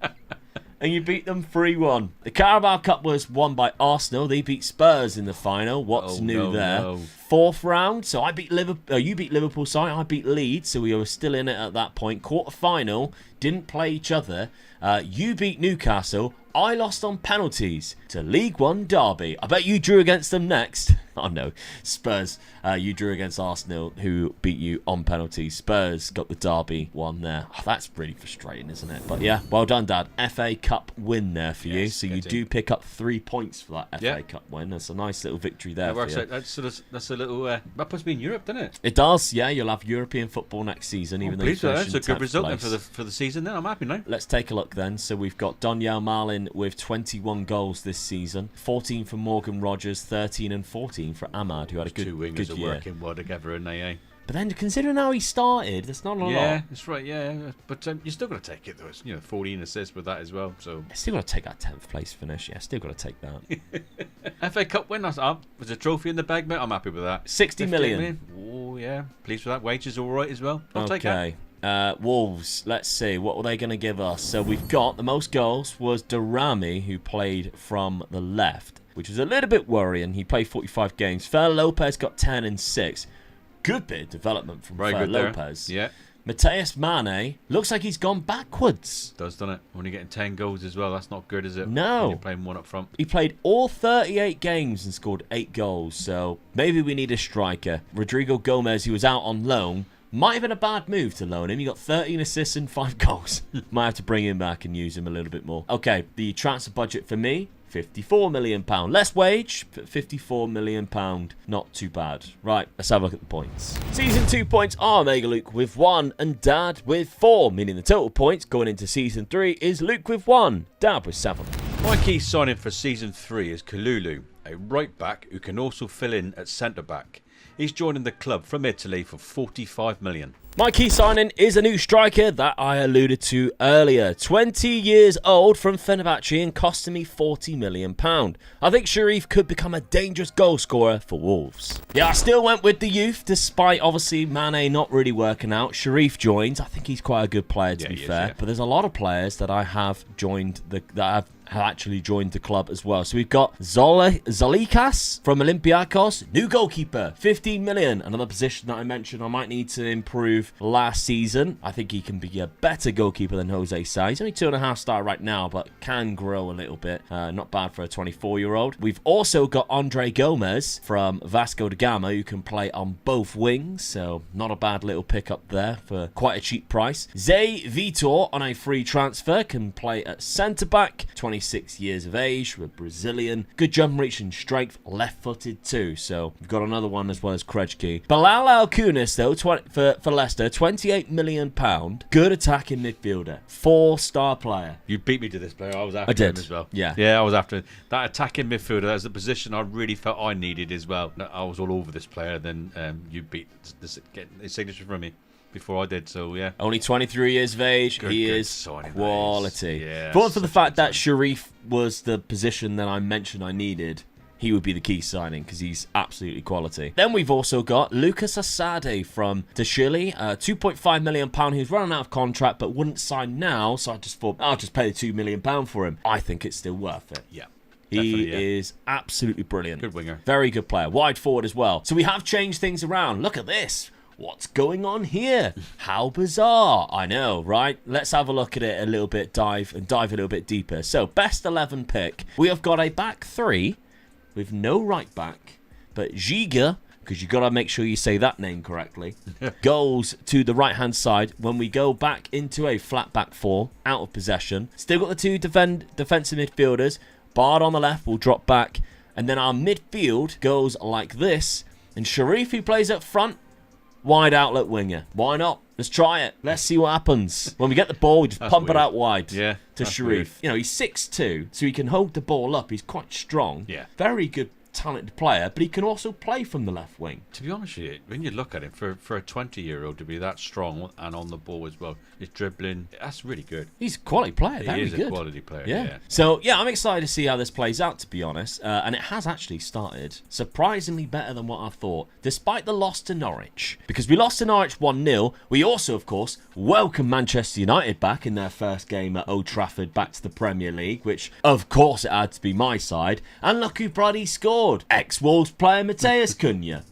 And you beat them 3-1. The Carabao Cup was won by Arsenal. They beat Spurs in the final. What's new there? No. 4th round. So I beat Liverpool. You beat Liverpool. Sorry, I beat Leeds. So we were still in it at that point. Quarter final. Didn't play each other. You beat Newcastle. I lost on penalties to League One Derby. I bet you drew against them next. Oh no, Spurs. You drew against Arsenal, who beat you on penalties. Spurs got the Derby one there. Oh, that's really frustrating, isn't it? But yeah, well done, Dad. FA Cup win there for you. So you do pick up 3 points for that FA Cup win. That's a nice little victory there. That works for you. out. That's a little. That puts me in Europe, doesn't it? It does. Yeah, you'll have European football next season, even though you That's a good result then place. for the season. Then I'm happy now. Let's take a look then. So we've got Donyell Marlin with 21 goals this season, 14 for Morgan Rogers, 13 and 14 for Ahmad, who had a good, 2 wingers good are year. working well together, and they. But then considering how he started, that's not a lot. Yeah, that's right. Yeah, but you still got to take it though. It's 14 assists with that as well. So Still got to take that 10th place finish. Yeah, still got to take that. FA Cup win. That's up. Was a trophy in the bag, mate. I'm happy with that. 60 15 million. Oh yeah, pleased with that. Wages all right as well. I'll take that. Okay. Wolves, let's see. What were they going to give us? So we've got the most goals was Darami, who played from the left, which was a little bit worrying. He played 45 games. Fer Lopez got 10 and 6. Good bit of development from Fer Lopez. Yeah. Mateus Mane looks like he's gone backwards. Doesn't it? When you're getting 10 goals as well, that's not good, is it? No. When you're playing one up front. He played all 38 games and scored 8 goals, so maybe we need a striker. Rodrigo Gomez, who was out on loan, might have been a bad move to loan him. He got 13 assists and 5 goals. Might have to bring him back and use him a little bit more. Okay, the transfer budget for me, £54 million. Less wage, but £54 million. Not too bad. Right, let's have a look at the points. Season 2 points are Mega Luke with 1 and Dad with 4, meaning the total points going into Season 3 is Luke with 1, Dad with 7. My key signing for Season 3 is Kalulu, a right back who can also fill in at centre back. He's joining the club from Italy for 45 million. My key signing is a new striker that I alluded to earlier. 20 years old from Fenerbahce and costing me £40 million. I think Sharif could become a dangerous goal scorer for Wolves. Yeah, I still went with the youth, despite obviously Mane not really working out. Sharif joins. I think he's quite a good player, to be fair. But there's a lot of players that I have joined have actually joined the club as well. So we've got Zalikas from Olympiacos, new goalkeeper, 15 million. Another position that I mentioned I might need to improve last season. I think he can be a better goalkeeper than Jose Sa. He's only 2.5 star right now, but can grow a little bit. Not bad for a 24-year-old. We've also got Andre Gomez from Vasco da Gama, who can play on both wings. So not a bad little pickup there for quite a cheap price. Zé Vitor on a free transfer, can play at centre-back, 26 years of age, with Brazilian. Good jump reach and strength, left-footed too. So we've got another one as well as Krejci. Bilal Al-Kunis, though, for Leicester, £28 million. Good attacking midfielder. 4-star player. You beat me to this player. I was after him as well. Yeah, I was after him. That attacking midfielder, that's the position I really felt I needed as well. I was all over this player. Then you beat getting his signature from me before I did, so yeah. Only 23 years of age. He is quality. But for the fact that Sharif was the position that I mentioned I needed, he would be the key signing because he's absolutely quality. Then we've also got Lucas Asade from Chile, £2.5 million. He was running out of contract but wouldn't sign now, so I just thought I'll just pay the £2 million for him. I think it's still worth it. Yeah. He is absolutely brilliant. Good winger. Very good player. Wide forward as well. So we have changed things around. Look at this. What's going on here? How bizarre. I know, right? Let's have a look at it a little bit, dive a little bit deeper. So, best 11 pick. We have got a back three with no right back, but Giga, because you've got to make sure you say that name correctly, goes to the right-hand side when we go back into a flat back four, out of possession. Still got the two defensive midfielders. Bard on the left will drop back, and then our midfield goes like this, and Sharif, who plays up front, wide outlet winger. Why not? Let's try it. Let's see what happens. When we get the ball, we just pump it out wide to Sharif. Weird. You know, he's 6'2", so he can hold the ball up. He's quite strong. Yeah. Very good, talented player, but he can also play from the left wing. To be honest with you, when you look at him, for a 20-year-old to be that strong and on the ball as well, his dribbling, that's really good. He's a quality player. He is a quality player, yeah. So, yeah, I'm excited to see how this plays out, to be honest. And it has actually started surprisingly better than what I thought, despite the loss to Norwich. Because we lost to Norwich 1-0. We also, of course, welcomed Manchester United back in their first game at Old Trafford back to the Premier League, which, of course, it had to be my side. And look who bloody scored. Ex-Wolves player Mateus Cunha.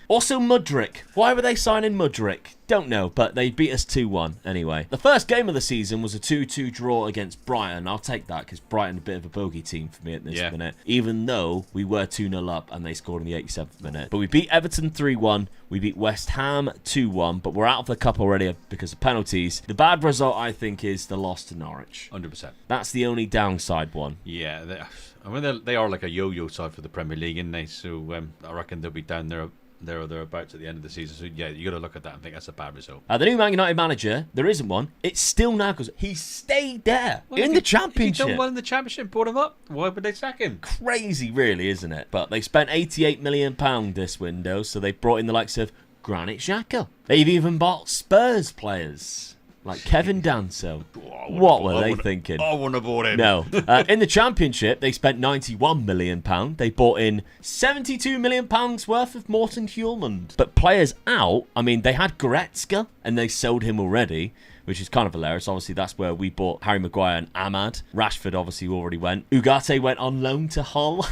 Also Mudryk. Why were they signing Mudryk? Don't know, but they beat us 2-1 anyway. The first game of the season was a 2-2 draw against Brighton. I'll take that because Brighton a bit of a bogey team for me at this minute. Even though we were 2-0 up and they scored in the 87th minute. But we beat Everton 3-1. We beat West Ham 2-1. But we're out of the cup already because of penalties. The bad result, I think, is the loss to Norwich. 100%. That's the only downside one. Yeah, they are like a yo-yo side for the Premier League, aren't they? So I reckon they'll be down there or thereabouts at the end of the season. So yeah, you got to look at that and think that's a bad result. The new Man United manager, there isn't one. It's still Nagels. He stayed there in the Championship. He done well in the Championship, brought him up. Why would they sack him? Crazy, really, isn't it? But they spent £88 million this window, so they brought in the likes of Granit Xhaka. They've even bought Spurs players like Kevin Danso. What were they thinking? I wouldn't have bought him. No. In the Championship, they spent £91 million. They bought in £72 million worth of Morten Hjulmand. But players out, I mean, they had Goretzka, and they sold him already, which is kind of hilarious. Obviously, that's where we bought Harry Maguire and Ahmad. Rashford obviously already went. Ugarte went on loan to Hull.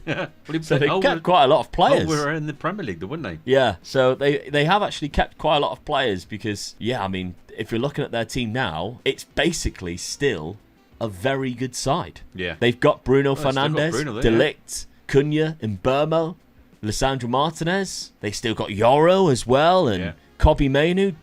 So they kept quite a lot of players. We were in the Premier League, wouldn't they? Yeah, so they have actually kept quite a lot of players because, yeah, I mean, if you're looking at their team now, it's basically still a very good side. Yeah. They've got Bruno Fernandes, De Ligt, Cunha, Mbermo, Lissandro Martinez. They still got Yoro as well and Kobbie Mainoo.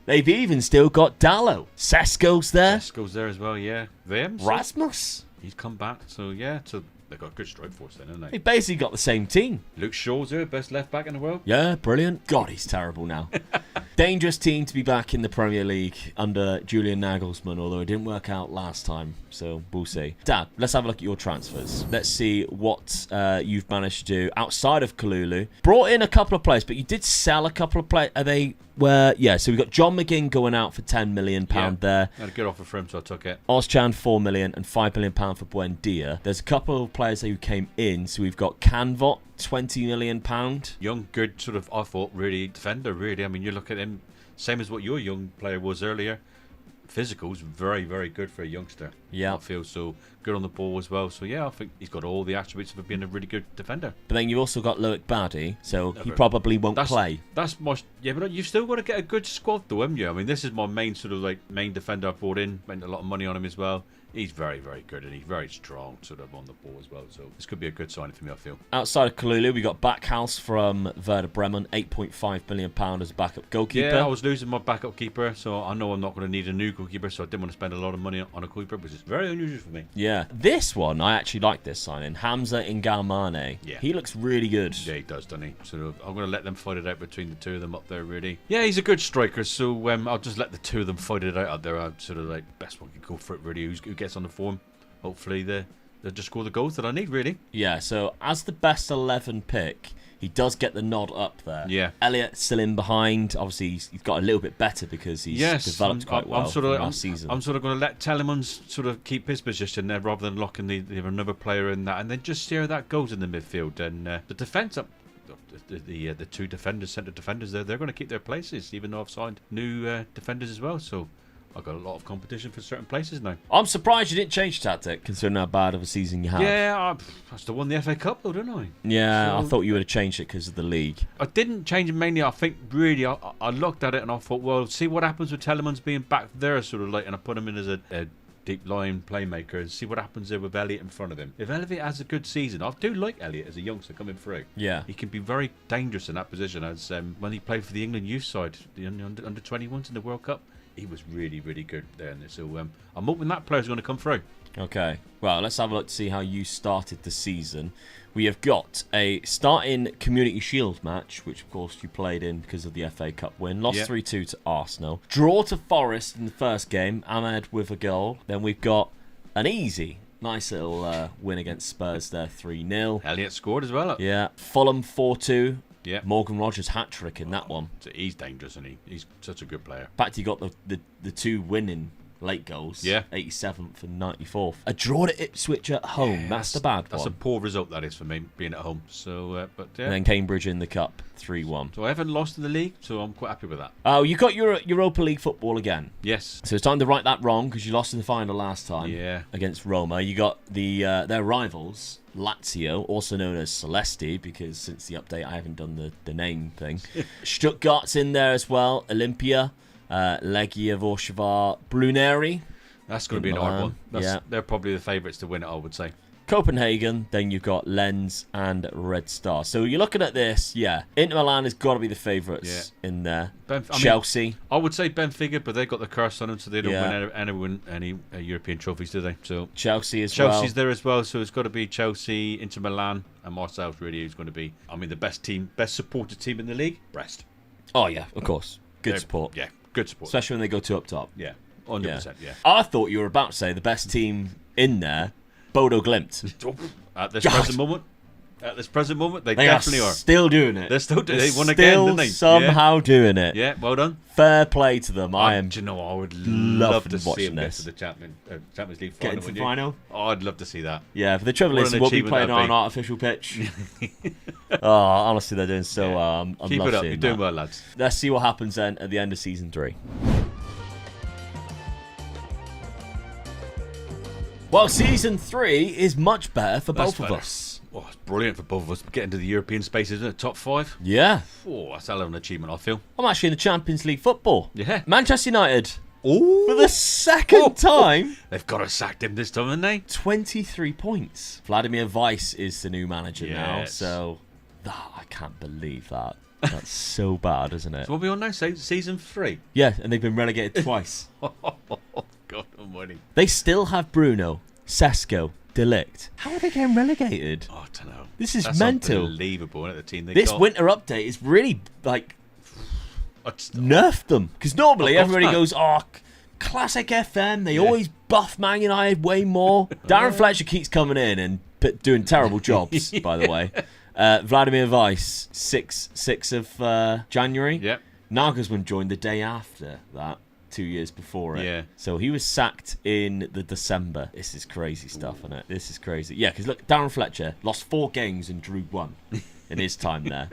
They've even still got Dallo. Sesko's there. Sesko's there as well, yeah. Vims. Rasmus. He's come back, so yeah. So They've got a good strike force then, haven't They they? basically got the same team. Luke Shaw's there, best left back in the world. Yeah, brilliant. God, he's terrible now. Dangerous team to be back in the Premier League under Julian Nagelsmann, although it didn't work out last time, so we'll see. Dad, let's have a look at your transfers. Let's see what you've managed to do outside of Kalulu. Brought in a couple of players, but you did sell a couple of players. Are they where? Yeah, so we've got John McGinn going out for £10 million there. Had a good offer for him, so I took it. Ozcan, £4 million and £5 million for Buendia. There's a couple of players who came in, so we've got Canvot, £20 million. Young, good sort of, I thought, really defender, really. I mean, you look at him, same as what your young player was earlier. Physical's very, very good for a youngster. Yeah. I feel so good on the ball as well. So, yeah, I think he's got all the attributes of being a really good defender. But then you've also got Loic Baddy, so he probably won't play. That's my... Yeah, but you've still got to get a good squad, though, haven't you? I mean, this is my main sort of, like, main defender I brought in. Spent a lot of money on him as well. He's very, very good, and he's very strong sort of on the ball as well. So this could be a good signing for me, I feel. Outside of Kalulu, we got Backhouse from Werder Bremen, £8.5 million as a backup goalkeeper. Yeah, I was losing my backup keeper, so I know I'm not going to need a new goalkeeper, so I didn't want to spend a lot of money on a goalkeeper, which is very unusual for me. Yeah. This one, I actually like this signing. Hamza Ngalmane. Yeah. He looks really good. Yeah, he does, doesn't he? So I'm going to let them fight it out between the two of them up there, really. Yeah, he's a good striker, so I'll just let the two of them fight it out there. I'm sort of like, best one can go for it, really. Who gets on the form? Hopefully they'll just score the goals that I need, really. Yeah, so as the best 11 pick, he does get the nod up there. Yeah. Elliott's still in behind. Obviously, he's got a little bit better because he's developed quite well last season. I'm sort of going to let Telemans sort of keep his position there rather than locking the another player in that, and then just see how that goes in the midfield. And the defence up. The two defenders, centre defenders, they're going to keep their places, even though I've signed new defenders as well. So I've got a lot of competition for certain places now. I'm surprised you didn't change tactic, considering how bad of a season you had. Yeah, I still won the FA Cup, though, didn't I? Yeah, So- I thought you would have changed it because of the league. I didn't change it mainly. I think really, I looked at it and I thought, well, see what happens with Telemans being back there, sort of like, and I put him in as a deep line playmaker and see what happens there with Elliott in front of him. If Elliott has a good season, I do like Elliott as a youngster coming through. Yeah. He can be very dangerous in that position. As when he played for the England youth side, the under 21s in the World Cup, he was really, really good there. So I'm hoping that player's going to come through. Okay, well, let's have a look to see how you started the season. We have got a starting Community Shield match, which of course you played in because of the FA Cup win. Lost 3-2 to Arsenal. Draw to Forest in the first game, Ahmed with a goal. Then we've got an easy, nice little win against Spurs there, 3-0. Elliott scored as well. Yeah, Fulham 4-2. Yeah. Morgan Rogers hat-trick in that one. So he's dangerous, and he's such a good player. In fact, he got the two winning late goals. Yeah. 87th and 94th. A draw to Ipswich at home. Yeah, that's the bad That's one. a poor result, that is, for me, being at home. So, but yeah. And then Cambridge in the cup, 3-1. So I haven't lost in the league, so I'm quite happy with that. Oh, you got your Europa League football again. Yes. So it's time to right that wrong because you lost in the final last time. Yeah. Against Roma. You got their rivals, Lazio, also known as Celesti, because since the update I haven't done the name thing. Stuttgart's in there as well. Olympia, Legia Warszawa, Bruneri. That's going to be an hard one. Yeah. They're probably the favourites to win it, I would say. Copenhagen, then you've got Lens and Red Star. So you're looking at this, yeah. Inter Milan has got to be the favourites in there. Chelsea. I would say Benfica, but they've got the curse on them, so they don't Yeah. win any European trophies, do they? So Chelsea as well. Chelsea's there as well, so it's got to be Chelsea, Inter Milan, and Marseille's really who's going to be, I mean, the best supported team in the league, Brest. Oh, yeah, of course. Good support. Yeah, good support. Especially when they go two up top. Yeah, 100%, yeah. I thought you were about to say the best team in there, Bodo Glimt. At this God. present moment, they They definitely are are. still doing it. They're still doing it. They won Still again, didn't they? somehow doing it. Yeah, well done. Fair play to them. I am Do you know, I would loving love to see watching them get this. to the Champions League Get final. into the wouldn't you? final. Oh, I'd love to see that. Yeah, but the trouble What is, an we'll be achievement playing that'd on an be. artificial pitch. Oh, honestly, they're doing so well. I'm Keep love it up. seeing You're doing that. well, lads. Let's see what happens then at the end of season 3. Well, season 3 is much better for That's both of better. us. Oh, it's brilliant for both of us. Getting to the European space, isn't it? Top 5. Yeah. Oh, that's a hell of an achievement, I feel. I'm actually in the Champions League football. Yeah. Manchester United, Oh, for the second time, they've got to sack him this time, haven't they? 23 points. Vladimir Weiss is the new manager now, Yes. so I can't believe that. That's so bad, isn't it? So what are we on now? Season 3. Yeah, and they've been relegated twice. Oh, God almighty. They still have Bruno, Sesko, Delict. How are they getting relegated? Oh, I don't know. This is That's mental. Unbelievable, isn't it? The team they This got. winter update is really, like, It's- nerfed them. Because normally Of course everybody not. goes, oh, classic FM. They always buff Man United way more. Darren Fletcher keeps coming in and doing terrible jobs, by the way. Vladimir Weiss, 6 of January. Yep. Nagelsmann joined the day after that, 2 years before it. Yeah. So he was sacked in the December. This is crazy stuff, isn't it? This is crazy. Yeah, because look, Darren Fletcher lost 4 games and drew 1 in his time there.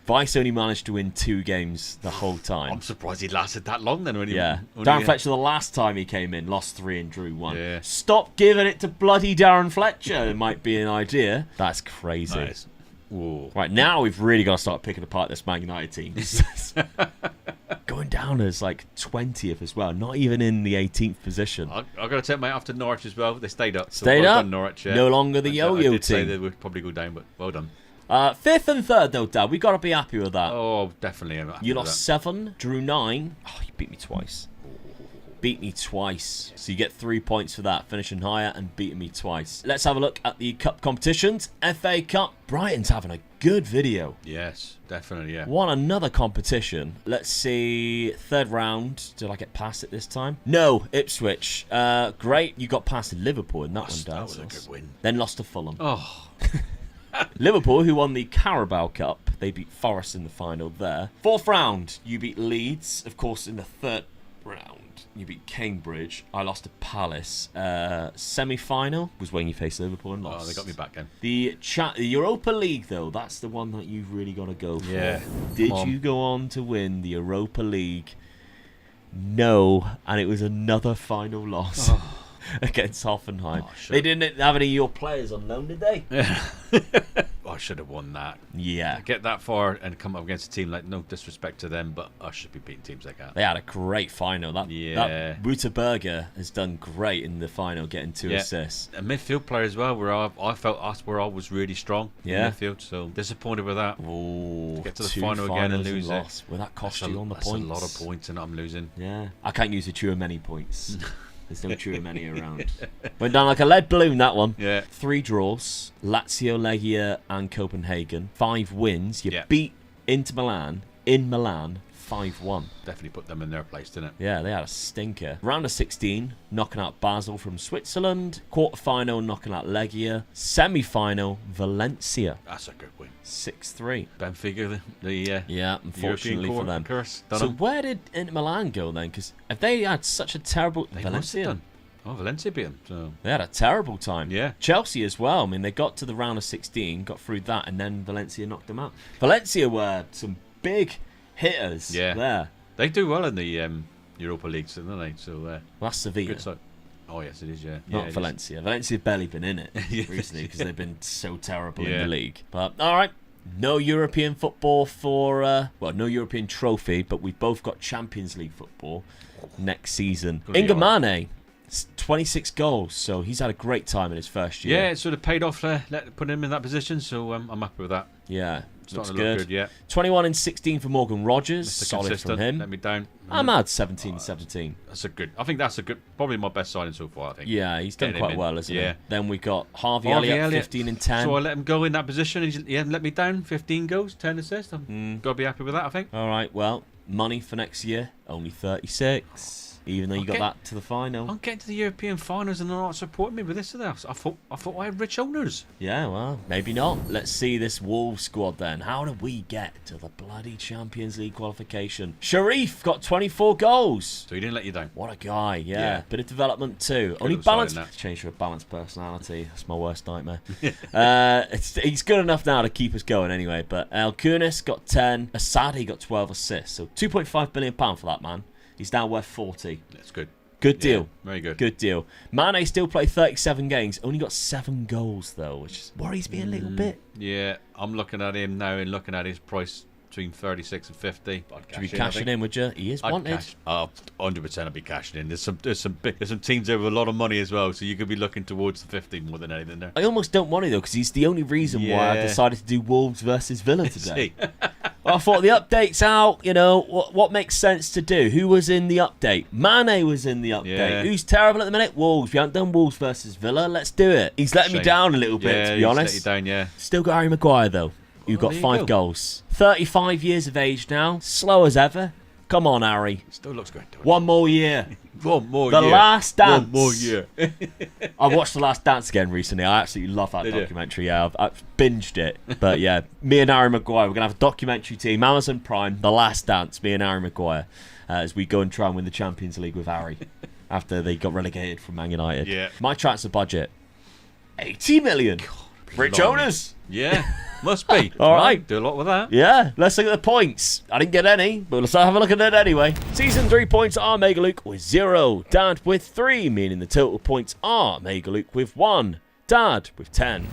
Weiss only managed to win 2 games the whole time. I'm surprised he lasted that long then. When he, Yeah. when Darren he, Fletcher, the last time he came in, lost 3 and drew 1. Yeah. Stop giving it to bloody Darren Fletcher. It might be an idea. That's crazy. Nice. Ooh. Right, now we've really got to start picking apart this Man United team. Going down as like 20th as well, not even in the 18th position. I've got to take my after Norwich as well. They stayed up. So Stayed well up? done, Norwich, yeah. No longer the I yo-yo did say team. they would probably go down, but well done. 5th and 3rd though, Dad. We got to be happy with that. Oh, definitely. I'm happy You with lost 7, drew 9. Oh, you beat me twice. Beat me twice. So you get 3 points for that, finishing higher and beating me twice. Let's have a look at the cup competitions. FA Cup. Brighton's having a good video. that. Yes, definitely, yeah. Won another competition. Let's see. 3rd round. Did I get past it this time? No, Ipswich. Great. You got past Liverpool in that one, Dad. That was a good win. Then lost to Fulham. Oh, Liverpool, who won the Carabao Cup. They beat Forest in the final there. 4th round. You beat Leeds. Of course, in the 3rd round, you beat Cambridge. I lost to Palace. Semi-final was when you faced Liverpool and lost. oh, they got me back then. The Europa League, though, that's the one that you've really got to go for. Yeah. Did Come on. you go on to win the Europa League? No, and it was another final loss against Hoffenheim. Oh, They didn't have any of your players on loan, did they? I should have won that. Yeah. Get that far and come up against a team like, no disrespect to them, but I should be beating teams like that. They had a great final. That Ruterberger has done great in the final, getting 2 assists. A midfield player as well, where I felt us were always really strong Yeah. in midfield, so disappointed with that. Oh, Get to the 2 final again and finals lose it. loss. Well, that cost you on the That's points. a lot of points, and I'm losing. Yeah. I can't use the Chouameni points. There's no Chouameni around. Went down like a lead balloon, that one. Yeah. 3 draws. Lazio, Legia and Copenhagen. 5 wins. You Yeah. beat Inter Milan in Milan 5-1. Definitely put them in their place, didn't it? Yeah, they had a stinker. Round of 16, knocking out Basel from Switzerland. Quarter-final, knocking out Legia. Semi-final, Valencia. That's a good win. 6-3. Benfica, the Yeah, unfortunately for them. curse. So where did Inter Milan go then? Because if they had such a terrible... They must have done. Oh, Valencia beat them. So They had a terrible time. Yeah. Chelsea as well. I mean, they got to the round of 16, got through that, and then Valencia knocked them out. Valencia were some big hitters there. they do well in the Europa League, don't they? So Well, that's Sevilla, good side. Oh yes, it is. Yeah, not yeah, it Valencia. Valencia's barely been in it Yeah. recently because they've been so terrible in Yeah. the league. But, all right. No European football for... no European trophy, but we've both got Champions League football next season. Gonna be Inga Mane, 26 goals, so he's had a great time in his first year. Yeah, it sort of paid off putting him in that position, so I'm happy with that. Yeah, looks Starting to look good. good, yeah. 21 and 16 for Morgan Rogers, Mr. solid Consistent, from him. let me down. I'm at 17-17. That's a good. I think that's a good. Probably my best signing so far. I think. Yeah, he's done Getting him quite in. well, hasn't Yeah. he? Then we got Harvey Harvey Elliott, Elliott. 15 and 10. So I let him go in that position. And he hasn't let me down. 15 goals, 10 assists. I'm got to be happy with that. I think. All right, well, money for next year, only 36. Even though you got Okay. that to the final. I'm getting to the European finals and they're not supporting me with this or that. I thought I had rich owners. Yeah, well, maybe not. Let's see this Wolves squad then. How do we get to the bloody Champions League qualification? Sharif got 24 goals. So he didn't let you down. What a guy, yeah. Yeah. Bit of development too. Only have signed balanced. that. Change to a balanced personality. That's my worst nightmare. He's good enough now to keep us going anyway. But El Kunis got 10. Asadi got 12 assists. So £2.5 billion for that man. He's now worth 40. That's good. Good deal. Yeah, very good. Good deal. Mane still played 37 games. Only got 7 goals though, which worries me a little bit. Yeah, I'm looking at him now and looking at his price between 36 and 50. Should be cashing in, would you? He is wanted. 100% I'd be cashing in. There's some teams there with a lot of money as well, so you could be looking towards the 50 more than anything there. I almost don't want it though, because he's the only reason why I Yeah. decided to do Wolves versus Villa today. I thought the update's out. You know, what makes sense to do? Who was in the update? Mane was in the update. Yeah. Who's terrible at the minute? Wolves. We haven't done Wolves versus Villa. Let's do it. He's letting me down a little bit, to be honest. He's let you down, yeah. Still got Harry Maguire, though. You've got there you 5 go. goals. 35 years of age now. Slow as ever. Come on, Harry. Still looks great. Doesn't One more year. it? One more The year. Last Dance. One more year. I watched The Last Dance again recently. I absolutely love that Did you? documentary. Yeah, I've binged it. But yeah, me and Harry Maguire, we're going to have a documentary team, Amazon Prime, The Last Dance, me and Harry Maguire, as we go and try and win the Champions League with Harry after they got relegated from Man United. Yeah. My transfer budget, 80 million. Rich blimey. owners. Yeah, must be. All right. Do a lot with that. Yeah, let's look at the points. I didn't get any, but let's have a look at it anyway. Season 3 points are Mega Luke with 0. Dad with 3, meaning the total points are Mega Luke with 1. Dad with 10.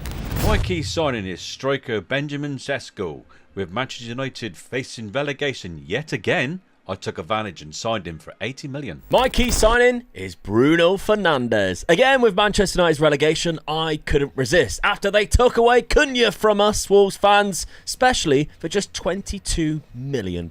My key signing is striker Benjamin Sesko. With Manchester United facing relegation yet again, I took advantage and signed him for 80 million. My key signing is Bruno Fernandes. Again, with Manchester United's relegation, I couldn't resist. After they took away Cunha from us, Wolves fans, especially for just £22 million.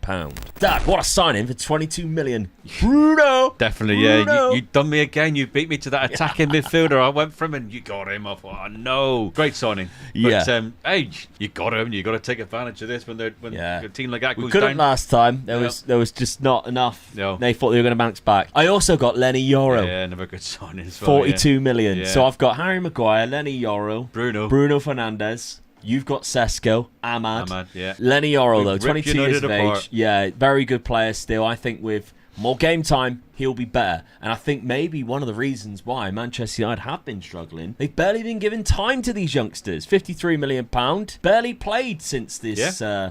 Dad, what a signing for 22 million. Bruno! Definitely, Bruno. yeah. You done me again. You beat me to that attacking midfielder. I went for him and you got him. I thought, oh, no. Great signing. Yeah. But, hey, you got him. You got to take advantage of this when Yeah. a team like that We goes couldn't down. last time. There was just not enough. No. They thought they were going to bounce back. I also got Lenny Yoro. Yeah, another good signing as well. 42 million. Yeah. So I've got Harry Maguire, Lenny Yoro, Bruno. Fernandes. You've got Sesko, Ahmad. Yeah. Lenny Yoro, We've though, ripped 22 United years of apart. age. Yeah, very good player still. I think with more game time, he'll be better. And I think maybe one of the reasons why Manchester United have been struggling, they've barely been given time to these youngsters. £53 million. Barely played since this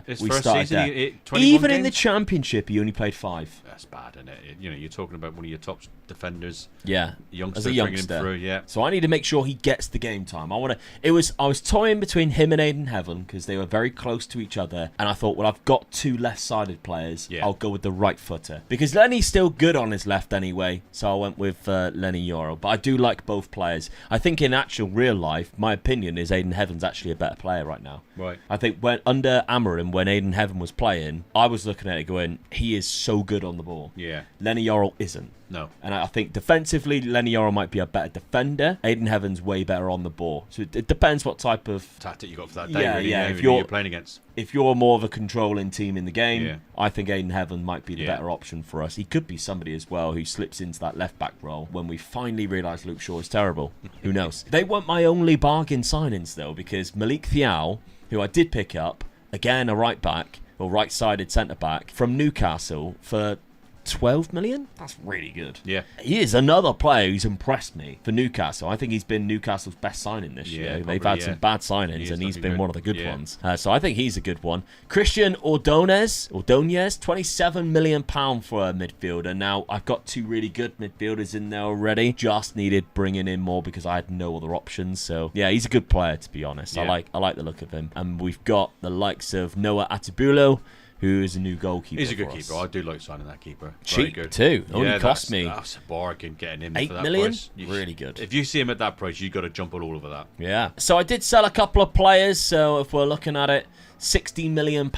His we first started season, there. 21 Even in the games? championship, he only played 5. That's bad, isn't it? You know, you're talking about one of your top defenders. Yeah, Youngster as a bringing him youngster. through, yeah. So I need to make sure he gets the game time. I was toying between him and Aiden Heaven because they were very close to each other, and I thought, well, I've got 2 left-sided players. Yeah. I'll go with the right footer because Lenny's still good on his left anyway. So I went with Lenny Yoro. But I do like both players. I think in actual real life, my opinion is Aiden Heaven's actually a better player right now. Right. I think when under Amorim, when Aiden Heaven was playing, I was looking at it going, he is so good on the ball. Yeah. Lenny Yoro isn't. No. And I think defensively, Lenny Yoro might be a better defender. Aiden Heaven's way better on the ball. So it depends what type of... Tactic you got for that day, Yeah, really. yeah, You know, if who you're you're- playing against. If you're more of a controlling team in the game, Yeah. I think Aiden Heaven might be the Yeah. better option for us. He could be somebody as well who slips into that left-back role when we finally realise Luke Shaw is terrible. Who knows? They weren't my only bargain signings, though, because Malik Thiaw, who I did pick up, again, a right-back, or right-sided centre-back, from Newcastle for 12 million? That's really good. Yeah. He is another player who's impressed me for Newcastle. I think he's been Newcastle's best signing this Yeah, year. probably, They've had yeah. some bad He signings, is and he's looking been good. one of the good Yeah. ones. So I think he's a good one. Christian Ordonez, £27 million for a midfielder. Now, I've got 2 really good midfielders in there already. Just needed bringing in more because I had no other options. So, yeah, he's a good player, to be honest. Yeah. I like the look of him. And we've got the likes of Noah Atabulo, who is a new goalkeeper. He's a good for us. keeper. I do like signing that keeper. Very Cheap good. too. Only Yeah, cost me That's a bargain getting him 8 for that million. price. Really good. If you see him at that price, you've got to jump all over that. Yeah. So I did sell a couple of players. So if we're looking at it, £60 million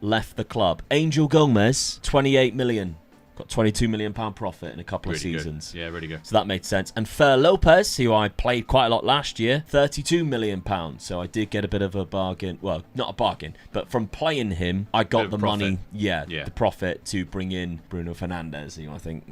left the club. Angel Gomez, 28 million. Got £22 million profit in a couple of Really good. seasons. Yeah, really good. So that made sense. And Fer Lopez, who I played quite a lot last year, £32 million. So I did get a bit of a bargain. Well, not a bargain, but from playing him, I got Bit the of profit. money. Yeah, Yeah. the profit to bring in Bruno Fernandes. I think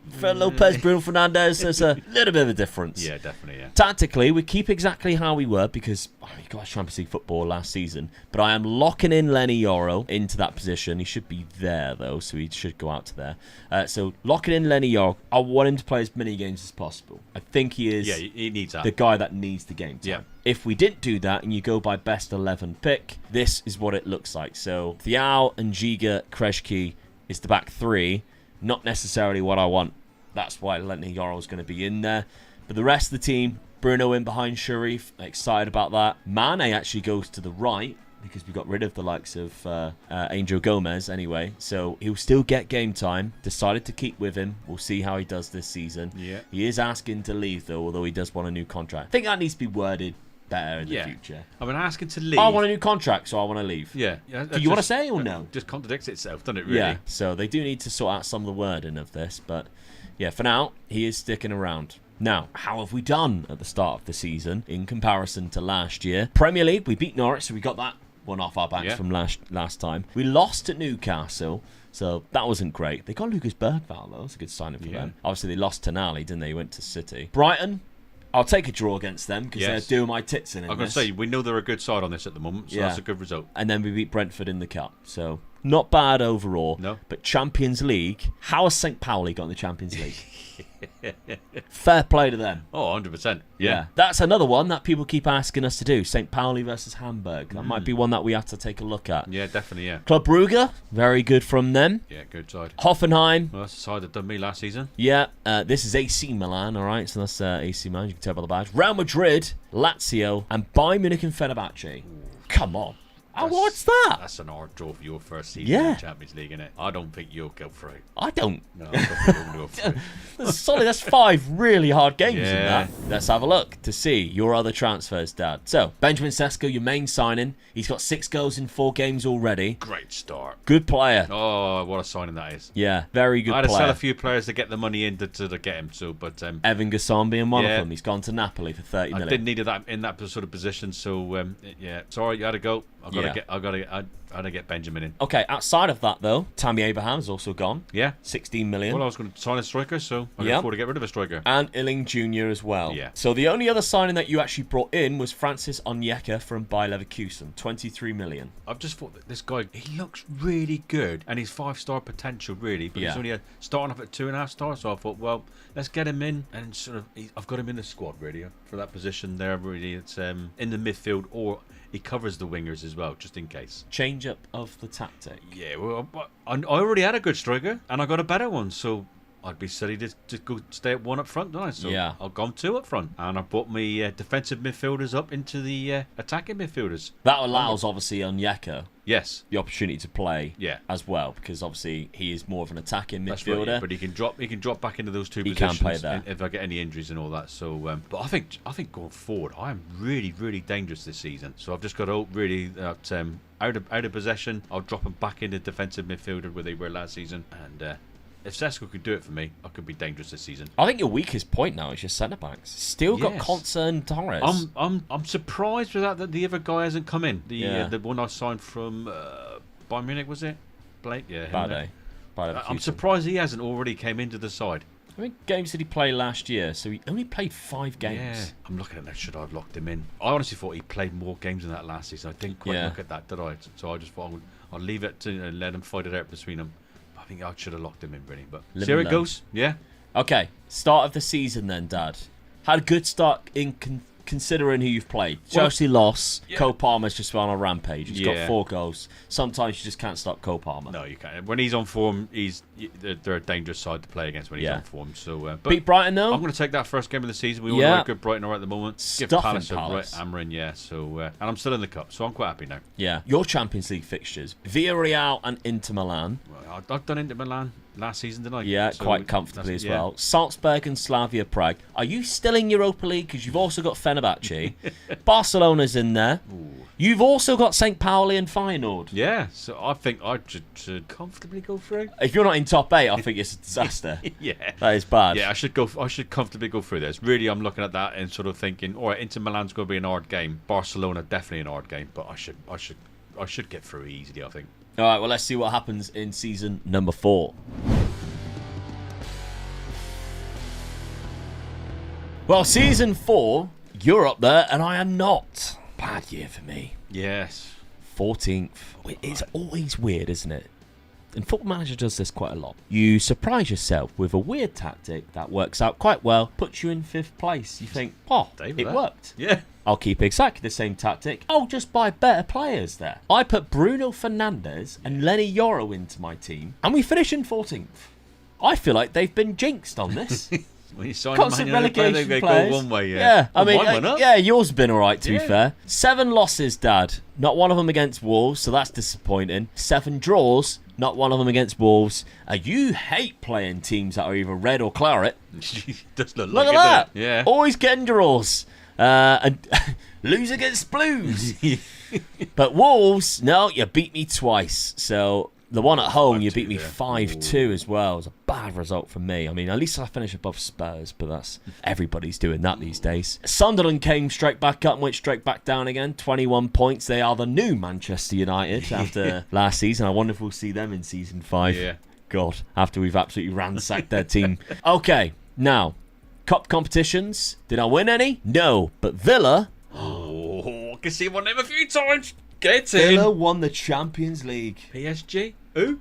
Fer Lopez, Bruno Fernandes, there's a little bit of a difference. Yeah, definitely, yeah. Tactically, we keep exactly how we were because we got Champions League football last season. But I am locking in Lenny Yoro into that position. He should be there, though, so he should go out to there. So locking in Lenny Yoro, I want him to play as many games as possible. I think he is Yeah, he needs that. the guy that needs the game time. Yeah. If we didn't do that and you go by best 11 pick, this is what it looks like. So Thiaw and Giga Kreshki is the back 3. Not necessarily what I want. That's why Lenny Yoro is going to be in there. But the rest of the team, Bruno in behind Sharif, excited about that. Mane actually goes to the right because we got rid of the likes of Angel Gomez anyway. So he'll still get game time. Decided to keep with him. We'll see how he does this season. Yeah. He is asking to leave, though, although he does want a new contract. I think that needs to be worded better in the future. I mean, asking to leave. I want a new contract, so I want to leave. Yeah. Do you want to say or no? Just contradicts itself, doesn't it, really? Yeah, so they do need to sort out some of the wording of this, but yeah, for now, he is sticking around. Now, how have we done at the start of the season in comparison to last year? Premier League, we beat Norwich, so we got that one off our backs from last time. We lost at Newcastle, so that wasn't great. They got Lucas Bergvall, though. That's a good signing for them. Obviously, they lost to Nally, didn't they? He went to City. Brighton, I'll take a draw against them because they're doing my tits in. I'm going to say, we know they're a good side on this at the moment, so that's a good result. And then we beat Brentford in the Cup, so not bad overall. No. But Champions League, how has St. Pauli got in the Champions League? Fair play to them. Oh, 100%. Yeah. That's another one that people keep asking us to do. St. Pauli versus Hamburg. That might be one that we have to take a look at. Yeah, definitely, yeah. Club Brugge, very good from them. Yeah, good side. Hoffenheim. Well, that's the side that done me last season. Yeah, this is AC Milan, all right? So that's AC Milan, you can tell by the badge. Real Madrid, Lazio, and Bayern Munich and Fenerbahce. Come on. What's that? That's an hard draw for your first season in the Champions League, isn't it? I don't think you'll go through. I don't. No, I don't think you'll go through. That's solid. That's 5 really hard games in that. Let's have a look to see your other transfers, Dad. So, Benjamin Sesko, your main signing. He's got 6 goals in 4 games already. Great start. Good player. Oh, what a signing that is. Yeah, very good I had player. to sell a few players to get the money in to get him, but... Evan Gasson being one of them. He's gone to Napoli for 30 million. I didn't need that in that sort of position, so, sorry, you had to go. I had to get Benjamin in. Okay, outside of that, though, Tammy Abraham's also gone. Yeah. 16 million. Well, I was going to sign a striker, so I can afford to get rid of a striker. And Illing Jr. as well. Yeah. So the only other signing that you actually brought in was Francis Onyeka from Bayer Leverkusen. 23 million. I've just thought that this guy, he looks really good, and he's 5-star potential, really, but he's only starting off at 2.5 stars, so I thought, well, let's get him in, and sort of, I've got him in the squad, really, for that position there, really. It's in the midfield, or he covers the wingers as well, just in case. Change up of the tactic. Yeah, well, I already had a good striker, and I got a better one, so I'd be silly to go stay at 1 up front, don't I? So I've gone 2 up front, and I brought my defensive midfielders up into the attacking midfielders. That allows, obviously, Onyeka the opportunity to play as well, because obviously he is more of an attacking midfielder. Right, but he can drop back into those 2 he positions. Can play that. If I get any injuries and all that. So, but I think going forward, I am really, really dangerous this season. So I've just got to hope really that out of possession, I'll drop them back into defensive midfielder where they were last season, and. If Sesko could do it for me, I could be dangerous this season. I think your weakest point now is your centre backs. Still got Konsa and Torres. I'm surprised with that the other guy hasn't come in. The one I signed from Bayern Munich, was it? Blake, Bad. I'm surprised he hasn't already came into the side. How many games did he play last year? So he only played 5 games. Yeah, I'm looking at that. Should I have locked him in? I honestly thought he played more games than that last season. I didn't quite look at that, did I? So I just thought I'll leave it to let him fight it out between them. I think I should have locked him in, really. But see how it goes. Yeah. Okay. Start of the season then, Dad. Had a good start in considering who you've played. Chelsea lost. Cole Palmer's just on a rampage. He's got 4 goals. Sometimes you just can't stop Cole Palmer. No, you can't. When he's on form, they're a dangerous side to play against when he's on form. So, but beat Brighton though. I'm going to take that first game of the season. We all know how good Brighton are at the moment. Give Palace a right hammering, So, and I'm still in the cup, so I'm quite happy now. Yeah. Your Champions League fixtures: Villarreal and Inter Milan. Well, I've done Inter Milan last season, didn't I? Yeah, so quite comfortably as well. Salzburg and Slavia Prague. Are you still in Europa League? Because you've also got Fenerbahce. Barcelona's in there. Ooh. You've also got St. Pauli and Feyenoord. Yeah, so I think I should comfortably go through. If you're not in top 8, I think it's a disaster. That is bad. Yeah, I should comfortably go through this. Really, I'm looking at that and sort of thinking, all right, Inter Milan's going to be an hard game. Barcelona definitely an hard game, but I should get through easily, I think. All right, well, let's see what happens in season number 4. Well, season 4, you're up there, and I am not. Bad year for me. Yes. 14th. It's always weird, isn't it? And Football Manager does this quite a lot. You surprise yourself with a weird tactic that works out quite well, puts you in 5th place. You think, it worked. Yeah. I'll keep exactly the same tactic. I'll just buy better players there. I put Bruno Fernandes and Lenny Yoro into my team, and we finish in 14th. I feel like they've been jinxed on this. When you sign Constant relegation they players. go one way, I mean, yours have been alright to be fair. 7 losses, Dad. Not one of them against Wolves, so that's disappointing. 7 draws. Not one of them against Wolves. You hate playing teams that are either red or claret. Does look Look like at that. Yeah. Always getting draws. And lose against Blues. But Wolves, no, you beat me twice. So the one at home, you beat me 5-2 as well. It was a bad result for me. I mean, at least I finished above Spurs, but that's everybody's doing that these days. Sunderland came straight back up and went straight back down again. 21 points. They are the new Manchester United after last season. I wonder if we'll see them in season 5. Yeah. God, after we've absolutely ransacked their team. Okay, now, cup competitions. Did I win any? No, but Villa... Oh, I can see one name a few times. Get Villa won the Champions League. PSG? Who?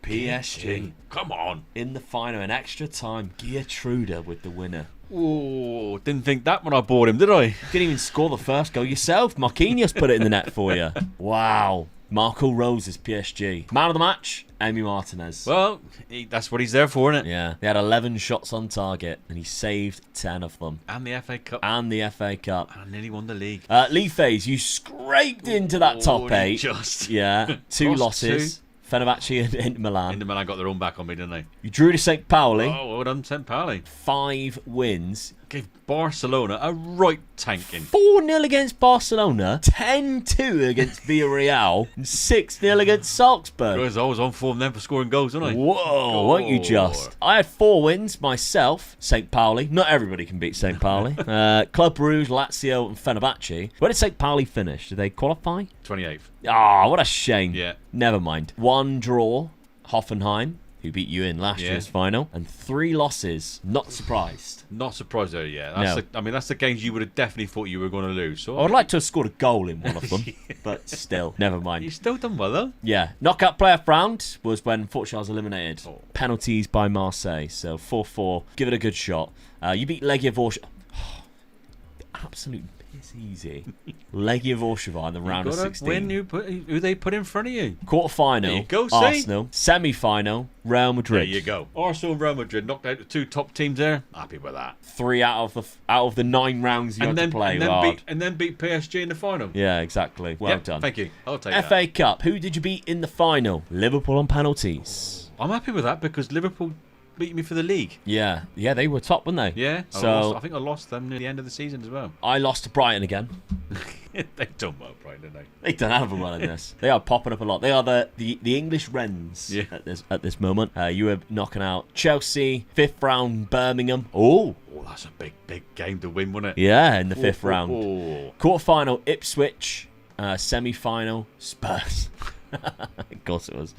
PSG. Come on. In the final, in extra time, Gertruda with the winner. Oh, didn't think that when I bought him, did I? Didn't even score the first goal yourself. Marquinhos put it in the net for you. Wow. Marco Rose is PSG. Man of the match, Emi Martinez. Well, that's what he's there for, isn't it? Yeah. They had 11 shots on target, and he saved 10 of them. And the FA Cup. And the FA Cup. And nearly won the league. League phase, you scraped into that top 8. Just. Yeah. 2 Lost losses. Fenerbahce and Inter Milan. Inter Milan got their own back on me, didn't they? You drew to St. Pauli. Oh, well done, St. Pauli. 5 wins. Gave Barcelona a right tanking. 4-0 against Barcelona, 10-2 against Villarreal, and 6-0 against Salzburg. I was on form then for scoring goals, wasn't I? Whoa, weren't you just? I had 4 wins myself. St. Pauli. Not everybody can beat St. Pauli. Club Brugge, Lazio, and Fenerbahce. Where did St. Pauli finish? Did they qualify? 28th. Ah, what a shame. Yeah. Never mind. 1 draw, Hoffenheim, who beat you in last Yeah. year's final, and 3 losses. Not surprised. Not surprised there, yeah. No. That's the games you would have definitely thought you were going to lose. So I would like to have scored a goal in one of them, but still, never mind. You've still done well, though. Yeah, knockout playoff round was when unfortunately I was eliminated. Oh. Penalties by Marseille, so 4-4. Give it a good shot. You beat Legia Warsaw. Absolute piss easy. Legia Warsaw in the round of 16. Win who they put in front of you. Quarter-final, There you go, see? Arsenal. Semi-final, Real Madrid. There you go. Arsenal and Real Madrid knocked out the 2 top teams there. Happy with that. 3 out of the 9 rounds you had to play. And then beat PSG in the final. Yeah, exactly. Well Yep, done. Thank you. I'll take that. FA Cup. Who did you beat in the final? Liverpool on penalties. I'm happy with that because Liverpool beat me for the league. Yeah, they were top, weren't they? Yeah. So I think I lost them near the end of the season as well. I lost to Brighton again. They've done well, Brighton, didn't they? They've done hell of a well in this. They are popping up a lot. They are the English Wrens Yeah. at this moment. You were knocking out Chelsea, 5th round Birmingham. Oh, Oh, that's a big game to win, wasn't it? yeah, in the 5th round. Oh. Quarter-final Ipswich, semi-final Spurs. Of course it was.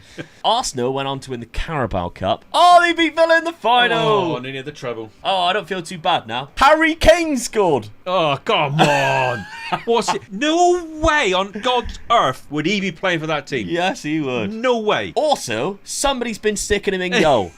Arsenal went on to win the Carabao Cup. Oh, they beat Villa in the final. Oh, nearly had the treble. Oh, I don't feel too bad now. Harry Kane scored. Oh, come on. What's it? No way on God's earth would he be playing for that team. Yes, he would. No way. Also, somebody's been sticking him in goal.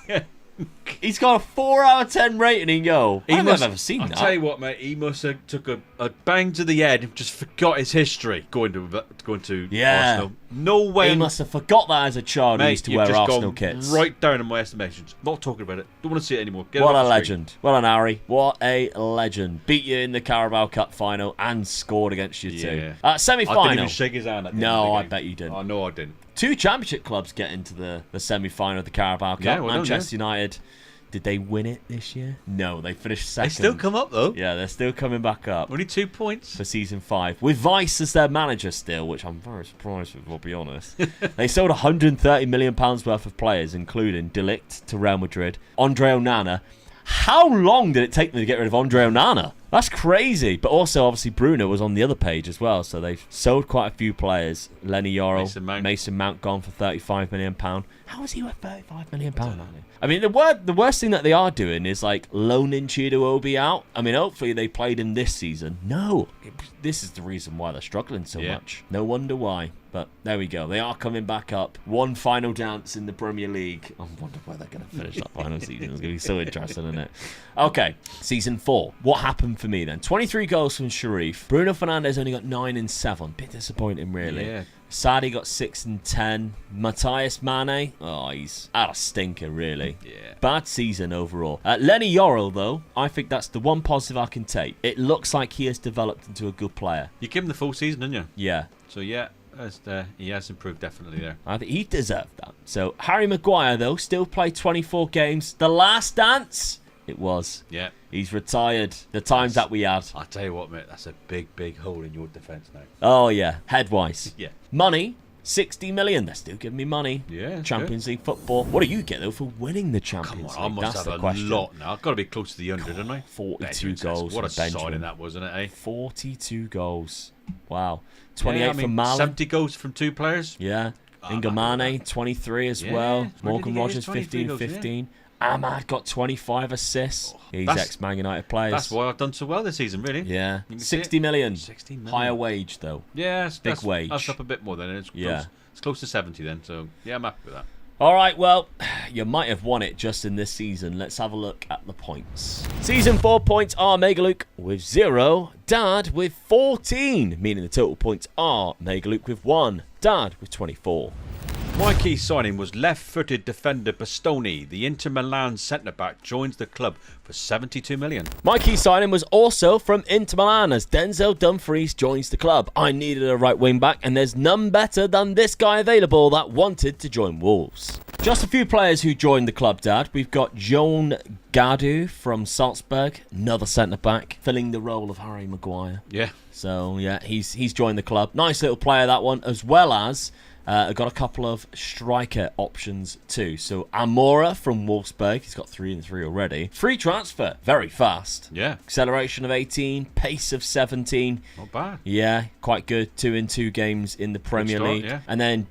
He's got a 4 out of 10 rating in goal. I've never seen I'll that. tell you what, mate. He must have took a bang to the head and just forgot his history going to Yeah. Arsenal. No way. He must have forgot that as a child. He Mate, used to you've wear just Arsenal gone kits. right down in my estimations. Not talking about it. Don't want to see it anymore. Get it What off a the street. legend. Well done, Harry. What a legend. Beat you in the Carabao Cup final and scored against you too. Yeah. Semi-final. I didn't even shake his hand at the end No, of the I game. bet you didn't. Oh, no, I didn't. 2 championship clubs get into the semi-final of the Carabao Cup. Yeah, well done, Manchester United. Did they win it this year? No, they finished They second. still come up, though. Yeah, they're still coming back up Only 2 points. for season 5 with Vice as their manager still, which I'm very surprised with. I'll be honest. They sold 130 million pounds worth of players, including De Ligt to Real Madrid, Andre Onana. How long did it take them to get rid of Andre Onana? That's crazy. But also, obviously, Bruno was on the other page as well. So they've sold quite a few players. Lenny Yorrell, Mason Mount gone for £35 million. How is he worth £35 million? I mean, the worst thing that they are doing is like loaning Chido-Obi out. I mean, hopefully they played him this season. No, this is the reason why they're struggling so much. No wonder why. But there we go. They are coming back up. One final dance in the Premier League. I wonder where they're going to finish that final season. It's going to be so interesting, isn't it? Okay, season 4. What happened for me then? 23 goals from Sharif. Bruno Fernandes only got 9 and 7. Bit disappointing, really. Yeah. Sadi got 6 and 10. Matthias Mane, oh, he's out of stinker, really. Yeah. Bad season overall. Lenny Yorrell, though, I think that's the one positive I can take. It looks like he has developed into a good player. You give him the full season, didn't you? Yeah. So, yeah. He has improved definitely there. I think he deserved that. So, Harry Maguire, though, still played 24 games. The last dance, It was. Yeah. He's retired. The times that we had. I'll tell you what, mate, that's a big hole in your defence now. Oh, yeah. Head-wise. Yeah. Money, 60 million. They're still giving me money. Yeah. Champions League football. What do you get, though, for winning the Champions Come on, League? I must That's have the a question. lot now. I've got to be close to the 100, haven't I? 42 goals What a from Benjamin. signing that was, isn't it, eh? 42 goals. Wow. 28 Yeah, I mean, from Mali. 70 goals from 2 players. Yeah. Ingamane, 23 as Yeah. well. Where did Morgan he get his Rogers, 23 15 goals, yeah? 15. Ahmad got 25 assists. He's That's- ex-Man United players. That's why I've done so well this season, really. Yeah. You can see 60 million. 60 million. Higher wage, though. Yeah, Big wage. That's up a bit more then. It's close, Yeah. it's close to 70 then, so yeah, I'm happy with that. All right, well, you might have won it just in this season. Let's have a look at the points. Season 4 points are Megaluke with 0, Dad with 14, meaning the total points are Megaluke with 1, Dad with 24. My key signing was left-footed defender Bastoni. The Inter Milan centre-back joins the club for 72 million. My key signing was also from Inter Milan as Denzel Dumfries joins the club. I needed a right wing back and there's none better than this guy available that wanted to join Wolves. Just a few players who joined the club, Dad. We've got Joan Gadu from Salzburg, another centre-back, filling the role of Harry Maguire. Yeah. So, yeah, he's joined the club. Nice little player, that one, as well as I've got a couple of striker options too. So Amora from Wolfsburg, he's got 3 and 3 already. Free transfer, very fast. Yeah. Acceleration of 18, pace of 17. Not bad. Yeah, quite good. 2 in 2 games in the Premier start, League. yeah. And then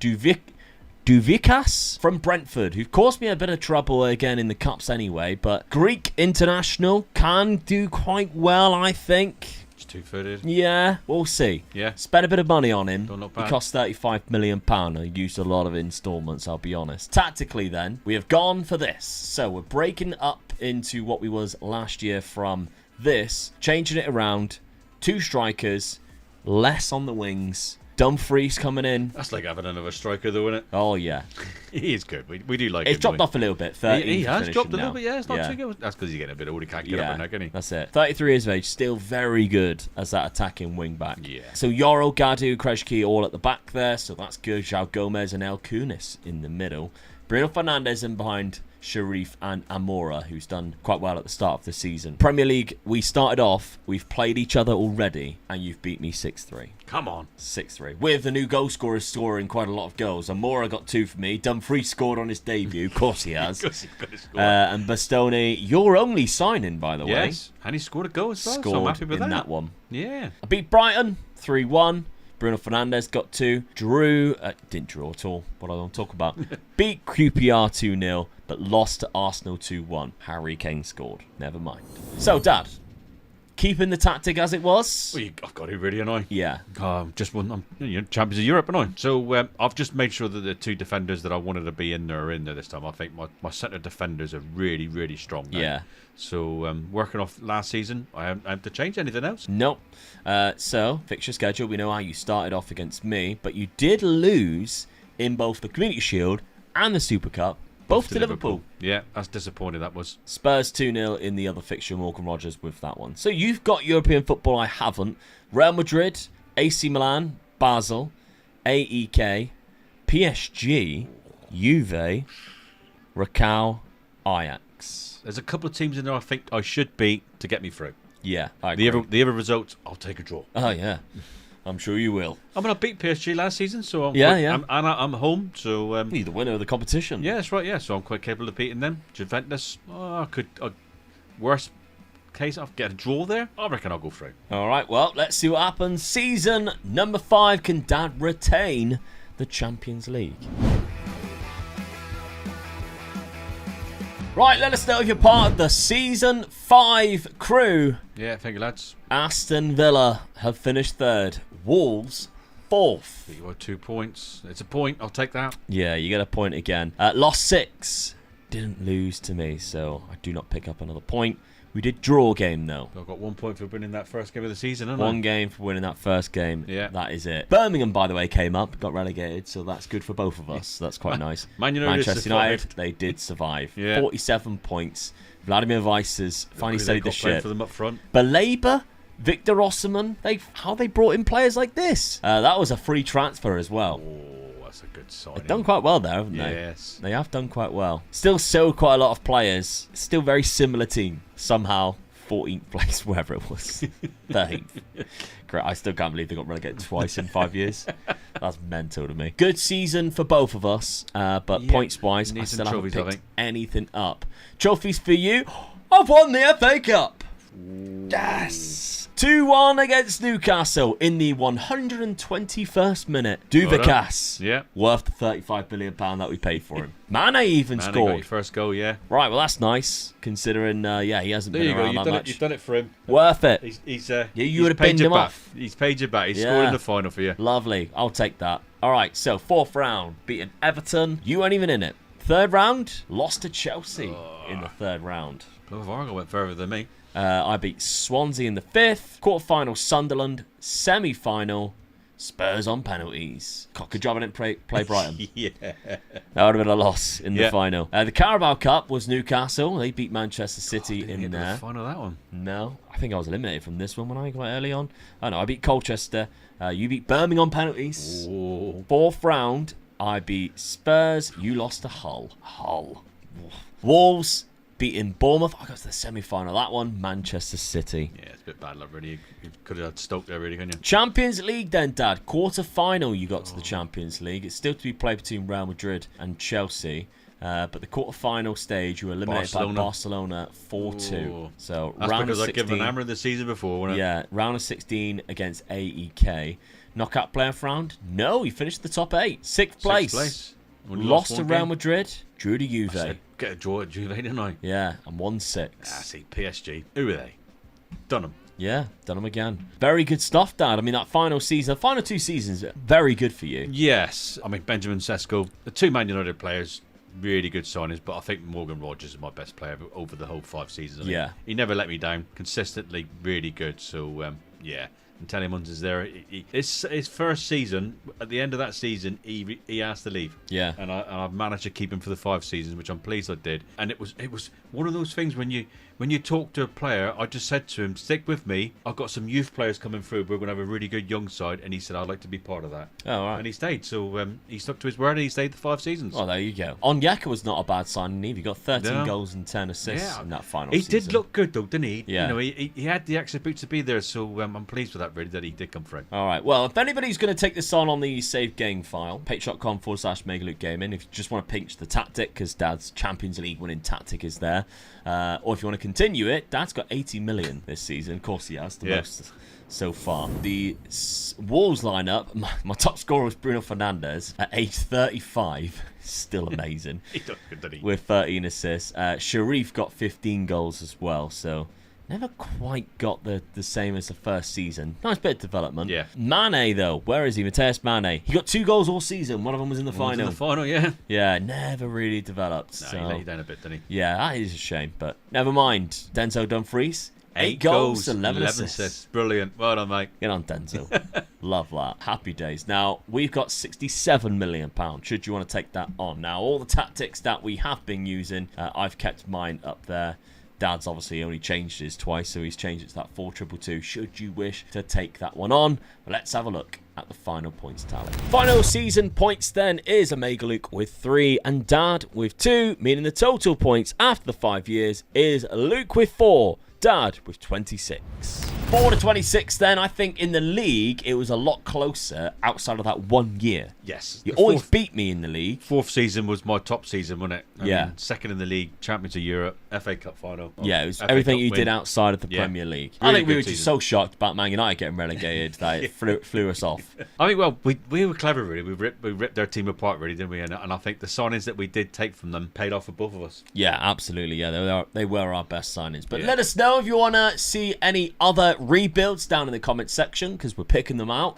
Duvikas from Brentford, who caused me a bit of trouble again in the Cups anyway. But Greek international can do quite well, I think. It's 2-footed. Yeah, we'll see. Yeah. Spent a bit of money on him. Don't look He bad. cost £35 million. I used a lot of installments, I'll be honest. Tactically then, we have gone for this. So we're breaking up into what we was last year from this, changing it around, 2 strikers, less on the wings, Dumfries coming in. That's like having another striker, though, isn't it? Oh, yeah. He is good. We do like It's him. dropped don't off a little bit. we? 13 He has finishing dropped a now. little bit, yeah. It's not Yeah. too good. That's because he's getting a bit older. He can't get up and neck, can he? That's it. 33 years of age, still very good as that attacking wing back. Yeah. So Yoro, Gadu, Krejci all at the back there, so that's good. João Gomez and El Kunis in the middle. Bruno Fernandes in behind Sharif and Amora, who's done quite well at the start of the season. Premier League, we started off, we've played each other already, and you've beat me 6-3. Come on. 6-3. With the new goal scorer scoring quite a lot of goals. Amora got 2 for me. Dumfries scored on his debut. Of course he has. Because he's got to score. And Bastoni, your only signing, by the way. Yes. And he scored a goal as well, so I'm Scored happy with in that. that one. Yeah. I beat Brighton 3-1. Bruno Fernandes got 2. Drew, didn't draw at all. What I don't talk about. Beat QPR 2-0, but lost to Arsenal 2-1. Harry Kane scored. Never mind. So, Dad, keeping the tactic as it was. Well, I've got it really annoying. Yeah. Just won. I'm champions of Europe, aren't I? So I've just made sure that the 2 defenders that I wanted to be in there are in there this time. I think my centre defenders are really, really strong now. Yeah. So working off last season, I haven't had to change anything else. Nope. So, fixture schedule. We know how you started off against me, but you did lose in both the Community Shield and the Super Cup. Both to Liverpool. Yeah, that's disappointing, that was. Spurs 2-0 in the other fixture, Morgan Rogers with that one. So you've got European football, I haven't. Real Madrid, AC Milan, Basel, AEK, PSG, Juve, Raquel, Ajax. There's a couple of teams in there I think I should beat to get me through. Yeah, I agree. The other results, I'll take a draw. Oh, yeah. I'm sure you will. I mean, I beat PSG last season, so I'm home. So You're the winner of the competition. yeah, that's right. Yeah, so I'm quite capable of beating them. Juventus, worst case, I'll get a draw there. I reckon I'll go through. All right, well, let's see what happens. Season number 5, can Dad retain the Champions League? Right, let us know if you're part of the Season 5 crew. Yeah, thank you, lads. Aston Villa have finished 3rd. Wolves, 4th. You got 2 points. It's a point. I'll take that. Yeah, you get a point again. Lost 6. Didn't lose to me, so I do not pick up another point. We did draw a game, though. I've got 1 point for winning that first game of the season, haven't I? 1 game for winning that first game. Yeah. That is it. Birmingham, by the way, came up, got relegated, so that's good for both of us. That's quite nice. Man United Manchester United, survived. they did survive. Yeah. 47 points. Vladimir Weiss has finally They steadied the got playing ship. for them up front. Baleba, Victor Osimhen, how they brought in players like this. That was a free transfer as well. Oh, that's a good sign. They've done quite well there, haven't they? Yes. They have done quite well. Still sold quite a lot of players. Still very similar team. Somehow 14th place, wherever it was. 13th. Great. I still can't believe they got relegated twice in 5 years. That's mental to me. Good season for both of us, but points-wise, I still haven't picked anything up. Trophies for you. I've won the FA Cup. Yes. 2-1 against Newcastle in the 121st minute. Duvicas. Yeah. Worth the £35 million that we paid for him. Mane even Mane scored. got your first goal, yeah. Right, well, that's nice, considering, he hasn't been around that much. You've done it for him. Worth it. You would have binned him off. He's paid you back. He scored in the final for you. Lovely. I'll take that. All right, so 4th round, beating Everton. You weren't even in it. 3rd round, lost to Chelsea in the 3rd round. Varga went further than me. I beat Swansea in the 5th. Quarter-final, Sunderland. Semi-final, Spurs on penalties. Good job I didn't play Brighton. Yeah. That would have been a loss in the final. The Carabao Cup was Newcastle. They beat Manchester City in there. The final that one. No, I think I was eliminated from this one when I quite early on. Oh no, I beat Colchester. You beat Birmingham on penalties. Ooh. 4th round, I beat Spurs. You lost to Hull. Wolves beating Bournemouth. I got to the semi-final. That one, Manchester City. Yeah, it's a bit bad luck, really. You could have had Stoke there, really, couldn't you? Champions League then, Dad. Quarter-final you got to the Champions League. It's still to be played between Real Madrid and Chelsea. But the quarter-final stage, you were eliminated by Barcelona 4-2. So that's round because of 16, I gave them an hammer the season before, wasn't it? Yeah, round of 16 against AEK. Knockout playoff round? No, he finished the top 8. 6th place. Lost to Real Madrid. Drew to Juve. I said, get a draw at Juve, didn't I? Yeah, and 1-6. See, PSG. Who are they? Done them. Yeah, done them again. Very good stuff, Dad. I mean, that final season, the final 2 seasons, very good for you. Yes. I mean, Benjamin Sesko, the 2 Man United players, really good signings, but I think Morgan Rogers is my best player over the whole 5 seasons. He never let me down. Consistently, really good. So, yeah. And Telemans is there. His first season, at the end of that season, he asked to leave. Yeah. And I've managed to keep him for the 5 seasons, which I'm pleased I did. And it was one of those things when you talk to a player, I just said to him, stick with me. I've got some youth players coming through. We're going to have a really good young side. And he said, I'd like to be part of that. Oh, right. And he stayed. So he stuck to his word and he stayed the 5 seasons. Well, there you go. Onyeka was not a bad signing either. He got 13 goals and 10 assists in that final season. He did look good, though, didn't he? Yeah. You know, he had the extra boots to be there. So I'm pleased with that, really, that he did come through. All right. Well, if anybody's going to take this on the saved game file, patreon.com/Megaloop Gaming, if you just want to pinch the tactic, because Dad's Champions League winning tactic is there, or if you want to continue it, Dad's got 80 million this season. Of course he has, the most so far. The Wolves lineup, my top scorer was Bruno Fernandes at age 35. Still amazing. He looked good, didn't he? With 13 assists. Sharif got 15 goals as well, so never quite got the same as the first season. Nice bit of development. Yeah. Mane, though. Where is he? Mateus Mane. He got 2 goals all season. One of them was in the final. In the final, yeah. Yeah, never really developed. No, so. he let you down a bit, didn't he? Yeah, that is a shame, but never mind. Denzel Dumfries. 8 goals, 11 assists. Brilliant. Well done, mate. Get on, Denzel. Love that. Happy days. Now, we've got £67 million, should you want to take that on. Now, all the tactics that we have been using, I've kept mine up there. Dad's obviously only changed his twice, so he's changed it to that 4-2-2. Should you wish to take that one on, let's have a look at the final points tally. Final season points then is Omega Luke with 3 and Dad with 2, meaning the total points after the 5 years is Luke with 4, Dad with 26. 4-26 then. I think in the league it was a lot closer outside of that 1 year. Yes. You always beat me in the league. 4th season was my top season, wasn't it? I Yeah. mean, 2nd in the league, champions of Europe, FA Cup final. Yeah, it was FA everything Cup you win. did outside of the Yeah. Premier League. Really I think we good were just season. so shocked about Man United getting relegated that it flew us off. I mean, well, we were clever, really. We ripped their team apart, really, didn't we? And I think the signings that we did take from them paid off for both of us. Yeah, absolutely. Yeah, they were our best signings. But let us know if you want to see any other rebuilds down in the comments section, because we're picking them out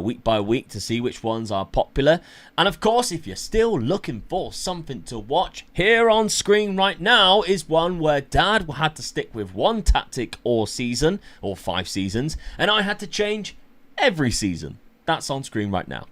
week by week to see which ones are popular. And of course, if you're still looking for something to watch, here on screen right now is one where Dad had to stick with one tactic all season, or 5 seasons, and I had to change every season. That's on screen right now.